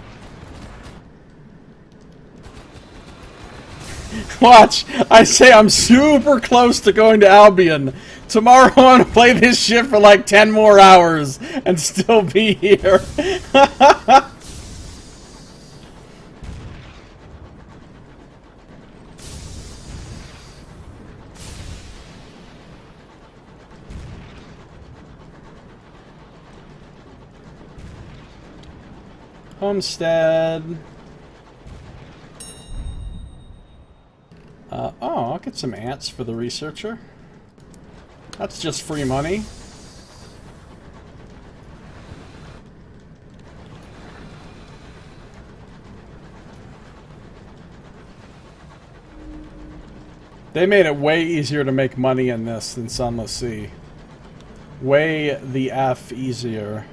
Watch! I say I'm super close to going to Albion. Tomorrow I'm going to play this shit for like 10 more hours and still be here. Homestead. Oh, I'll get some ants for the researcher. That's just free money. They made it way easier to make money in this than Sunless Sea. Way the F easier.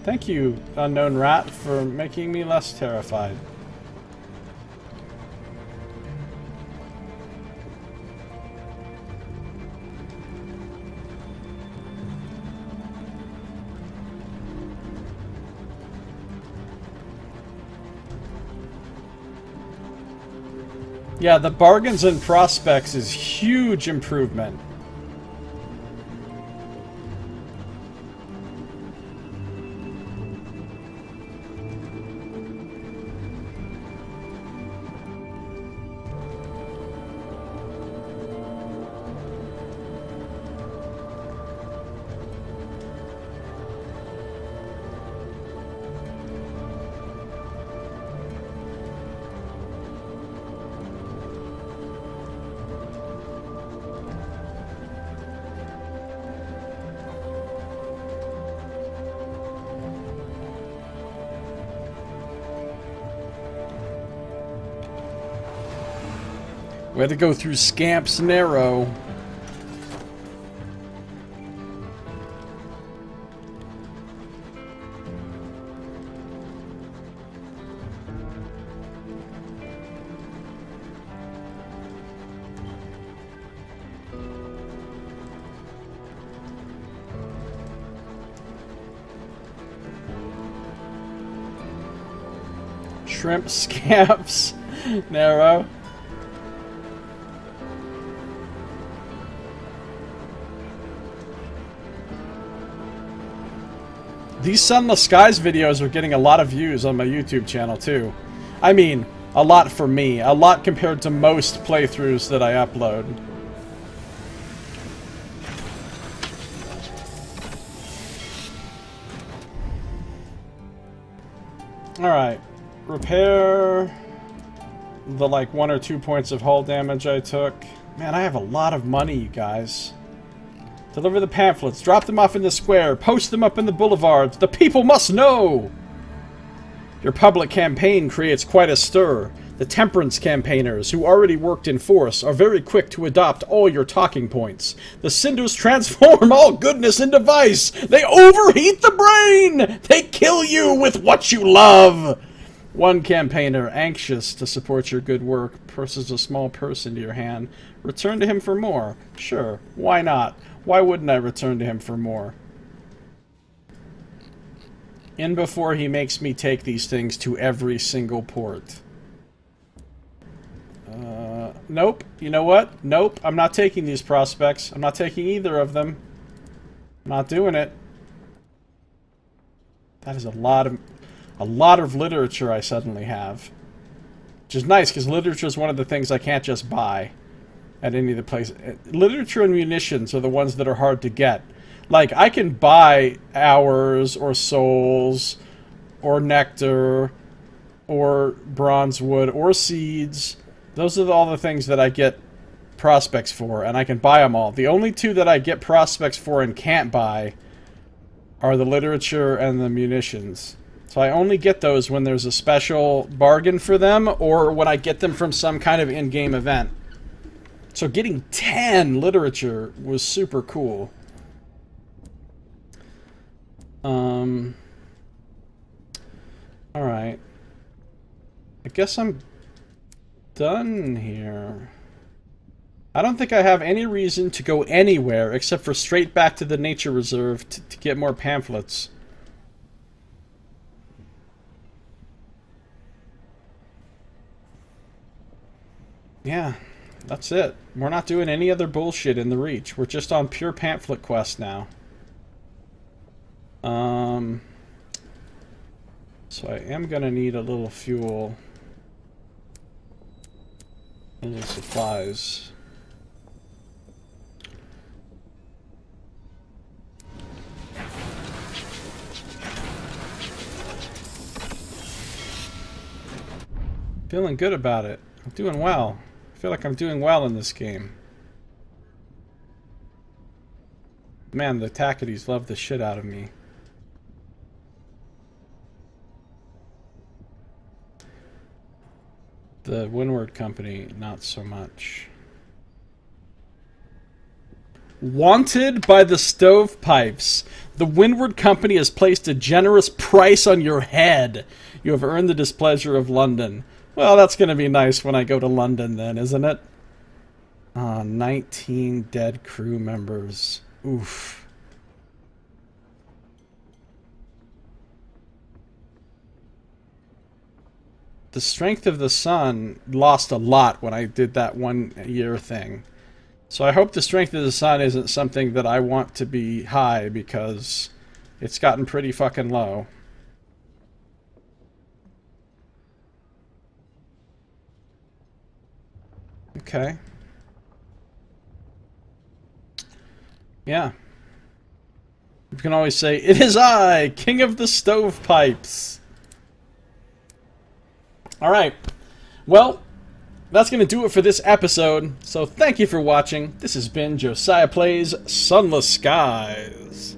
Thank you, Unknown Rat, for making me less terrified. Yeah, the bargains and prospects is huge improvement. We had to go through Scamp's Narrow. Shrimp Scamp's Narrow. These Sunless Skies videos are getting a lot of views on my YouTube channel, too. I mean, a lot for me. A lot compared to most playthroughs that I upload. Alright. Repair the, like, 1 or 2 points of hull damage I took. Man, I have a lot of money, you guys. Deliver the pamphlets, drop them off in the square, post them up in the boulevards. The people must know! Your public campaign creates quite a stir. The temperance campaigners, who already worked in force, are very quick to adopt all your talking points. The cinders transform all goodness into vice. They overheat the brain! They kill you with what you love! One campaigner, anxious to support your good work, presses a small purse into your hand. Return to him for more. Sure, why not? Why wouldn't I return to him for more? In before he makes me take these things to every single port. Nope. You know what? Nope. I'm not taking these prospects. I'm not taking either of them. I'm not doing it. That is a lot of literature I suddenly have. Which is nice, because literature is one of the things I can't just buy at any of the places. Literature and munitions are the ones that are hard to get. Like, I can buy hours, or souls, or nectar, or bronzewood, or seeds. Those are all the things that I get prospects for, and I can buy them all. The only two that I get prospects for and can't buy are the literature and the munitions. So I only get those when there's a special bargain for them, or when I get them from some kind of in-game event. So getting 10 literature was super cool. Alright. I guess I'm done here. I don't think I have any reason to go anywhere except for straight back to the nature reserve to get more pamphlets. Yeah, that's it. We're not doing any other bullshit in the Reach. We're just on pure pamphlet quest now. So I am gonna need a little fuel. A little supplies. Feeling good about it. I'm doing well. I feel like I'm doing well in this game. Man, the Tackities love the shit out of me. The Windward Company, not so much. Wanted by the Stovepipes. The Windward Company has placed a generous price on your head. You have earned the displeasure of London. Well, that's going to be nice when I go to London then, isn't it? 19 dead crew members. Oof. The Strength of the Sun lost a lot when I did that 1 year thing. So I hope the Strength of the Sun isn't something that I want to be high, because it's gotten pretty fucking low. Okay. Yeah. You can always say, "It is I, King of the Stovepipes." Alright. Well, that's going to do it for this episode. So thank you for watching. This has been Josiah Plays Sunless Skies.